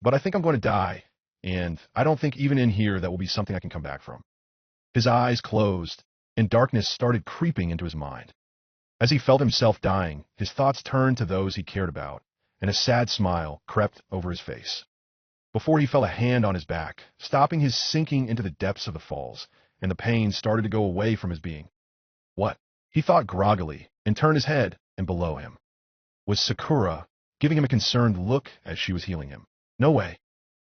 but I think I'm going to die, and I don't think even in here that will be something I can come back from. His eyes closed, and darkness started creeping into his mind. As he felt himself dying, his thoughts turned to those he cared about, and a sad smile crept over his face. Before he felt a hand on his back, stopping his sinking into the depths of the falls, and the pain started to go away from his being. What? He thought groggily, and turned his head, and below him. Was Sakura, giving him a concerned look as she was healing him. No way.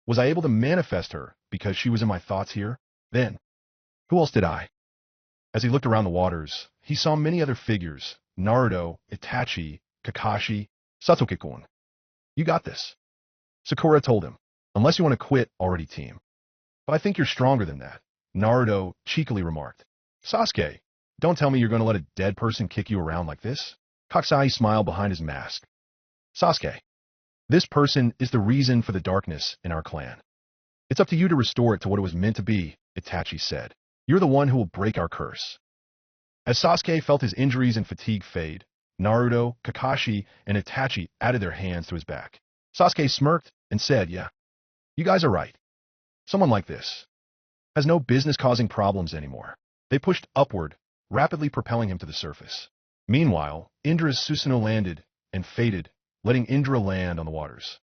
Was I able to manifest her because she was in my thoughts here? Then, who else did I? As he looked around the waters, he saw many other figures: Naruto, Itachi, Kakashi, Sasuke-kun. You got this. Sakura told him, unless you want to quit already, team. But I think you're stronger than that, Naruto cheekily remarked. Sasuke, don't tell me you're going to let a dead person kick you around like this? Kakusai smiled behind his mask. Sasuke, this person is the reason for the darkness in our clan. It's up to you to restore it to what it was meant to be, Itachi said. You're the one who will break our curse. As Sasuke felt his injuries and fatigue fade, Naruto, Kakashi, and Itachi added their hands to his back. Sasuke smirked and said, yeah, you guys are right. Someone like this has no business causing problems anymore. They pushed upward, rapidly propelling him to the surface. Meanwhile, Indra's Susanoo landed and faded, letting Indra land on the waters.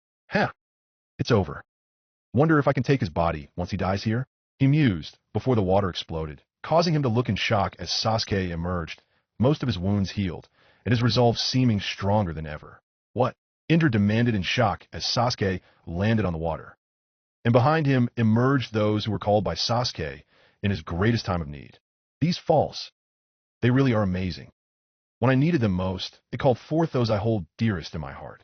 It's over. Wonder if I can take his body once he dies here? He mused before the water exploded, causing him to look in shock as Sasuke emerged, most of his wounds healed, and his resolve seeming stronger than ever. What? Indra demanded in shock as Sasuke landed on the water. And behind him emerged those who were called by Sasuke in his greatest time of need. These falls, they really are amazing. When I needed them most, it called forth those I hold dearest in my heart.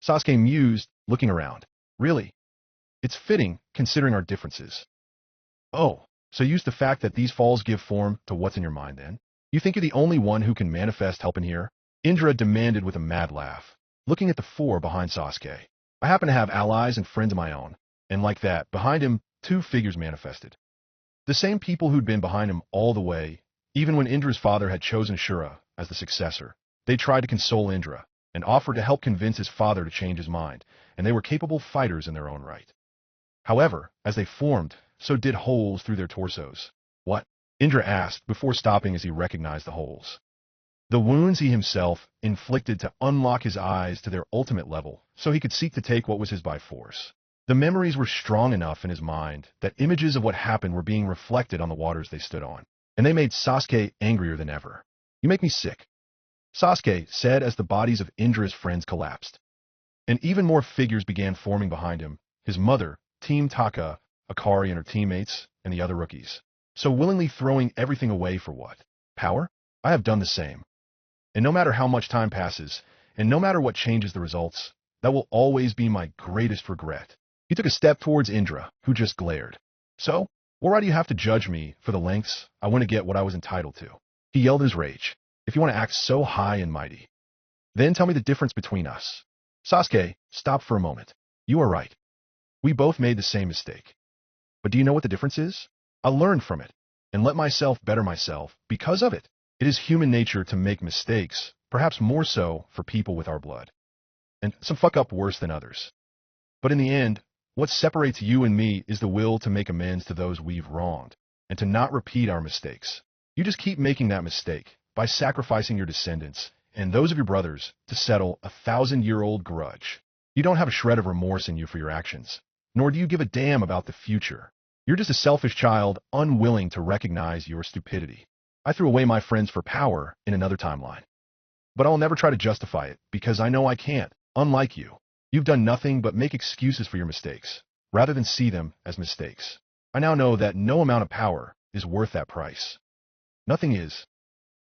Sasuke mused, looking around. Really? It's fitting, considering our differences. Oh, so use the fact that these falls give form to what's in your mind, then? You think you're the only one who can manifest help in here? Indra demanded with a mad laugh, looking at the four behind Sasuke. I happen to have allies and friends of my own, and like that, behind him, two figures manifested. The same people who'd been behind him all the way, even when Indra's father had chosen Shura as the successor. They tried to console Indra, and offered to help convince his father to change his mind, and they were capable fighters in their own right. However, as they formed, so did holes through their torsos. What? Indra asked before stopping as he recognized the holes. The wounds he himself inflicted to unlock his eyes to their ultimate level, so he could seek to take what was his by force. The memories were strong enough in his mind that images of what happened were being reflected on the waters they stood on, and they made Sasuke angrier than ever. You make me sick, Sasuke said as the bodies of Indra's friends collapsed. And even more figures began forming behind him, his mother, Team Taka, Akari and her teammates, and the other rookies. So willingly throwing everything away for what? Power? I have done the same. And no matter how much time passes, and no matter what changes the results, that will always be my greatest regret. He took a step towards Indra, who just glared. So, why do you have to judge me for the lengths I want to get what I was entitled to? He yelled in his rage. If you want to act so high and mighty, then tell me the difference between us. Sasuke, stop for a moment. You are right. We both made the same mistake. But do you know what the difference is? I learned from it, and let myself better myself because of it. It is human nature to make mistakes, perhaps more so for people with our blood. And some fuck up worse than others. But in the end, what separates you and me is the will to make amends to those we've wronged, and to not repeat our mistakes. You just keep making that mistake by sacrificing your descendants and those of your brothers to settle a 1,000-year-old grudge. You don't have a shred of remorse in you for your actions, nor do you give a damn about the future. You're just a selfish child, unwilling to recognize your stupidity. I threw away my friends for power in another timeline. But I'll never try to justify it, because I know I can't. Unlike you, you've done nothing but make excuses for your mistakes, rather than see them as mistakes. I now know that no amount of power is worth that price. Nothing is.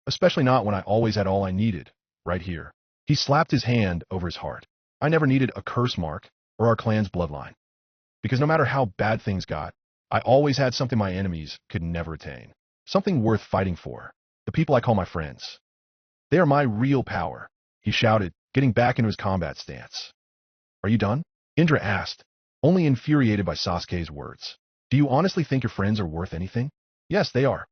Especially not when I always had all I needed, right here. He slapped his hand over his heart. I never needed a curse mark or our clan's bloodline. Because no matter how bad things got, I always had something my enemies could never attain. Something worth fighting for. The people I call my friends. They are my real power, he shouted, getting back into his combat stance. Are you done? Indra asked, only infuriated by Sasuke's words. Do you honestly think your friends are worth anything? Yes, they are.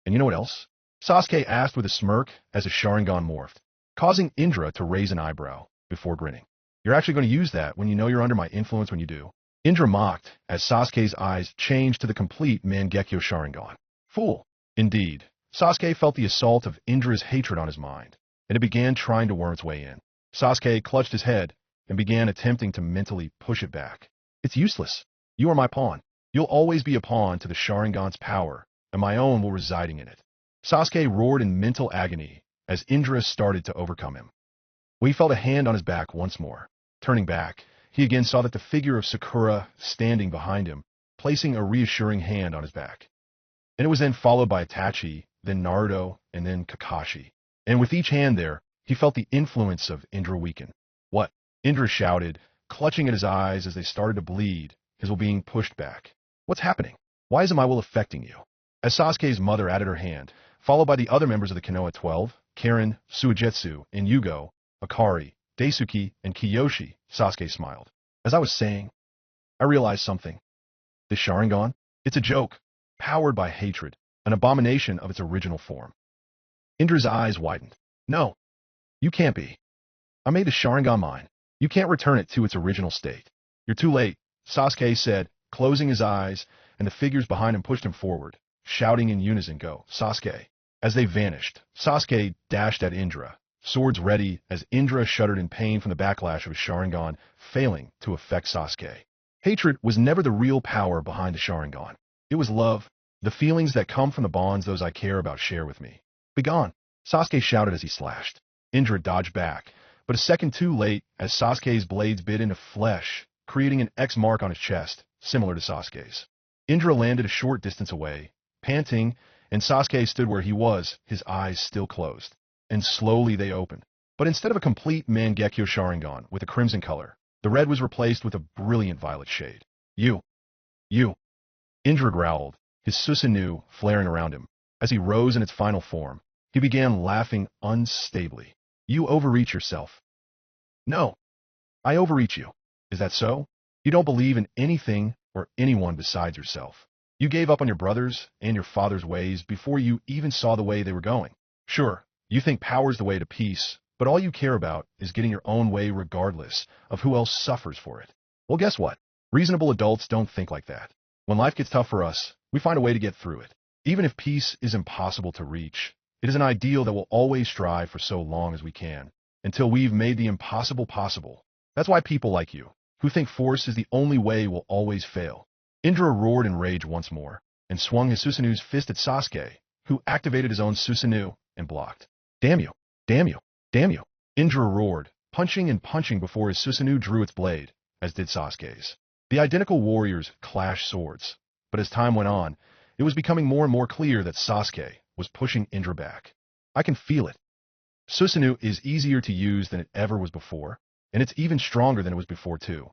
And you know what else? Sasuke asked with a smirk as his Sharingan morphed, causing Indra to raise an eyebrow before grinning. You're actually going to use that when you know you're under my influence when you do. Indra mocked as Sasuke's eyes changed to the complete Mangekyo Sharingan. Fool. Indeed, Sasuke felt the assault of Indra's hatred on his mind, and it began trying to worm its way in. Sasuke clutched his head and began attempting to mentally push it back. It's useless. You are my pawn. You'll always be a pawn to the Sharingan's power, and my own will residing in it. Sasuke roared in mental agony as Indra started to overcome him. He felt a hand on his back once more. Turning back, he again saw that the figure of Sakura standing behind him, placing a reassuring hand on his back. And it was then followed by Itachi, then Naruto, and then Kakashi. And with each hand there, he felt the influence of Indra weaken. What? Indra shouted, clutching at his eyes as they started to bleed, his will being pushed back. What's happening? Why isn't my will affecting you? As Sasuke's mother added her hand, followed by the other members of the Konoha 12, Karen, Suigetsu, and Yugo, Akari, Daisuke, and Kiyoshi, Sasuke smiled. As I was saying, I realized something. The Sharingan? It's a joke, powered by hatred, an abomination of its original form. Indra's eyes widened. No, you can't be. I made the Sharingan mine. You can't return it to its original state. You're too late, Sasuke said, closing his eyes, and the figures behind him pushed him forward, shouting in unison, "Go, Sasuke!" As they vanished, Sasuke dashed at Indra, swords ready as Indra shuddered in pain from the backlash of his Sharingan, failing to affect Sasuke. Hatred was never the real power behind the Sharingan. It was love, the feelings that come from the bonds those I care about share with me. Begone! Sasuke shouted as he slashed. Indra dodged back, but a second too late as Sasuke's blades bit into flesh, creating an X mark on his chest, similar to Sasuke's. Indra landed a short distance away, panting, and Sasuke stood where he was, his eyes still closed. And slowly they opened. But instead of a complete Mangekyo Sharingan with a crimson color, the red was replaced with a brilliant violet shade. You! Indra growled, his Susanoo flaring around him. As he rose in its final form, he began laughing unstably. You overreach yourself. No, I overreach you. Is that so? You don't believe in anything or anyone besides yourself. You gave up on your brothers and your father's ways before you even saw the way they were going. Sure, you think power's the way to peace, but all you care about is getting your own way regardless of who else suffers for it. Well, guess what? Reasonable adults don't think like that. When life gets tough for us, we find a way to get through it. Even if peace is impossible to reach, it is an ideal that we'll always strive for so long as we can, until we've made the impossible possible. That's why people like you, who think force is the only way, will always fail. Indra roared in rage once more, and swung his Susanoo's fist at Sasuke, who activated his own Susanoo and blocked. Damn you! Damn you! Damn you! Indra roared, punching and punching before his Susanoo drew its blade, as did Sasuke's. The identical warriors clashed swords, but as time went on, it was becoming more and more clear that Sasuke was pushing Indra back. I can feel it. Susanoo is easier to use than it ever was before, and it's even stronger than it was before too.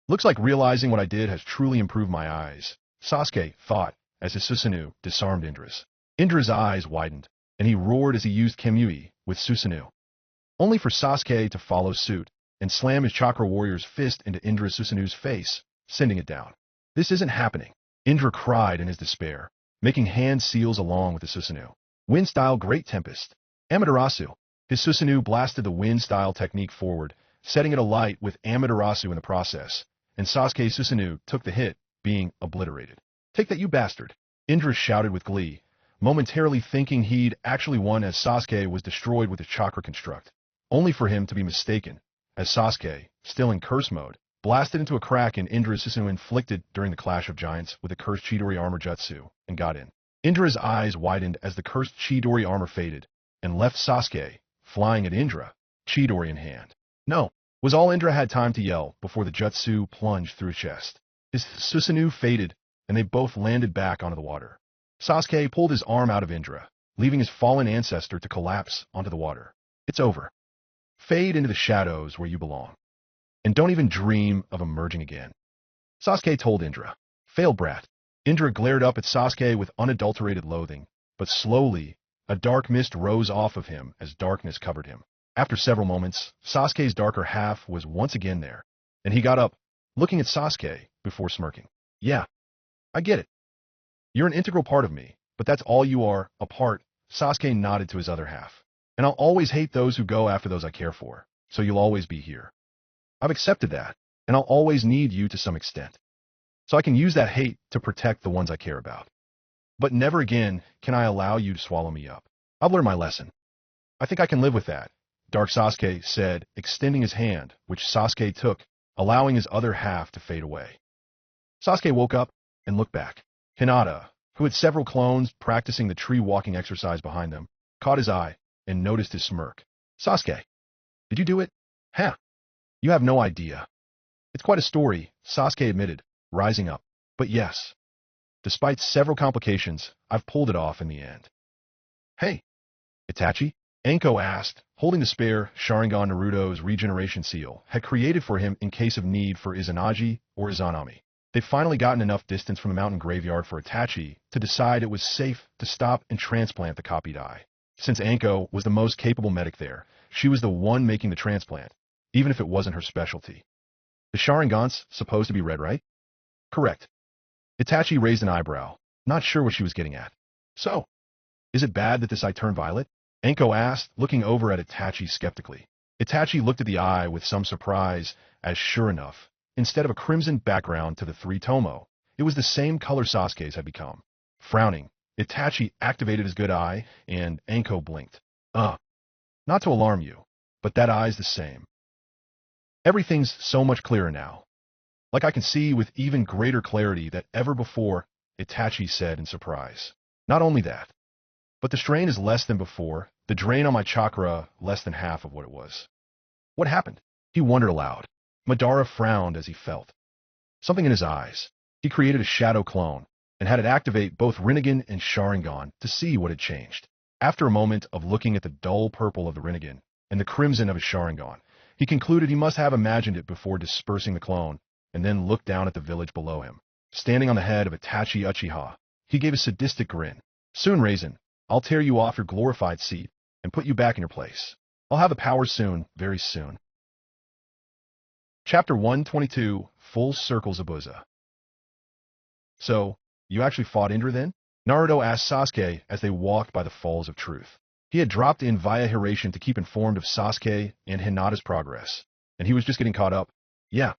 Looks like realizing what I did has truly improved my eyes, Sasuke thought as his Susanoo disarmed Indra's. Indra's eyes widened, and he roared as he used Kamui with Susanoo. Only for Sasuke to follow suit and slam his Chakra Warrior's fist into Indra's Susanoo's face, sending it down. This isn't happening, Indra cried in his despair, making hand seals along with the Susanoo. Wind-style Great Tempest. Amaterasu. His Susanoo blasted the wind-style technique forward, setting it alight with Amaterasu in the process, and Sasuke's Susanoo took the hit, being obliterated. Take that, you bastard! Indra shouted with glee, momentarily thinking he'd actually won as Sasuke was destroyed with his chakra construct, only for him to be mistaken, as Sasuke, still in curse mode, blasted into a crack in Indra's Susanoo inflicted during the Clash of Giants with the cursed Chidori armor jutsu, and got in. Indra's eyes widened as the cursed Chidori armor faded, and left Sasuke, flying at Indra, Chidori in hand. No, was all Indra had time to yell before the jutsu plunged through his chest. His Susanoo faded, and they both landed back onto the water. Sasuke pulled his arm out of Indra, leaving his fallen ancestor to collapse onto the water. It's over. Fade into the shadows where you belong. And don't even dream of emerging again. Sasuke told Indra. Failed brat. Indra glared up at Sasuke with unadulterated loathing, but slowly, a dark mist rose off of him as darkness covered him. After several moments, Sasuke's darker half was once again there, and he got up, looking at Sasuke before smirking. Yeah, I get it. You're an integral part of me, but that's all you are, a part. Sasuke nodded to his other half. And I'll always hate those who go after those I care for, so you'll always be here. I've accepted that, and I'll always need you to some extent. So I can use that hate to protect the ones I care about. But never again can I allow you to swallow me up. I've learned my lesson. I think I can live with that, Dark Sasuke said, extending his hand, which Sasuke took, allowing his other half to fade away. Sasuke woke up and looked back. Hinata, who had several clones practicing the tree walking exercise behind them, caught his eye and noticed his smirk. Sasuke, Did you do it? Huh. You have no idea. It's quite a story, Sasuke admitted, rising up. But yes, despite several complications, I've pulled it off in the end. Hey, Itachi? Anko asked, holding the spare Sharingan Naruto's regeneration seal had created for him in case of need for Izanagi or Izanami. They'd finally gotten enough distance from the mountain graveyard for Itachi to decide it was safe to stop and transplant the copied eye. Since Anko was the most capable medic there, she was the one making the transplant, even if it wasn't her specialty. The Sharingan's supposed to be red, right? Correct. Itachi raised an eyebrow, not sure what she was getting at. So, is it bad that this eye turned violet? Anko asked, looking over at Itachi skeptically. Itachi looked at the eye with some surprise, as sure enough, instead of a crimson background to the three tomo, it was the same color Sasuke's had become. Frowning, Itachi activated his good eye, and Anko blinked. Not to alarm you, but that eye's the same. Everything's so much clearer now. Like I can see with even greater clarity than ever before, Itachi said in surprise. Not only that, but the strain is less than before, the drain on my chakra less than half of what it was. What happened? He wondered aloud. Madara frowned as he felt something in his eyes. He created a shadow clone and had it activate both Rinnegan and Sharingan to see what had changed. After a moment of looking at the dull purple of the Rinnegan and the crimson of his Sharingan, he concluded he must have imagined it before dispersing the clone, and then looked down at the village below him. Standing on the head of Itachi Uchiha, he gave a sadistic grin. Soon, Raisin, I'll tear you off your glorified seat and put you back in your place. I'll have the power soon, very soon. Chapter 122, Full Circle Zabuza. So, you actually fought Indra then? Naruto asked Sasuke as they walked by the Falls of Truth. He had dropped in via Hiration to keep informed of Sasuke and Hinata's progress, and he was just getting caught up. Yeah,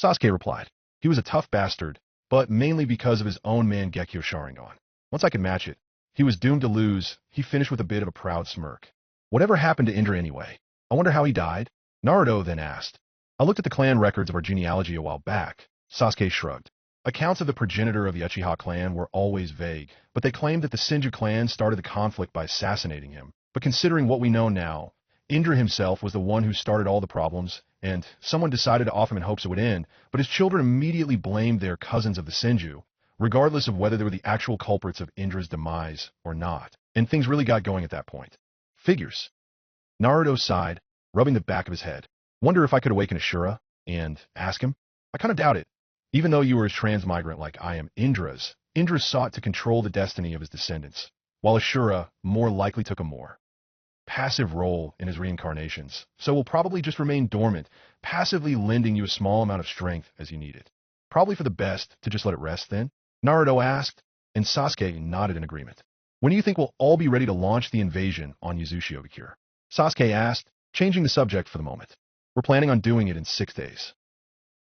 Sasuke replied. He was a tough bastard, but mainly because of his own Mangekyo Sharingan. Once I could match it, he was doomed to lose. He finished with a bit of a proud smirk. Whatever happened to Indra anyway? I wonder how he died? Naruto then asked. I looked at the clan records of our genealogy a while back. Sasuke shrugged. Accounts of the progenitor of the Uchiha clan were always vague, but they claimed that the Senju clan started the conflict by assassinating him. But considering what we know now, Indra himself was the one who started all the problems, and someone decided to off him in hopes it would end, but his children immediately blamed their cousins of the Senju, regardless of whether they were the actual culprits of Indra's demise or not. And things really got going at that point. Figures. Naruto sighed, rubbing the back of his head. Wonder if I could awaken Ashura and ask him? I kind of doubt it. Even though you were a transmigrant like I am Indra sought to control the destiny of his descendants, while Ashura more likely took a more passive role in his reincarnations, so will probably just remain dormant, passively lending you a small amount of strength as you need it. Probably for the best to just let it rest then? Naruto asked, and Sasuke nodded in agreement. When do you think we'll all be ready to launch the invasion on Uzushiogakure? Sasuke asked, changing the subject for the moment. We're planning on doing it in 6 days.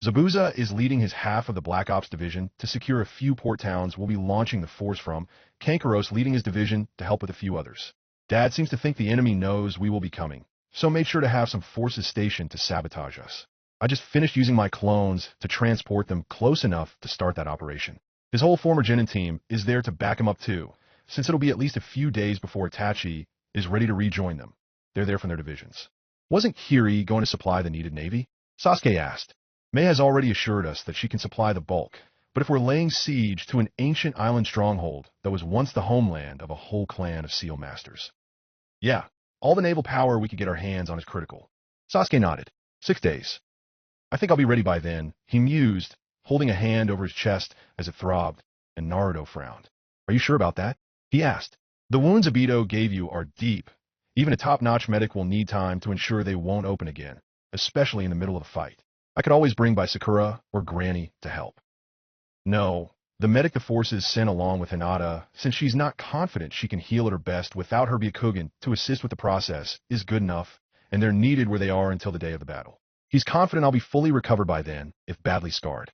Zabuza is leading his half of the Black Ops division to secure a few port towns we'll be launching the force from, Kankaros leading his division to help with a few others. Dad seems to think the enemy knows we will be coming, so made sure to have some forces stationed to sabotage us. I just finished using my clones to transport them close enough to start that operation. His whole former Genin team is there to back him up too, since it'll be at least a few days before Itachi is ready to rejoin them. They're there from their divisions. Wasn't Kiri going to supply the needed navy? Sasuke asked. Mei has already assured us that she can supply the bulk, but if we're laying siege to an ancient island stronghold that was once the homeland of a whole clan of seal masters. Yeah, all the naval power we could get our hands on is critical. Sasuke nodded. 6 days. I think I'll be ready by then, he mused, holding a hand over his chest as it throbbed, and Naruto frowned. Are you sure about that? He asked. The wounds Obito gave you are deep. Even a top-notch medic will need time to ensure they won't open again, especially in the middle of a fight. I could always bring by Sakura or Granny to help. No, the medic the forces sent along with Hinata, since she's not confident she can heal at her best without her Byakugan to assist with the process, is good enough, and they're needed where they are until the day of the battle. He's confident I'll be fully recovered by then, if badly scarred.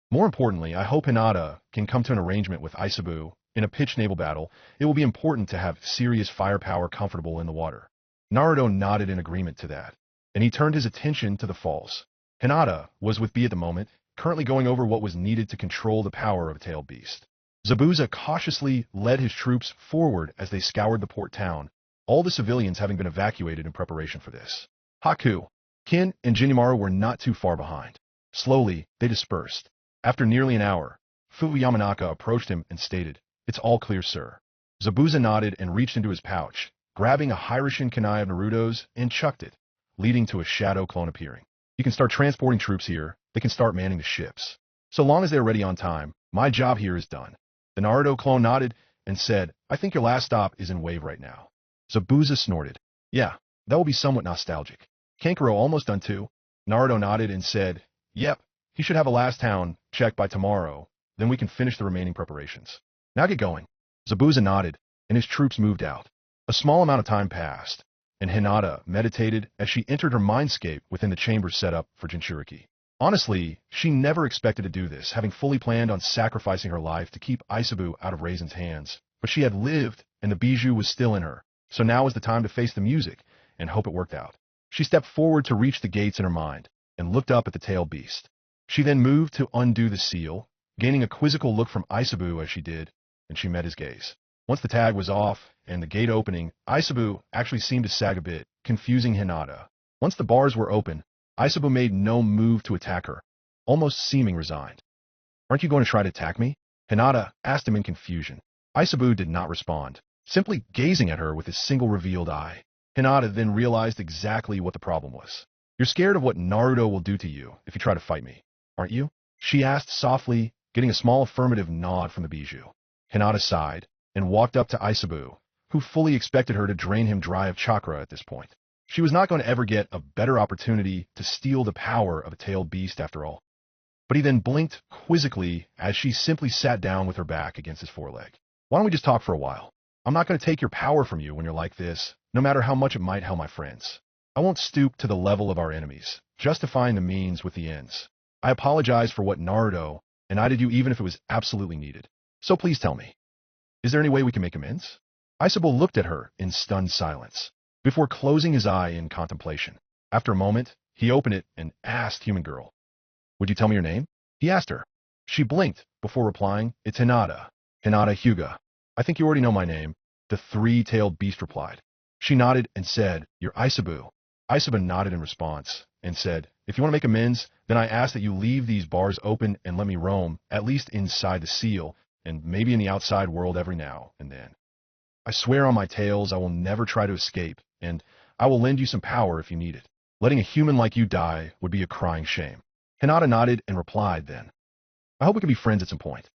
More importantly, I hope Hinata can come to an arrangement with Isabu. In a pitched naval battle, it will be important to have serious firepower comfortable in the water. Naruto nodded in agreement to that, and he turned his attention to the falls. Hinata was with B at the moment, currently going over what was needed to control the power of a tailed beast. Zabuza cautiously led his troops forward as they scoured the port town, all the civilians having been evacuated in preparation for this. Haku, Kin, and Jinimaru were not too far behind. Slowly, they dispersed. After nearly an hour, Fu Yamanaka approached him and stated, "It's all clear, sir." Zabuza nodded and reached into his pouch, grabbing a Hiroshin kunai of Naruto's and chucked it, leading to a shadow clone appearing. "You can start transporting troops here. They can start manning the ships. So long as they're ready on time, my job here is done." The Naruto clone nodded and said, "I think your last stop is in Wave right now." Zabuza snorted. "Yeah, that will be somewhat nostalgic. Kankuro almost done too." Naruto nodded and said, "Yep, he should have a last town checked by tomorrow. Then we can finish the remaining preparations. Now get going." Zabuza nodded, and his troops moved out. A small amount of time passed, and Hinata meditated as she entered her mindscape within the chamber set up for Jinchuriki. Honestly, she never expected to do this, having fully planned on sacrificing her life to keep Isabu out of Raisin's hands. But she had lived, and the bijou was still in her, so now was the time to face the music and hope it worked out. She stepped forward to reach the gates in her mind, and looked up at the tailed beast. She then moved to undo the seal, gaining a quizzical look from Isabu as she did, and she met his gaze. Once the tag was off and the gate opening, Isabu actually seemed to sag a bit, confusing Hinata. Once the bars were open, Isabu made no move to attack her, almost seeming resigned. "Aren't you going to try to attack me?" Hinata asked him in confusion. Isabu did not respond, simply gazing at her with his single revealed eye. Hinata then realized exactly what the problem was. "You're scared of what Naruto will do to you if you try to fight me, aren't you?" she asked softly, getting a small affirmative nod from the bijou. Hinata sighed and walked up to Isabu, who fully expected her to drain him dry of chakra at this point. She was not going to ever get a better opportunity to steal the power of a tailed beast after all. But he then blinked quizzically as she simply sat down with her back against his foreleg. "Why don't we just talk for a while? I'm not going to take your power from you when you're like this, no matter how much it might help my friends. I won't stoop to the level of our enemies, justifying the means with the ends. I apologize for what Naruto, and I did you even if it was absolutely needed. So please tell me, is there any way we can make amends?" Isabu looked at her in stunned silence, before closing his eye in contemplation. After a moment, he opened it and asked Human Girl, "Would you tell me your name?" He asked her. She blinked before replying, "It's Hinata. Hinata Hyuga." "I think you already know my name," the three-tailed beast replied. She nodded and said, "You're Isabu." Isabu nodded in response and said, "If you want to make amends, then I ask that you leave these bars open and let me roam, at least inside the seal, and maybe in the outside world every now and then. I swear on my tails I will never try to escape, and I will lend you some power if you need it. Letting a human like you die would be a crying shame." Hinata nodded and replied then, "I hope we can be friends at some point.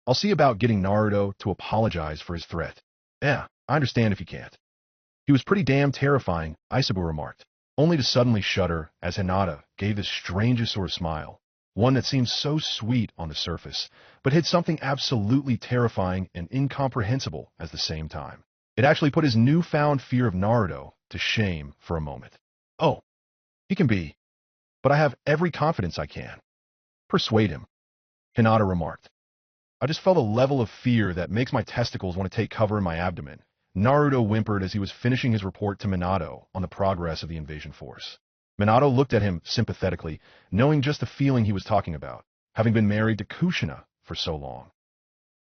I'll see about getting Naruto to apologize for his threat." "Yeah, I understand if you can't." "He was pretty damn terrifying," Isabu remarked, only to suddenly shudder as Hinata gave the strangest sort of smile, one that seemed so sweet on the surface, but hid something absolutely terrifying and incomprehensible at the same time. It actually put his newfound fear of Naruto to shame for a moment. "Oh, he can be, but I have every confidence I can persuade him," Hinata remarked. "I just felt a level of fear that makes my testicles want to take cover in my abdomen." Naruto whimpered as he was finishing his report to Minato on the progress of the invasion force. Minato looked at him sympathetically, knowing just the feeling he was talking about, having been married to Kushina for so long.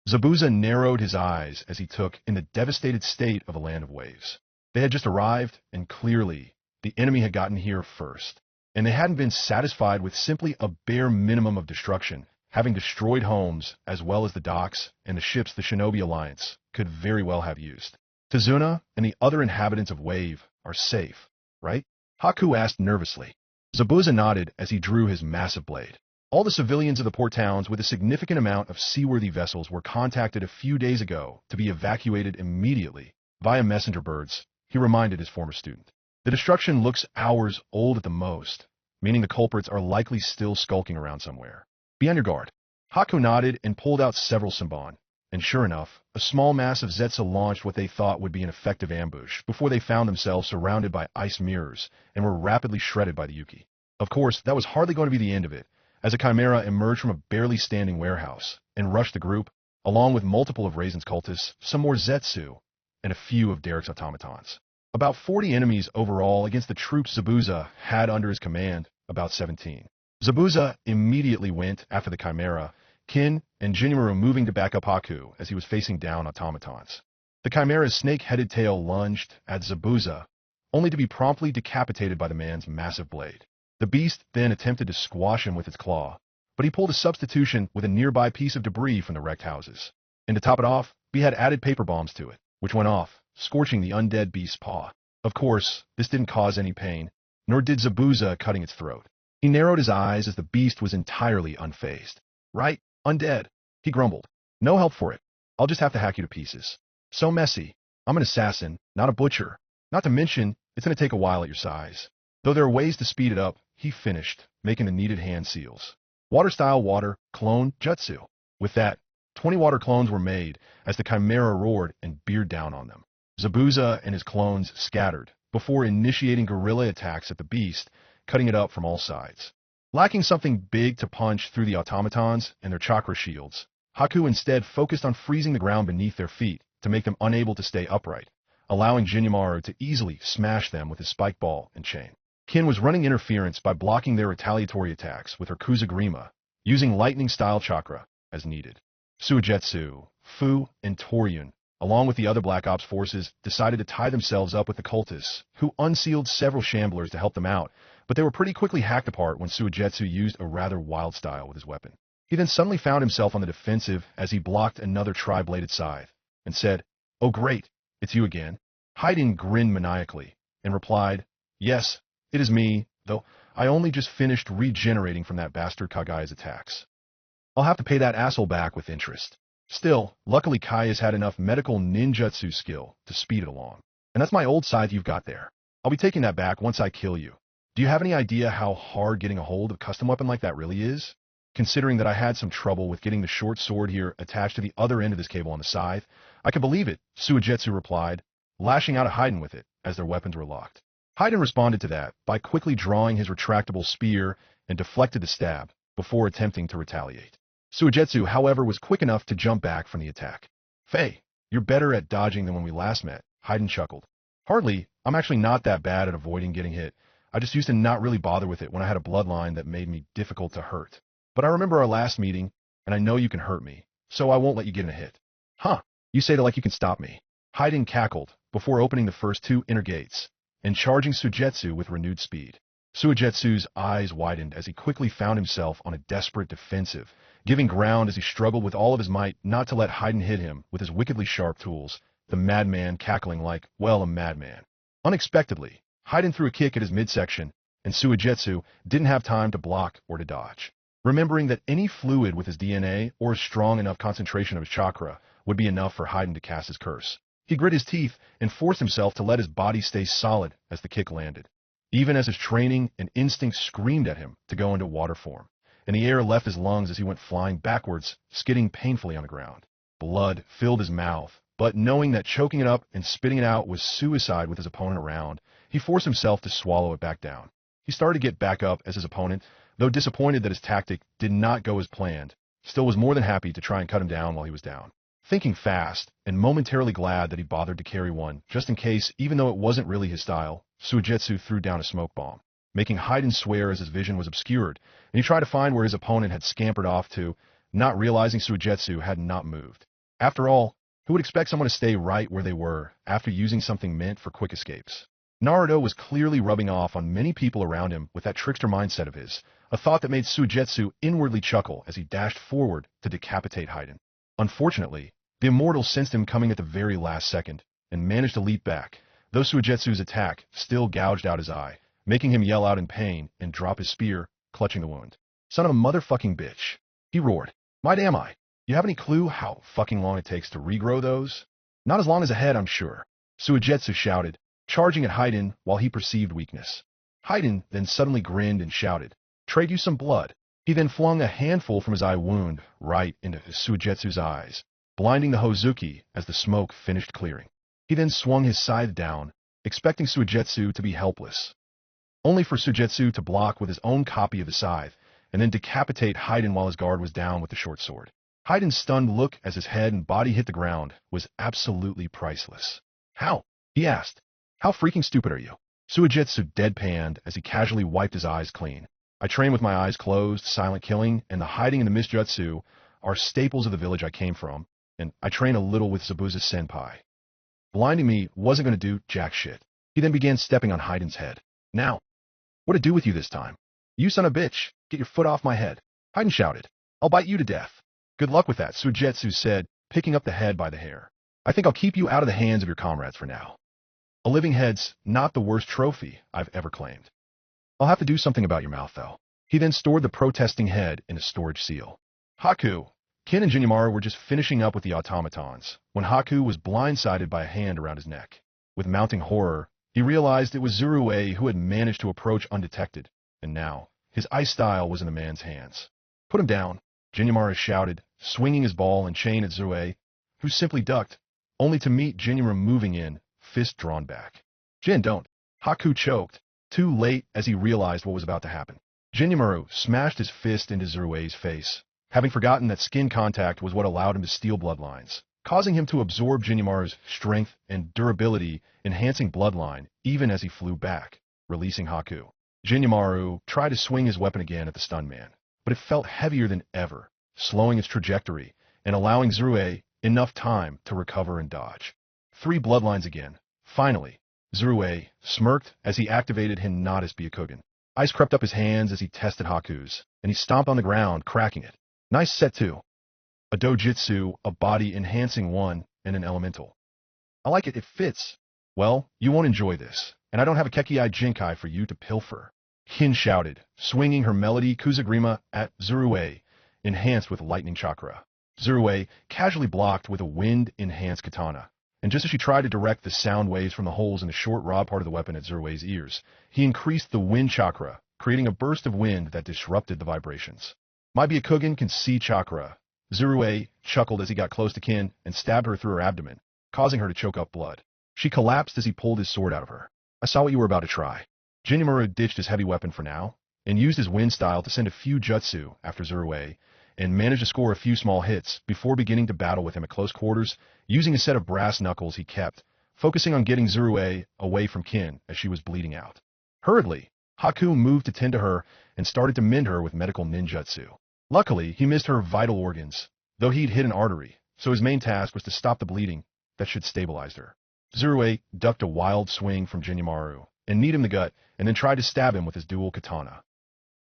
Zabuza narrowed his eyes as he took in the devastated state of a land of waves. They had just arrived, and clearly, the enemy had gotten here first, and they hadn't been satisfied with simply a bare minimum of destruction, having destroyed homes as well as the docks and the ships the Shinobi Alliance could very well have used. "Tazuna and the other inhabitants of Wave are safe, right?" Haku asked nervously. Zabuza nodded as he drew his massive blade. "All the civilians of the port towns with a significant amount of seaworthy vessels were contacted a few days ago to be evacuated immediately via messenger birds," he reminded his former student. "The destruction looks hours old at the most, meaning the culprits are likely still skulking around somewhere. Be on your guard." Haku nodded and pulled out several Senbon. And sure enough, a small mass of Zetsu launched what they thought would be an effective ambush before they found themselves surrounded by ice mirrors and were rapidly shredded by the Yuki. Of course, that was hardly going to be the end of it, as a Chimera emerged from a barely standing warehouse and rushed the group, along with multiple of Raisin's cultists, some more Zetsu, and a few of Derek's automatons. About 40 enemies overall against the troops Zabuza had under his command, about 17. Zabuza immediately went after the Chimera, Kin and Jinimaru moving to back up Haku as he was facing down automatons. The Chimera's snake-headed tail lunged at Zabuza, only to be promptly decapitated by the man's massive blade. The beast then attempted to squash him with its claw, but he pulled a substitution with a nearby piece of debris from the wrecked houses. And to top it off, he had added paper bombs to it, which went off, scorching the undead beast's paw. Of course, this didn't cause any pain, nor did Zabuza cutting its throat. He narrowed his eyes as the beast was entirely unfazed. Right, undead, he grumbled. No help for it. I'll just have to hack you to pieces. So messy. I'm an assassin, not a butcher. Not to mention, it's going to take a while at your size. Though there are ways to speed it up, he finished, making the needed hand seals. Water-style water, clone, jutsu. With that, 20 water clones were made as the Chimera roared and beared down on them. Zabuza and his clones scattered before initiating guerrilla attacks at the beast, cutting it up from all sides. Lacking something big to punch through the automatons and their chakra shields, Haku instead focused on freezing the ground beneath their feet to make them unable to stay upright, allowing Jinyomaru to easily smash them with his spike ball and chain. Kin was running interference by blocking their retaliatory attacks with her Kuzagrima, using lightning-style chakra as needed. Suigetsu, Fu, and Toryun, along with the other Black Ops forces, decided to tie themselves up with the cultists, who unsealed several shamblers to help them out, but they were pretty quickly hacked apart when Suigetsu used a rather wild style with his weapon. He then suddenly found himself on the defensive as he blocked another tri-bladed scythe, and said, "Oh great, it's you again." Haydn grinned maniacally, and replied, "Yes, it is me, though I only just finished regenerating from that bastard Kagaya's attacks. I'll have to pay that asshole back with interest." Still, luckily Kaya's had enough medical ninjutsu skill to speed it along. "And that's my old scythe you've got there. I'll be taking that back once I kill you. Do you have any idea how hard getting a hold of a custom weapon like that really is? Considering that I had some trouble with getting the short sword here attached to the other end of this cable on the scythe, I can believe it," Suigetsu replied, lashing out at Haydn with it as their weapons were locked. Haydn responded to that by quickly drawing his retractable spear and deflected the stab before attempting to retaliate. Suigetsu, however, was quick enough to jump back from the attack. "Faye, you're better at dodging than when we last met," Haydn chuckled. "Hardly. I'm actually not that bad at avoiding getting hit. I just used to not really bother with it when I had a bloodline that made me difficult to hurt. But I remember our last meeting, and I know you can hurt me, so I won't let you get in a hit." "Huh, you say that like you can stop me." Haydn cackled before opening the first two inner gates and charging Suigetsu with renewed speed. Suigetsu's eyes widened as he quickly found himself on a desperate defensive, giving ground as he struggled with all of his might not to let Haydn hit him with his wickedly sharp tools, the madman cackling like, well, a madman. Unexpectedly, Haydn threw a kick at his midsection, and Suigetsu didn't have time to block or to dodge. Remembering that any fluid with his DNA or a strong enough concentration of his chakra would be enough for Haydn to cast his curse, he grit his teeth and forced himself to let his body stay solid as the kick landed, even as his training and instinct screamed at him to go into water form, and the air left his lungs as he went flying backwards, skidding painfully on the ground. Blood filled his mouth, but knowing that choking it up and spitting it out was suicide with his opponent around, he forced himself to swallow it back down. He started to get back up as his opponent, though disappointed that his tactic did not go as planned, still was more than happy to try and cut him down while he was down. Thinking fast, and momentarily glad that he bothered to carry one, just in case, even though it wasn't really his style, Suigetsu threw down a smoke bomb, making Haydn swear as his vision was obscured, and he tried to find where his opponent had scampered off to, not realizing Suigetsu had not moved. After all, who would expect someone to stay right where they were after using something meant for quick escapes? Naruto was clearly rubbing off on many people around him with that trickster mindset of his, a thought that made Suigetsu inwardly chuckle as he dashed forward to decapitate Haydn. Unfortunately, the immortal sensed him coming at the very last second, and managed to leap back, though Suigetsu's attack still gouged out his eye, making him yell out in pain and drop his spear, clutching the wound. "Son of a motherfucking bitch," he roared. "Might am I? You have any clue how fucking long it takes to regrow those?" "Not as long as a head, I'm sure," Suigetsu shouted, charging at Haydn while he perceived weakness. Haydn then suddenly grinned and shouted, "Trade you some blood." He then flung a handful from his eye wound right into Suigetsu's eyes, blinding the Hozuki as the smoke finished clearing. He then swung his scythe down, expecting Suigetsu to be helpless, only for Suigetsu to block with his own copy of the scythe, and then decapitate Haydn while his guard was down with the short sword. Haydn's stunned look as his head and body hit the ground was absolutely priceless. "How?" he asked. "How freaking stupid are you?" Suigetsu deadpanned as he casually wiped his eyes clean. "I train with my eyes closed, silent killing, and the hiding in the misjutsu are staples of the village I came from, and I train a little with Zabuza's senpai. Blinding me wasn't going to do jack shit." He then began stepping on Haiden's head. Now, what to do with you this time? You son of a bitch, get your foot off my head. Haiden shouted. I'll bite you to death. Good luck with that, Suigetsu said, picking up the head by the hair. I think I'll keep you out of the hands of your comrades for now. A living head's not the worst trophy I've ever claimed. I'll have to do something about your mouth, though. He then stored the protesting head in a storage seal. Haku, Kin and Jinyomaru were just finishing up with the automatons when Haku was blindsided by a hand around his neck. With mounting horror, he realized it was Zurue who had managed to approach undetected, and now his ice style was in the man's hands. Put him down, Jinyomaru shouted, swinging his ball and chain at Zurue, who simply ducked, only to meet Jinyomaru moving in, fist drawn back. Jin, don't. Haku choked, too late as he realized what was about to happen. Jinyomaru smashed his fist into Zurue's face, having forgotten that skin contact was what allowed him to steal bloodlines, causing him to absorb Jinyomaru's strength and durability, enhancing bloodline even as he flew back, releasing Haku. Jinyomaru tried to swing his weapon again at the stunned man, but it felt heavier than ever, slowing its trajectory and allowing Zurue enough time to recover and dodge. 3 bloodlines again. Finally, Zurue smirked as he activated Hinata's Byakugan. Ice crept up his hands as he tested Haku's, and he stomped on the ground, cracking it. Nice set too. A dojitsu, a body-enhancing one, and an elemental. I like it, it fits. Well, you won't enjoy this, and I don't have a Kekiai Jinkai for you to pilfer. Hin shouted, swinging her melody Kuzagrima at Zurue, enhanced with lightning chakra. Zurue casually blocked with a wind-enhanced katana, and just as she tried to direct the sound waves from the holes in the short rod part of the weapon at Zurue's ears, he increased the wind chakra, creating a burst of wind that disrupted the vibrations. My Byakugan can see chakra. Zurue chuckled as he got close to Kin and stabbed her through her abdomen, causing her to choke up blood. She collapsed as he pulled his sword out of her. I saw what you were about to try. Jinyomaru ditched his heavy weapon for now, and used his wind style to send a few jutsu after Zurue, and managed to score a few small hits before beginning to battle with him at close quarters, using a set of brass knuckles he kept, focusing on getting Zurue away from Kin as she was bleeding out. Hurriedly, Haku moved to tend to her and started to mend her with medical ninjutsu. Luckily, he missed her vital organs, though he'd hit an artery, so his main task was to stop the bleeding that should stabilize her. Zurue ducked a wild swing from Jinyomaru and kneed him in the gut, and then tried to stab him with his dual katana,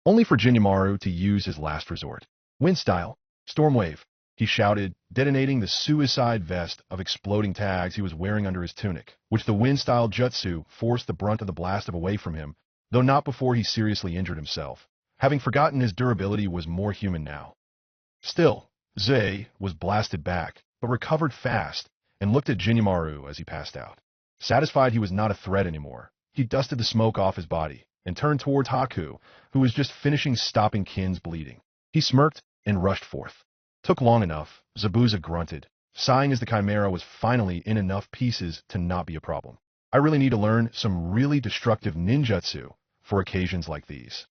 only for Jinyomaru to use his last resort. Wind style, storm wave, he shouted, detonating the suicide vest of exploding tags he was wearing under his tunic, which the wind style jutsu forced the brunt of the blast away from him, though not before he seriously injured himself, having forgotten his durability was more human now. Still, Zurue was blasted back, but recovered fast, and looked at Jinyomaru as he passed out. Satisfied he was not a threat anymore, he dusted the smoke off his body and turned towards Haku, who was just finishing stopping Kin's bleeding. He smirked and rushed forth. Took long enough, Zabuza grunted, sighing as the Chimera was finally in enough pieces to not be a problem. I really need to learn some really destructive ninjutsu for occasions like these.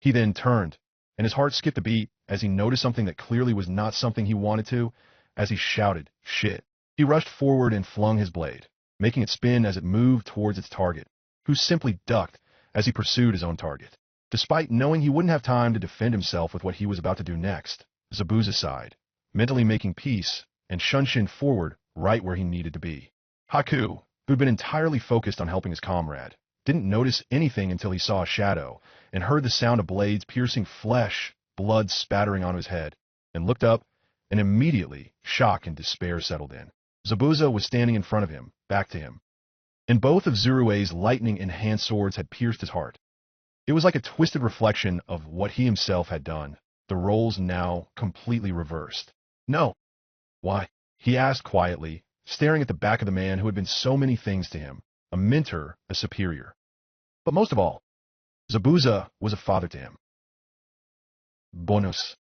He then turned, and his heart skipped a beat as he noticed something that clearly was not something he wanted to, as he shouted, shit. He rushed forward and flung his blade, making it spin as it moved towards its target, who simply ducked as he pursued his own target. Despite knowing he wouldn't have time to defend himself with what he was about to do next, Zabuza sighed, mentally making peace, and shunshin forward right where he needed to be. Haku, who'd been entirely focused on helping his comrade, didn't notice anything until he saw a shadow and heard the sound of blades piercing flesh, blood spattering on his head, and looked up, and immediately shock and despair settled in. Zabuza was standing in front of him, back to him, and both of Zurue's lightning-enhanced swords had pierced his heart. It was like a twisted reflection of what he himself had done, the roles now completely reversed. No. Why? He asked quietly, staring at the back of the man who had been so many things to him, a mentor, a superior. But most of all, Zabuza was a father to him. Bonus.